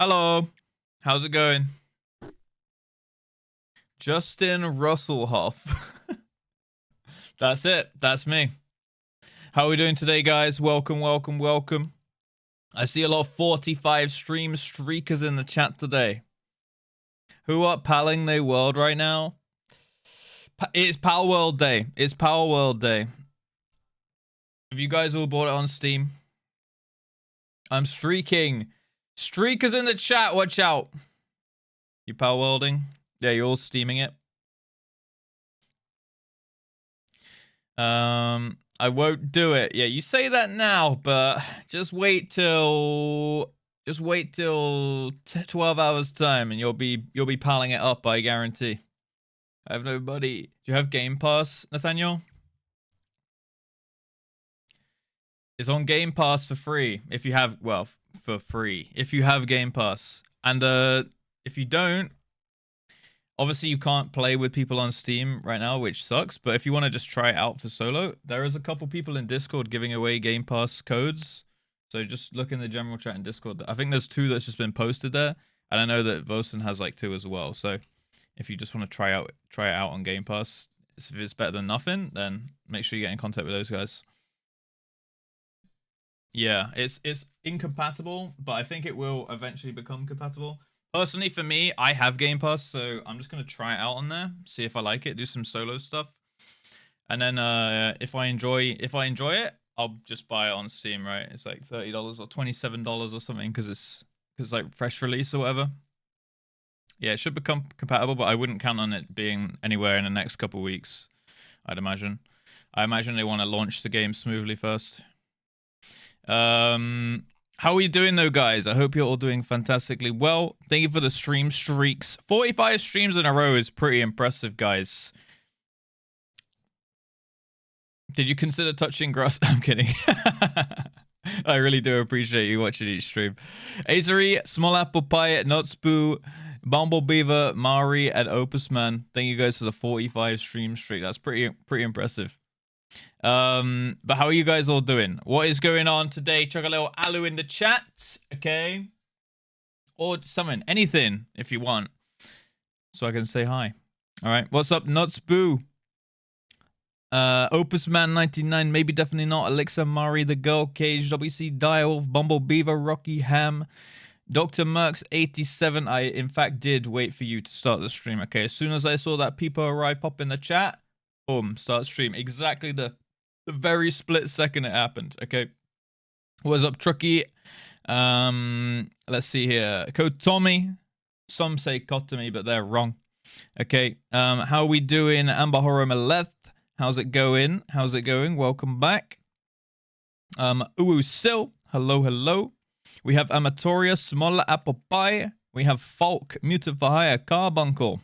Hello. How's it going? Justin Russellhoff. That's it. That's me. How are we doing today, guys? Welcome, welcome, welcome. I see a lot of 45 stream streakers in the chat today. Who are palling their world right now? It's Palworld Day. It's Palworld Day. Have you guys all bought it on Steam? I'm streaking. Streakers in the chat. Watch out. You Palworlding? Yeah, you're all steaming it. I won't do it. Yeah, you say that now, but just wait till 12 hours time and you'll be piling it up, I guarantee. I have nobody. Do you have Game Pass, Nathaniel? It's on Game Pass for free. If you have, well, for free. If you have Game Pass. And if you don't, obviously you can't play with people on Steam right now, which sucks. But if you want to just try it out for solo, there is a couple people in Discord giving away Game Pass codes. So just look in the general chat in Discord. I think there's 2 that's just been posted there. And I know that Vosen has like 2 as well. So if you just want to try it out on Game Pass, if it's better than nothing, then make sure you get in contact with those guys. Yeah, it's incompatible, but I think it will eventually become compatible. Personally, for me, I have Game Pass, so I'm just gonna try it out on there, see if I like it, do some solo stuff, and then if I enjoy it, I'll just buy it on Steam. Right? It's like $30 or $27 or something because it's like fresh release or whatever. Yeah, it should become compatible, but I wouldn't count on it being anywhere in the next couple weeks. I'd imagine. I imagine they want to launch the game smoothly first. How are you doing though, guys? I hope you're all doing fantastically well. Thank you for the stream streaks. 45 streams in a row is pretty impressive, guys. Did you consider touching grass? I'm kidding. I really do appreciate you watching each stream. Azery, Small Apple Pie, Nutspoo, Bumblebeaver, Mari, and Opus Man. Thank you guys for the 45 stream streak. That's pretty impressive. But how are you guys all doing? What is going on today? Chuck a little alu in the chat, okay? Or something, anything if you want, so I can say hi. All right, what's up, Nutsboo? Opus Man 99, maybe definitely not. Elixir, Mari, the Girl Cage, WC, Direwolf, Bumblebeaver, Rocky Ham, Dr. Mercs 87. I in fact did wait for you to start the stream. Okay, as soon as I saw that people arrive, pop in the chat, boom, start stream. Exactly the very split second it happened. Okay, what's up, Trucky? Let's see here. Code Tommy. Some say Cotomy, but they're wrong. Okay, how are we doing? Amber Horror Meleth. How's it going? How's it going? Welcome back. Uwu Sil. Hello, hello. We have Amatoria, Smaller Apple Pie. We have Falk, Mutant for Hire, Carbuncle.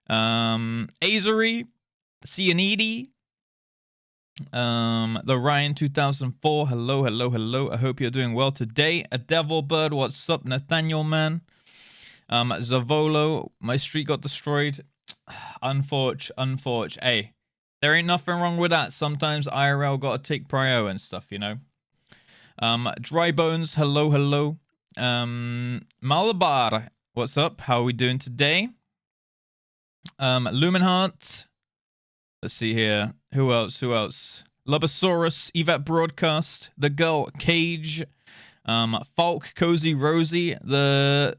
Azery, Cianidi. The Ryan 2004. Hello, hello, hello. I hope you're doing well today. A Devil Bird. What's up, Nathaniel, man? Zavolo. My streak got destroyed. Unforge. Hey, there ain't nothing wrong with that. Sometimes IRL gotta take prio and stuff, you know. Dry Bones. Hello, hello. Malabar. What's up? How are we doing today? Lumenheart. Let's see here. Who else? Lobosaurus, Evat Broadcast, The Girl Cage, Falk, Cozy Rosie, the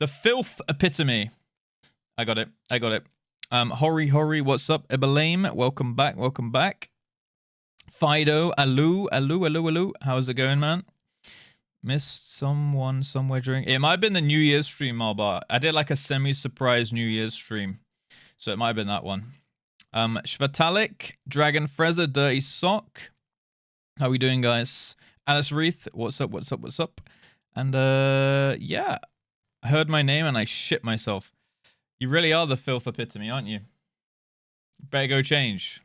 Filth Epitome. I got it. Hori, what's up? Ibelame, welcome back. Fido, Alu. How's it going, man? Missed someone somewhere during... It might have been the New Year's stream, Malbar. I did like a semi-surprise New Year's stream. So it might have been that one. Shvatalik, Dragon Freza, Dirty Sock. How are we doing, guys? Alice Wreath, what's up? And, yeah. I heard my name and I shit myself. You really are the filth epitome, aren't you? Better go change.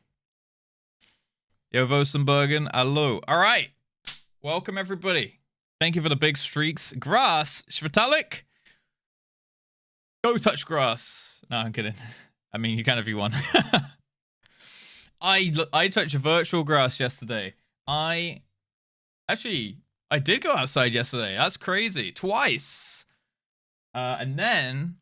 Yo, Vosenbergen, hello. All right. Welcome, everybody. Thank you for the big streaks. Grass, Shvatalik. Go touch grass. No, I'm kidding. I mean, you can if you want. I touched virtual grass yesterday. Actually, I did go outside yesterday. That's crazy. Twice. And then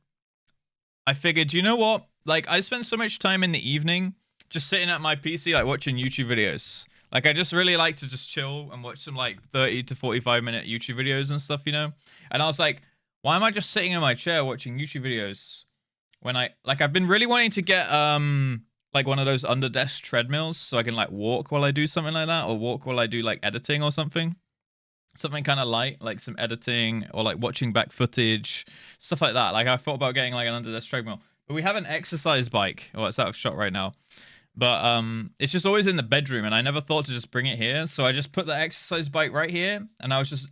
I figured, you know what? Like, I spend so much time in the evening just sitting at my PC, like watching YouTube videos. Like, I just really like to just chill and watch some like 30 to 45-minute YouTube videos and stuff, you know? And I was like, why am I just sitting in my chair watching YouTube videos when I've been really wanting to get like one of those under desk treadmills so I can like walk while I do something like that, or walk while I do like editing or something. Something kind of light, like some editing or like watching back footage, stuff like that. Like I thought about getting like an under desk treadmill, but we have an exercise bike. Oh, it's out of shot right now. But it's just always in the bedroom, and I never thought to just bring it here. So I just put the exercise bike right here, and I was just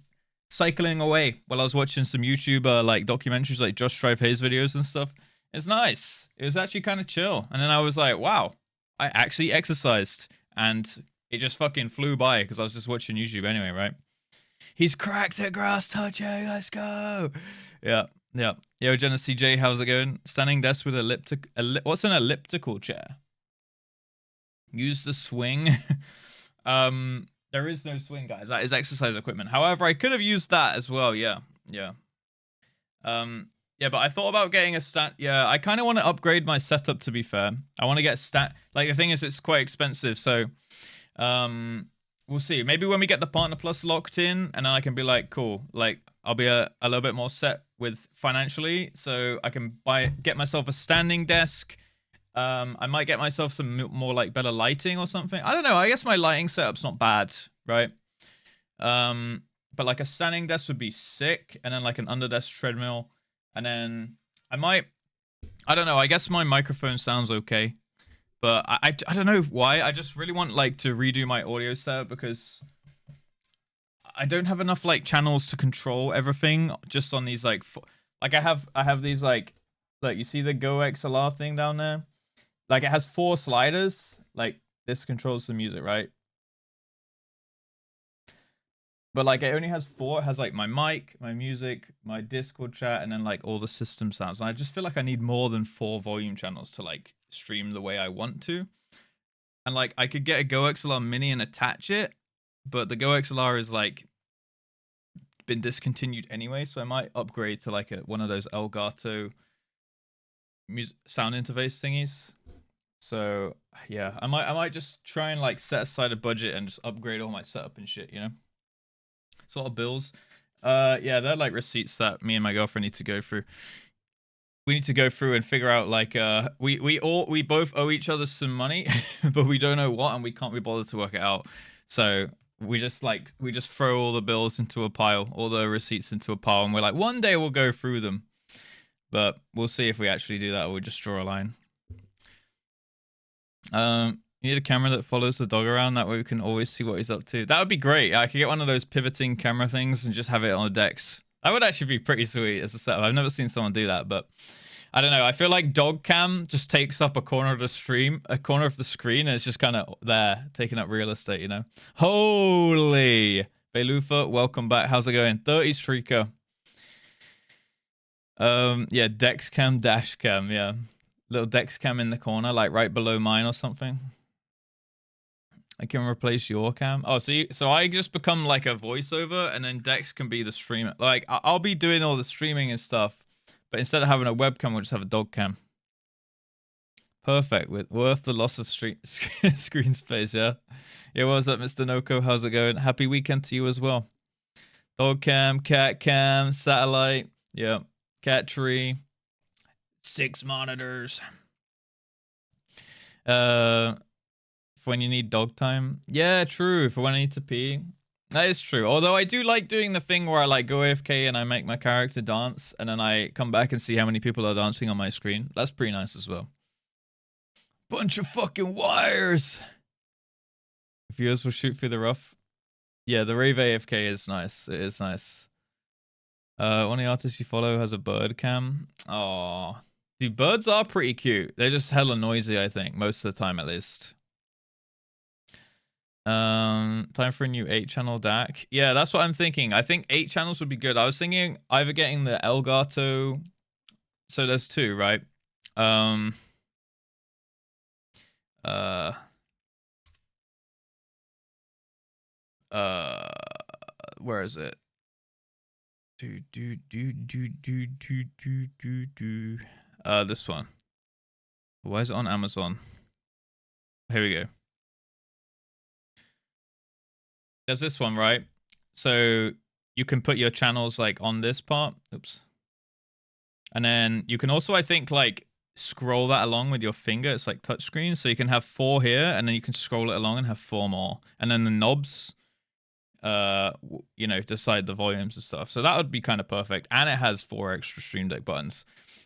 cycling away while I was watching some YouTuber like documentaries, like JustRuss videos and stuff. It's nice. It was actually kind of chill. And then I was like, wow, I actually exercised, and it just fucking flew by because I was just watching YouTube anyway, right? He's cracked at grass touching. Let's go. Yeah, yeah. Yo, Jenna CJ, how's it going? Standing desk with what's an elliptical chair? Use the swing. There is no swing, guys. That is exercise equipment. However, I could have used that as well. Yeah, yeah. Yeah, but I thought about getting a stat. Yeah, I kind of want to upgrade my setup. To be fair, I want to get stat. Like the thing is, it's quite expensive. So, we'll see. Maybe when we get the Partner Plus locked in, and then I can be like, cool. Like I'll be a little bit more set with financially, so I can get myself a standing desk. I might get myself some more like better lighting or something. I don't know. I guess my lighting setup's not bad, right? But like a standing desk would be sick, and then like an under desk treadmill, and then I don't know. I guess my microphone sounds okay, but I don't know why. I just really want like to redo my audio setup because I don't have enough like channels to control everything just on these like I have these like you see the Go XLR thing down there. Like, it has 4 sliders. Like, this controls the music, right? But, like, it only has 4. It has, like, my mic, my music, my Discord chat, and then, like, all the system sounds. And I just feel like I need more than 4 volume channels to, like, stream the way I want to. And, like, I could get a Go XLR Mini and attach it. But the Go XLR is, like, been discontinued anyway. So I might upgrade to, like, one of those Elgato sound interface thingies. So yeah, I might just try and like set aside a budget and just upgrade all my setup and shit, you know. Sort of bills. Yeah, they're like receipts that me and my girlfriend need to go through. We need to go through and figure out like we both owe each other some money, but we don't know what, and we can't be bothered to work it out. So we just throw all the bills into a pile, all the receipts into a pile, and we're like, one day we'll go through them. But we'll see if we actually do that, or we just draw a line. You need a camera that follows the dog around. That way we can always see what he's up to. That would be great. I could get one of those pivoting camera things and just have it on the decks. That would actually be pretty sweet as a setup. I've never seen someone do that, but I don't know. I feel like dog cam just takes up a corner of the screen, and it's just kind of there, taking up real estate, you know? Holy! Belufa, welcome back. How's it going? 30 streaker. Yeah, dex cam, dash cam, yeah. Little dex cam in the corner, like right below mine or something. I can replace your cam. Oh, so I just become like a voiceover, and then Dex can be the streamer. Like I'll be doing all the streaming and stuff, but instead of having a webcam, we'll just have a dog cam. Perfect. Worth the loss of screen space. Yeah. Yeah. What's up, Mr. Noko? How's it going? Happy weekend to you as well. Dog cam, cat cam, satellite. Yeah. Cat tree. 6 monitors. For when you need dog time. Yeah, true. For when I need to pee. That is true. Although I do like doing the thing where I like go AFK and I make my character dance, and then I come back and see how many people are dancing on my screen. That's pretty nice as well. Bunch of fucking wires. Viewers will shoot through the rough. Yeah, the Rave AFK is nice. It is nice. One of the artists you follow has a bird cam. Oh, dude, birds are pretty cute. They're just hella noisy, I think, most of the time at least. Time for a new 8-channel DAC. Yeah, that's what I'm thinking. I think 8 channels would be good. I was thinking either getting the Elgato. So there's 2, right? where is it? This one. Why is it on Amazon? Here we go. There's this one, right? So you can put your channels like on this part. Oops. And then you can also, I think, like scroll that along with your finger. It's like touchscreen. So you can have 4 here, and then you can scroll it along and have 4 more. And then the knobs, you know, decide the volumes and stuff. So that would be kind of perfect. And it has 4 extra Stream Deck buttons.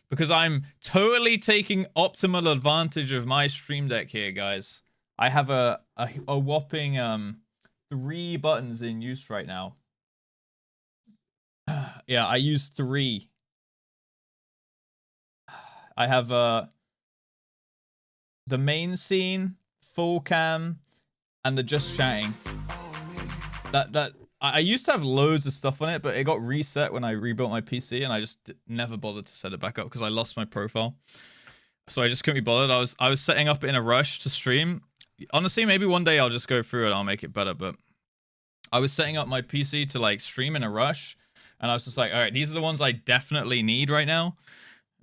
Because I'm totally taking optimal advantage of my Stream Deck here, guys. I have a whopping 3 buttons in use right now. Yeah, I use 3. I have the main scene, full cam, and the just chatting. That I used to have loads of stuff on it, but it got reset when I rebuilt my PC, and I just never bothered to set it back up because I lost my profile. So I just couldn't be bothered. I was setting up in a rush to stream. Honestly, maybe one day I'll just go through it and I'll make it better, but I was setting up my PC to like stream in a rush, and I was just like, all right, these are the ones I definitely need right now.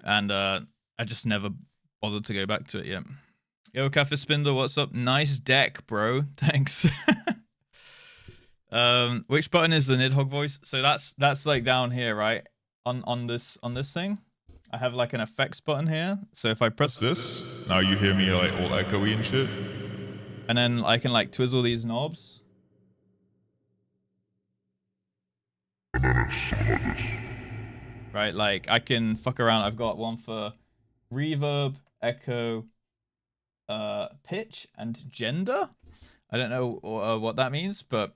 And I just never bothered to go back to it yet. Yo, Cafe Spindle, what's up? Nice deck, bro. Thanks. Which button is the Nidhogg voice? So that's like down here, right? On this thing. I have like an effects button here. So if I press this, now you hear me like all echoey and shit. And then I can like twizzle these knobs. And then it's something like this. Right, like I can fuck around. I've got one for reverb, echo, pitch, and gender. I don't know what that means, but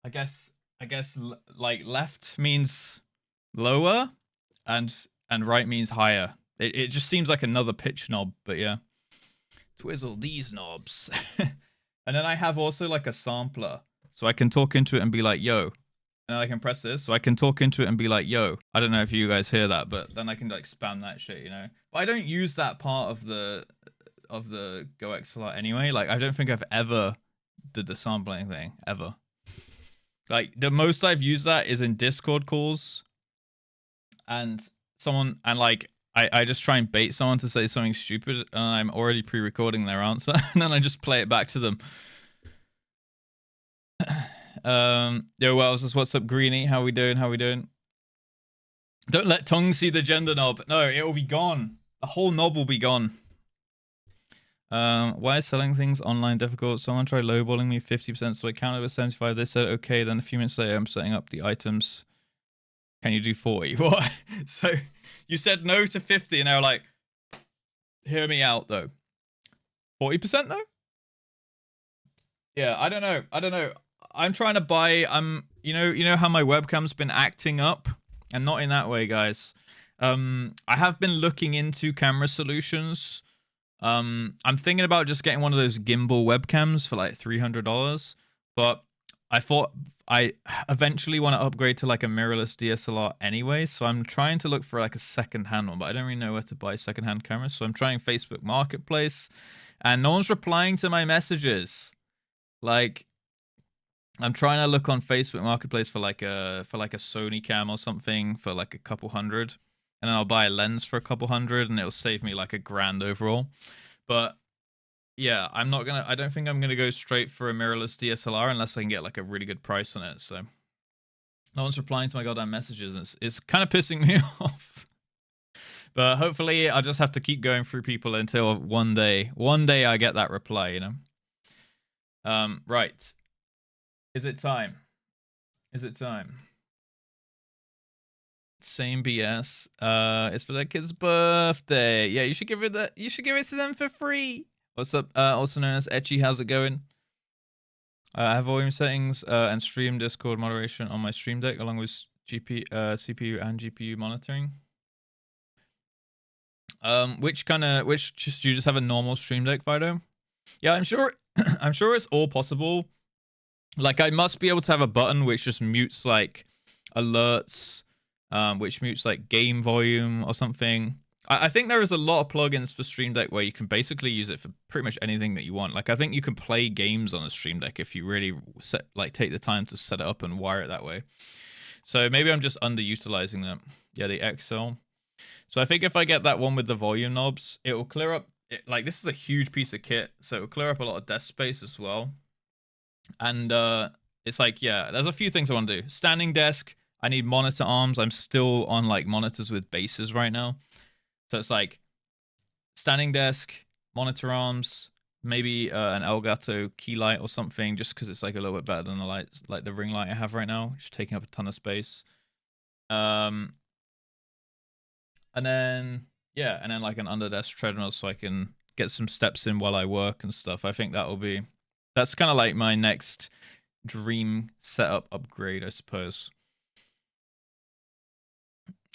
I guess like left means lower, and right means higher. It just seems like another pitch knob, but yeah. Twizzle these knobs. And then I have also like a sampler, so I can talk into it and be like, yo. And then I can press this, so I can talk into it and be like, yo. I don't know if you guys hear that, but then I can like spam that shit, you know? But I don't use that part of the Go XLR anyway. Like, I don't think I've ever did the sampling thing, ever. Like, the most I've used that is in Discord calls. And like, I just try and bait someone to say something stupid, and I'm already pre-recording their answer, and then I just play it back to them. Yo, Wells, what's up, Greenie? How we doing? Don't let tongue see the gender knob. No, it will be gone. The whole knob will be gone. Why is selling things online difficult? Someone tried lowballing me 50%, so I counted with 75. They said okay. Then a few minutes later, I'm setting up the items. Can you do 40? What? So you said no to 50, and they were like, hear me out though. 40% though? Yeah, I don't know. I'm trying to buy. You know how my webcam's been acting up, and not in that way, guys. I have been looking into camera solutions. I'm thinking about just getting one of those gimbal webcams for like $300, but I thought I eventually want to upgrade to like a mirrorless DSLR anyway, so I'm trying to look for like a second-hand one, but I don't really know where to buy second-hand cameras, so I'm trying Facebook Marketplace, and no one's replying to my messages. Like, I'm trying to look on Facebook Marketplace for like a Sony cam or something for like a couple hundred, and then I'll buy a lens for a couple hundred, and it'll save me like $1,000 overall. But yeah, I don't think I'm gonna go straight for a mirrorless DSLR unless I can get like a really good price on it. So no one's replying to my goddamn messages, and it's kind of pissing me off. But hopefully I'll just have to keep going through people until one day I get that reply, you know. Right. Is it time? Same BS. It's for that kid's birthday. Yeah, you should give it that. You should give it to them for free. What's up? Also known as Etchy. How's it going? I have volume settings and stream Discord moderation on my Stream Deck, along with CPU and GPU monitoring. Which do you just have a normal Stream Deck, Fido? Yeah, I'm sure. I'm sure it's all possible. Like, I must be able to have a button which just mutes like alerts, which mutes like game volume or something. I think there is a lot of plugins for Stream Deck where you can basically use it for pretty much anything that you want. Like I think you can play games on a Stream Deck if you really take the time to set it up and wire it that way. So maybe I'm just underutilizing that. Yeah, the XL. So I think if I get that one with the volume knobs, it will clear up. Like this is a huge piece of kit, so it will clear up a lot of desk space as well. And it's like, yeah, there's a few things I want to do. Standing desk. I need monitor arms. I'm still on like monitors with bases right now. So it's like standing desk, monitor arms, maybe an Elgato key light or something, just because it's like a little bit better than the lights, like the ring light I have right now, which is taking up a ton of space. And then yeah, and then like an under desk treadmill so I can get some steps in while I work and stuff. I think that's kind of like my next dream setup upgrade, I suppose.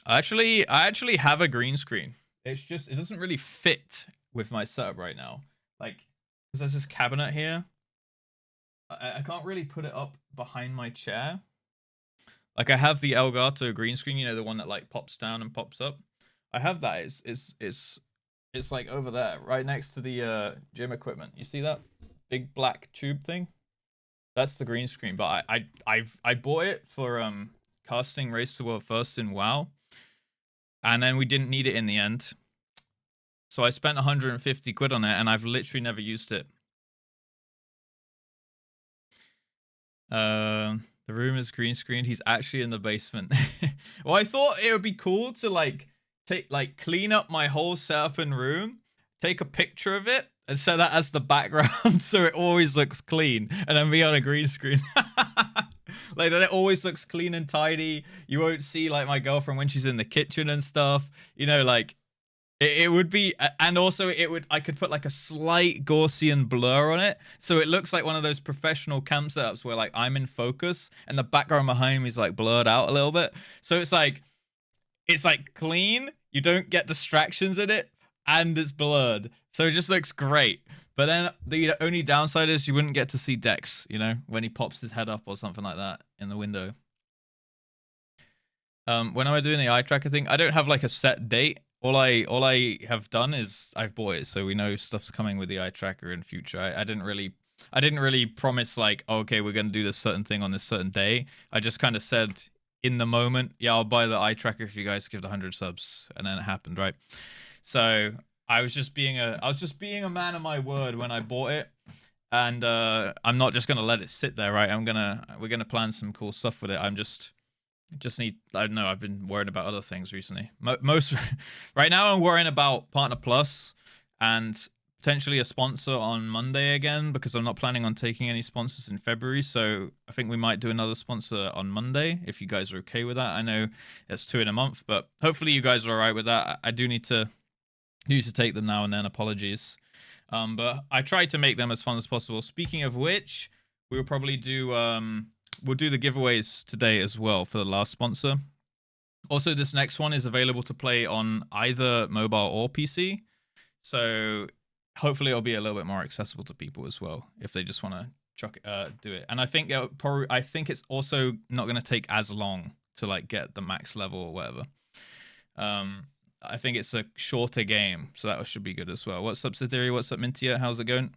I actually have a green screen. It's just it doesn't really fit with my setup right now. Like, because there's this cabinet here. I can't really put it up behind my chair. Like I have the Elgato green screen, you know, the one that like pops down and pops up. I have that. It's like over there, right next to the gym equipment. You see that big black tube thing? That's the green screen. But I bought it for casting Race to World First in WoW. And then we didn't need it in the end. So I spent 150 quid on it, and I've literally never used it. The room is green screened. He's actually in the basement. Well, I thought it would be cool to clean up my whole setup and room, take a picture of it, and set that as the background so it always looks clean, and then be on a green screen. Like that, it always looks clean and tidy. You won't see like my girlfriend when she's in the kitchen and stuff. You know, like it would be, and also I could put like a slight Gaussian blur on it, so it looks like one of those professional cam setups where like I'm in focus and the background behind me is like blurred out a little bit. So it's like clean. You don't get distractions in it, and it's blurred, so it just looks great. But then the only downside is you wouldn't get to see Dex, you know, when he pops his head up or something like that in the window. When am I doing the eye tracker thing? I don't have like a set date. All I have done is I've bought it, so we know stuff's coming with the eye tracker in future. I didn't really promise like, oh, okay, we're gonna do this certain thing on this certain day. I just kind of said in the moment, yeah, I'll buy the eye tracker if you guys give the 100 subs, and then it happened, right? So I was just being a man of my word when I bought it, and I'm not just gonna let it sit there, right? We're gonna plan some cool stuff with it. I don't know. I've been worried about other things recently. Most right now, I'm worrying about Partner Plus and potentially a sponsor on Monday again, because I'm not planning on taking any sponsors in February. So I think we might do another sponsor on Monday if you guys are okay with that. I know it's 2 in a month, but hopefully you guys are all right with that. I do need to take them now and then. Apologies. But I tried to make them as fun as possible. Speaking of which, we will probably do we'll do the giveaways today as well for the last sponsor. Also, this next one is available to play on either mobile or PC. So hopefully it'll be a little bit more accessible to people as well if they just want to do it. And I think it's also not going to take as long to like get the max level or whatever. I think it's a shorter game, so that should be good as well. What's up, Cytheria? What's up, Mintia? How's it going?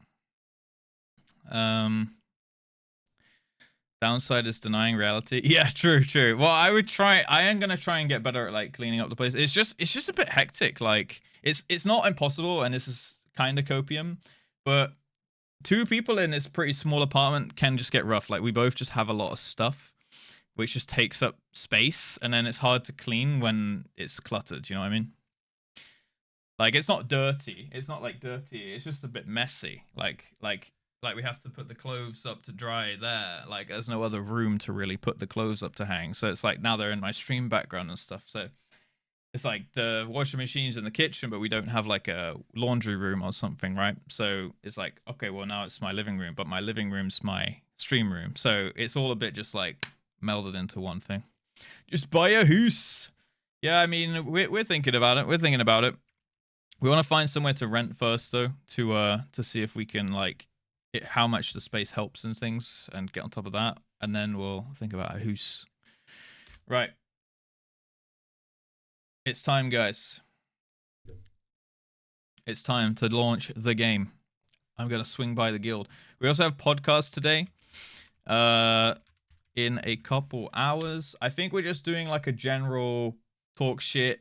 Downside is denying reality. Yeah, true. Well, I am gonna try and get better at like cleaning up the place. It's just a bit hectic. Like it's not impossible, and this is kind of copium, but 2 people in this pretty small apartment can just get rough. Like we both just have a lot of stuff, which just takes up space, and then it's hard to clean when it's cluttered. You know what I mean? Like it's not dirty. It's not like dirty. It's just a bit messy. Like we have to put the clothes up to dry there. Like there's no other room to really put the clothes up to hang. So it's like now they're in my stream background and stuff. So it's like the washing machine's in the kitchen, but we don't have like a laundry room or something, right? So it's like, okay, well now it's my living room, but my living room's my stream room. So it's all a bit just like melded into one thing. Just buy a house. Yeah, I mean, we're thinking about it. We want to find somewhere to rent first, though, to see if we can like how much the space helps and things, and get on top of that, and then we'll think about a house. Right, it's time, guys. It's time to launch the game. I'm going to swing by the guild. We also have podcasts today. In a couple hours. I think we're just doing like a general talk shit,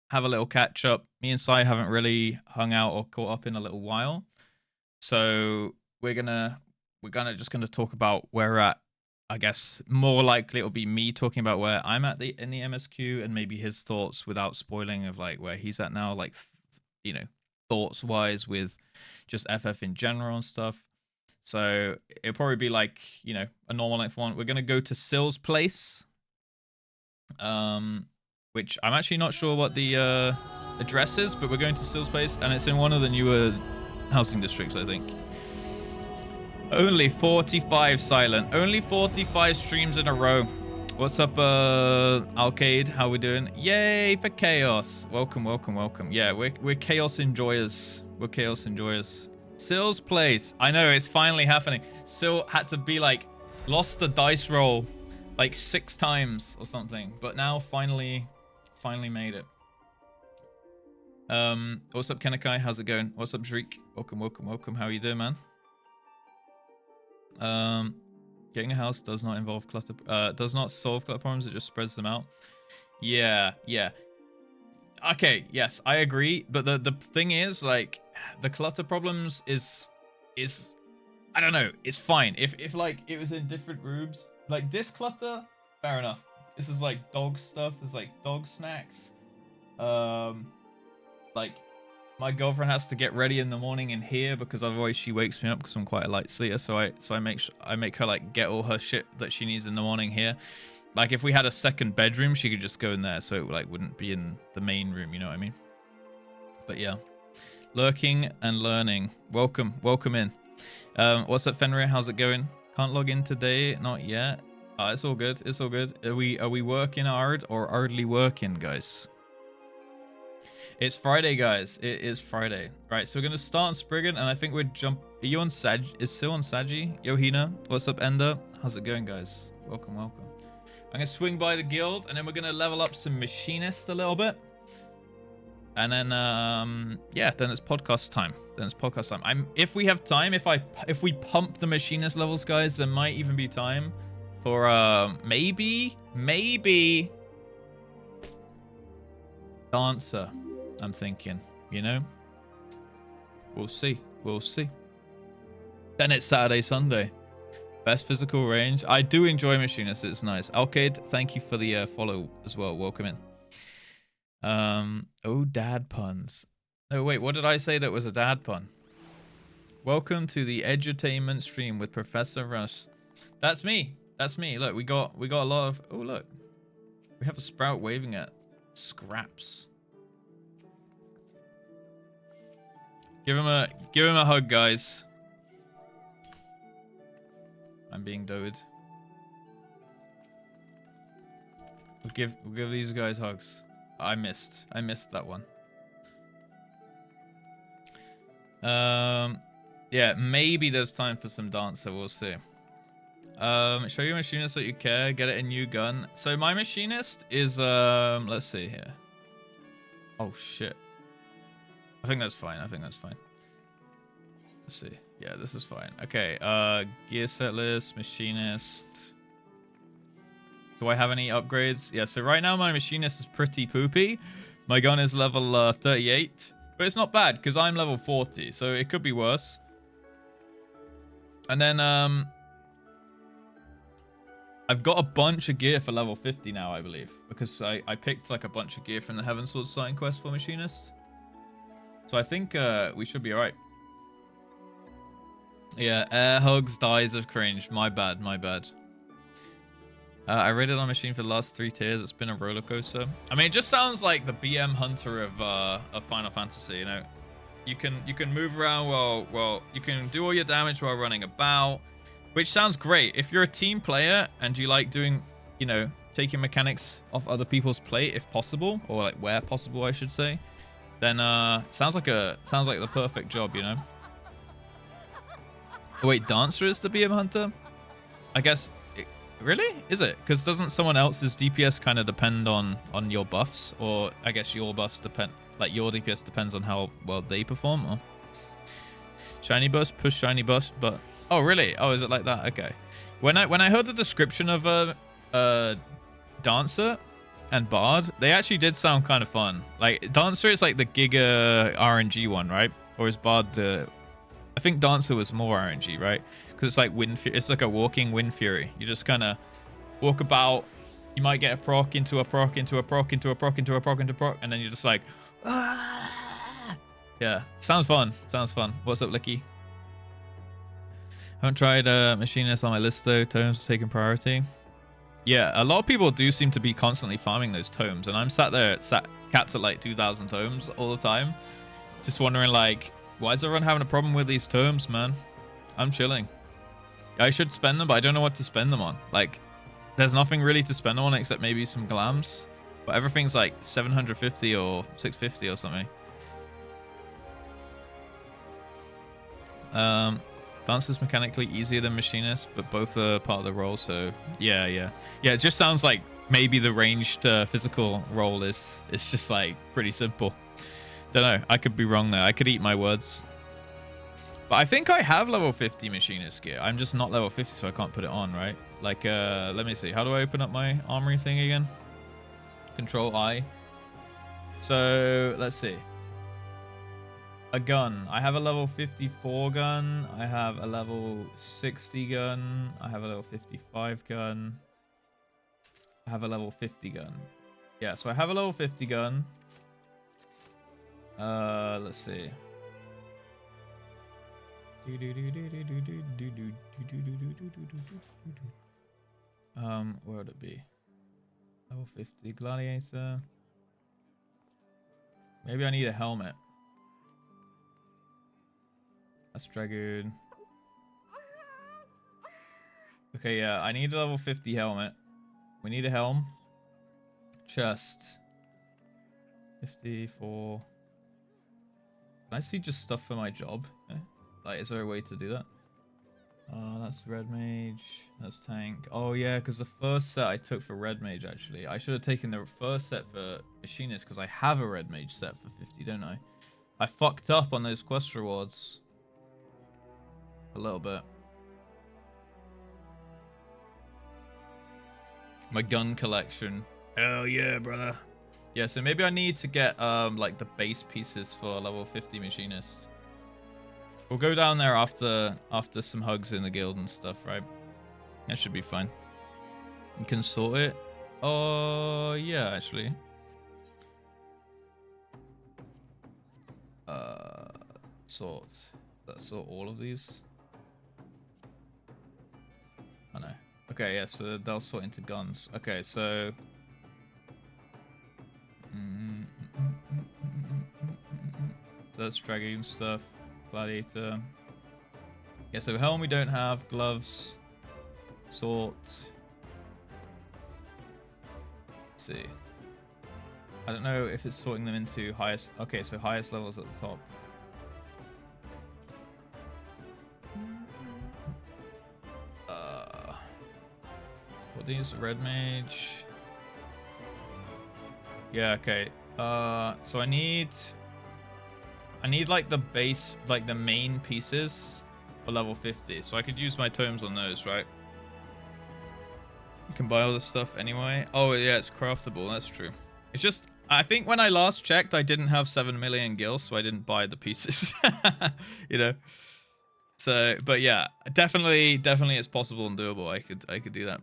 have a little catch up. Me and Sai haven't really hung out or caught up in a little while. So we're just gonna talk about where we're at. I guess more likely it'll be me talking about where I'm at in the MSQ and maybe his thoughts without spoiling of like where he's at now, like thoughts wise with just FF in general and stuff. So it'll probably be like, a normal length one. We're going to go to Sill's place, which I'm actually not sure what the address is, but we're going to Sill's place, and it's in one of the newer housing districts, I think. Only 45 silent. Only 45 streams in a row. What's up, Alcade? How we doing? Yay for chaos. Welcome, welcome, welcome. Yeah, we're chaos enjoyers. We're chaos enjoyers. Sill's place. I know, it's finally happening. Sill had to be like, lost the dice roll like 6 times or something, but now finally made it. What's up, Kenakai? How's it going? What's up, Shriek? Welcome, welcome, welcome. How are you doing, man? Getting a house does not involve clutter, does not solve clutter problems, it just spreads them out. Yeah. Okay, yes, I agree, but the thing is, like, the clutter problems is I don't know, it's fine. If like it was in different rooms, like this clutter, fair enough. This is like dog stuff, there's like dog snacks. Like my girlfriend has to get ready in the morning in here because otherwise she wakes me up because I'm quite a light sleeper, so I make her like get all her shit that she needs in the morning here. Like if we had a second bedroom, she could just go in there, so it like wouldn't be in the main room, you know what I mean? But yeah. Lurking and learning. Welcome in. What's up, Fenrir? How's it going? Can't log in today, not yet. It's all good. It's all good. Are we working hard or hardly working, guys? It's Friday, guys. It is Friday. Right, so we're gonna start on Spriggan, and I think we're Are you on Sag? Is Sil on Saji? Yohina? What's up, Ender? How's it going, guys? Welcome, welcome. I'm gonna swing by the guild, and then we're gonna level up some machinists a little bit. And then, yeah, then it's podcast time. If we have time, if we pump the machinist levels, guys, there might even be time for, maybe, dancer, I'm thinking, We'll see. Then it's Saturday, Sunday. Best physical range. I do enjoy machinist, it's nice. Alcade, thank you for the follow as well. Welcome in. Oh, dad puns. No, wait, what did I say that was a dad pun? Welcome to the edutainment stream with Professor Russ. That's me. Look, we got a lot of. Oh, look, we have a sprout waving at scraps. Give him a hug, guys. I'm being doed. We'll give these guys hugs. I missed that one. Yeah, maybe there's time for some dancer. We'll see. Show your machinist that you care. Get it a new gun. So my machinist is let's see here. Oh shit. I think that's fine. Let's see. Yeah, this is fine. Okay. Gear set list, machinist. Do I have any upgrades? Yeah, so right now my machinist is pretty poopy. My gun is level 38. But it's not bad, because I'm level 40. So it could be worse. And then, I've got a bunch of gear for level 50 now, I believe. Because I picked, like, a bunch of gear from the Heavensward starting quest for machinist. So I think, we should be alright. Yeah, air hugs, dies of cringe. My bad. I rated on machine for the last 3 tiers. It's been a roller coaster. I mean, it just sounds like the BM Hunter of Final Fantasy. You can move around while you can do all your damage while running about, which sounds great. If you're a team player and you like doing, taking mechanics off other people's plate if possible, or like where possible, I should say, then sounds like the perfect job. Oh, wait, Dancer is the BM Hunter? I guess. Really? Is it? Because doesn't someone else's DPS kind of depend on your buffs? Or I guess your buffs depend. Like your DPS depends on how well they perform. Or shiny bust, push shiny bust, but oh really? Oh, is it like that? Okay. When I heard the description of Dancer and Bard, they actually did sound kind of fun. Like Dancer is like the Giga RNG one, right? Or is Bard the? I think Dancer was more RNG, right? Because it's like wind. It's like a walking Wind Fury. You just kind of walk about. You might get a proc into a proc into a proc into a proc into a proc into a proc, and then you're just like, ah! Yeah, sounds fun. Sounds fun. What's up, Licky? Haven't tried Machinist on my list though. Tomes taking priority. Yeah, a lot of people do seem to be constantly farming those tomes, and I'm sat capped at like 2,000 tomes all the time, just wondering like, why is everyone having a problem with these tomes, man? I'm chilling. I should spend them, but I don't know what to spend them on. Like, there's nothing really to spend them on except maybe some glams, but everything's like 750 or 650 or something. Dance is mechanically easier than Machinist, but both are part of the role, so yeah. It just sounds like maybe the ranged physical role is just like pretty simple. Don't know. I could be wrong there. I could eat my words. But I think I have level 50 Machinist gear. I'm just not level 50, so I can't put it on, right? Like, let me see. How do I open up my armory thing again? Control I. So, let's see. A gun. I have a level 54 gun. I have a level 60 gun. I have a level 55 gun. I have a level 50 gun. Yeah, so I have a level 50 gun. Let's see. Where would it be? Level 50 gladiator. Maybe I need a helmet. That's Dragoon. Okay, yeah, I need a level 50 helmet. We need a helm. Chest. 54. Can I see just stuff for my job? Like, is there a way to do that? That's Red Mage. That's Tank. Oh, yeah, because the first set I took for Red Mage, actually. I should have taken the first set for Machinist, because I have a Red Mage set for 50, don't I? I fucked up on those quest rewards. A little bit. My gun collection. Hell yeah, brother. Yeah, so maybe I need to get like the base pieces for level 50 Machinist. We'll go down there after some hugs in the guild and stuff, right? That should be fine. You can sort it. Oh yeah, actually. Sort. Let's sort all of these. Oh no. Okay, yeah, so they'll sort into guns. Okay, so so that's Dragoon stuff. Gladiator. Yeah, so helm we don't have. Gloves. Sort. Let's see. I don't know if it's sorting them into highest. Okay, so highest levels at the top. What these? Red Mage. Yeah, okay. So I need like the base, like the main pieces for level 50. So I could use my tomes on those, right? You can buy all this stuff anyway. Oh yeah, it's craftable. That's true. It's just, I think when I last checked, I didn't have 7 million gil, so I didn't buy the pieces. You know. So, but yeah, definitely it's possible and doable. I could do that.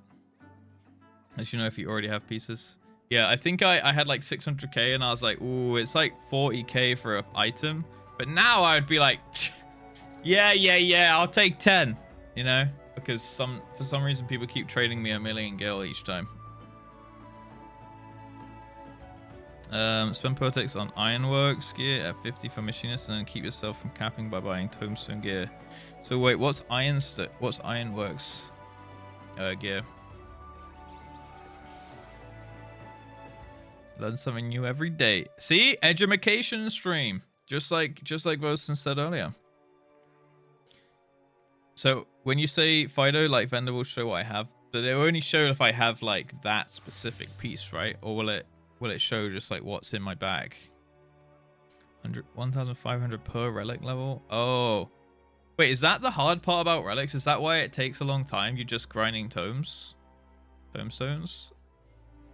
As you know, if you already have pieces. Yeah, I think I had like 600k and I was like, ooh, it's like 40k for an item. But now I would be like, yeah, I'll take 10, you know? Because for some reason people keep trading me 1 million gil each time. Spend Protex on Ironworks gear at 50 for Machinist and then keep yourself from capping by buying Tombstone gear. So wait, what's Ironworks gear? Learn something new every day. See? Edumacation stream. Just like Vosen said earlier. So when you say Fido, like vendor will show what I have, but they will only show if I have like that specific piece, right? Or will it show just like what's in my bag? 1,500 per relic level. Oh. Wait, is that the hard part about relics? Is that why it takes a long time? You're just grinding tomes? Tomestones?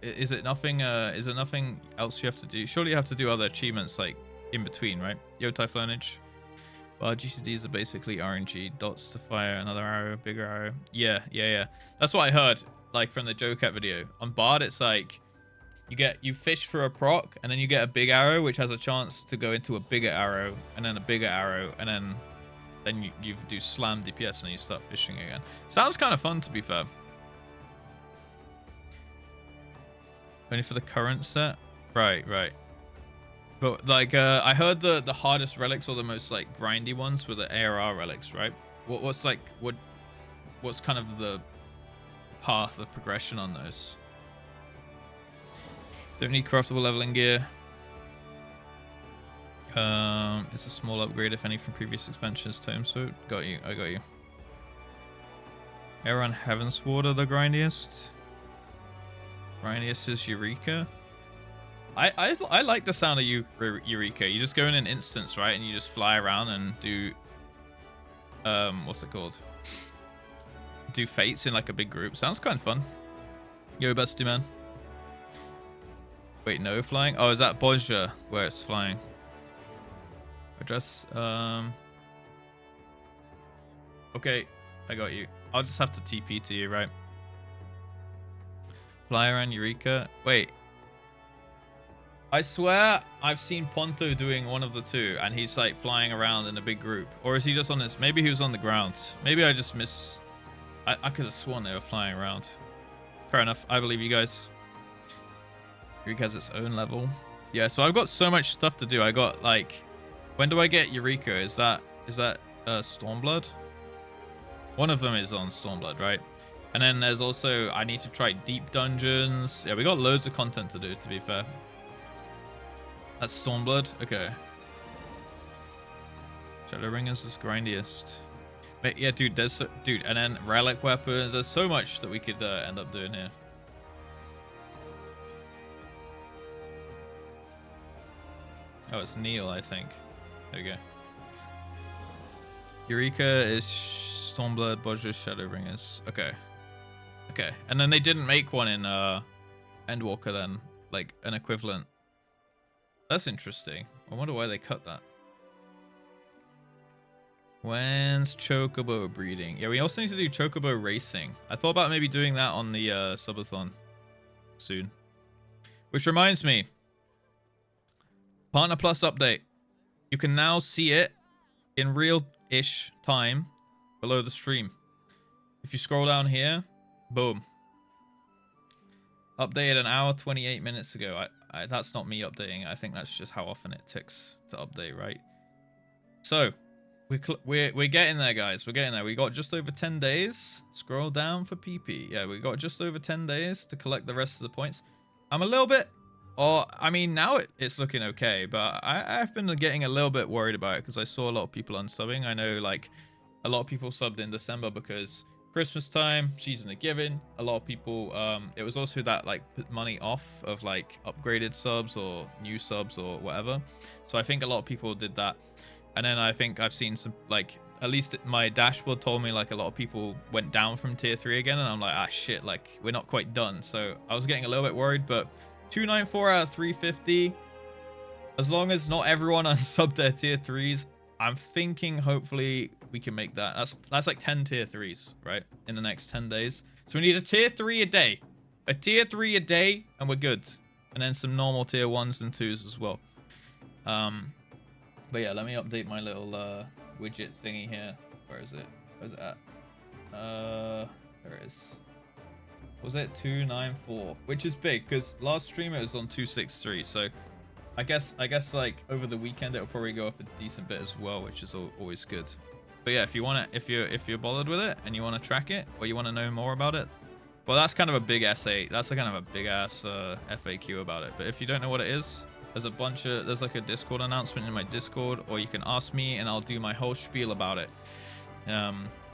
Is it nothing else you have to do? Surely you have to do other achievements like in between, right? Yo, Typhonage. Well, GCDs are basically RNG. Dots to fire another arrow, bigger arrow. Yeah. That's what I heard, like from the Joe-Cat video. On Bard, it's like you fish for a proc, and then you get a big arrow, which has a chance to go into a bigger arrow, and then a bigger arrow, and then you do slam DPS and you start fishing again. Sounds kind of fun, to be fair. Only for the current set? Right. But like, I heard the hardest relics or the most like grindy ones were the ARR relics, right? What's kind of the path of progression on those? Don't need craftable leveling gear. It's a small upgrade, if any, from previous expansions. Tome Suit. Got you. I got you. Aaron Heavensward are the grindiest. Grindiest is Eureka. I like the sound of Eureka. You just go in an instance, right, and you just fly around and do what's it called? Do fates in like a big group. Sounds kind of fun. Yo, Busty Man. Wait, no flying? Oh, is that Bozja where it's flying? Address. Okay, I got you. I'll just have to TP to you, right? Fly around Eureka. Wait. I swear I've seen Ponto doing one of the two, and he's like flying around in a big group. Or is he just on this? Maybe he was on the ground. Maybe I just miss. I could have sworn they were flying around. Fair enough. I believe you guys. Eureka has its own level. Yeah, so I've got so much stuff to do. I got like, when do I get Eureka? Is that Stormblood? One of them is on Stormblood, right? And then there's also, I need to try deep dungeons. Yeah, we got loads of content to do, to be fair. That's Stormblood. Okay. Shadowbringers is grindiest. But yeah, dude, and then relic weapons. There's so much that we could end up doing here. Oh, it's Neil, I think. There we go. Eureka is Stormblood, Bozja, Shadowbringers. Okay. Okay. And then they didn't make one in Endwalker then, like an equivalent. That's interesting. I wonder why they cut that. When's Chocobo breeding? Yeah, we also need to do Chocobo racing. I thought about maybe doing that on the Subathon soon. Which reminds me, Partner Plus update. You can now see it in real-ish time below the stream. If you scroll down here, boom. Updated an hour, 28 minutes ago. That's not me updating. I think that's just how often it ticks to update, right? So, we're getting there, guys. We're getting there. We got just over 10 days. Scroll down for PP. Yeah, we got just over 10 days to collect the rest of the points. I'm a little bit... I mean, now it's looking okay, but I've been getting a little bit worried about it because I saw a lot of people unsubbing. I know, like, a lot of people subbed in December because Christmas time, season of giving. A lot of people, it was also that, like, put money off of, like, upgraded subs or new subs or whatever. So I think a lot of people did that. And then I think I've seen some, like, at least my dashboard told me, like, a lot of people went down from tier 3 again. And I'm like, ah, shit, like, we're not quite done. So I was getting a little bit worried, but 294 out of 350. As long as not everyone unsubbed their tier 3s, I'm thinking hopefully we can make that. That's like 10 tier 3s, right? In the next 10 days. So we need a tier 3 a day. A tier 3 a day, and we're good. And then some normal tier 1s and 2s as well. But yeah, let me update my little widget thingy here. Where is it? Where's it at? There it is. Was it 294? Which is big, because last stream it was on 263. So I guess like over the weekend it'll probably go up a decent bit as well, which is always good. But yeah, if you want to, if you're bothered with it and you want to track it or you want to know more about it, well, that's kind of a big essay. That's a kind of a big ass FAQ about it. But if you don't know what it is, there's like a Discord announcement in my Discord, or you can ask me and I'll do my whole spiel about it.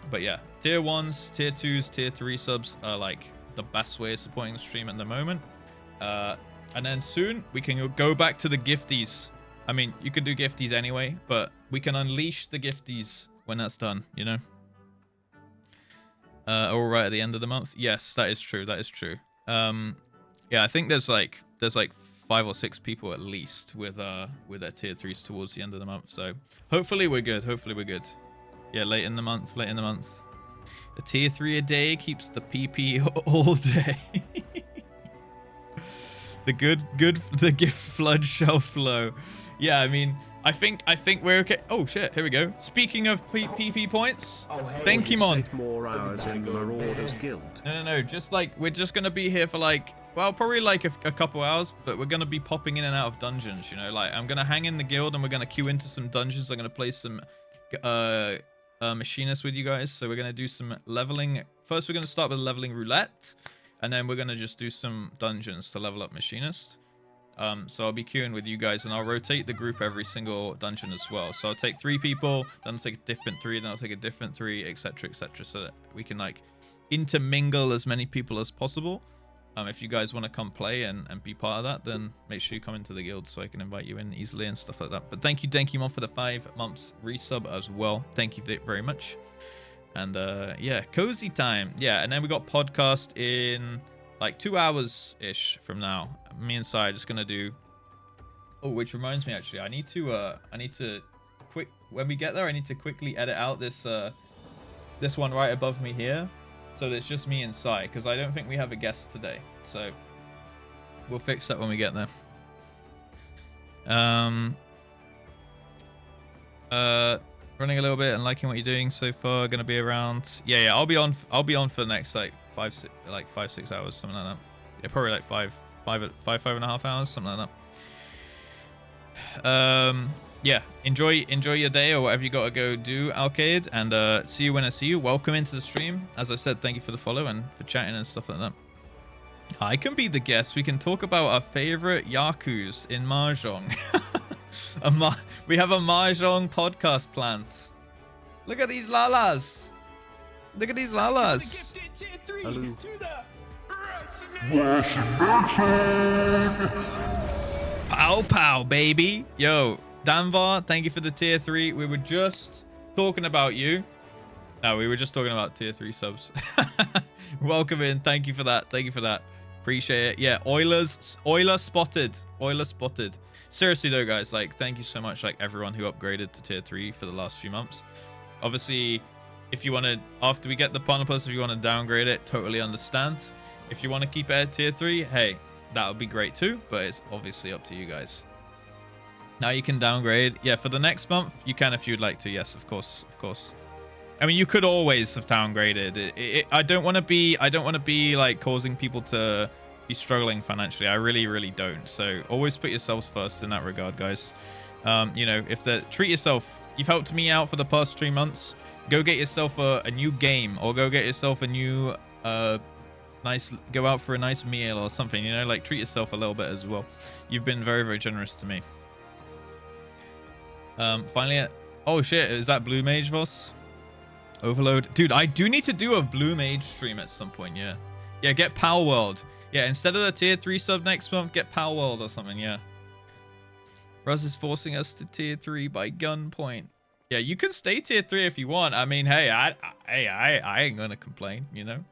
But yeah, tier 1s, tier 2s, tier 3 subs are like the best way of supporting the stream at the moment. And then soon we can go back to the gifties. I mean, you could do gifties anyway, but we can unleash the gifties when that's done, you know? All right at the end of the month. Yes, that is true. That is true. Yeah, I think there's like 5 or 6 people at least with their tier 3s towards the end of the month. So hopefully we're good. Hopefully we're good. Yeah, late in the month. Late in the month. A tier 3 a day keeps the PP all day. The gift flood shall flow. Yeah, I mean, I think we're okay. Oh shit, here we go. Speaking of PP points, thank you, Mon. More hours in the Marauders Guild. No, just like we're just gonna be here for like, well, probably like a couple hours, but we're gonna be popping in and out of dungeons. You know, like I'm gonna hang in the guild and we're gonna queue into some dungeons. I'm gonna play some Machinist with you guys. So we're gonna do some leveling. First, we're gonna start with leveling roulette, and then we're gonna just do some dungeons to level up Machinist. So I'll be queuing with you guys, and I'll rotate the group every single dungeon as well. So I'll take 3 people, then I'll take a different 3, then I'll take a different 3, etc., etc., so that we can like intermingle as many people as possible. If you guys want to come play and be part of that, then make sure you come into the guild so I can invite you in easily and stuff like that. But thank you, Mon, for the 5 months resub as well. Thank you very much. And yeah, cozy time. Yeah, and then we got podcast in like 2 hours ish from now. Me and Sai are just gonna do. Oh, which reminds me, actually, I need to when we get there, I need to quickly edit out this this one right above me here, so that it's just me and Sai, because I don't think we have a guest today. So we'll fix that when we get there. Running a little bit and liking what you're doing so far. Gonna be around. Yeah. I'll be on for the next like 5-6 hours, something like that. Yeah, probably like 5.5 hours, something like that. Yeah, enjoy your day or whatever you gotta go do, Alcade, and see you when I see you. Welcome into the stream. As I said, thank you for the follow and for chatting and stuff like that. I can be the guest. We can talk about our favorite Yakus in Mahjong. We have a Mahjong podcast planned. Look at these lalas. Look at these lalas. Hello. Pow pow, baby. Yo, Danvar, thank you for the tier 3. We were just talking about you. No, we were just talking about tier 3 subs. Welcome in. Thank you for that. Thank you for that. Appreciate it. Yeah, Euler spotted. Seriously though, guys, like, thank you so much, like, everyone who upgraded to tier 3 for the last few months. Obviously, if you want to, after we get the Partner Plus, if you want to downgrade it, totally understand. If you want to keep it at tier 3, hey, that would be great too, but it's obviously up to you guys. Now you can downgrade. Yeah, for the next month, you can if you'd like to. Yes, of course. I mean, you could always have downgraded. I don't want to be like causing people to be struggling financially. I really don't. So always put yourselves first in that regard, guys. You know, treat yourself. You've helped me out for the past 3 months. Go get yourself a new game, or go get yourself a new go out for a nice meal or something. You know, like, treat yourself a little bit as well. You've been very generous to me. Finally, oh shit, is that Blue Mage Voss? Overload, dude. I do need to do a Blue Mage stream at some point. Yeah, get Palworld. Yeah, instead of the tier 3 sub next month, get Palworld or something. Yeah, Russ is forcing us to tier 3 by gunpoint. Yeah, you can stay tier 3 if you want. I mean, hey, I ain't gonna complain, you know.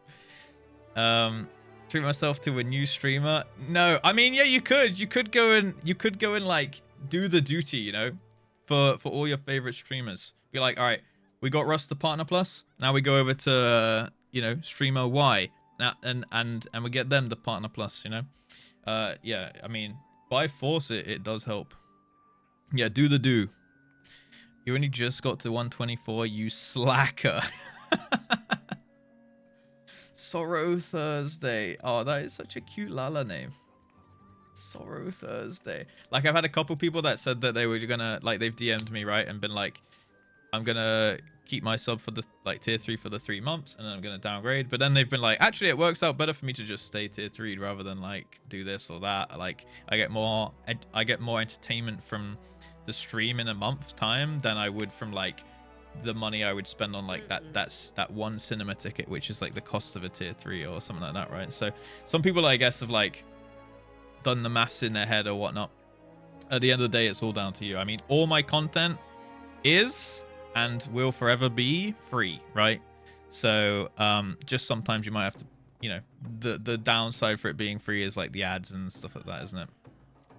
Treat myself to a new streamer. No, I mean, yeah, you could go and like do the duty, you know, for all your favorite streamers. Be like, all right, we got Russ the Partner Plus. Now we go over to you know, streamer Y. Now and we get them the Partner Plus, you know. Yeah, I mean, by force it does help. Yeah, do the do. You only just got to 124, you slacker. Sorrow Thursday. Oh, that is such a cute Lala name. Sorrow Thursday. Like, I've had a couple people that said that they were gonna, like, they've DM'd me, right, and been like, I'm gonna keep my sub for the, like, tier 3 for the 3 months, and then I'm gonna downgrade. But then they've been like, actually, it works out better for me to just stay tier 3 rather than, like, do this or that. Like, I get more entertainment from the stream in a month's time than I would from, like, the money I would spend on, like, that one cinema ticket, which is like the cost of a tier 3 or something like that, right? So some people, I guess, have like done the maths in their head or whatnot, At the end of the day, it's all down to you. I mean, all my content is and will forever be free, right? So just sometimes you might have to, you know, the downside for it being free is like the ads and stuff like that, isn't it?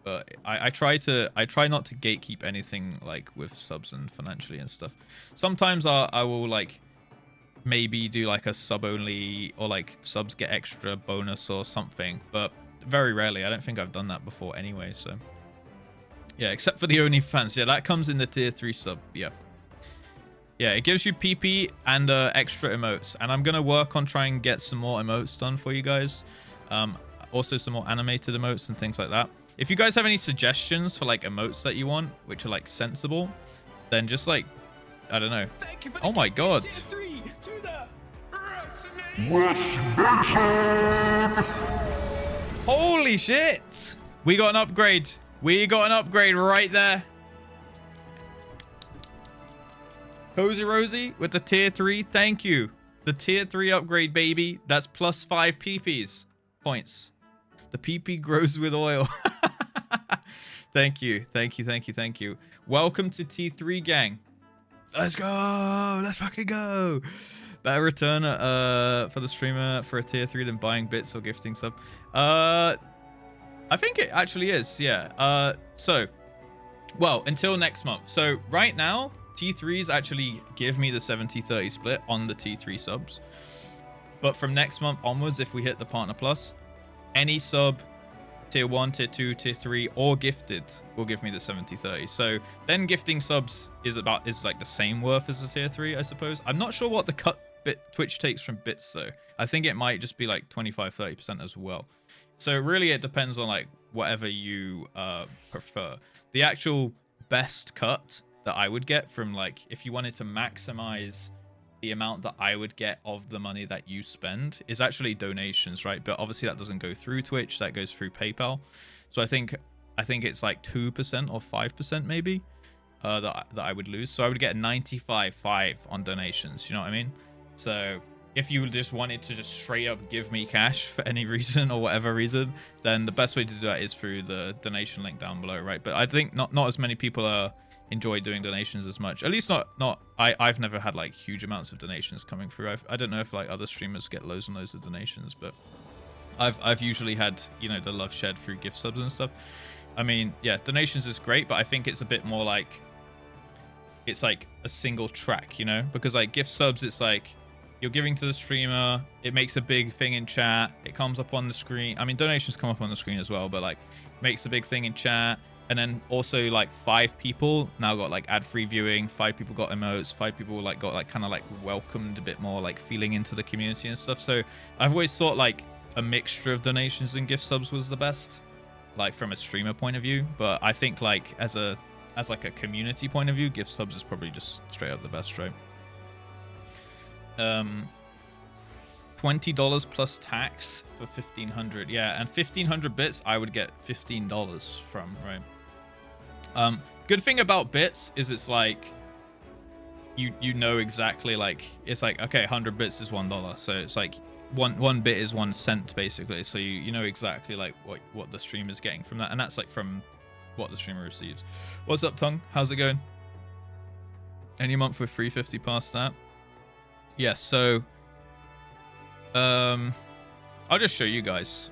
But I try not to gatekeep anything like with subs and financially and stuff. Sometimes I will like maybe do like a sub only, or like subs get extra bonus or something, but very rarely. I don't think I've done that before anyway. So yeah, except for the OnlyFans. Yeah, that comes in the tier 3 sub. Yeah. Yeah, it gives you PP and extra emotes. And I'm going to work on trying to get some more emotes done for you guys. Also some more animated emotes and things like that. If you guys have any suggestions for like emotes that you want, which are like sensible, then just like, I don't know. Oh my god. Holy shit. We got an upgrade. We got an upgrade right there. Cozy Rosie with the tier 3. Thank you. The tier 3 upgrade, baby. That's plus 5 PPs. Points. The PP grows with oil. Thank you. Thank you. Thank you. Thank you. Welcome to T3 gang. Let's go. Let's fucking go. Better return for the streamer for a tier 3 than buying bits or gifting sub. I think it actually is. Yeah. So, well, until next month. So right now, T3s actually give me the 70-30 split on the T3 subs. But from next month onwards, if we hit the Partner Plus, any sub, tier 1, tier 2, tier 3, or gifted will give me the 70-30. So then gifting subs is like the same worth as the tier 3, I suppose. I'm not sure what the cut bit Twitch takes from bits, though. I think it might just be like 25-30% as well. So really it depends on like whatever you prefer. The actual best cut that I would get from like, if you wanted to maximize the amount that I would get of the money that you spend, is actually donations, right? But obviously that doesn't go through Twitch, that goes through PayPal. So I think it's like 2% or 5% maybe that I would lose. So I would get 95.5 on donations, you know what I mean? So if you just wanted to just straight up give me cash for any reason or whatever reason, then the best way to do that is through the donation link down below, right? But I think not as many people enjoy doing donations as much. At least I've never had like huge amounts of donations coming through. I don't know if like other streamers get loads and loads of donations, but I've usually had, you know, the love shared through gift subs and stuff. I mean, yeah, donations is great, but I think it's a bit more like, it's like a single track, you know, because like gift subs, it's like you're giving to the streamer, it makes a big thing in chat, it comes up on the screen. I mean, donations come up on the screen as well, but like makes a big thing in chat. And then also like 5 people now got like ad-free viewing, 5 people got emotes, 5 people like got like kind of like welcomed a bit more, like feeling into the community and stuff. So I've always thought like a mixture of donations and gift subs was the best, like from a streamer point of view. But I think like as like a community point of view, gift subs is probably just straight up the best, right? $20 plus tax for 1,500. Yeah, and 1,500 bits I would get $15 from, right? Good thing about bits is it's like you know exactly, like it's like, okay, 100 bits is $1, so it's like one bit is 1 cent basically. So you know exactly like what the streamer is getting from that, and that's like from what the streamer receives. What's up, Tongue? How's it going? Any month with 350 past that? Yes. So I'll just show you guys.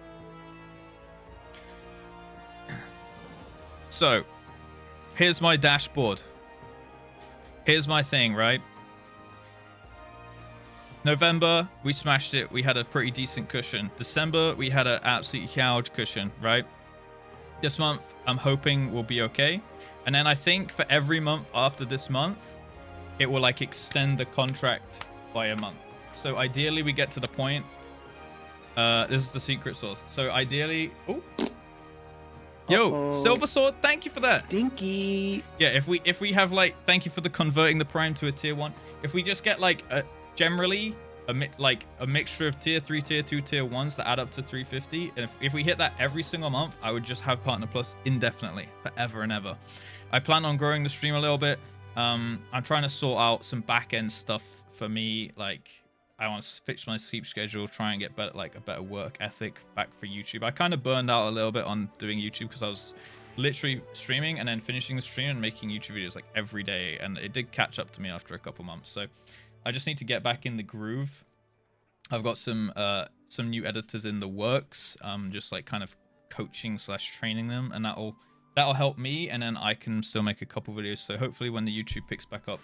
So here's my dashboard. Here's my thing, right? November, we smashed it. We had a pretty decent cushion. December, we had an absolute huge cushion, right? This month, I'm hoping will be okay. And then I think for every month after this month, it will like extend the contract by a month. So ideally, we get to the point. This is the secret sauce. So ideally, yo, Silver Sword, thank you for that. Stinky. Yeah, if we have like, thank you for the converting the prime to a tier 1. If we just get like generally a mixture of tier 3, tier 2, tier 1s that add up to 350, and if we hit that every single month, I would just have Partner Plus indefinitely, forever and ever. I plan on growing the stream a little bit. I'm trying to sort out some back end stuff for me, like I want to fix my sleep schedule, try and get better, like a better work ethic back for YouTube. I kind of burned out a little bit on doing YouTube because I was literally streaming and then finishing the stream and making YouTube videos like every day, and it did catch up to me after a couple months. So I just need to get back in the groove. I've got some new editors in the works, just like kind of coaching / training them, and that'll help me, and then I can still make a couple videos. So hopefully when the YouTube picks back up,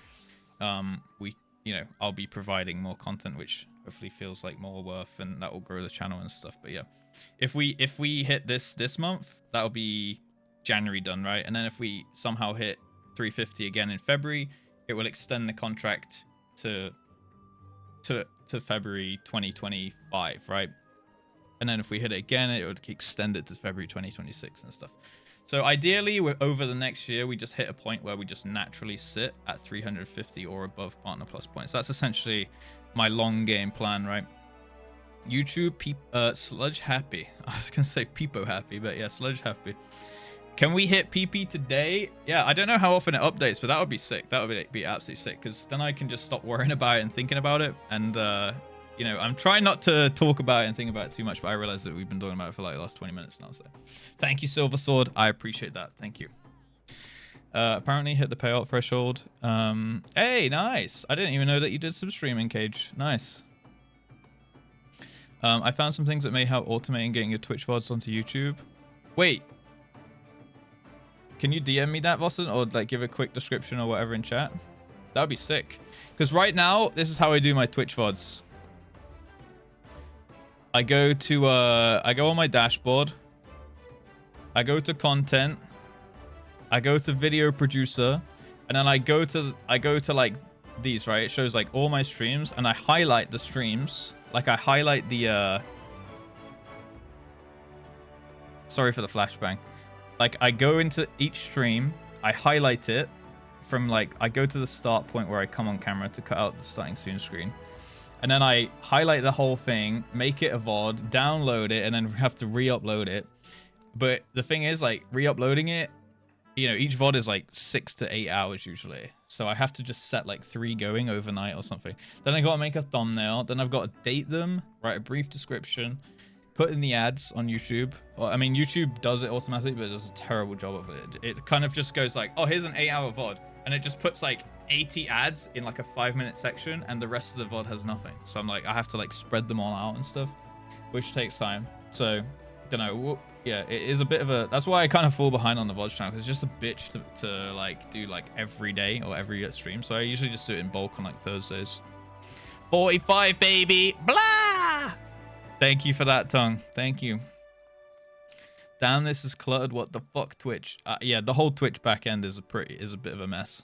I'll be providing more content, which hopefully feels like more worth, and that will grow the channel and stuff. But yeah, if we hit this month, that'll be January done, right? And then if we somehow hit 350 again in February, it will extend the contract to February 2025, right? And then if we hit it again, it would extend it to February 2026 and stuff. So ideally, over the next year, we just hit a point where we just naturally sit at 350 or above Partner Plus points. That's essentially my long game plan, right? YouTube, Sludge Happy. I was going to say Peepo Happy, but yeah, Sludge Happy. Can we hit PP today? Yeah, I don't know how often it updates, but that would be sick. That would be absolutely sick, because then I can just stop worrying about it and thinking about it. And, I'm trying not to talk about it and think about it too much, but I realize that we've been talking about it for like the last 20 minutes now. So thank you, Silver Sword. I appreciate that. Thank you. Apparently hit the payout threshold. Hey, nice. I didn't even know that you did some streaming, Cage. Nice. I found some things that may help automating getting your Twitch VODs onto YouTube. Wait. Can you DM me that, Vossen, or like give a quick description or whatever in chat? That would be sick. Because right now, this is how I do my Twitch VODs. I go on my dashboard. I go to content. I go to video producer, and then I go to like these, right? It shows like all my streams, and I highlight the streams. Like I highlight the sorry for the flashbang. Like I go into each stream, I highlight it from like, I go to the start point where I come on camera to cut out the starting soon screen. And then I highlight the whole thing, make it a VOD, download it, and then have to re-upload it. But the thing is, like, re-uploading it, each VOD is like 6 to 8 hours usually. So I have to just set like 3 going overnight or something. Then I got to make a thumbnail. Then I've got to date them, write a brief description, put in the ads on YouTube. Well, I mean, YouTube does it automatically, but it does a terrible job of it. It kind of just goes like, oh, here's an 8-hour VOD. And it just puts like 80 ads in like a 5-minute section, and the rest of the VOD has nothing. So I'm like, I have to like spread them all out and stuff, which takes time. So, don't know. Yeah, it is a bit of a... That's why I kind of fall behind on the VOD channel, because it's just a bitch to like do like every day or every stream. So I usually just do it in bulk on like Thursdays. 45, baby! Blah! Thank you for that, Tongue. Thank you. Damn, this is cluttered. What the fuck, Twitch? Yeah, the whole Twitch backend is a bit of a mess.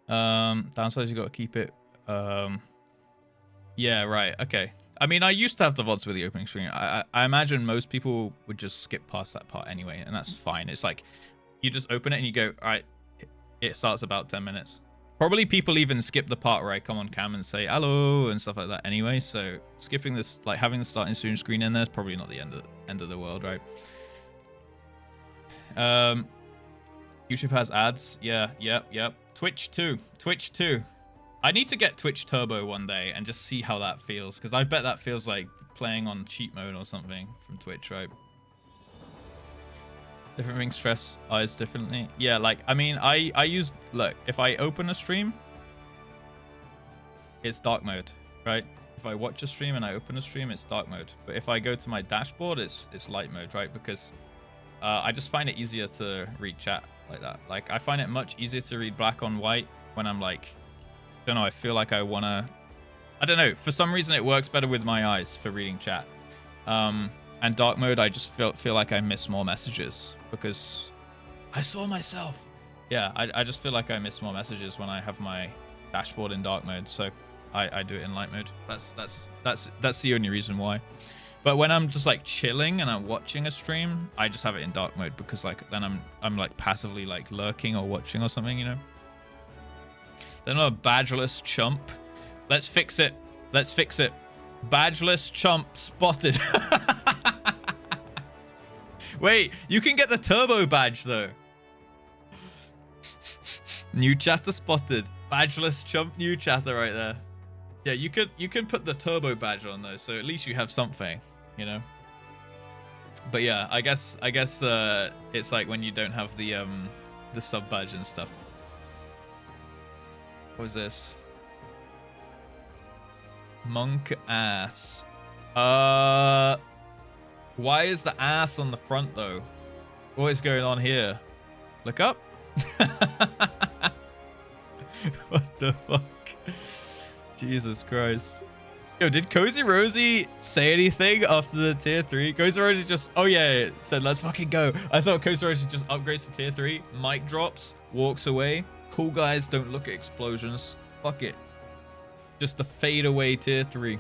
Downside, you got to keep it. Yeah, right. Okay. I mean, I used to have the VODs with the opening screen. I imagine most people would just skip past that part anyway, and that's fine. It's like you just open it and you go, all right, it starts about 10 minutes. Probably people even skip the part where I come on cam and say hello and stuff like that anyway. So skipping this, like having the starting soon screen in there is probably not the end of the world, right? YouTube has ads. Yeah, yep. Twitch too. I need to get Twitch Turbo one day and just see how that feels, because I bet that feels like playing on cheat mode or something from Twitch, right? Different things stress eyes differently. Yeah, like, I mean, I use... Look, if I open a stream, it's dark mode, right? If I watch a stream and I open a stream, it's dark mode. But if I go to my dashboard, it's light mode, right? Because I just find it easier to read chat like that. Like, I find it much easier to read black on white when I'm like... I don't know, I feel like I want to... I don't know, for some reason it works better with my eyes for reading chat. And dark mode, I just feel like I miss more messages because I saw myself. Yeah, I just feel like I miss more messages when I have my dashboard in dark mode. So I do it in light mode. That's the only reason why. But when I'm just like chilling and I'm watching a stream, I just have it in dark mode because like then I'm like passively like lurking or watching or something, you know. They're not a badgeless chump. Let's fix it. Badgeless chump spotted. Wait, you can get the turbo badge though. New chatter spotted. Badgeless chump new chatter right there. Yeah, you can put the turbo badge on though, so at least you have something, you know. But yeah, I guess it's like when you don't have the sub badge and stuff. What was this? Monk ass. Why is the ass on the front though? What is going on here? Look up. What the fuck? Jesus Christ. Yo, did Cozy Rosie say anything after the tier 3? Cozy Rosie just, oh yeah, said let's fucking go. I thought Cozy Rosie just upgrades to tier 3, mic drops, walks away. Cool guys don't look at explosions. Fuck it. Just the fade away tier 3.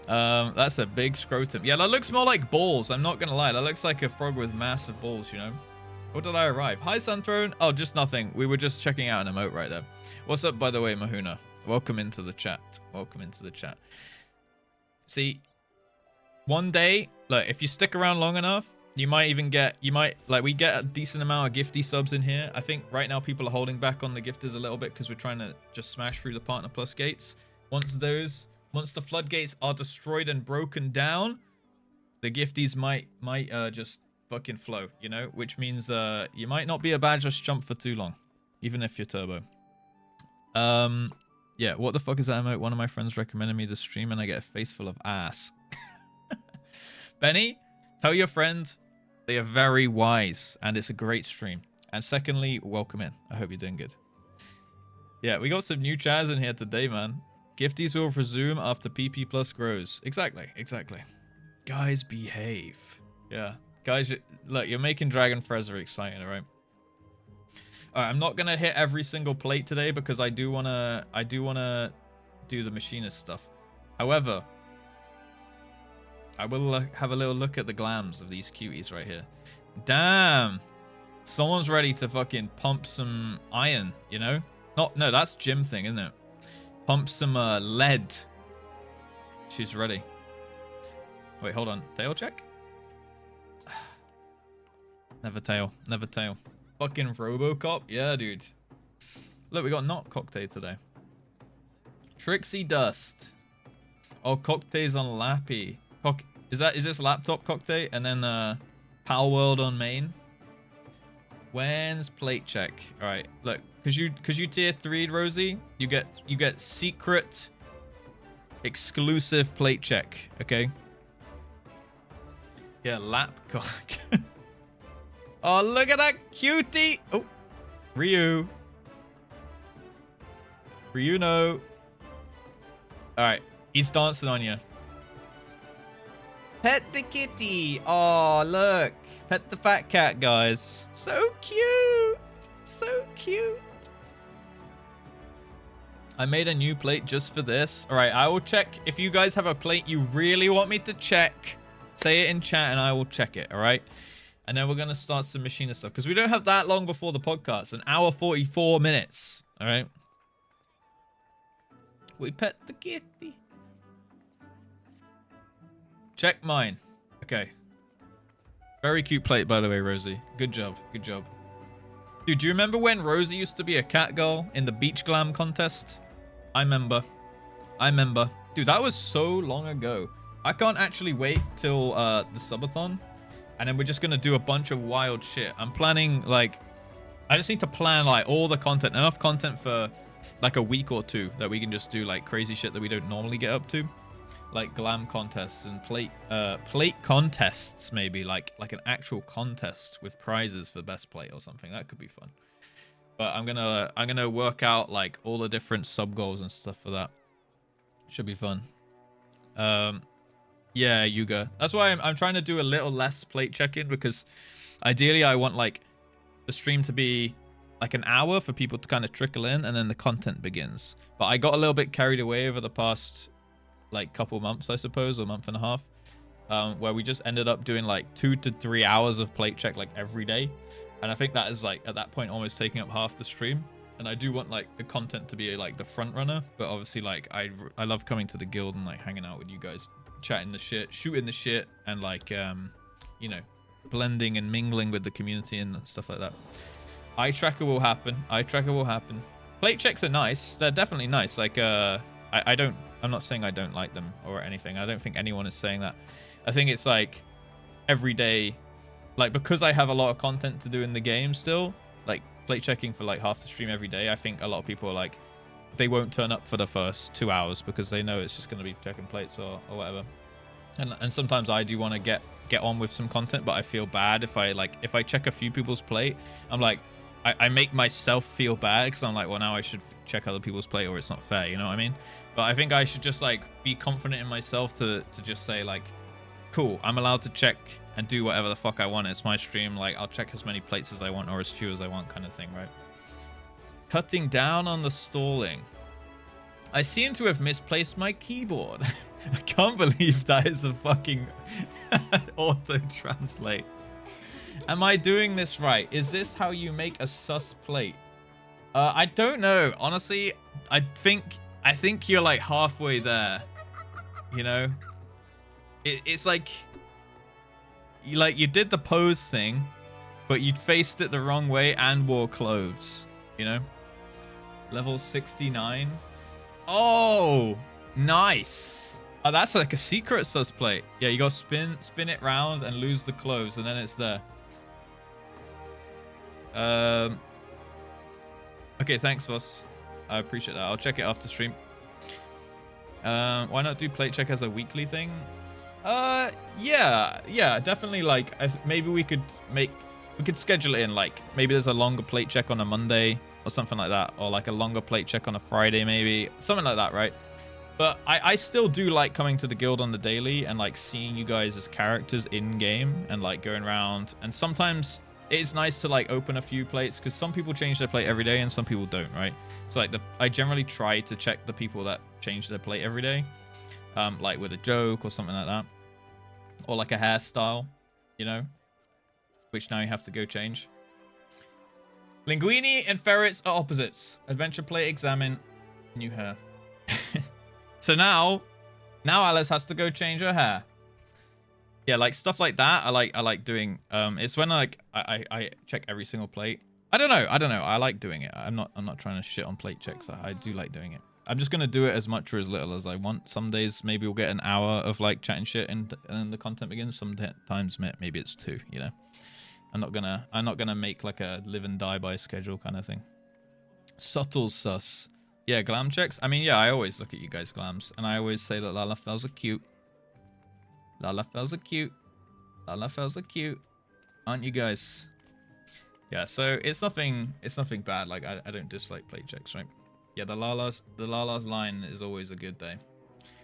That's a big scrotum. Yeah, that looks more like balls. I'm not gonna lie. That looks like a frog with massive balls, you know? What did I arrive? Hi, Sunthrone. Oh, just nothing. We were just checking out an emote right there. What's up, by the way, Mahuna? Welcome into the chat. Welcome into the chat. See, one day, look, if you stick around long enough, you might even get, we get a decent amount of gifty subs in here. I think right now people are holding back on the gifters a little bit because we're trying to just smash through the Partner Plus gates. Once the floodgates are destroyed and broken down, the gifties might just fucking flow, you know? Which means you might not be a badgeless jump for too long, even if you're turbo. Yeah, what the fuck is that emote? One of my friends recommended me the stream and I get a face full of ass. Benny, tell your friend they are very wise and it's a great stream. And secondly, welcome in. I hope you're doing good. Yeah, we got some new chairs in here today, man. Gifties will resume after PP Plus grows. Exactly. Guys, behave. Yeah. Guys, look, you're making Dragon Frezza exciting, all right? All right, I'm not gonna hit every single plate today because I do wanna do the machinist stuff. However, I will have a little look at the glams of these cuties right here. Damn, someone's ready to fucking pump some iron, you know? No, that's gym thing, isn't it? Pump some lead. She's ready. Wait, hold on. Tail check? Never tail. Fucking Robocop? Yeah, dude. Look, we got not Cocktail today. Trixie Dust. Oh, Cocktail's on Lappy. Is this laptop Cocktail? And then Palworld on main. When's plate check? All right, look, cause you tier 3'd Rosie, you get secret exclusive plate check. Okay. Yeah, lap cock. Oh, look at that cutie! Oh, Ryu. No. All right, he's dancing on you. Pet the kitty. Oh, look. Pet the fat cat, guys. So cute. I made a new plate just for this. All right, I will check. If you guys have a plate you really want me to check, say it in chat and I will check it, all right? And then we're going to start some machinist stuff because we don't have that long before the podcast. An hour 44 minutes, all right? We pet the kitty. Check mine. Okay. Very cute plate, by the way, Rosie. Good job. Dude, do you remember when Rosie used to be a cat girl in the beach glam contest? I remember. Dude, that was so long ago. I can't actually wait till the Subathon. And then we're just going to do a bunch of wild shit. I'm planning, like... I just need to plan, like, all the content. Enough content for, like, a week or two. That we can just do, like, crazy shit that we don't normally get up to. Like, glam contests and plate contests, maybe. Like an actual contest with prizes for best plate or something. That could be fun. But I'm gonna work out, like, all the different sub-goals and stuff for that. Should be fun. Yeah, Yuga. That's why I'm trying to do a little less plate check-in because ideally I want like the stream to be like an hour for people to kind of trickle in and then the content begins. But I got a little bit carried away over the past like couple months, I suppose, or month and a half, where we just ended up doing like 2 to 3 hours of plate check like every day. And I think that is like at that point almost taking up half the stream. And I do want like the content to be like the front runner, but obviously like I love coming to the guild and like hanging out with you guys, chatting the shit, shooting the shit, and like you know, blending and mingling with the community and stuff like that. Eye tracker will happen. Plate checks are nice. They're definitely nice. Like I don't I'm not saying I don't like them or anything. I don't think anyone is saying that. I think it's like every day, like because I have a lot of content to do in the game still, like plate checking for like half the stream every day. I think a lot of people are like, they won't turn up for the first 2 hours because they know it's just going to be checking plates or whatever. And sometimes I do want to get on with some content, but I feel bad if I check a few people's plate. I'm like, I make myself feel bad because I'm like, well, now I should check other people's plate or it's not fair, you know what I mean? But I think I should just like be confident in myself to just say like, cool, I'm allowed to check and do whatever the fuck I want. It's my stream. Like, I'll check as many plates as I want or as few as I want, kind of thing, right? Cutting down on the stalling. I seem to have misplaced my keyboard. I can't believe that is a fucking auto-translate. Am I doing this right? Is this how you make a sus plate? I don't know. Honestly, I think you're like halfway there. You know? It's like you did the pose thing, but you'd faced it the wrong way and wore clothes, you know? Level 69. Oh, nice. Oh, that's like a secret sus plate. Yeah, you got to spin it round and lose the clothes, and then it's there. Okay, thanks, Voss. I appreciate that. I'll check it after stream. Why not do plate check as a weekly thing? Yeah, definitely. Like, maybe we could schedule it in. Like, maybe there's a longer plate check on a Monday or something like that, or like a longer plate check on a Friday, maybe something like that, right? But I still do like coming to the guild on the daily and like seeing you guys as characters in game and like going around. And sometimes it's nice to like open a few plates because some people change their plate every day and some people don't, right? So like I generally try to check the people that change their plate every day, like with a joke or something like that, or like a hairstyle, you know, which now you have to go change. Linguini and ferrets are opposites. Adventure plate examine, new hair. So now Alice has to go change her hair. Yeah, like stuff like that. I like doing. It's when I check every single plate. I don't know. I like doing it. I'm not trying to shit on plate checks. I do like doing it. I'm just gonna do it as much or as little as I want. Some days maybe we'll get an hour of like chatting shit and the content begins. Sometimes maybe it's 2. You know. I'm not gonna make like a live and die by schedule kind of thing. Subtle sus. Yeah, glam checks. I mean, yeah, I always look at you guys' glams, and I always say that Lalafels are cute. Lalafels are cute. Lalafels are cute, aren't you guys? Yeah, so it's nothing bad. Like I don't dislike plate checks, right? Yeah, the Lala's line is always a good day.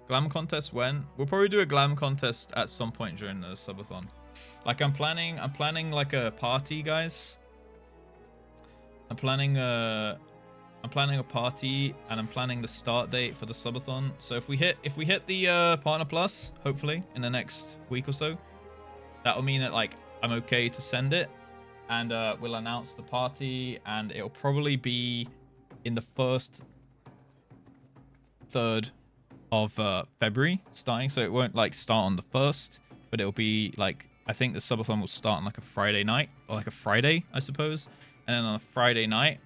Glam contest when? We'll probably do a glam contest at some point during the subathon. Like I'm planning like a party, guys. I'm planning a party, and I'm planning the start date for the subathon. So if we hit the partner plus, hopefully in the next week or so, that will mean that like I'm okay to send it, and we'll announce the party, and it'll probably be in the first third of February starting. So it won't like start on the 1st, but it'll be like, I think the subathon will start on like a Friday night, or like a Friday, I suppose, and then on a Friday night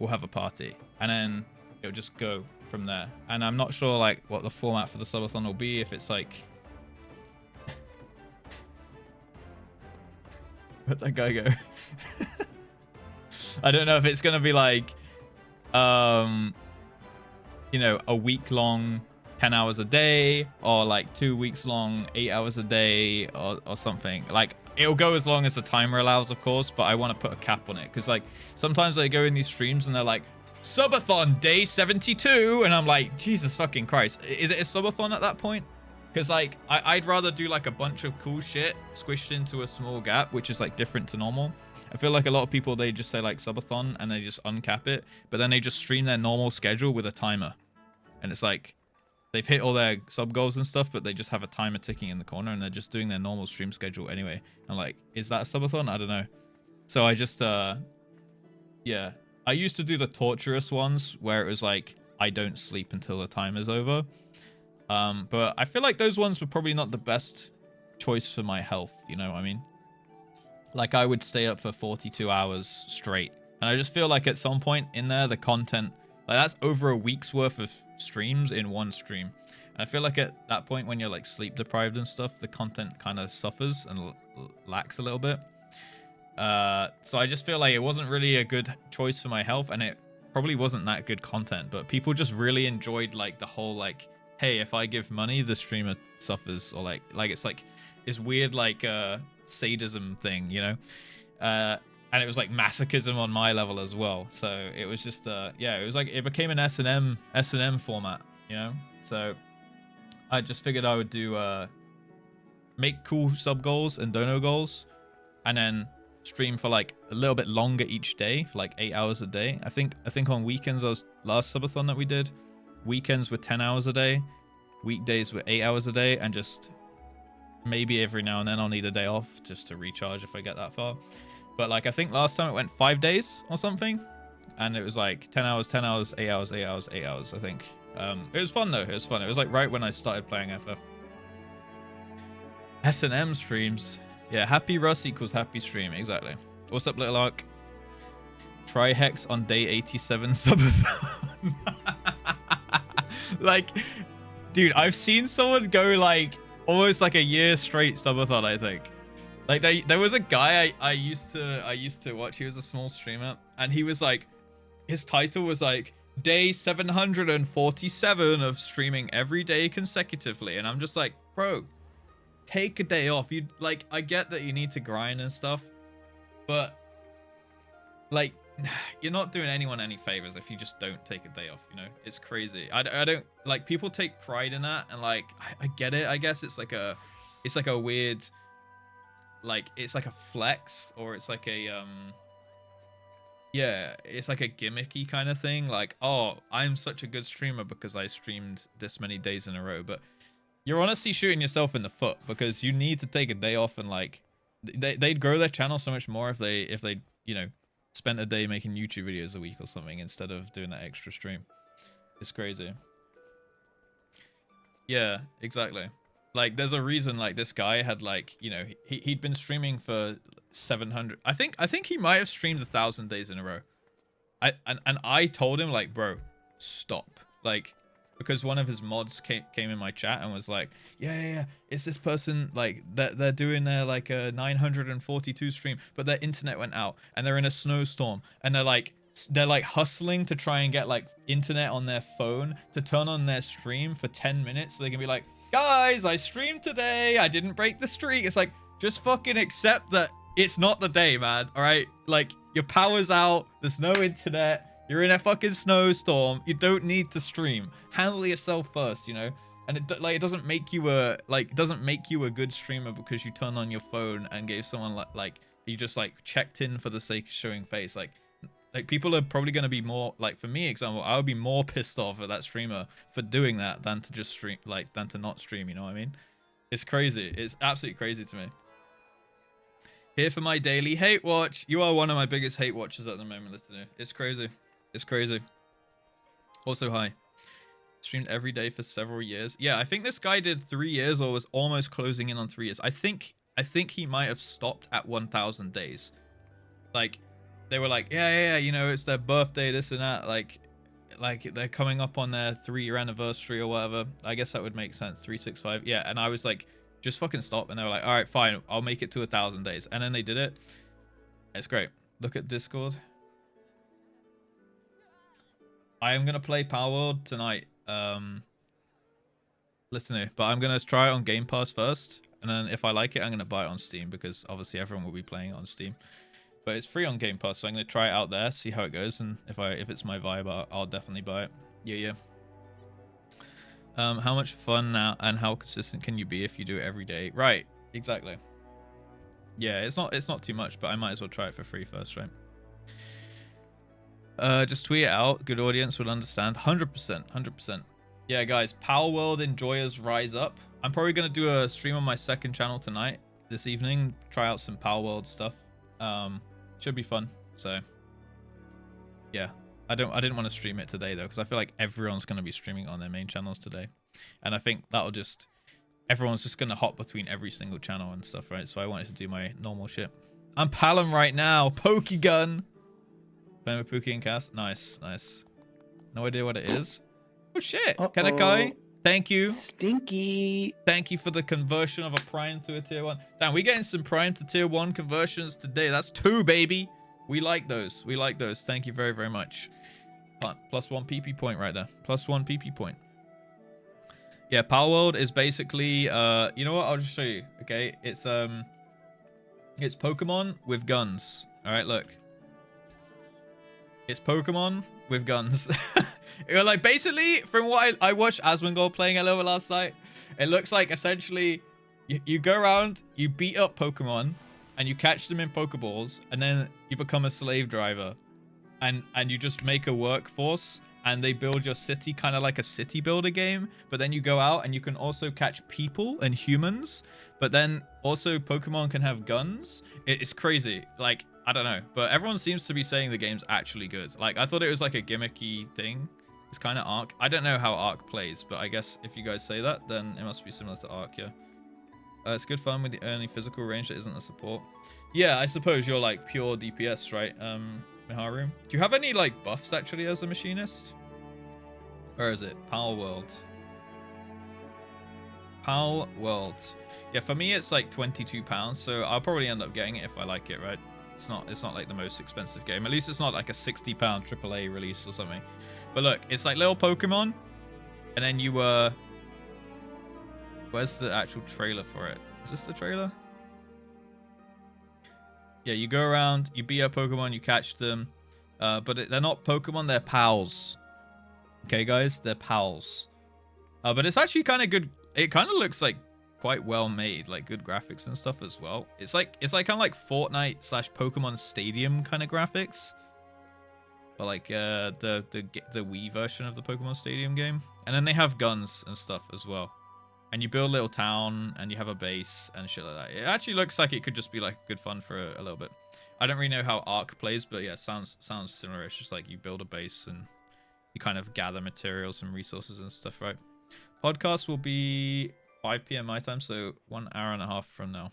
we'll have a party, and then it'll just go from there. And I'm not sure like what the format for the subathon will be, if it's like where'd that guy go? I don't know if it's gonna be like you know, a week long 10 hours a day, or like 2 weeks long 8 hours a day, or something. Like it'll go as long as the timer allows, of course, but I want to put a cap on it, because like sometimes they go in these streams and they're like, subathon day 72, and I'm like, Jesus fucking Christ, is it a subathon at that point? Because like I'd rather do like a bunch of cool shit squished into a small gap, which is like different to normal. I feel like a lot of people, they just say like subathon and they just uncap it, but then they just stream their normal schedule with a timer, and it's like they've hit all their sub goals and stuff, but they just have a timer ticking in the corner, and they're just doing their normal stream schedule anyway. I'm like, is that a subathon? I don't know. So I just yeah, I used to do the torturous ones where it was like I don't sleep until the timer's over, but I feel like those ones were probably not the best choice for my health, you know what I mean? Like I would stay up for 42 hours straight, and I just feel like at some point in there the content Like that's over a week's worth of streams in one stream. And I feel like at that point when you're like sleep deprived and stuff, the content kind of suffers and lacks a little bit. So I just feel like it wasn't really a good choice for my health, and it probably wasn't that good content, but people just really enjoyed like the whole like, hey, if I give money, the streamer suffers, or like it's like this weird like sadism thing, you know. And it was like masochism on my level as well. So it was just yeah, it was like it became an S&M format, you know. So I just figured I would do make cool sub goals and dono goals, and then stream for like a little bit longer each day, for like 8 hours a day. I think on weekends, last subathon that we did, weekends were 10 hours a day, weekdays were 8 hours a day, and just maybe every now and then I'll need a day off just to recharge if I get that far. But like I think last time it went 5 days or something, and it was like 10 hours, 10 hours, 8 hours, 8 hours, 8 hours, I think. It was fun though. It was fun. It was like right when I started playing FF. S&M streams. Yeah, happy Russ equals happy stream. Exactly. What's up, Little Ark? Try Hex on day 87 subathon. Like, dude, I've seen someone go like almost like a year straight subathon, I think. Like there was a guy I used to watch. He was a small streamer, and he was like, his title was like day 747 of streaming every day consecutively, and I'm just like, bro, take a day off. You like, I get that you need to grind and stuff, but like you're not doing anyone any favors if you just don't take a day off, you know. It's crazy. I don't like, people take pride in that, and like I get it. I guess it's like a weird, like it's like a flex, or it's like a yeah, it's like a gimmicky kind of thing, like, oh, I'm such a good streamer because I streamed this many days in a row. But you're honestly shooting yourself in the foot, because you need to take a day off, and like they'd grow their channel so much more if they you know, spent a day making YouTube videos a week or something instead of doing that extra stream. It's crazy. Yeah, exactly. Like there's a reason like this guy had like, you know, he'd been streaming for 700. I think he might have streamed 1,000 days in a row. And I told him like, bro, stop. Like, because one of his mods came in my chat and was like, yeah, it's this person, like they're doing their like a 942 stream, but their internet went out and they're in a snowstorm, and they're like hustling to try and get like internet on their phone to turn on their stream for 10 minutes so they can be like, guys, I streamed today, I didn't break the streak. It's like, just fucking accept that it's not the day, man. All right, like your power's out, there's no internet, you're in a fucking snowstorm, you don't need to stream. Handle yourself first, you know. And it doesn't make you a good streamer because you turn on your phone and gave someone like you just like checked in for the sake of showing face. Like people are probably going to be more, like, for me example, I would be more pissed off at that streamer for doing that than to just stream, like, than to not stream, you know what I mean? It's crazy. It's absolutely crazy to me. Here for my daily hate watch. You are one of my biggest hate watchers at the moment, listener. It's crazy. It's crazy. Also, hi. Streamed every day for several years. Yeah, I think this guy did 3 years, or was almost closing in on 3 years. I think he might have stopped at 1,000 days. Like, they were like, yeah, you know, it's their birthday, this and that. Like they're coming up on their 3-year anniversary or whatever. I guess that would make sense. 365. Yeah, and I was like, just fucking stop. And they were like, all right, fine, I'll make it to 1,000 days. And then they did it. It's great. Look at Discord. I am gonna play Palworld tonight. Listen, but I'm gonna try it on Game Pass first, and then if I like it, I'm gonna buy it on Steam, because obviously everyone will be playing it on Steam. But it's free on Game Pass, so I'm gonna try it out there, see how it goes, and if it's my vibe, I'll definitely buy it. Yeah. How much fun now, and how consistent can you be if you do it every day? Right, exactly. Yeah, it's not too much, but I might as well try it for free first, right? Just tweet it out. Good audience would understand. 100%. Yeah, guys, Palworld enjoyers rise up. I'm probably gonna do a stream on my second channel tonight, this evening. Try out some Palworld stuff. Should be fun. So yeah, I didn't want to stream it today though, because I feel like everyone's going to be streaming on their main channels today, and I think that'll just, everyone's just going to hop between every single channel and stuff, right? So I wanted to do my normal shit. I'm Palom right now. Pokey gun. Playing with Pookie and Cass. Nice. No idea what it is. Oh shit, Uh-oh. Kanakai. Thank you. Stinky. Thank you for the conversion of a Prime to a Tier 1. Damn, we're getting some Prime to Tier 1 conversions today. That's 2, baby. We like those. We like those. Thank you very, very much. Plus 1 PP point right there. Plus 1 PP point. Yeah, Palworld is basically, you know what? I'll just show you. Okay, it's Pokemon with guns. All right, look. It's Pokemon with guns. Like, basically, from what I watched Asmongold playing a little last night, it looks like essentially you go around, you beat up Pokemon, and you catch them in Pokeballs, and then you become a slave driver, and you just make a workforce, and they build your city kind of like a city builder game. But then you go out and you can also catch people and humans, but then also Pokemon can have guns. It's crazy. Like, I don't know, but everyone seems to be saying the game's actually good. Like, I thought it was like a gimmicky thing. It's kind of Arc. I don't know how Arc plays, but I guess if you guys say that, then it must be similar to Arc, yeah. It's good fun with the only physical range that isn't a support. Yeah, I suppose you're like pure DPS, right, Miharu? Do you have any like buffs actually as a machinist? Where is it? Palworld. Palworld. Yeah, for me it's like £22, so I'll probably end up getting it if I like it, right? It's not like the most expensive game. At least it's not like a £60 AAA release or something. But look, it's like little Pokemon, and then you where's the actual trailer for it? Is this the trailer? Yeah, you go around, you beat up Pokemon, you catch them, but they're not Pokemon, they're pals. Okay, guys, they're pals. But it's actually kind of good. It kind of looks like quite well made, like good graphics and stuff as well. It's like kind of like Fortnite / Pokemon Stadium kind of graphics, but like the Wii version of the Pokemon Stadium game. And then they have guns and stuff as well. And you build a little town, and you have a base and shit like that. It actually looks like it could just be like good fun for a little bit. I don't really know how Arc plays, but yeah, sounds similar. It's just like you build a base and you kind of gather materials and resources and stuff, right? Podcast will be 5 p.m. my time, so 1 hour and a half from now.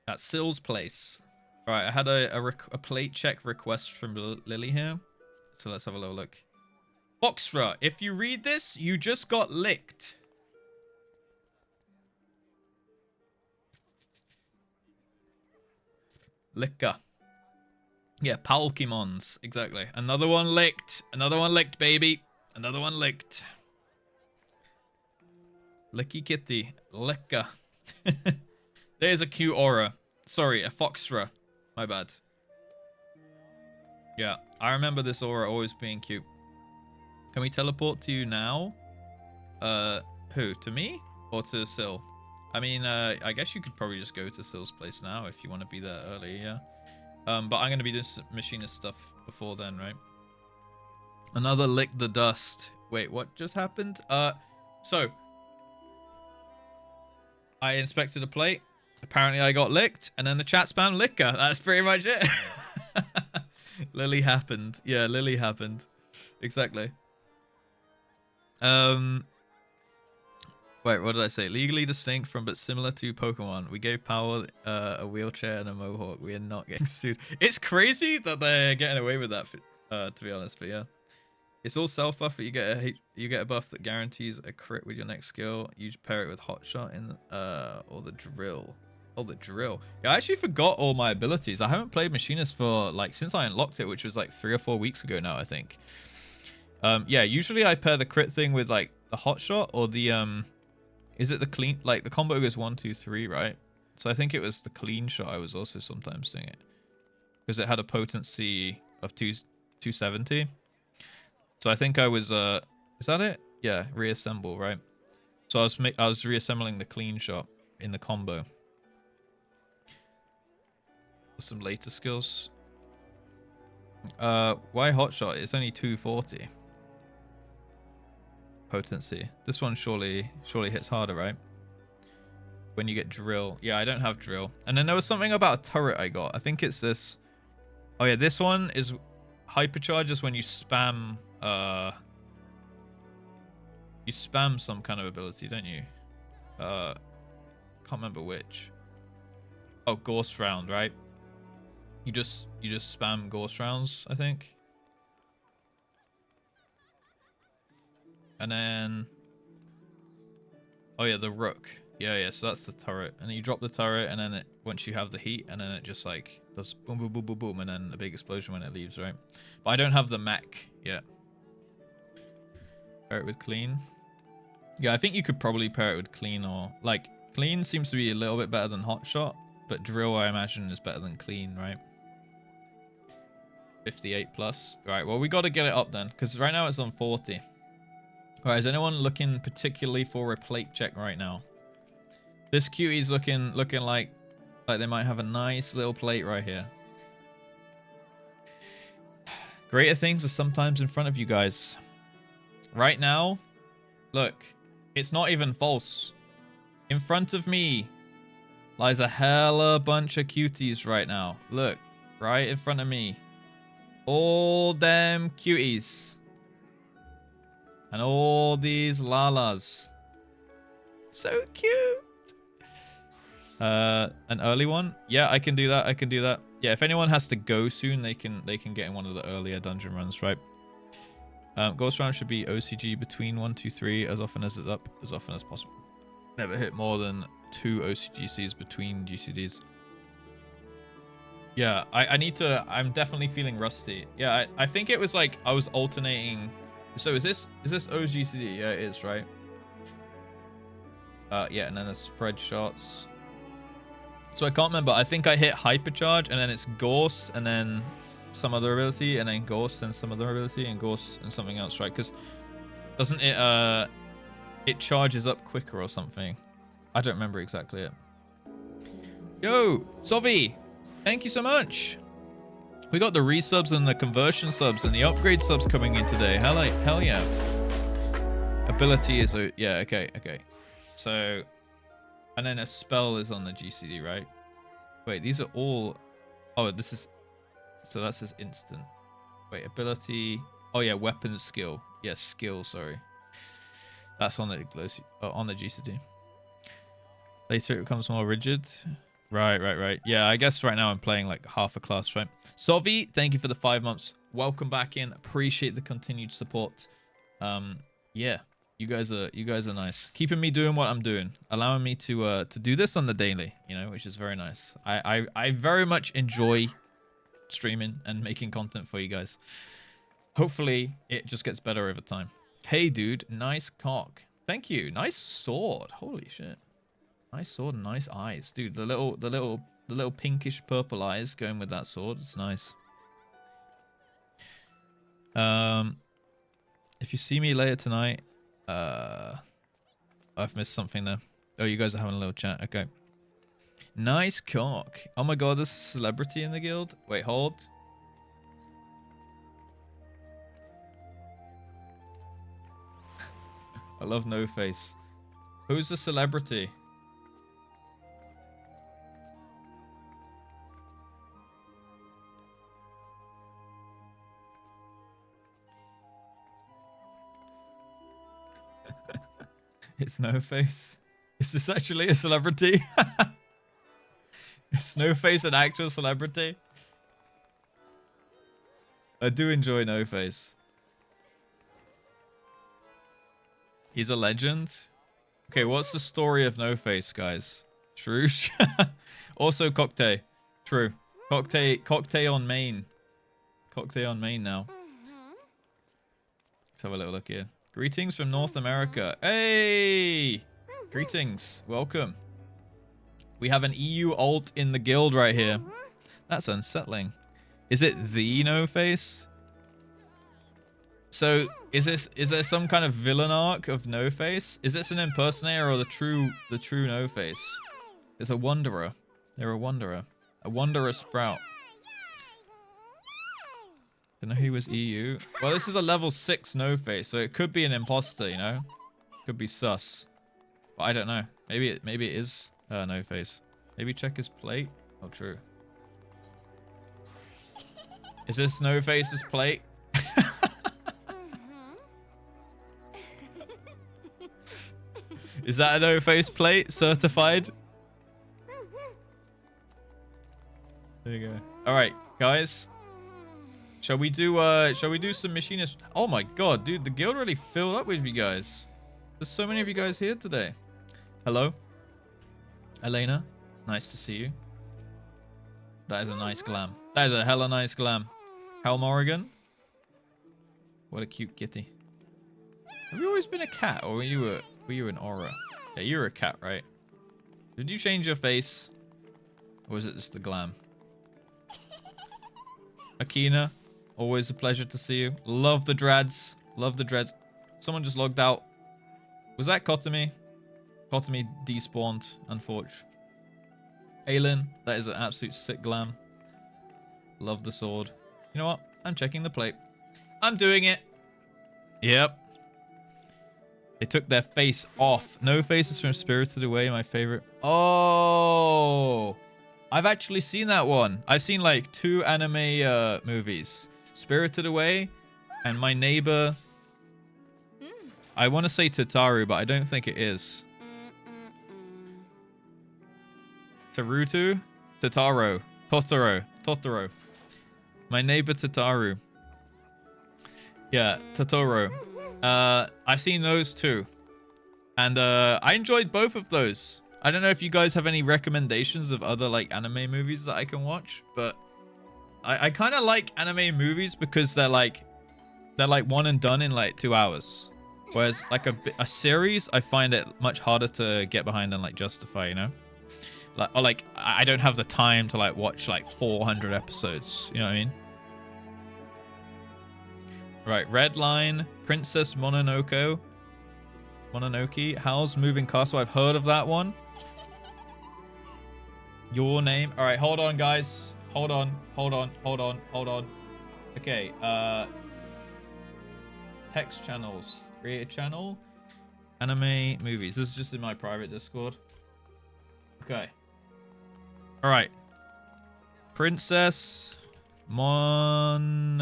At Sill's place. All right, I had a plate check request from Lily here, so let's have a little look. Foxra, if you read this, you just got licked. Licker. Yeah, Palkimons. Exactly. Another one licked. Another one licked, baby. Another one licked. Licky kitty. Licker. There's a cute aura. Sorry, a Foxra. My bad. Yeah, I remember this aura always being cute. Can we teleport to you now? Who? To me? Or to Sill? I mean, I guess you could probably just go to Sill's place now if you want to be there early, yeah. But I'm going to be doing machinist stuff before then, right? Another lick the dust. Wait, what just happened? So I inspected a plate. Apparently I got licked, and then the chat spam licker. That's pretty much it. Lily happened. Yeah, Lily happened. Exactly. Wait, what did I say? Legally distinct from but similar to Pokemon. We gave Power a wheelchair and a mohawk. We are not getting sued. It's crazy that they're getting away with that, to be honest. But yeah, it's all self buff. But you get a buff that guarantees a crit with your next skill. You pair it with Hot Shot in or the drill. Oh, the drill. Yeah, I actually forgot all my abilities. I haven't played Machinist for like since I unlocked it, which was like 3 or 4 weeks ago now, I think. Yeah, usually I pair the crit thing with like the Hot Shot or the is it the clean, like the combo goes 1 2 3, right? So I think it was the clean shot I was also sometimes doing it because it had a potency of 270. So I think I was is that it? Yeah, reassemble, right? So I was reassembling the clean shot in the combo. Some later skills. Why Hot Shot? It's only 240 potency. This one surely hits harder, right? When you get drill. Yeah, I don't have drill. And then there was something about a turret I got. I think it's this. Oh yeah, this one is hypercharges when you spam some kind of ability, don't you? Can't remember which. Oh, Ghost Round, right? You just spam Ghost Rounds, I think. And then... Oh yeah, the rook. Yeah, so that's the turret. And you drop the turret, and then it, once you have the heat, and then it just like does boom, boom, boom, boom, boom, and then a big explosion when it leaves, right? But I don't have the mech yet. Pair it with clean. Yeah, I think you could probably pair it with clean, or like clean seems to be a little bit better than hotshot, but drill I imagine is better than clean, right? 58 plus. Right, well we got to get it up then, because right now it's on 40. Alright, is anyone looking particularly for a plate check right now? This cutie's looking like they might have a nice little plate right here. Greater things are sometimes in front of you guys. Right now, look, it's not even false. In front of me lies a hella bunch of cuties right now. Look, right in front of me. All them cuties. And all these lalas. So cute. An early one? Yeah, I can do that. I can do that. Yeah, if anyone has to go soon, they can get in one of the earlier dungeon runs, right? Ghost round should be OCG between 1, 2, 3 as often as it's up, as often as possible. Never hit more than 2 OCGCs between GCDs. Yeah, I need to. I'm definitely feeling rusty. Yeah, I think it was like I was alternating. So is this OGCD? Yeah, it is, right? Yeah, and then the spread shots. So I can't remember. I think I hit hypercharge, and then it's Gauss, and then some other ability, and then Gauss, and some other ability, and Gauss, and something else, right? Because doesn't it it charges up quicker or something? I don't remember exactly it. Yo, Sovi, thank you so much. We got the resubs and the conversion subs and the upgrade subs coming in today. Hell yeah. Ability is yeah, okay. So, and then a spell is on the GCD, right? Wait, these are all. Oh, this is. So that's his instant. Wait, ability. Oh yeah, weapon skill. Yeah, skill. Sorry. That's on the GCD. Later it becomes more rigid. Right. Yeah, I guess right now I'm playing like half a class, right? Sovi, thank you for the 5 months. Welcome back in. Appreciate the continued support. Yeah, you guys are nice. Keeping me doing what I'm doing, allowing me to do this on the daily, you know, which is very nice. I very much enjoy streaming and making content for you guys. Hopefully it just gets better over time. Hey dude, nice cock. Thank you. Nice sword. Holy shit. Nice sword and nice eyes. Dude, the little pinkish purple eyes going with that sword. It's nice. If you see me later tonight, I've missed something there. Oh, you guys are having a little chat. Okay. Nice cock. Oh my god, there's a celebrity in the guild. Wait, hold. I love No Face. Who's the celebrity? It's No Face. Is this actually a celebrity? Is No Face an actual celebrity? I do enjoy No Face. He's a legend. Okay, what's the story of No Face, guys? True. Also, Cocktail. True. Cocktail on main. Cocktail on main now. Let's have a little look here. Greetings from North America. Hey! Greetings. Welcome. We have an EU alt in the guild right here. That's unsettling. Is it the No Face? So, is there some kind of villain arc of No Face? Is this an impersonator or the true No Face? It's a wanderer. They're a wanderer. A wanderer sprout. Don't know who was EU. Well, this is a level 6 No Face, so it could be an imposter, you know? Could be sus. But I don't know. Maybe it is No Face. Maybe check his plate. Oh, true. Is this No Face's plate? Is that a No Face plate? Certified? There you go. Alright, guys. Shall we do some machinist? Oh my god, dude, the guild really filled up with you guys. There's so many of you guys here today. Hello, Elena. Nice to see you. That is a nice glam. That is a hella nice glam. Hal Morrigan. What a cute kitty. Have you always been a cat, or were you an aura? Yeah, you were a cat, right? Did you change your face, or was it just the glam? Akina, always a pleasure to see you. Love the dreads. Love the dreads. Someone just logged out. Was that Kotomi? Kotomi despawned, unfortunately. Aelin, that is an absolute sick glam. Love the sword. You know what? I'm checking the plate. I'm doing it. Yep. They took their face off. No Faces from Spirited Away, my favorite. Oh, I've actually seen that one. I've seen like 2 anime movies. Spirited Away and My Neighbor. I want to say Tataru, but I don't think it is. Taruto? Totoro. Totoro. My Neighbor Tataru. Yeah, Totoro. I've seen those 2. And I enjoyed both of those. I don't know if you guys have any recommendations of other like anime movies that I can watch, but I kind of like anime movies because they're like one and done in like 2 hours. Whereas like a series, I find it much harder to get behind and like justify, you know? Like I don't have the time to like watch like 400 episodes, you know what I mean? Right, Red Line, Princess Mononoke, Howl's Moving Castle. I've heard of that one. Your Name. All right, hold on, guys. Hold on. Okay, text channels. Create a channel. Anime movies. This is just in my private Discord. Okay. All right. Princess Mononoke.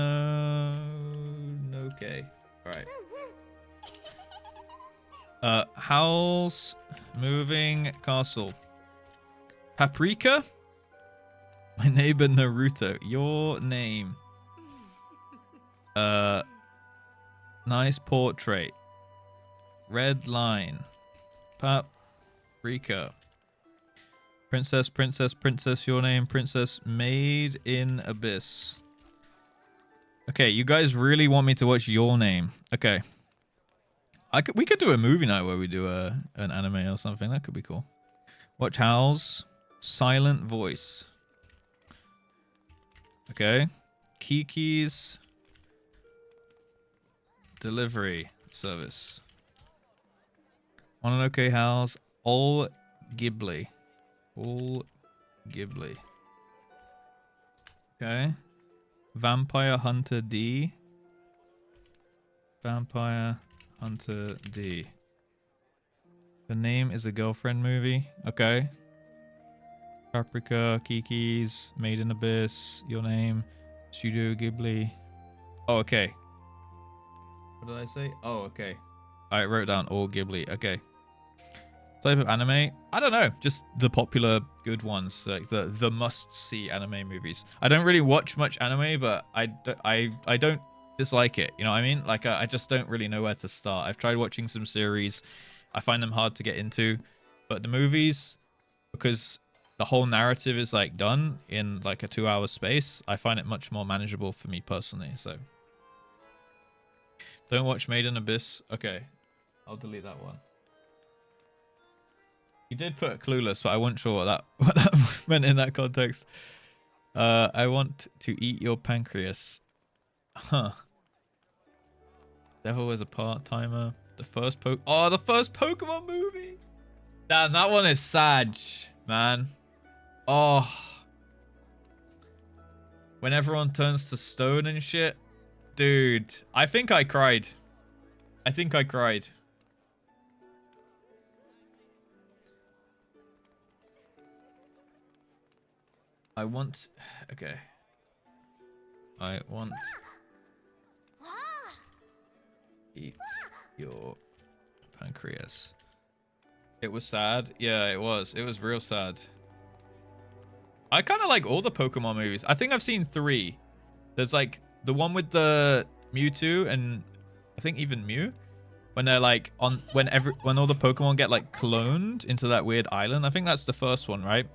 All right. Howl's Moving Castle. Paprika? My Neighbor Naruto. Your Name. Nice Portrait. Red Line. Paprika. Princess, Your Name, Princess, Made in Abyss. Okay, you guys really want me to watch Your Name. Okay. We could do a movie night where we do an anime or something. That could be cool. Watch Howl's Silent Voice. Okay. Kiki's Delivery Service. Mononoke Howl's All Ghibli. Okay. Vampire Hunter D. The Name is a Girlfriend movie. Okay. Paprika, Kiki's, Made in Abyss, Your Name, Studio Ghibli. Oh, okay. What did I say? Oh, okay. I wrote down All Ghibli. Okay. Type of anime? I don't know. Just the popular good ones, like the must-see anime movies. I don't really watch much anime, but I don't dislike it. You know what I mean? Like I just don't really know where to start. I've tried watching some series. I find them hard to get into, but the movies, because the whole narrative is like done in like a 2-hour space, I find it much more manageable for me personally. So don't watch Made in Abyss. Okay, I'll delete that one. You did put Clueless, but I wasn't sure what that meant in that context. I want to eat your pancreas. Huh. Devil is a part-timer. The first Pokemon movie. Damn, that one is sad, man. Oh. When everyone turns to stone and shit. Dude, I think I cried. Okay. I want eat your pancreas. It was sad. Yeah, it was. It was real sad. I kind of like all the Pokemon movies. I think I've seen 3. There's like The one with the Mewtwo and I think even Mew, when they're like on when all the Pokemon get like cloned into that weird island. I think that's the first one, right?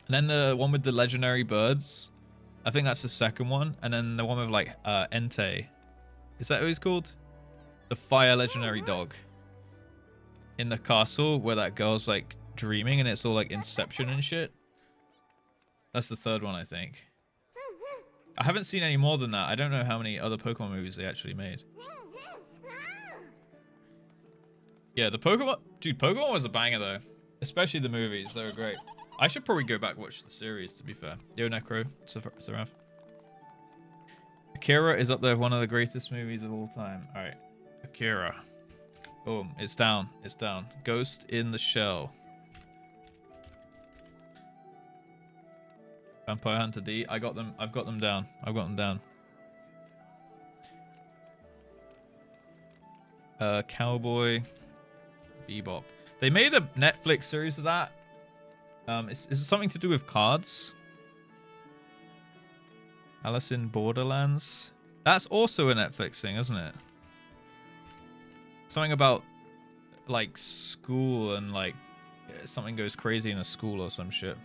And then the one with the legendary birds, I think that's the second one. And then the one with like Entei, is that what he's called? The fire legendary dog in the castle where that girl's like dreaming and it's all like Inception and shit. That's the third one, I think. I haven't seen any more than that. I don't know how many other Pokemon movies they actually made. Yeah, the Pokemon... Dude, Pokemon was a banger, though. Especially the movies. They were great. I should probably go back and watch the series, to be fair. Yo, Necro. Seraph. Akira is up there with one of the greatest movies of all time. Alright. Akira. Boom. It's down. It's down. Ghost in the Shell. Vampire Hunter D. I got them. I've got them down. I've got them down. Cowboy Bebop. They made a Netflix series of that. Is it something to do with cards? Alice in Borderlands. That's also a Netflix thing, isn't it? Something about like school and like something goes crazy in a school or some shit.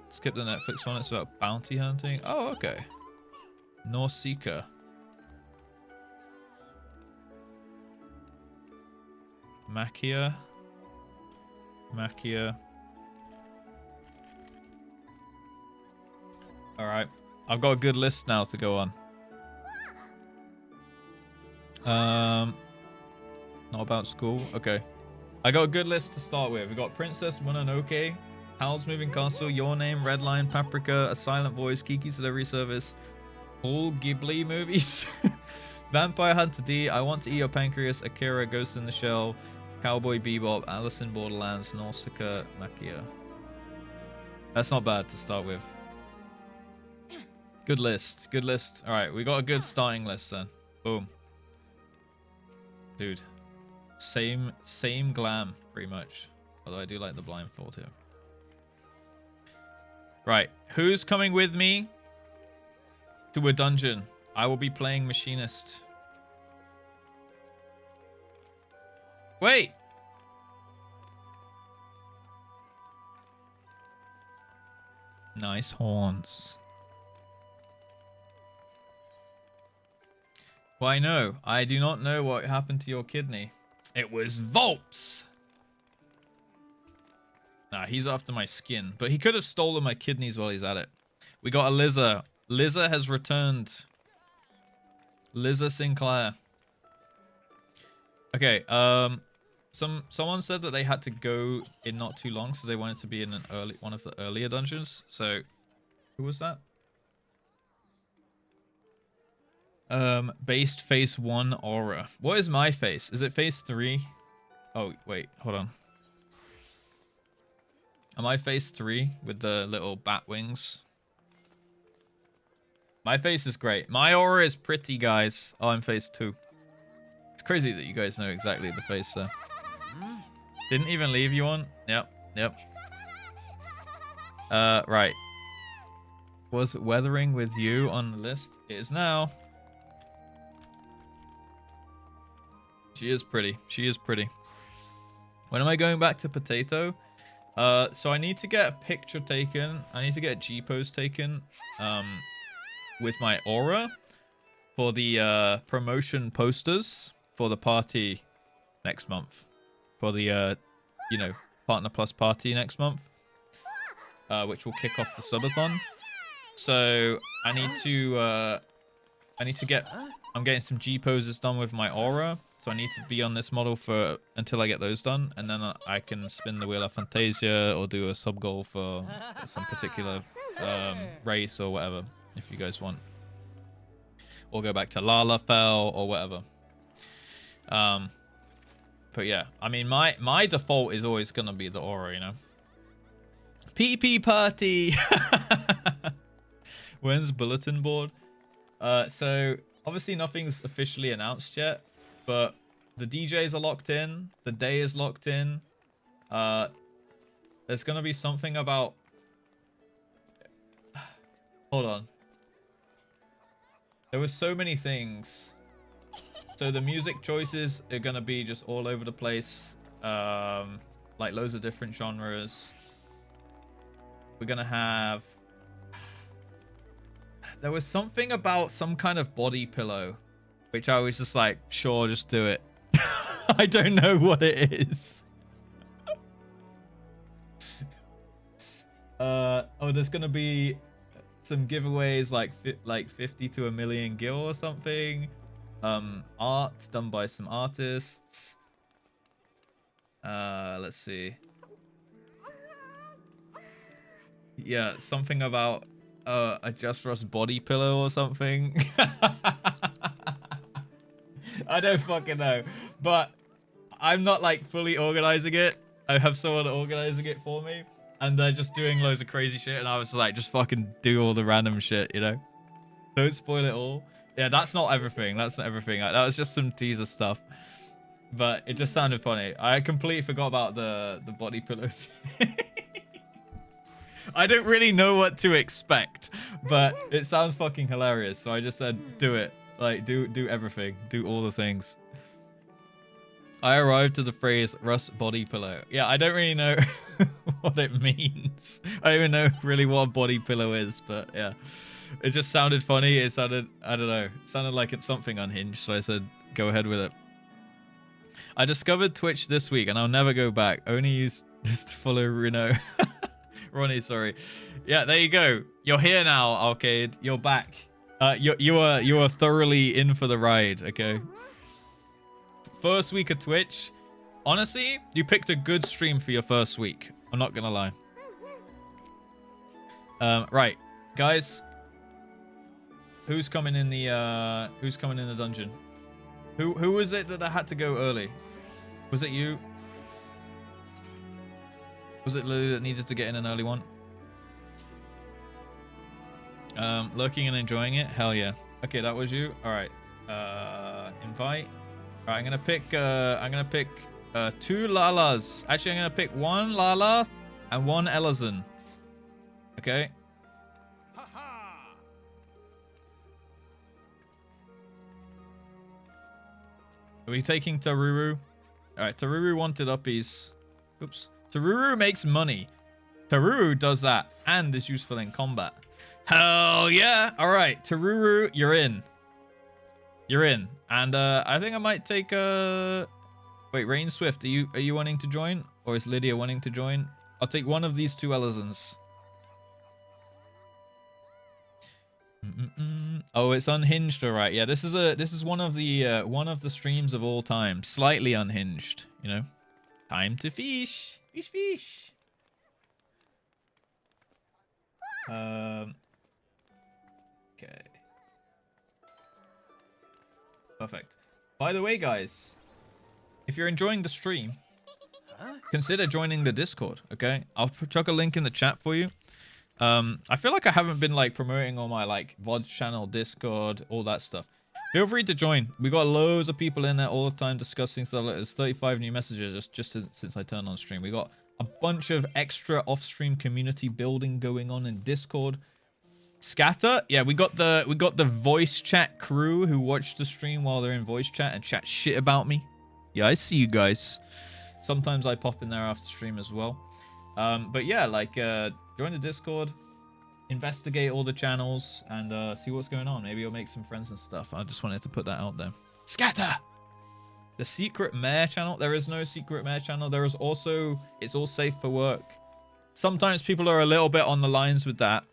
Skip the Netflix one. It's about bounty hunting. Oh, okay. Nausicaa. Machia. Alright. I've got a good list now to go on. Not about school. Okay. I got a good list to start with. We got Princess Mononoke, Howl's Moving Castle, Your Name, Redline, Paprika, A Silent Voice, Kiki's Delivery Service, all Ghibli movies, Vampire Hunter D, I Want to Eat Your Pancreas, Akira, Ghost in the Shell, Cowboy Bebop, Alice in Borderlands, Nausicaa, Machia. That's not bad to start with. Good list. Good list. All right, we got a good starting list then. Boom. Dude. Same glam, pretty much. Although I do like the blindfold here. Right. Who's coming with me to a dungeon? I will be playing Machinist. Wait! Nice horns. Why no? I do not know what happened to your kidney. It was Volps! Nah, he's after my skin. But he could have stolen my kidneys while he's at it. We got a Liza. Liza has returned. Liza Sinclair. Okay, someone said that they had to go in not too long, so they wanted to be in one of the earlier dungeons. So, who was that? Based phase 1 aura. What is my face? Is it phase 3? Oh, wait, hold on. Am I phase 3 with the little bat wings? My face is great. My aura is pretty, guys. Oh, I'm phase 2. It's crazy that you guys know exactly the face there. Didn't even leave you on? Yep. Right. Was weathering with you on the list? It is now. She is pretty. She is pretty. When am I going back to Potato? So I need to get a picture taken. I need to get G-pose taken with my aura for the promotion posters for the party next month. For the, you know, Partner Plus party next month. Which will kick off the Subathon. So I need to get... I'm getting some G-poses done with my aura. So I need to be on this model for until I get those done, and then I can spin the wheel of Fantasia or do a sub goal for some particular race or whatever, if you guys want, or go back to Lalafell or whatever. But yeah, I mean my default is always gonna be the aura, you know. PP party. When's bulletin board? So obviously nothing's officially announced yet. But the DJs are locked in. The day is locked in. There's going to be something about... Hold on. There were so many things. So the music choices are gonna be just all over the place. Like loads of different genres. We're gonna have... There was something about some kind of body pillow, which I was just like, sure, just do it. I don't know what it is. Oh, there's gonna be some giveaways like 50 to a million gil or something. Art done by some artists. Let's see. Yeah, something about a JustRuss body pillow or something. I don't fucking know, but I'm not like fully organizing it. I have someone organizing it for me, and they're just doing loads of crazy shit, and I was like, just fucking do all the random shit, you know? Don't spoil it all. Yeah, that's not everything. That's not everything. That was just some teaser stuff, but it just sounded funny. I completely forgot about the body pillow. I don't really know what to expect, but it sounds fucking hilarious. So I just said, do it. Like, do everything. Do all the things. I arrived to the phrase Russ body pillow. Yeah, I don't really know what it means. I don't even know really what a body pillow is, but yeah. It just sounded funny. It sounded, I don't know. It sounded like it's something unhinged, so I said, go ahead with it. I discovered Twitch this week, and I'll never go back. Only use this to follow Reno. Ronnie, sorry. Yeah, there you go. You're here now, Arcade. You're back. You are thoroughly in for the ride, okay? First week of Twitch. Honestly, you picked a good stream for your first week. I'm not gonna lie. Right, guys. Who's coming in the dungeon? Who was it that had to go early? Was it you? Was it Lily that needed to get in an early one? Lurking and enjoying it? Hell yeah. Okay, that was you. All right. Invite. All right, I'm gonna pick 2 Lalas. Actually, I'm gonna pick 1 Lala and 1 Ellison. Okay. Are we taking Taruru? All right, Taruru wanted uppies. Oops. Taruru makes money. Taruru does that and is useful in combat. Hell yeah! All right, Taruru, you're in. You're in. And I think I might take wait, Rain Swift, are you wanting to join, or is Lydia wanting to join? I'll take one of these 2 Ellisons. Oh, it's unhinged, all right. Yeah, this is one of the streams of all time, slightly unhinged. You know, time to fish. Fish. Okay. Perfect. By the way, guys, if you're enjoying the stream, consider joining the Discord, okay? I'll chuck a link in the chat for you. I feel like I haven't been like promoting on my like VOD channel, Discord, all that stuff. Feel free to join. We got loads of people in there all the time discussing stuff. There's 35 new messages just since I turned on stream. We got a bunch of extra off-stream community building going on in Discord. Scatter, yeah, we got the voice chat crew who watch the stream while they're in voice chat and chat shit about me. Yeah, I see you guys. Sometimes I pop in there after stream as well. But yeah, like join the Discord, investigate all the channels, and see what's going on. Maybe you'll make some friends and stuff. I just wanted to put that out there. Scatter! The secret mayor channel? There is no secret mayor channel. There is also, it's all safe for work. Sometimes people are a little bit on the lines with that,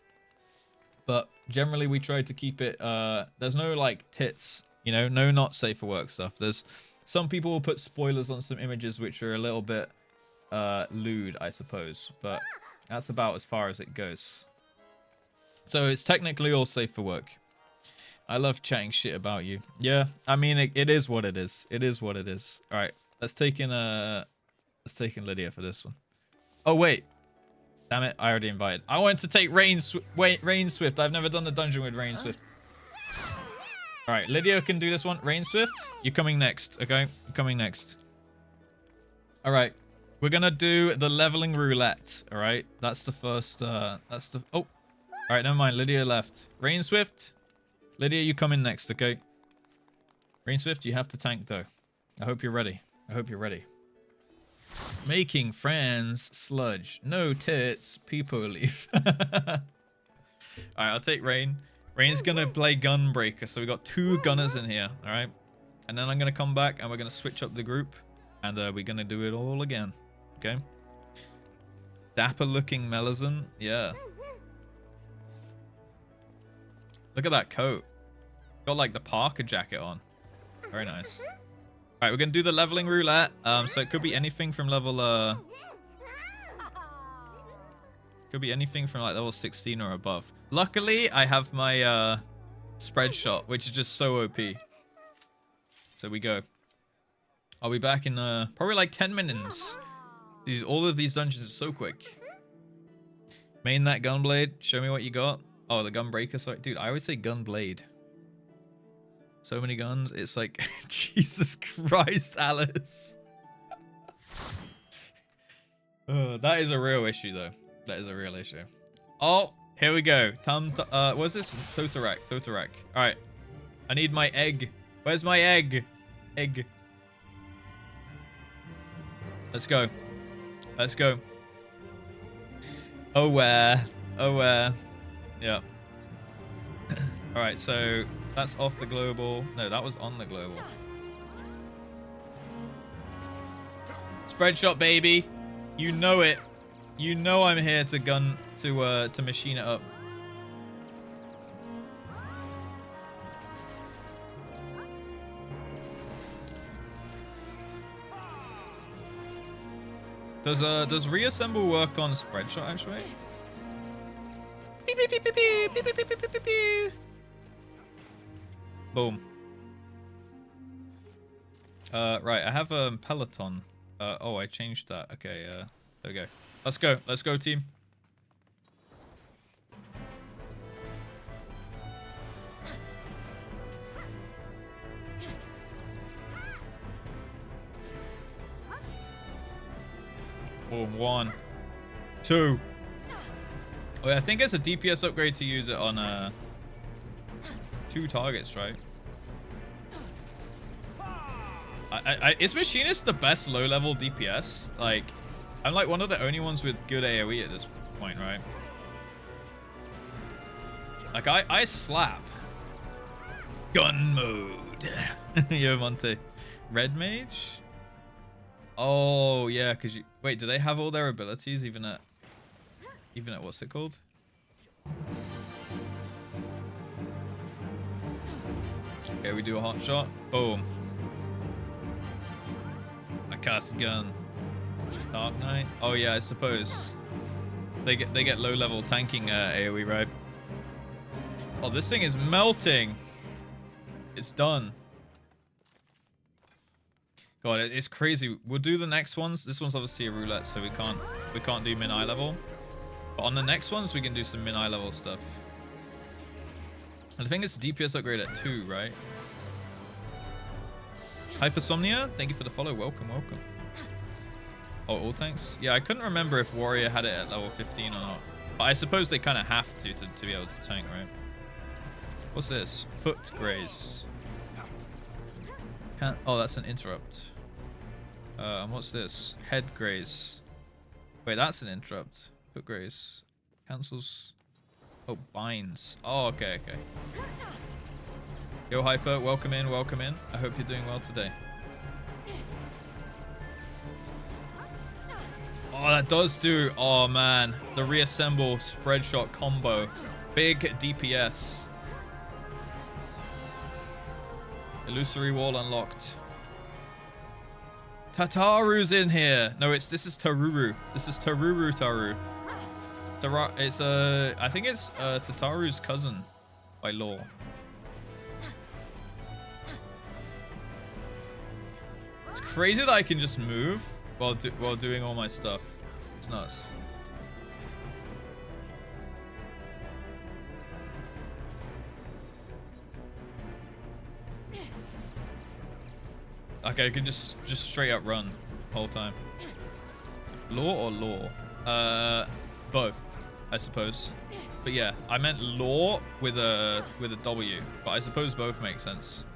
but generally we try to keep it, there's no like tits, you know, no not safe for work stuff. There's, some people will put spoilers on some images which are a little bit lewd, I suppose, but that's about as far as it goes. So it's technically all safe for work. I love chatting shit about you. Yeah, I mean, it is what it is. It is what it is. All right, let's take in Lydia for this one. Oh wait, damn it! I already invited. I wanted to take Rain Swift. I've never done the dungeon with Rain Swift. All right, Lydia can do this one. Rain Swift, you're coming next. Okay, you're coming next. All right, we're gonna do the leveling roulette. All right, that's the first. Oh, All right, never mind. Lydia left. Rain Swift. Lydia, you come in next, okay? Rain Swift, you have to tank though. I hope you're ready. I hope you're ready. Making friends, sludge. No tits, people leave. Alright, I'll take Rain. Rain's gonna play Gunbreaker, so we got 2 gunners in here, alright? And then I'm gonna come back and we're gonna switch up the group. And we're gonna do it all again. Okay? Dapper looking Melazon. Yeah. Look at that coat. Got like the Parker jacket on. Very nice. Alright, we're gonna do the leveling roulette. So it could be anything from level could be anything from like level 16 or above. Luckily, I have my spread shot, which is just so OP. So we go. I'll be back in probably like 10 minutes. All of these dungeons are so quick. Main that gunblade. Show me what you got. Oh, the gunbreaker. Sorry, dude. I always say gunblade. So many guns. It's like Jesus Christ, Alice. That is a real issue, though. That is a real issue. Oh, here we go. What's this? Totarak. Totarak. All right. I need my egg. Where's my egg? Egg. Let's go. Let's go. Oh, where? Oh, where? Yeah. All right, so that's off the global. No, that was on the global. Spread shot, baby. You know it. You know I'm here to machine it up. Does reassemble work on spread shot actually? Beep, beep, beep, beep, beep, beep, beep, beep, beep, beep, beep. Boom. Right, I have a Peloton. Oh, I changed that. Okay, there we go. Let's go. Let's go, team. Boom. 1, 2. Oh, yeah, I think it's a DPS upgrade to use it on 2 targets, right? Is Machinist the best low-level DPS? Like, I'm like one of the only ones with good AoE at this point, right? Like, I slap. Gun mode. Yo, Monte. Red Mage? Oh, yeah, because you... Wait, do they have all their abilities even at what's it called? Okay, we do a hot shot. Boom. I cast a gun. Dark Knight. Oh yeah, I suppose they get low level tanking AoE, right? Oh, this thing is melting. It's done. God, it's crazy. We'll do the next ones. This one's obviously a roulette, so we can't do min eye level. But on the next ones, we can do some min eye level stuff. I think it's a DPS upgrade at 2, right? Hypersomnia, thank you for the follow. Welcome, welcome. Oh, all tanks? Yeah, I couldn't remember if Warrior had it at level 15 or not. But I suppose they kind of have to be able to tank, right? What's this? Foot graze. Oh, that's an interrupt. And what's this? Head graze. Wait, that's an interrupt. Foot graze. Cancels. Oh, binds. Oh, okay, okay. Yo, Hyper, welcome in, welcome in. I hope you're doing well today. Oh, that does do... Oh, man. The reassemble spread shot combo. Big DPS. Illusory wall unlocked. Tataru's in here. No, this is Taruru. This is Taruru Taru. It's I think it's Tataru's cousin by law. It's crazy that I can just move while doing all my stuff. It's nuts. Okay, I can just straight up run the whole time. Law or law? Both, I suppose. But yeah, I meant law with a W, but I suppose both make sense.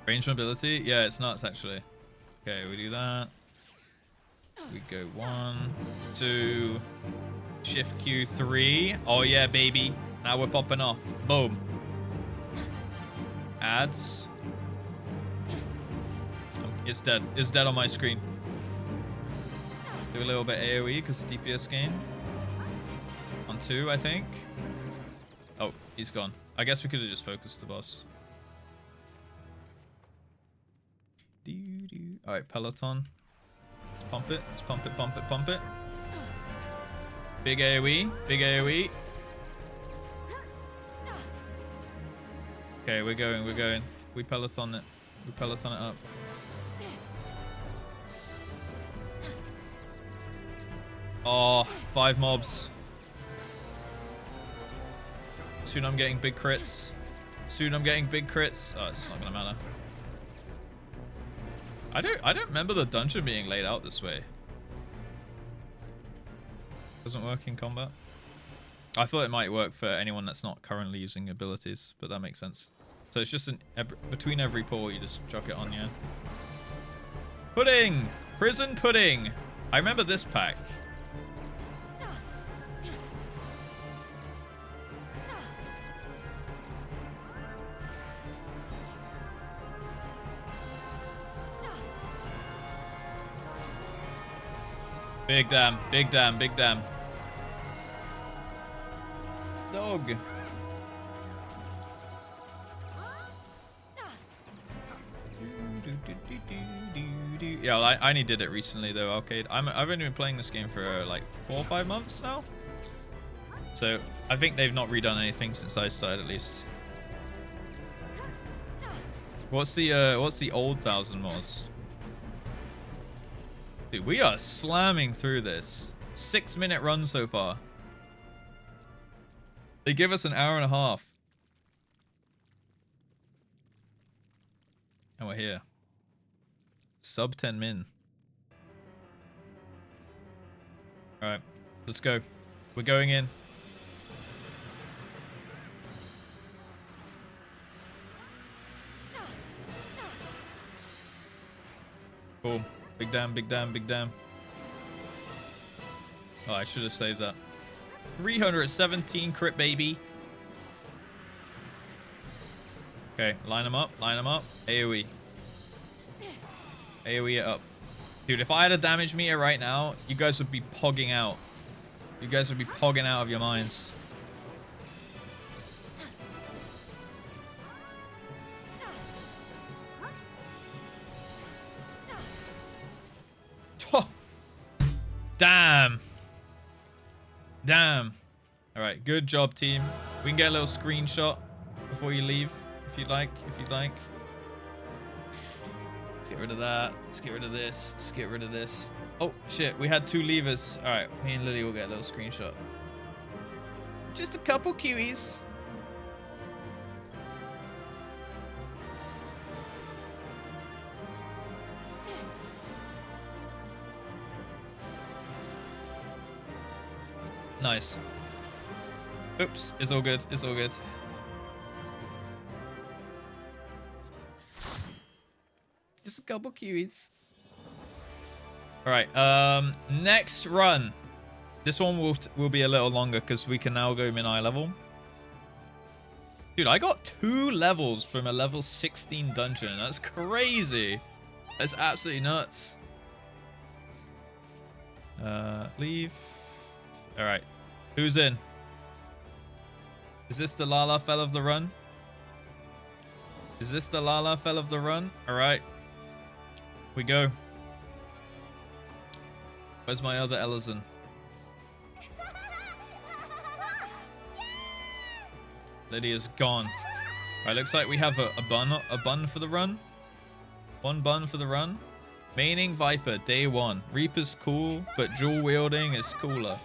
Range mobility? Yeah, it's nuts actually. Okay, we do that. We go 1, 2, shift Q 3. Oh yeah, baby. Now we're popping off. Boom. Ads. It's dead. It's dead on my screen. Do a little bit AoE because DPS gain. On 2, I think. Oh, he's gone. I guess we could have just focused the boss. Alright, Peloton. Pump it. Let's pump it, pump it, pump it. Big AoE. Big AoE. Okay, we're going, we're going. We Peloton it. We Peloton it up. Oh, 5 mobs. Soon I'm getting big crits. Soon I'm getting big crits. Oh, it's not gonna matter. I don't remember the dungeon being laid out this way. Doesn't work in combat. I thought it might work for anyone that's not currently using abilities, but that makes sense. So it's just between every pull, you just chuck it on, yeah. Pudding! Prison pudding! I remember this pack. Big damn, big damn, big damn. Dog. Yeah, well, I only did it recently though, Arcade. I've only been playing this game for like 4 or 5 months now. So I think they've not redone anything since I started at least. What's the old 1000 mods? Dude, we are slamming through this. 6-minute run so far. They give us an hour and a half. And we're here. Sub 10 min. Alright, let's go. We're going in. Boom. Big damn, big damn, big damn. Oh, I should have saved that. 317 crit, baby. Okay, line them up, line them up. AoE. AoE it up. Dude, if I had a damage meter right now, you guys would be pogging out. You guys would be pogging out of your minds. Damn. Damn. Alright, good job, team. We can get a little screenshot before you leave, if you'd like. If you'd like. Let's get rid of that. Let's get rid of this. Let's get rid of this. Oh, shit. We had 2 levers. Alright, me and Lily will get a little screenshot. Just a couple Kiwis. Nice. Oops, it's all good. It's all good. Just a couple Kiwis. Alright, next run. This one will be a little longer because we can now go min-eye level. Dude, I got 2 levels from a level 16 dungeon. That's crazy. That's absolutely nuts. Leave. Alright. Who's in? Is this the Lala fell of the run? Is this the Lala fell of the run? Alright. We go. Where's my other Ellison? Lydia's gone. Alright, looks like we have a bun for the run. 1 bun for the run. Maining Viper, day 1. Reaper's cool, but dual wielding is cooler.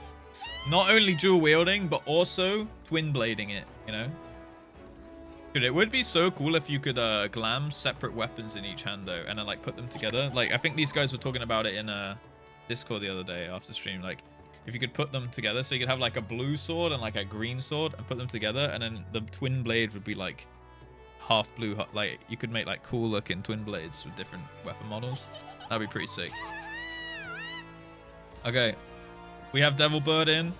Not only dual wielding, but also twin blading it, you know? Dude, it would be so cool if you could glam separate weapons in each hand though, and then like put them together. Like, I think these guys were talking about it in Discord the other day after stream. Like, if you could put them together, so you could have like a blue sword and like a green sword and put them together, and then the twin blade would be like half blue, like you could make like cool looking twin blades with different weapon models. That'd be pretty sick. Okay, we have Devil Bird in.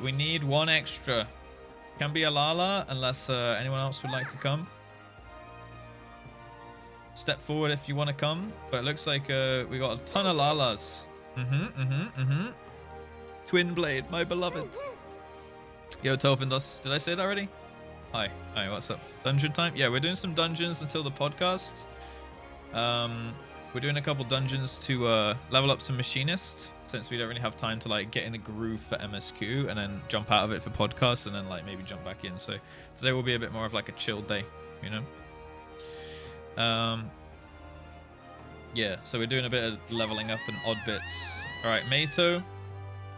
We need one extra. Can be a Lala unless anyone else would like to come. Step forward if you want to come, but it looks like we got a ton of Lalas. Twin blade, my beloved. Yo, Telfindos, did I say that already? Hi, what's up? Dungeon time? Yeah, we're doing some dungeons until the podcast. We're doing a couple dungeons to level up some Machinist, since we don't really have time to like get in the groove for MSQ and then jump out of it for podcasts and then like maybe jump back in. So today will be a bit more of like a chill day, you know? Yeah, so we're doing a bit of leveling up and odd bits. All right, Mato,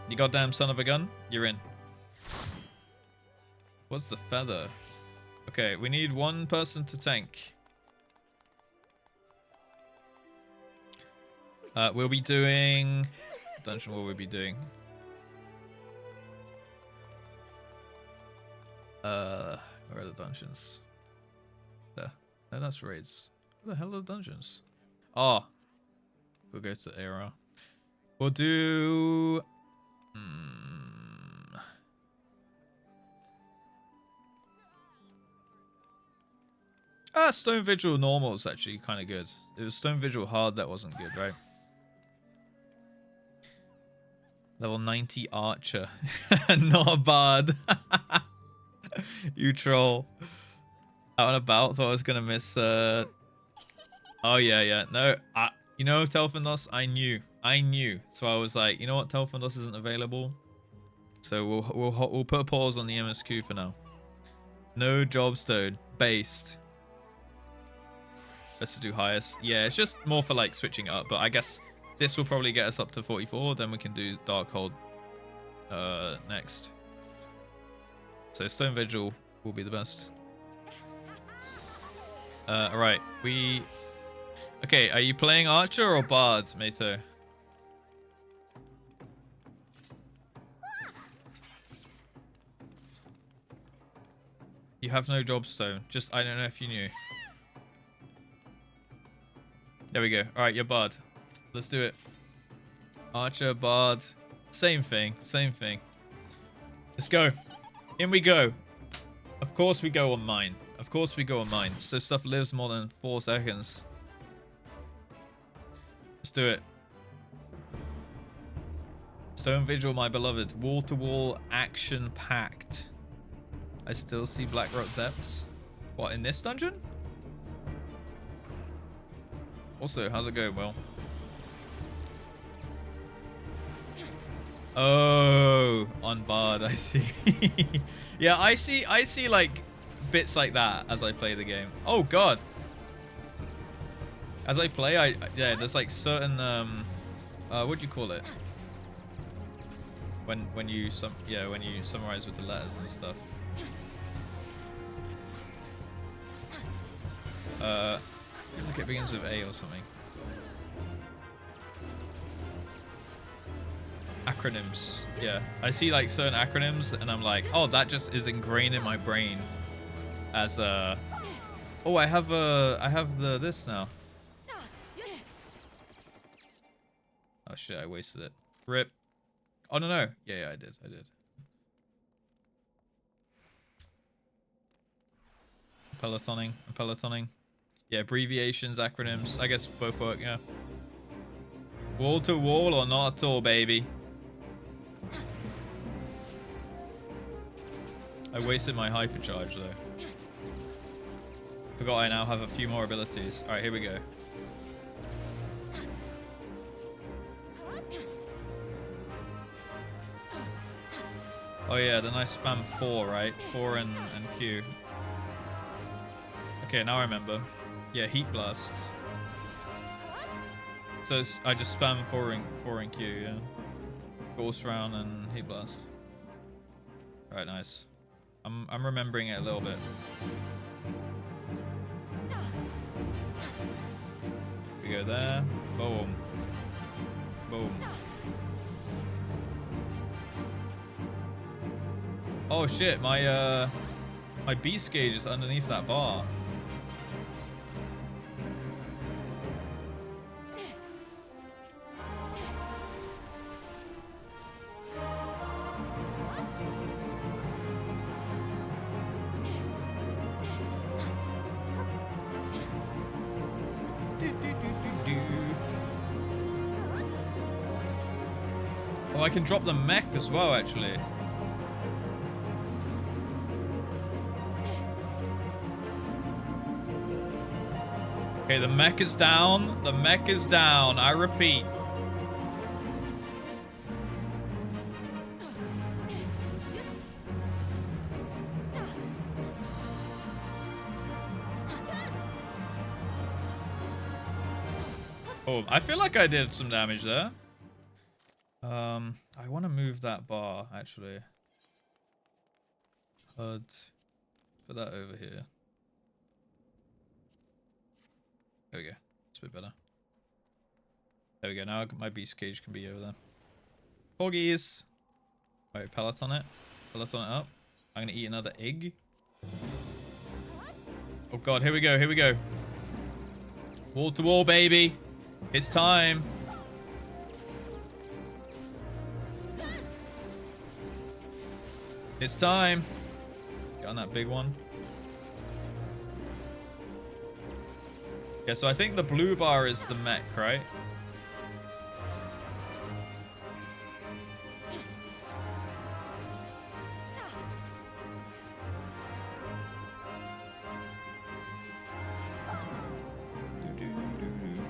you goddamn son of a gun, you're in. What's the feather? Okay, we need one person to tank. We'll be doing... Dungeon will we be doing? Where are the dungeons? There. No, that's raids. Where the hell are the dungeons? Oh. We'll go to Era. We'll do... Stone Vigil normal is actually kind of good. It was Stone Vigil hard that wasn't good, right? Level 90 Archer. Not a bard. You troll. Out and about, thought I was going to miss... Oh, yeah. No, you know, Telfindos, I knew. So I was like, you know what, Telfindos isn't available. So we'll put a pause on the MSQ for now. No Jobstone. Based. Let's do highest. Yeah, it's just more for like switching it up, but I guess this will probably get us up to 44, then we can do Darkhold next. So Stone Vigil will be the best. Alright, okay, are you playing Archer or Bard, Mato? You have no Jobstone. Just, I don't know if you knew. There we go. Alright, you're Bard. Let's do it. Archer, Bard. Same thing. Let's go. In we go. Of course we go on mine. So stuff lives more than 4 seconds. Let's do it. Stone Vigil, my beloved. Wall-to-wall, action-packed. I still see Blackrock Depths. What, in this dungeon? Also, how's it going, Will? Oh, on Bard, I see. Yeah, I see like bits like that as I play the game. Oh God. As I play, yeah, there's like certain what do you call it? When you summarize with the letters and stuff. I feel like it begins with A or something. Acronyms. Yeah. I see like certain acronyms and I'm like, oh, that just is ingrained in my brain as a... Oh, I have this now. Oh shit, I wasted it. Rip. Oh no. Yeah, I did. Pelotoning. Yeah, abbreviations, acronyms. I guess both work, yeah. Wall to wall or not at all, baby. I wasted my hypercharge though. Forgot I now have a few more abilities. Alright, here we go. Oh yeah, then I spam 4, right? 4 and Q. Okay, now I remember. Yeah, Heat Blast. So I just spam 4 and Q, yeah. Force Round and Heat Blast. Alright, nice. I'm remembering it a little bit. We go there. Boom. Boom. Oh shit, my beast gauge is underneath that bar. Oh, I can drop the mech as well, actually. Okay, the mech is down. The mech is down. I repeat. Oh, I feel like I did some damage there. I want to move that bar, actually. HUD. Put that over here. There we go. It's a bit better. There we go. Now my beast cage can be over there. Corgis. Alright, peloton it. Peloton it up. I'm gonna eat another egg. Oh god, here we go. Here we go. Wall to wall, baby. It's time. It's time. Get on that big one. Yeah, so I think the blue bar is the mech, right?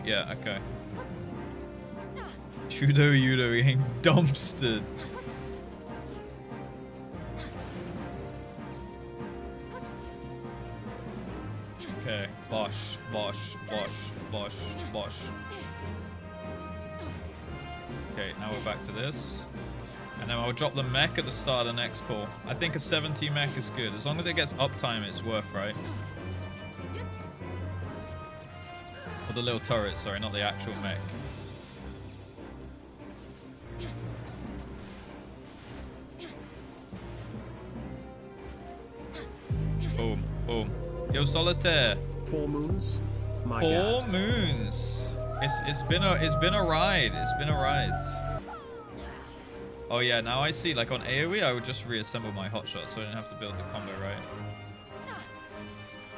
Yeah, okay. Judo Yudo getting dumpstered. Okay, bosh, bosh, bosh, bosh, bosh. Okay, now we're back to this. And then I'll drop the mech at the start of the next pull. I think a 70 mech is good. As long as it gets uptime, it's worth, right? Or the little turret, sorry, not the actual mech. Boom, boom. Yo, Solitaire. 4 moons? My 4 God. moons. It's been a ride. It's been a ride. Oh yeah, now I see. Like on AoE, I would just reassemble my hotshot, so I didn't have to build the combo, right?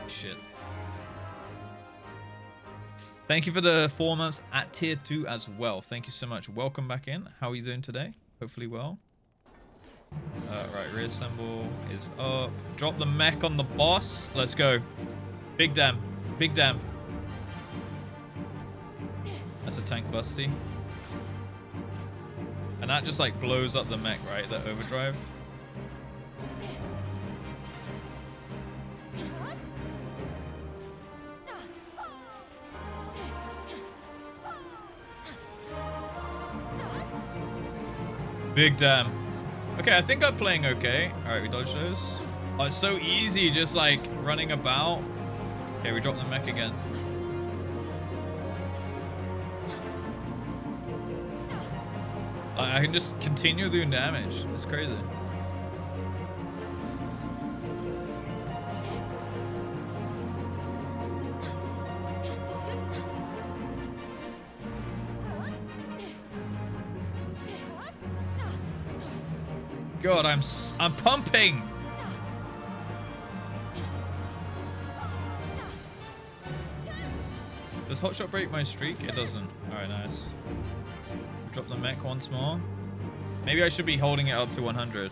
Shit. Thank you for the 4 months at tier 2 as well. Thank you so much. Welcome back in. How are you doing today? Hopefully well. Right, reassemble is up. Drop the mech on the boss. Let's go. Big damn. Big damn. That's a tank busty. And that just like blows up the mech, right? The overdrive. Big damn. Okay, I think I'm playing okay. Alright, we dodge those. Oh, it's so easy just like running about. Okay, we drop the mech again. I can just continue doing damage. It's crazy. God, I'm pumping. Does hotshot break my streak? It doesn't. Alright, nice. Drop the mech once more. Maybe I should be holding it up to 100.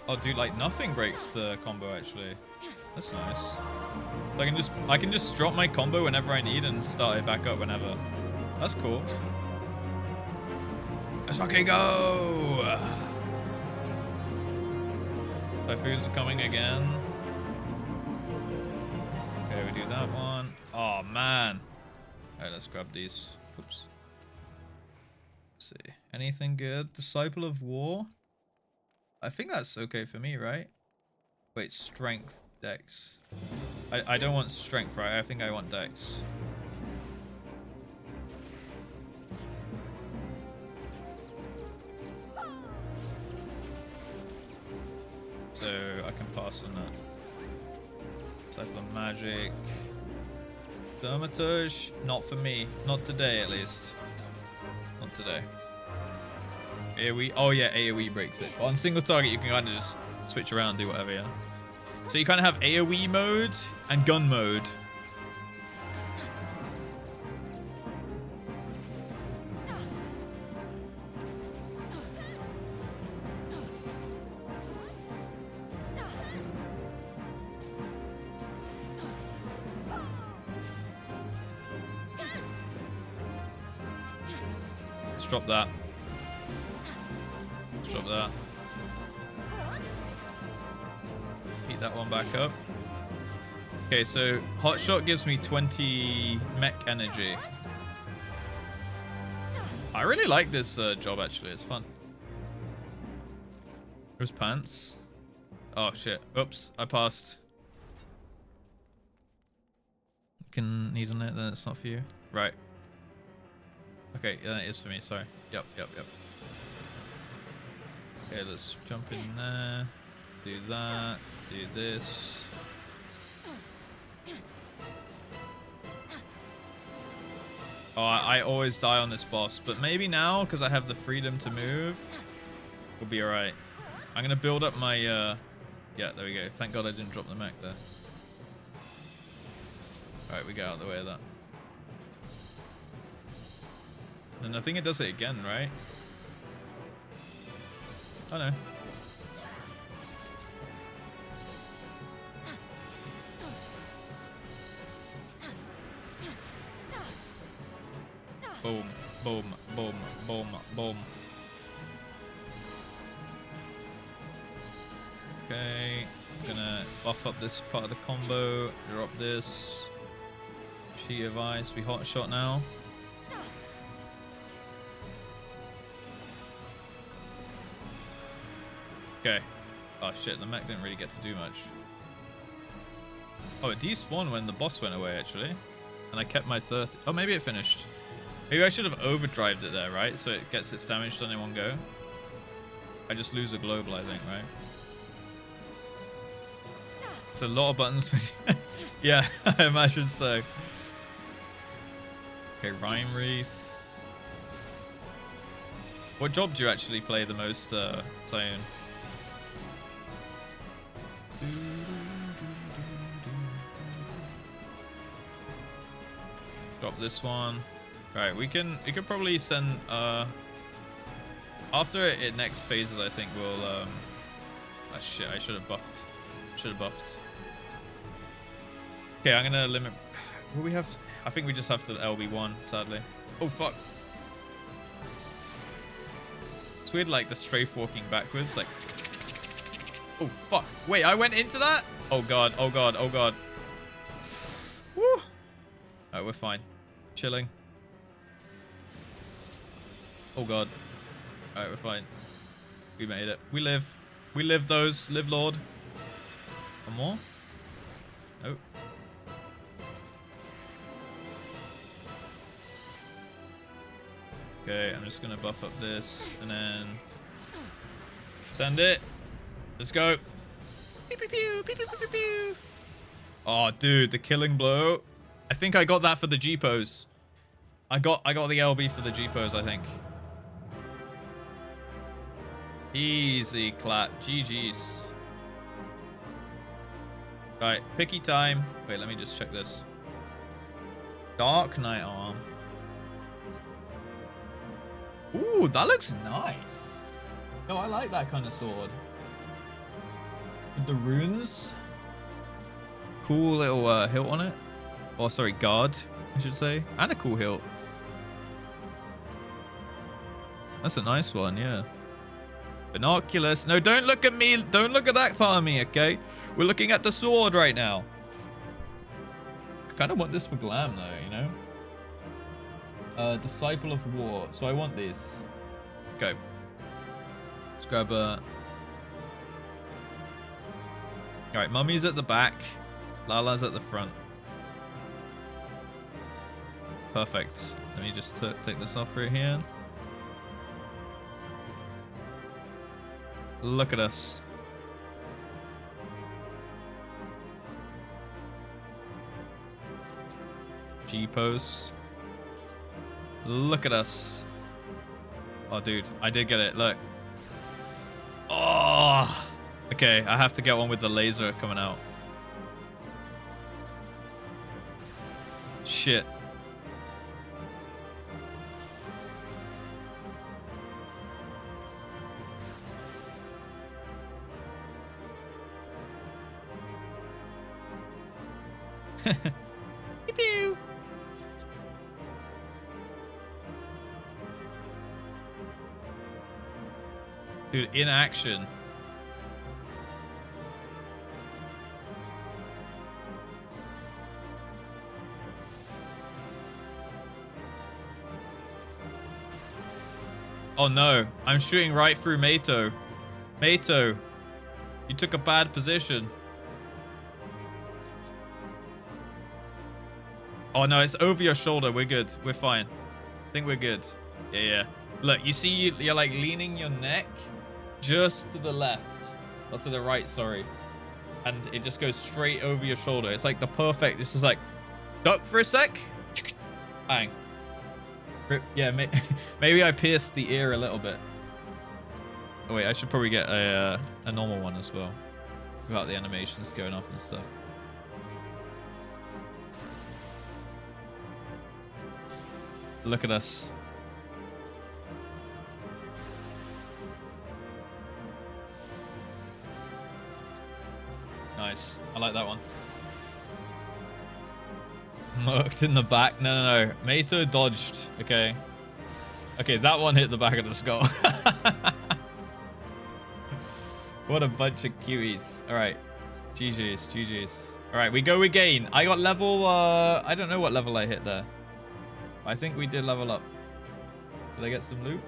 Oh, dude, like nothing breaks the combo actually. That's nice. So I can just drop my combo whenever I need and start it back up whenever. That's cool. Let's fucking go! Typhoons are coming again. Okay, we do that one. Oh man. Alright, let's grab these. Oops. Let's see. Anything good? Disciple of War? I think that's okay for me, right? Wait, strength, dex. I don't want strength, right? I think I want dex. So I can pass on that. Type of magic. Thaumaturge, not for me. Not today, at least. Not today. AoE. Oh yeah, AoE breaks it. But on single target, you can kind of just switch around, do whatever, yeah. So you kind of have AoE mode and gun mode. Let's drop that. Let's drop that. Heat that one back up. Okay, so hot shot gives me 20 mech energy. I really like this job, actually. It's fun. There's pants. Oh shit. Oops, I passed. You can need on it, then it's not for you. Right. Okay, yeah, it is for me, sorry. Yep. Okay, let's jump in there. Do that. Do this. Oh, I always die on this boss, but maybe now, because I have the freedom to move, we'll be alright. I'm going to build up my... Yeah, there we go. Thank God I didn't drop the mech there. Alright, we get out of the way of that. And I think it does it again, right? Oh no. Boom, boom, boom, boom, boom. Okay, gonna buff up this part of the combo, drop this. Sheet of ice, we hot shot now. Okay. Oh shit, the mech didn't really get to do much. Oh, it despawned when the boss went away, actually. And I kept my 30... Oh, maybe it finished. Maybe I should have overdrived it there, right? So it gets its damage done in one go. I just lose a global, I think, right? It's a lot of buttons. Yeah, I imagine so. Okay, Rhyme Wreath. What job do you actually play the most, Zion? Drop this one. Right, we can probably send after it next phases, I think we'll oh shit, I should have buffed. Okay, I'm gonna limit. Will we have? I think we just have to LB1, sadly. Oh fuck. It's weird, like the strafe walking backwards, like. Oh fuck. Wait, I went into that? Oh god, oh god, oh god. Woo! Alright, we're fine. Chilling. Oh god. Alright, we're fine. We made it. We live. We live those. Live, Lord. One more? Nope. Okay, I'm just gonna buff up this and then send it. Let's go. Pew, pew, pew, pew, pew, pew, pew. Oh, dude, the killing blow. I think I got that for the G-pose. I got the LB for the G-pose, I think. Easy clap. GG's. Right, picky time. Wait, let me just check this. Dark Knight arm. Ooh, that looks nice. No, I like that kind of sword. With the runes. Cool little hilt on it. Oh, sorry, guard, I should say. And a cool hilt. That's a nice one, yeah. Binoculars. No, don't look at me. Don't look at that part of me, okay? We're looking at the sword right now. I kind of want this for glam, though, you know? Disciple of War. So I want these. Okay. Let's grab a... All right, Mummy's at the back. Lala's at the front. Perfect. Let me just take this off right here. Look at us. G-pose. Look at us. Oh, dude. I did get it. Look. Oh. Okay, I have to get one with the laser coming out. Shit. Pew pew. Dude, in action. Oh no, I'm shooting right through Mato. Mato, you took a bad position. Oh no, it's over your shoulder. We're good. We're fine. I think we're good. Yeah, yeah. Look, you see, you're like leaning your neck just to the left. Or to the right, sorry. And it just goes straight over your shoulder. It's like the perfect, it's just like, duck for a sec. Bang. Yeah, maybe I pierced the ear a little bit. Oh wait, I should probably get a normal one as well. Without the animations going off and stuff. Look at us. Nice. I like that one. Murked in the back. No. Mato dodged. Okay. Okay, that one hit the back of the skull. What a bunch of cuties. All right. GG's. All right, we go again. I got level... I don't know what level I hit there. I think we did level up. Did I get some loot?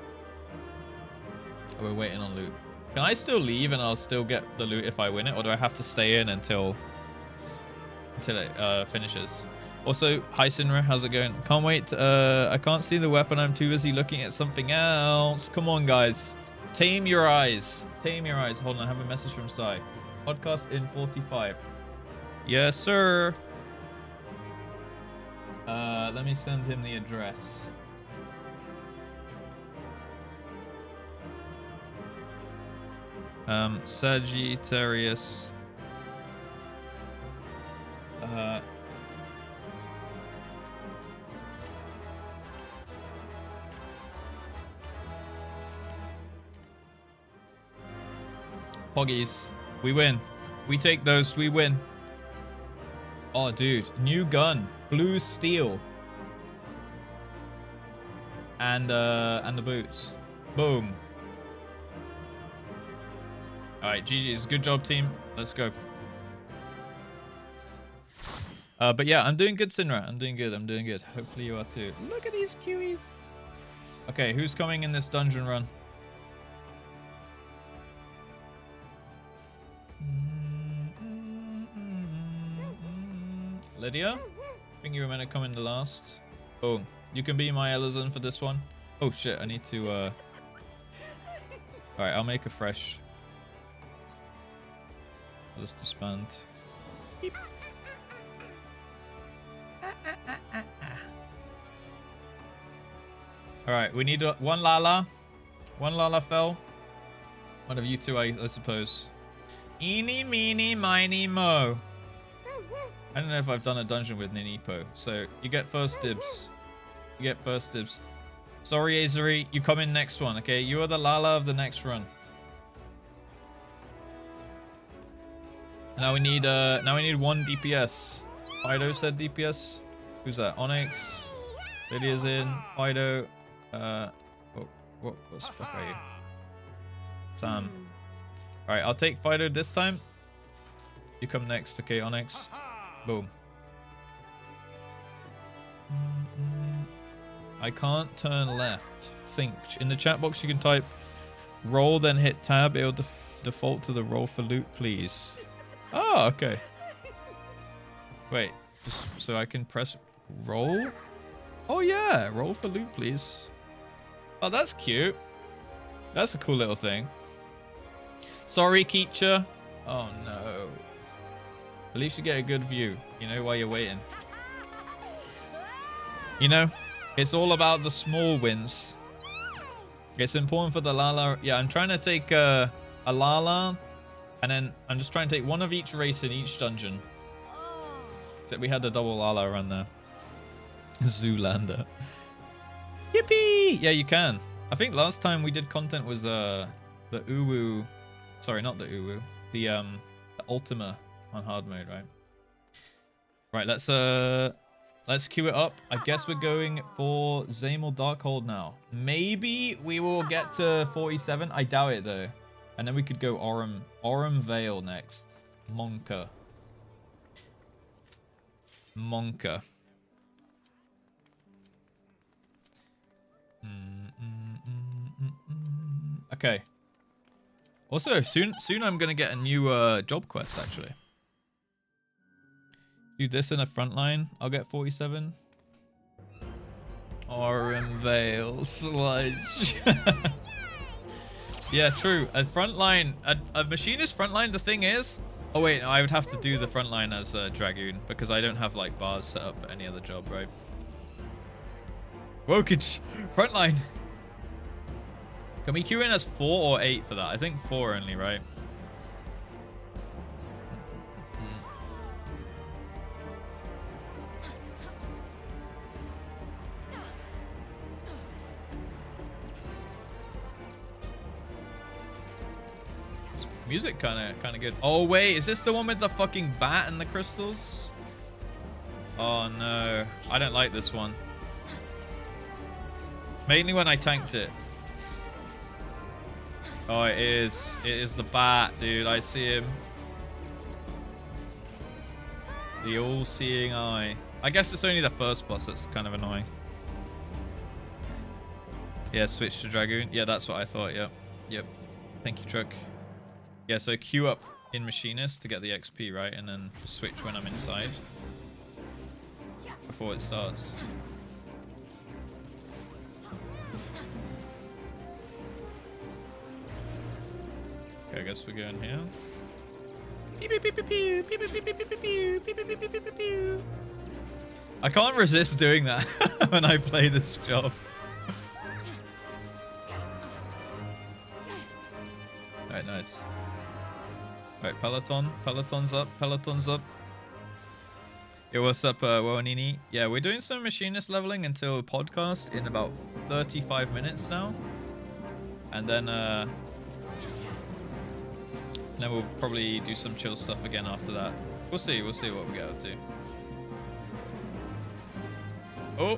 Oh, we're waiting on loot. Can I still leave and I'll still get the loot if I win it? Or do I have to stay in until it finishes? Also, hi Sinra, how's it going? Can't wait. I can't see the weapon. I'm too busy looking at something else. Come on, guys. Tame your eyes. Tame your eyes. Hold on, I have a message from Sai. Podcast in 45. Yes, sir. Let me send him the address. Sagittarius. Poggies. We win. We take those. We win. Oh, dude. New gun. Blue steel. And the boots. Boom. Alright, GG's. Good job, team. Let's go. But yeah, I'm doing good, Sinra. I'm doing good. Hopefully you are too. Look at these cuties. Okay, who's coming in this dungeon run? Lydia? I think you were meant to come in the last. Oh, you can be my Elizon for this one. Oh shit, I need to Alright, I'll make a fresh. I'll just disband. Beep. Alright, we need one Lala. One Lala fell. One of you two, I suppose. Eeny, meeny, miny, mo. I don't know if I've done a dungeon with Ninipo, so you get first dibs. Sorry, Azuri, you come in next one, okay? You are the Lala of the next run. Now we need one DPS. Fido said DPS. Who's that? Onyx. Lydia's in. Fido. What spec are you? Sam. Alright, I'll take Fido this time. You come next, okay, Onyx. Boom. I can't turn left. Think. In the chat box you can type roll, then hit tab. It'll default to the roll for loot, please. Oh, okay. Wait, just so I can press roll? Oh yeah, roll for loot, please. Oh, that's cute. That's a cool little thing. Sorry, Keacher. Oh no. At least you get a good view, you know, while you're waiting. You know, it's all about the small wins. It's important for the Lala. Yeah, I'm trying to take a Lala, and then I'm just trying to take one of each race in each dungeon. Except we had the double Lala run there. Zoolander. Yippee! Yeah, you can. I think last time we did content was the Uwu. Sorry, not the Uwu. The Ultima on hard mode, right? Right, let's queue it up. I guess we're going for Zamel Darkhold now. Maybe we will get to 47. I doubt it though. And then we could go Aurum Vale next. Monka. Okay. Also, soon I'm gonna get a new job quest actually. Do this in a frontline. I'll get 47. Aurum Vale sludge. Yeah, true. A frontline, a machinist frontline. The thing is, oh wait, I would have to do the frontline as a dragoon because I don't have like bars set up for any other job, right? Wokage frontline. Can we queue in as 4 or 8 for that? I think 4 only, right? Music kind of good. Oh wait, is this the one with the fucking bat and the crystals? Oh no, I don't like this one. Mainly when I tanked it. Oh, it is the bat, dude. I see him. The all-seeing eye. I guess it's only the first boss that's kind of annoying. Yeah, switch to dragoon. Yeah, that's what I thought. Yep. Thank you, truck. Yeah, so queue up in Machinist to get the XP, right? And then switch when I'm inside. Before it starts. Okay, I guess we're going here. I can't resist doing that when I play this job. Alright, nice. Alright, Peloton's up. Yo, what's up, Woanini? Yeah, we're doing some machinist leveling until podcast in about 35 minutes now. And then we'll probably do some chill stuff again after that. We'll see what we get up to. Oh!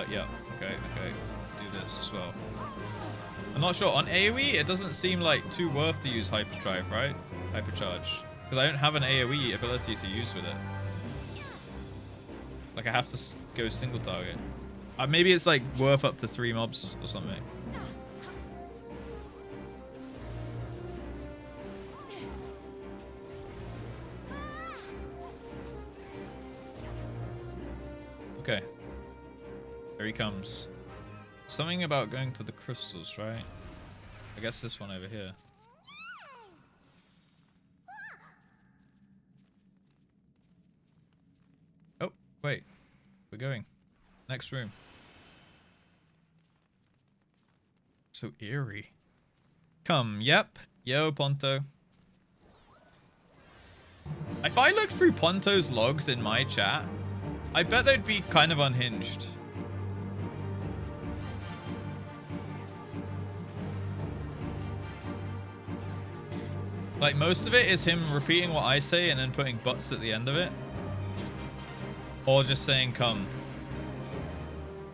Yeah, okay. Do this as well. I'm not sure. On AoE, it doesn't seem like too worth to use Hyperdrive, right? Hypercharge. Because I don't have an AoE ability to use with it. Like, I have to go single target. Maybe it's like worth up to 3 mobs or something. Okay. There he comes. Something about going to the crystals, right? I guess this one over here. Oh, wait. We're going. Next room. So eerie. Come, yep. Yo, Ponto. If I looked through Ponto's logs in my chat, I bet they'd be kind of unhinged. Like, most of it is him repeating what I say and then putting butts at the end of it. Or just saying come.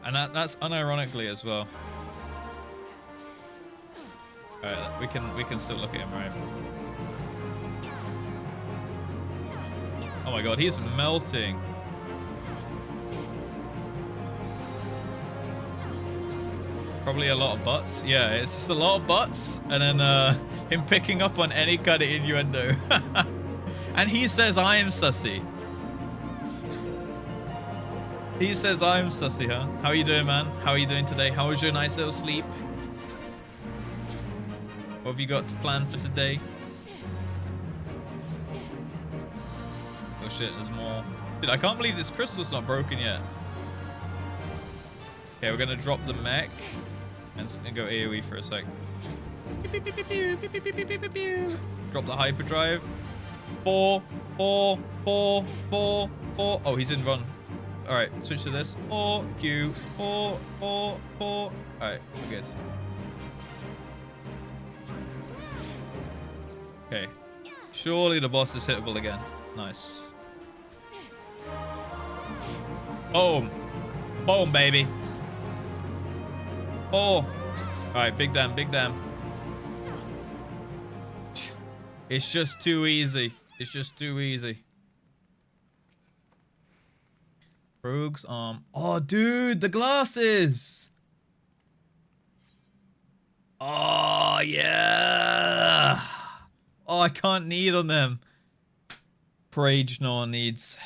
And that's unironically as well. Alright, we can still look at him, right? Oh my god, he's melting. Probably a lot of butts. Yeah, it's just a lot of butts, and then him picking up on any kind of innuendo. And he says I am sussy. He says I'm sussy, huh? How are you doing, man? How are you doing today? How was your nice little sleep? What have you got to plan for today? Oh shit, there's more. Dude, I can't believe this crystal's not broken yet. Okay, we're gonna drop the mech and go AoE for a sec. Drop the hyperdrive. 4, 4, 4, 4, 4. Oh, he's in run. Alright, switch to this. 4, Q, 4, 4, 4. Alright, we're good. Okay. Surely the boss is hittable again. Nice. Boom. Boom, baby. Oh. Alright, big damn, big damn. It's just too easy. It's just too easy. Rogue's arm. Oh, dude, the glasses. Oh, yeah. Oh, I can't need on them. Prage no needs.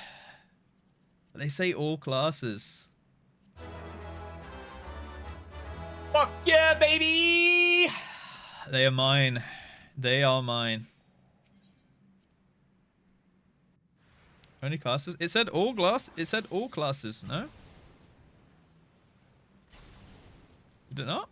They say all classes. Fuck yeah, baby! They are mine. They are mine. Only classes? It said all glass. It said all classes, no? Did it not?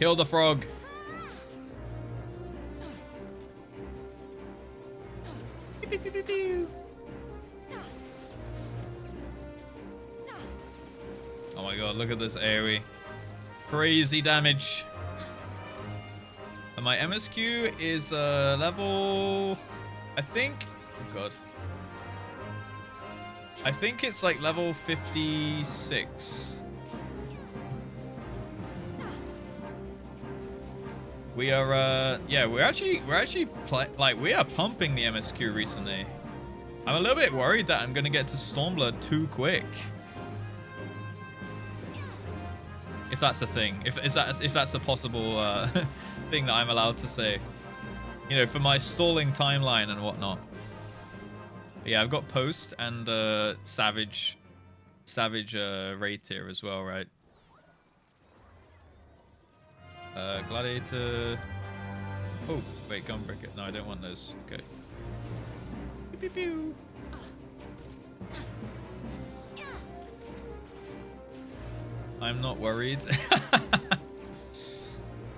Kill the frog. Oh my god, look at this AoE. Crazy damage. And my MSQ is level... I think... Oh god. I think it's like level 56. We are, yeah, we're actually we are pumping the MSQ recently. I'm a little bit worried that I'm gonna get to Stormblood too quick. If that's a thing, if that's a possible thing that I'm allowed to say, you know, for my stalling timeline and whatnot. But yeah, I've got Post and Savage raid tier as well, right? Gladiator. Oh, wait, Gunbreaker. No, I don't want those. Okay. Pew, pew, pew. I'm not worried.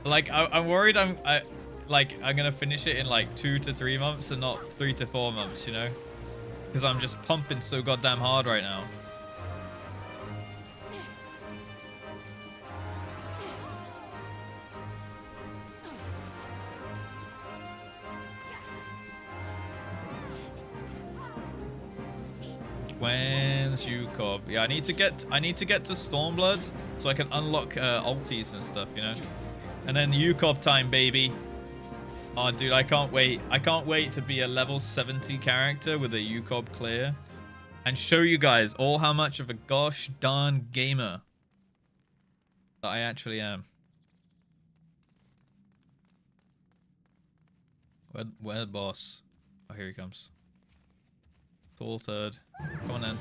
Like, I'm worried I'm gonna finish it in like 2 to 3 months and not 3 to 4 months, you know? Because I'm just pumping so goddamn hard right now. When's UCOB? Yeah, I need to get to Stormblood so I can unlock ultis and stuff, you know. And then UCOB time, baby. Oh, dude, I can't wait. I can't wait to be a level 70 character with a UCOB clear and show you guys all how much of a gosh darn gamer that I actually am. Where the boss? Oh, here he comes. Tall third. Come on in.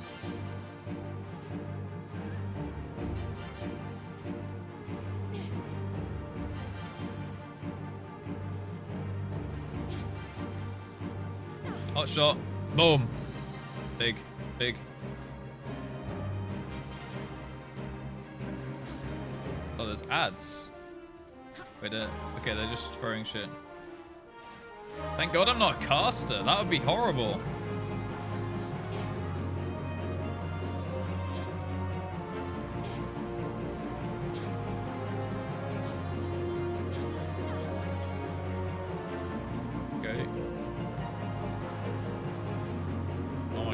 Hot shot. Boom. Big. Big. Oh, there's ads. Wait, okay, they're just throwing shit. Thank God I'm not a caster. That would be horrible.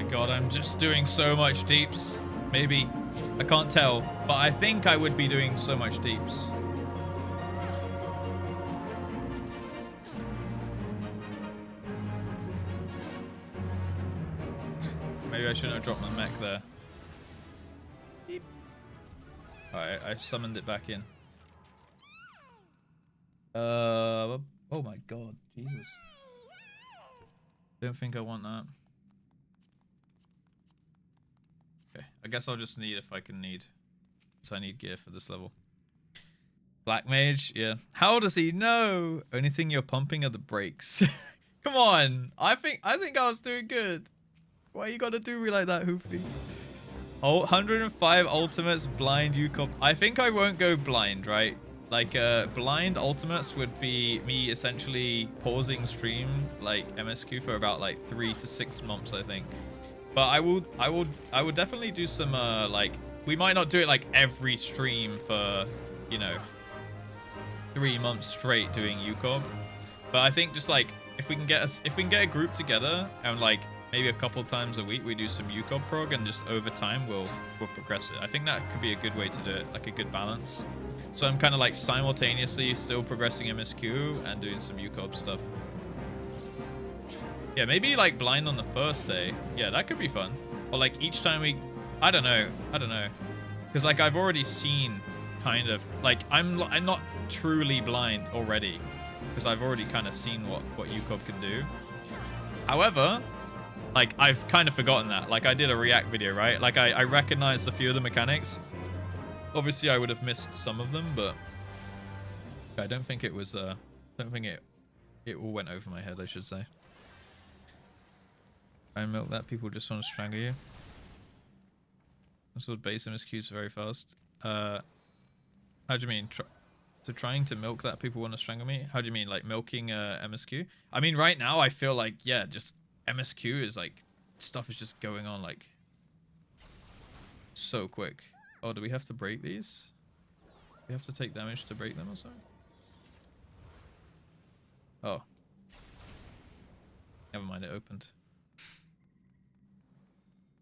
God, I'm just doing so much deeps. Maybe. I can't tell. But I think I would be doing so much deeps. Maybe I shouldn't have dropped my mech there. Beep. Alright, I summoned it back in. Oh my god, Jesus. Don't think I want that. Okay, I guess I'll just need if I can need. So I need gear for this level. Black Mage, yeah. How does he know? Only thing you're pumping are the brakes. Come on. I think I was doing good. Why you gotta do me like that, Hoofy? Oh, 105 ultimates, blind UCOP. I think I won't go blind, right? Like, blind ultimates would be me essentially pausing stream, like, MSQ for about, like, 3 to 6 months, I think. But I would definitely do some, like, we might not do it, like, every stream for, you know, 3 months straight doing UCOB. But I think just, like, if we can get a group together and, like, maybe a couple times a week we do some UCOB prog and just over time we'll progress it. I think that could be a good way to do it, like a good balance. So I'm kind of like simultaneously still progressing MSQ and doing some UCOB stuff. Yeah, maybe like blind on the first day. Yeah, that could be fun. Or like each time we, I don't know. Because like I've already seen kind of like I'm not truly blind already because I've already kind of seen what UCOB can do. However, like, I've kind of forgotten that. Like, I did a react video, right? Like, I recognized a few of the mechanics. Obviously, I would have missed some of them, but I don't think it was, I don't think it all went over my head, I should say. Try and milk that. People just want to strangle you. This would base MSQs very fast. How do you mean? So trying to milk that people want to strangle me? How do you mean? Like, milking MSQ? I mean, right now, I feel like, yeah, just... MSQ is like stuff is just going on like so quick. Oh, do we have to break these? We have to take damage to break them or something? Oh. Never mind, it opened.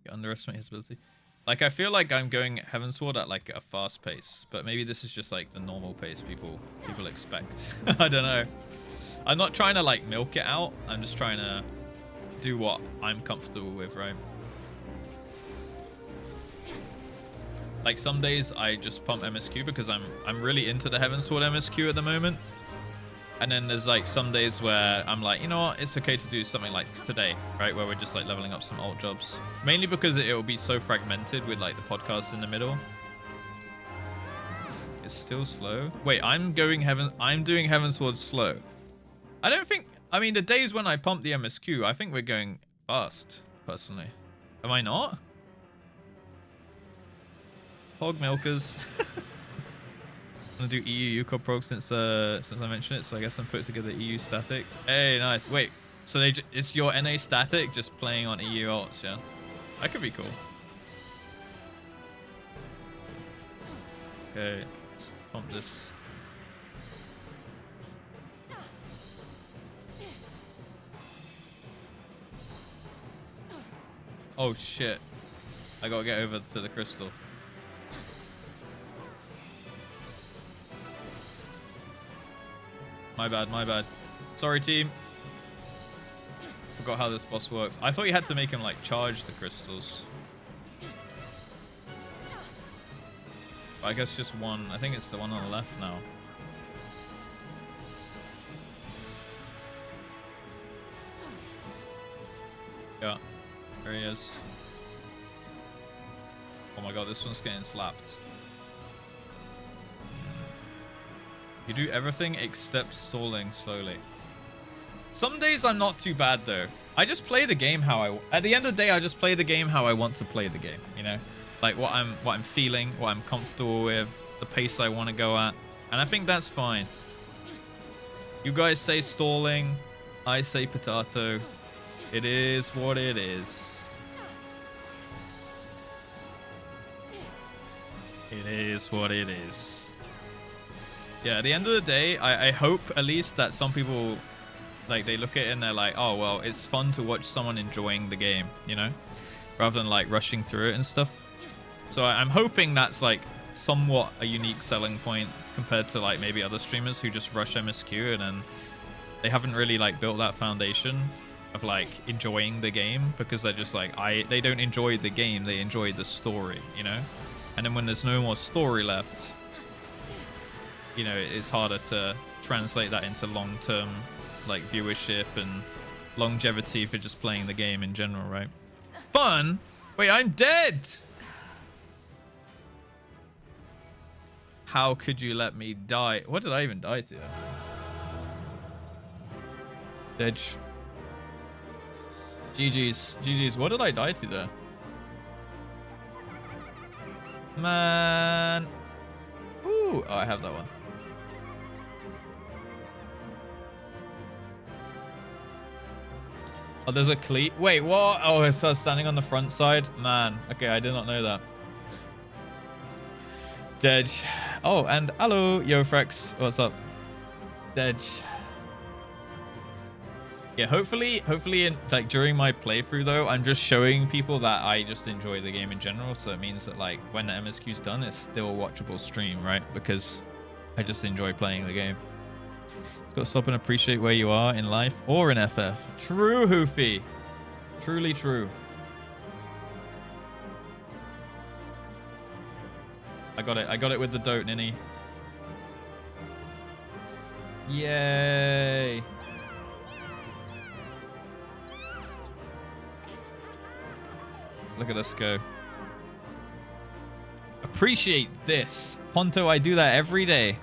You underestimate his ability. Like, I feel like I'm going Heavensward at like a fast pace, but maybe this is just like the normal pace people expect. I don't know. I'm not trying to like milk it out. I'm just trying to do what I'm comfortable with, right? Like some days I just pump MSQ because I'm really into the Heavensward MSQ at the moment. And then there's like some days where I'm like, you know what, it's okay to do something like today, right? Where we're just like leveling up some alt jobs. Mainly because it will be so fragmented with like the podcast in the middle. It's still slow. Wait, I'm doing Heavensward slow. I don't think, I mean, the days when I pump the MSQ, I think we're going fast, personally. Am I not? Hog milkers. I'm gonna do EU UCOB prog since I mentioned it, so I guess I'm putting together EU static. Hey, nice. Wait, so it's your NA static just playing on EU alts, yeah? That could be cool. Okay, let's pump this. Oh shit. I gotta get over to the crystal. My bad. Sorry, team. Forgot how this boss works. I thought you had to make him like charge the crystals. But I guess just one. I think it's the one on the left now. Yeah. There he is. Oh my god, this one's getting slapped. You do everything except stalling slowly. Some days I'm not too bad though. I just play the game how at the end of the day I just play the game how I want to play the game, you know? Like what I'm feeling, what I'm comfortable with, the pace I want to go at. And I think that's fine. You guys say stalling, I say potato. It is what it is. It is what it is. Yeah, at the end of the day, I hope at least that some people, like, they look at it and they're like, oh, well, it's fun to watch someone enjoying the game, you know? Rather than, like, rushing through it and stuff. So I'm hoping that's, like, somewhat a unique selling point compared to, like, maybe other streamers who just rush MSQ and then they haven't really, like, built that foundation. of like enjoying the game, because they're just like they don't enjoy the game, they enjoy the story, you know. And then when there's no more story left, you know, it's harder to translate that into long-term like viewership and longevity for just playing the game in general, right? Fun? Wait, I'm dead. How could you let me die? What did I even die to? Edge. GG's. What did I die to there? Man. Ooh, oh, I have that one. Oh, there's a cleat. Wait, what? Oh, it's standing on the front side. Man. Okay, I did not know that. Dedge. Oh, and hello, YoFrex. What's up? Dedge. Yeah, hopefully in like during my playthrough though, I'm just showing people that I just enjoy the game in general. So it means that like when the MSQ's done, it's still a watchable stream, right? Because I just enjoy playing the game. Got to stop and appreciate where you are in life or in FF. True, Hoofy. Truly true. I got it with the dote, Ninny. Yay. Look at us go. Appreciate this. Ponto, I do that every day.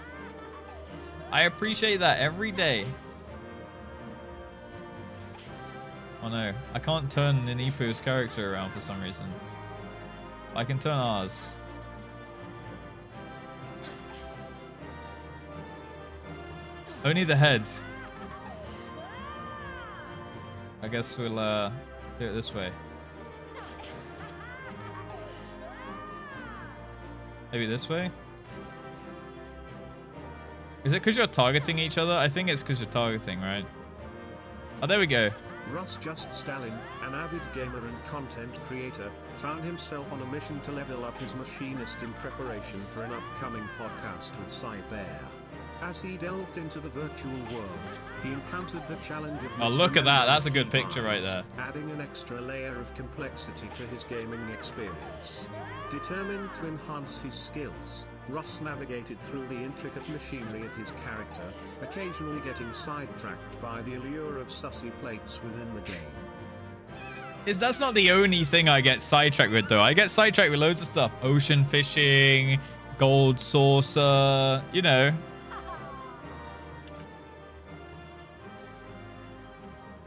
I appreciate that every day. Oh no, I can't turn Ninipu's character around for some reason. I can turn ours. Only the head. I guess we'll do it this way. Maybe this way? Is it because you're targeting each other? I think it's because you're targeting, right? Oh, there we go. Russ Just Stalin, an avid gamer and content creator, found himself on a mission to level up his machinist in preparation for an upcoming podcast with Cybear. As he delved into the virtual world, he encountered the challenge of... Oh, look at that. That's a good picture right there. Adding an extra layer of complexity to his gaming experience. Determined to enhance his skills, Russ navigated through the intricate machinery of his character, occasionally getting sidetracked by the allure of sussy plates within the game. That's not the only thing I get sidetracked with, though. I get sidetracked with loads of stuff. Ocean fishing, gold saucer, you know.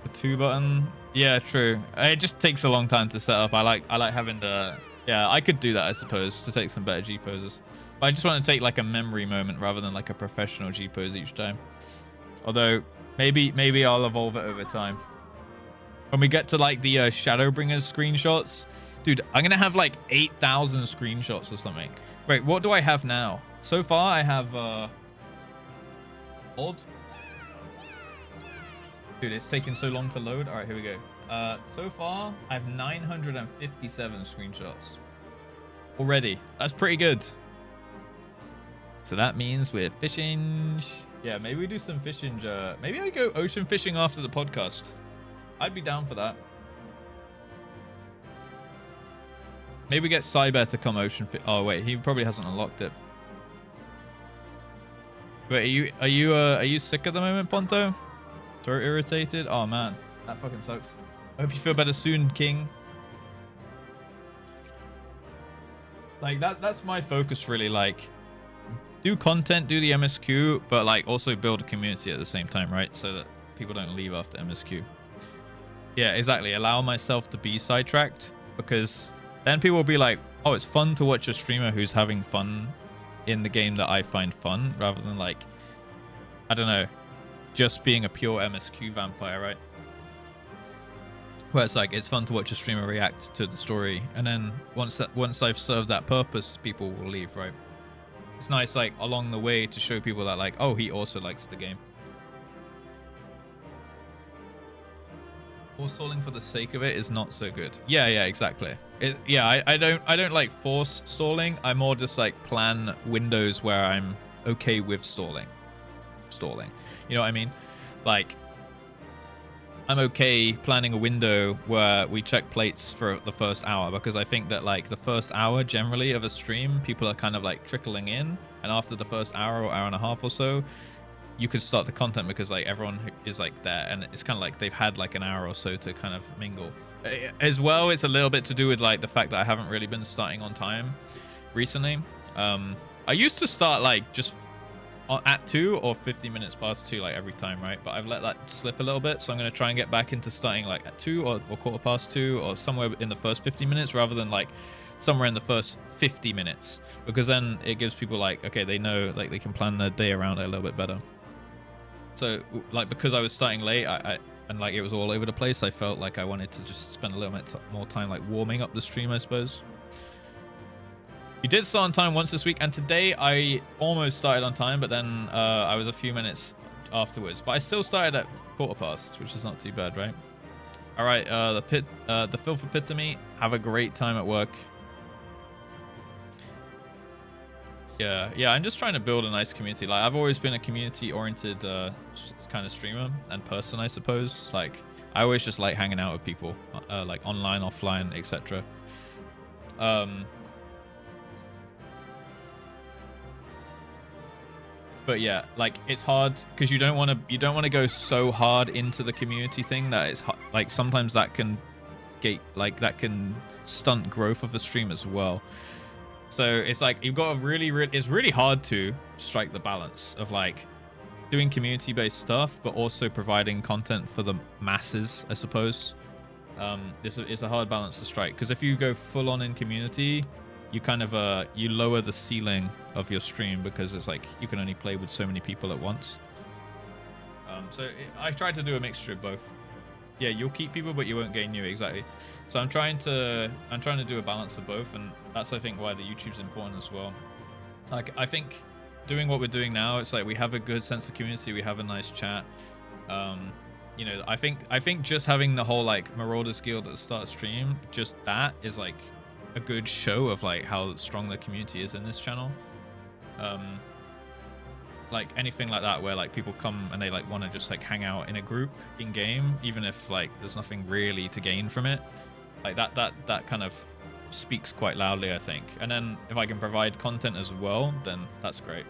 The 2 button. Yeah, true. It just takes a long time to set up. I like having the... Yeah, I could do that, I suppose, to take some better G poses. But I just want to take like a memory moment rather than like a professional G pose each time. Although maybe I'll evolve it over time. When we get to like the Shadowbringers screenshots, dude, I'm gonna have like 8,000 screenshots or something. Wait, what do I have now? So far, I have odd. Dude, it's taking so long to load. All right, here we go. So far, I have 957 screenshots already. That's pretty good. So that means we're fishing. Yeah, maybe we do some fishing. Maybe I go ocean fishing after the podcast. I'd be down for that. Maybe get Cyber to come ocean fish. Oh wait, he probably hasn't unlocked it. Wait, are you sick at the moment, Ponto? Throat irritated? Oh man, that fucking sucks. I hope you feel better soon, King. Like that's my focus really, like do content, do the MSQ, but like also build a community at the same time, right? So that people don't leave after MSQ. Yeah, exactly. Allow myself to be sidetracked, because then people will be like, oh, it's fun to watch a streamer who's having fun in the game that I find fun, rather than like, I don't know, just being a pure MSQ vampire, right? Where it's like, it's fun to watch a streamer react to the story, and then once I've served that purpose, people will leave, right? It's nice, like, along the way to show people that, like, oh, he also likes the game. Force stalling for the sake of it is not so good. Yeah, exactly. I don't like force stalling. I more just like plan windows where I'm okay with stalling. You know what I mean? Like, I'm okay planning a window where we check plates for the first hour, because I think that like the first hour generally of a stream, people are kind of like trickling in, and after the first hour or hour and a half or so, you could start the content because like everyone is like there, and it's kind of like they've had like an hour or so to kind of mingle. As well, it's a little bit to do with like the fact that I haven't really been starting on time recently. I used to start like just at 2 or 50 minutes past 2 like every time, right? But I've let that slip a little bit, so I'm going to try and get back into starting like at 2 or quarter past 2 or somewhere in the first 50 minutes rather than like somewhere in the first 50 minutes, because then it gives people like, okay, they know like they can plan their day around it a little bit better. So like because I was starting late, and like it was all over the place, I felt like I wanted to just spend a little bit more time like warming up the stream, I suppose. You did start on time once this week, and today I almost started on time, but then I was a few minutes afterwards. But I still started at quarter past, which is not too bad, right? All right, the filth epitome. Have a great time at work. Yeah. I'm just trying to build a nice community. Like I've always been a community-oriented kind of streamer and person, I suppose. Like I always just like hanging out with people, like online, offline, etc. But yeah, like it's hard because you don't want to go so hard into the community thing that it's like sometimes that can can stunt growth of a stream as well. So it's like you've got to it's really hard to strike the balance of like doing community-based stuff but also providing content for the masses, I suppose. It's a hard balance to strike, because if you go full on in community, you kind of you lower the ceiling of your stream, because it's like you can only play with so many people at once. I tried to do a mixture of both. Yeah, you'll keep people but you won't gain new, exactly. So I'm trying to do a balance of both, and that's I think why the YouTube's important as well. Like I think doing what we're doing now, it's like we have a good sense of community, we have a nice chat. You know, I think just having the whole like Marauders Guild at the start of stream, just that is like a good show of like how strong the community is in this channel. Like anything like that where like people come and they like want to just like hang out in a group in game, even if like there's nothing really to gain from it, like that kind of speaks quite loudly, I think. And then if I can provide content as well, then that's great.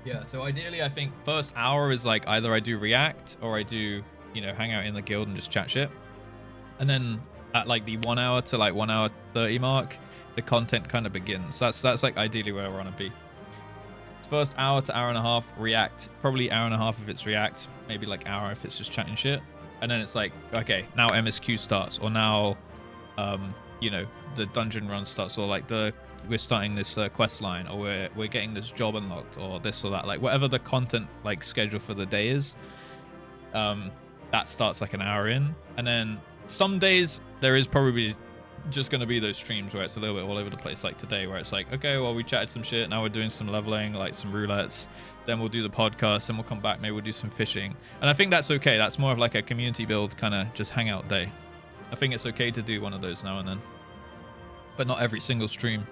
Yeah, so ideally I think first hour is like either I do react or I do, you know, hang out in the guild and just chat shit. And then at like the 1 hour to like 1 hour 30 mark, the content kind of begins. That's like ideally where I want to be. First hour to hour and a half, react. Probably hour and a half if it's react. Maybe like hour if it's just chatting shit. And then it's like, okay, now MSQ starts, or now, you know, the dungeon run starts, or like we're starting this quest line, or we're getting this job unlocked, or this or that. Like whatever the content like schedule for the day is, that starts like an hour in. And then some days there is probably just going to be those streams where it's a little bit all over the place, like today, where it's like, okay, well, we chatted some shit, now we're doing some leveling, like some roulettes, then we'll do the podcast, then we'll come back, maybe we'll do some fishing. And I think that's okay. That's more of like a community build kind of just hangout day. I think it's okay to do one of those now and then, but not every single stream.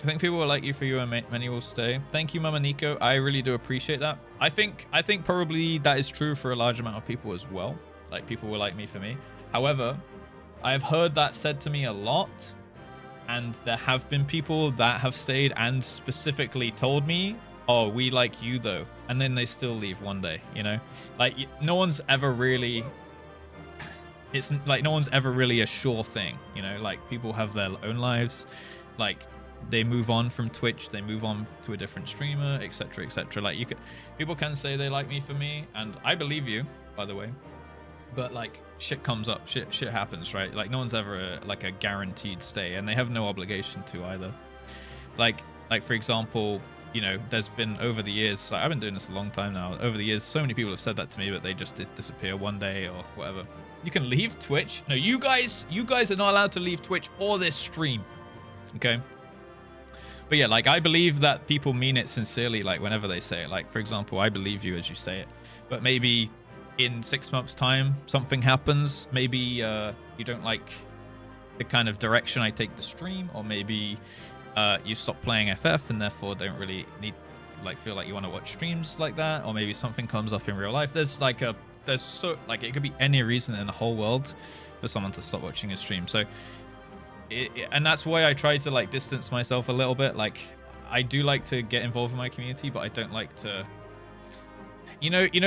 I think people will like you for you, and many will stay. Thank you, Mama Nico. I really do appreciate that. I think probably that is true for a large amount of people as well. Like people will like me for me. However, I've heard that said to me a lot, and there have been people that have stayed and specifically told me, oh, we like you though, and then they still leave one day, you know? Like no one's ever really, it's like no one's ever really a sure thing, you know? Like people have their own lives, like they move on from Twitch, they move on to a different streamer, etc, etc. Like people can say they like me for me, and I believe you, by the way, but like shit comes up, shit happens, right? Like no one's ever like a guaranteed stay, and they have no obligation to either. Like for example, you know, there's been over the years, like, I've been doing this a long time now, over the years so many people have said that to me, but they just disappear one day or whatever. You can leave Twitch. No, you guys are not allowed to leave Twitch or this stream, okay? But yeah, like I believe that people mean it sincerely, like whenever they say it. Like for example, I believe you as you say it, but maybe in 6 months time something happens, maybe you don't like the kind of direction I take the stream, or maybe you stop playing FF and therefore don't really need feel like you want to watch streams like that, or maybe something comes up in real life. There's it could be any reason in the whole world for someone to stop watching a stream. So and that's why I try to distance myself a little bit. Like, I do like to get involved in my community, but I don't like to,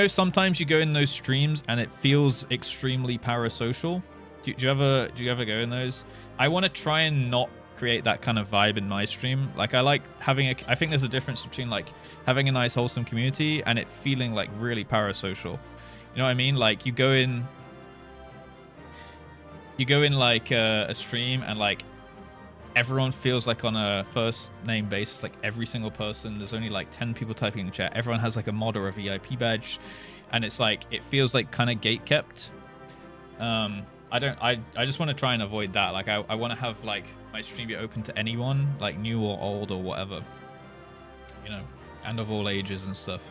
sometimes you go in those streams and it feels extremely parasocial. Do you ever go in those? I want to try and not create that kind of vibe in my stream. Like, I like having I think there's a difference between having a nice wholesome community and it feeling really parasocial. You know what I mean? Like, you go in a stream and everyone feels on a first name basis, every single person. There's only 10 people typing in the chat. Everyone has a mod or a VIP badge, and it's it feels kind of gate kept. I just want to try and avoid that. I want to have my stream be open to anyone, new or old or whatever, and of all ages and stuff.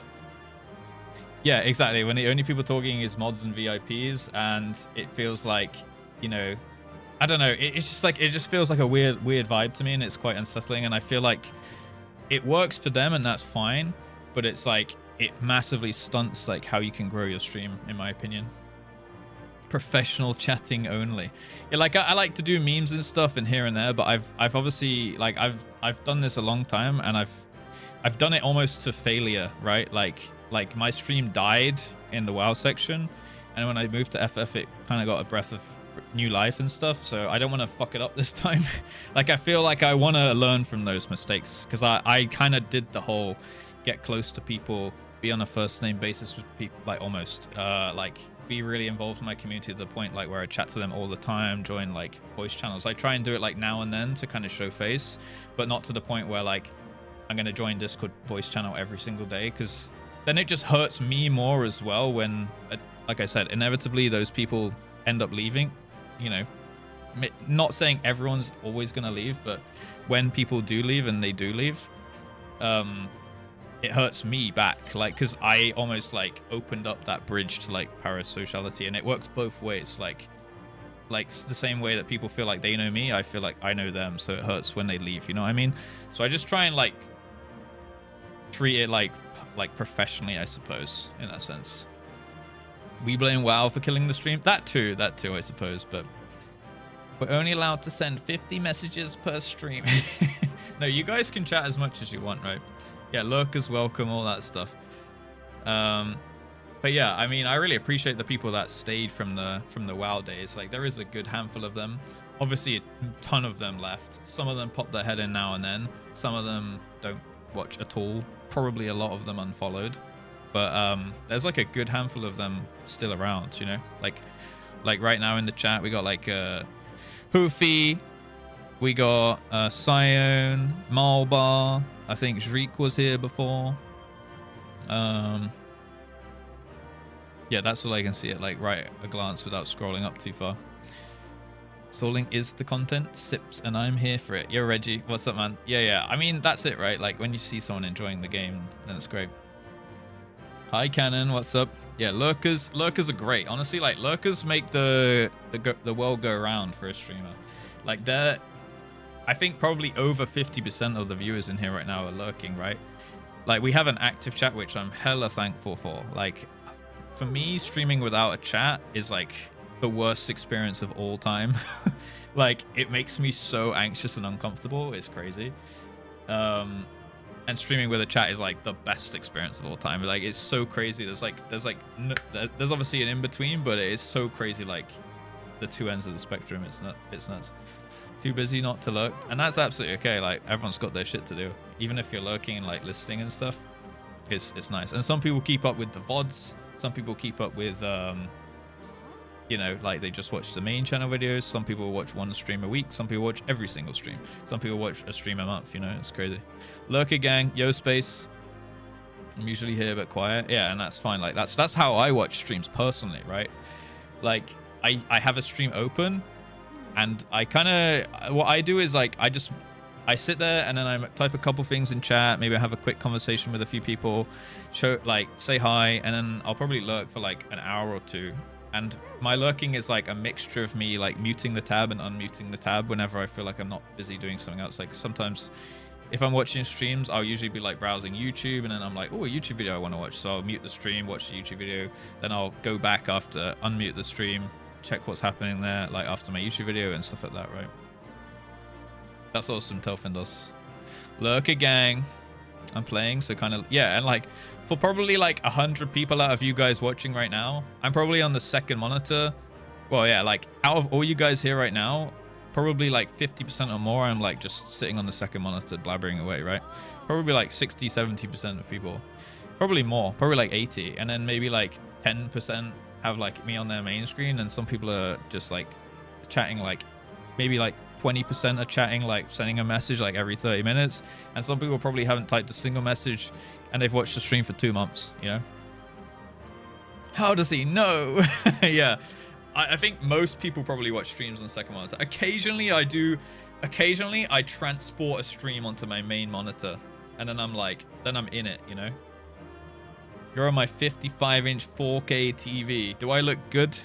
Yeah, exactly. When the only people talking is mods and VIPs, and it feels I don't know. It's just it just feels like a weird vibe to me, and it's quite unsettling. And I feel like it works for them, and that's fine. But it's it massively stunts how you can grow your stream, in my opinion. Professional chatting only. Yeah, I like to do memes and stuff and here and there, but I've obviously I've done this a long time, and I've done it almost to failure, right? Like my stream died in the WoW section, and when I moved to FF, it kind of got a breath of new life and stuff. So I don't want to fuck it up this time. I feel like I want to learn from those mistakes, because I kind of did the whole get close to people, be on a first name basis with people, almost be really involved in my community to the point where I chat to them all the time, join voice channels. I try and do it now and then to kind of show face, but not to the point where I'm going to join Discord voice channel every single day, because then it just hurts me more as well when, like I said, inevitably those people end up leaving. Not saying everyone's always going to leave, but when people do leave, and they do leave, it hurts me back, because I almost opened up that bridge to parasociality, and it works both ways. The same way that people feel like they know me, I feel like I know them, so it hurts when they leave, you know what I mean? So I just try and treat it like professionally, I suppose, in that sense. We blame WoW for killing the stream. That too, I suppose, but we're only allowed to send 50 messages per stream. No, you guys can chat as much as you want, right? Yeah, lurkers welcome, all that stuff. But yeah, I mean, I really appreciate the people that stayed from the WoW days. There is a good handful of them. Obviously, a ton of them left. Some of them pop their head in now and then. Some of them don't watch at all. Probably a lot of them unfollowed. But there's a good handful of them still around, like right now in the chat we got Hoofy, we got Sion, Malbar, I think Zreek was here before. Yeah, that's all I can see at right a glance without scrolling up too far. Stalling is the content, Sips, and I'm here for it. Yo, Reggie, what's up, man? Yeah, I mean, that's it, right? When you see someone enjoying the game, then it's great. Hi, Cannon. What's up? Yeah, lurkers are great. Honestly, lurkers make the world go around for a streamer. I think probably over 50% of the viewers in here right now are lurking, right? We have an active chat, which I'm hella thankful for. For me, streaming without a chat is the worst experience of all time. It makes me so anxious and uncomfortable. It's crazy. And streaming with a chat is the best experience of all time. It's so crazy. There's obviously an in between, but it is so crazy. The two ends of the spectrum. It's nuts. Too busy not to lurk, and that's absolutely okay. Everyone's got their shit to do. Even if you're lurking and listening and stuff, it's nice. And some people keep up with the VODs. Some people keep up with they just watch the main channel videos. Some people watch one stream a week. Some people watch every single stream. Some people watch a stream a month. It's crazy. Lurker gang, yo space. I'm usually here but quiet. Yeah, and that's fine. That's how I watch streams personally, right? I have a stream open, and I kind of what I do is I sit there and then I type a couple things in chat. Maybe I have a quick conversation with a few people, say hi, and then I'll probably lurk for an hour or two. And my lurking is like a mixture of me like muting the tab and unmuting the tab whenever I feel like I'm not busy doing something else. Like sometimes if I'm watching streams, I'll usually be like browsing YouTube and then I'm like, oh, a YouTube video I want to watch. So I'll mute the stream, watch the YouTube video. Then I'll go back after, unmute the stream, check what's happening there, like after my YouTube video and stuff like that, right? That's awesome. Telfin does. Lurker gang. I'm playing, so kind of, yeah, and like for probably like 100 people out of you guys watching right now, I'm probably on the second monitor. Well, yeah, like out of all you guys here right now, probably like 50% or more, I'm like just sitting on the second monitor blabbering away, right? Probably like 60-70% of people, probably more, probably like 80, and then maybe like 10% have like me on their main screen, and some people are just like chatting, like maybe like 20% are chatting, like sending a message like every 30 minutes, and some people probably haven't typed a single message and they've watched the stream for 2 months, you know? How does he know? Yeah, I think most people probably watch streams on second monitor. Occasionally I transport a stream onto my main monitor, and then I'm like, then I'm in it, you know? You're on my 55-inch 4K TV. Do I look good?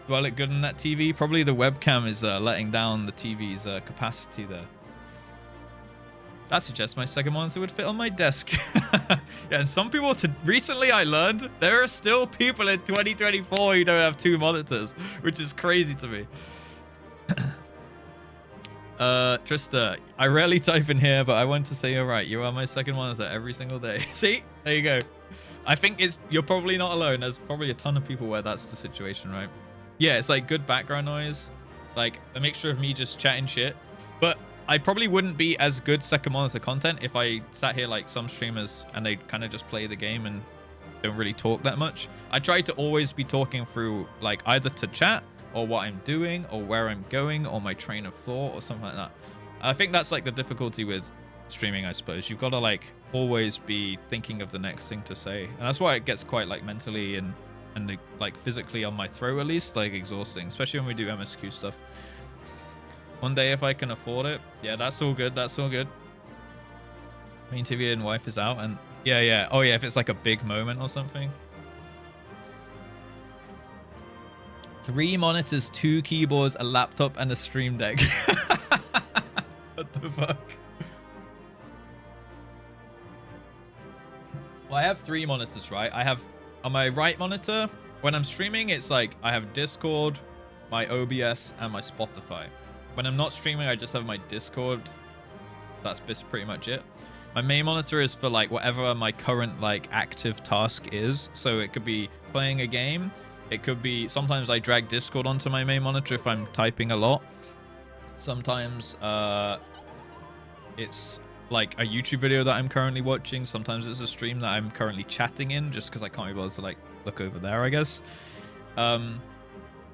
Do I look good on that TV? Probably the webcam is letting down the TV's capacity there. That suggests my second monitor would fit on my desk. Yeah, and some people, recently I learned there are still people in 2024 who don't have 2 monitors, which is crazy to me. Trista, I rarely type in here, but I want to say you're right. You are my second monitor every single day. See? There you go. I think you're probably not alone. There's probably a ton of people where that's the situation, right? Yeah, it's like good background noise, like a mixture of me just chatting shit. But I probably wouldn't be as good second monitor content if I sat here like some streamers and they kind of just play the game and don't really talk that much. I try to always be talking through like either to chat or what I'm doing or where I'm going or my train of thought or something like that. I think that's like the difficulty with streaming, I suppose. You've got to like always be thinking of the next thing to say. And that's why it gets quite like mentally and like physically on my throat, at least, like exhausting, especially when we do MSQ stuff. One day if I can afford it. Yeah, that's all good. That's all good. Main TV and wife is out, and yeah. Oh yeah, if it's like a big moment or something. 3 monitors, 2 keyboards, a laptop, and a stream deck. What the fuck? Well, I have 3 monitors, right? I have on my right monitor, when I'm streaming, it's like I have Discord, my OBS, and my Spotify. When I'm not streaming, I just have my Discord. That's pretty much it. My main monitor is for like whatever my current like active task is. So it could be playing a game. It could be, sometimes I drag Discord onto my main monitor if I'm typing a lot. Sometimes it's like a YouTube video that I'm currently watching. Sometimes it's a stream that I'm currently chatting in, just because I can't be bothered to like look over there, I guess.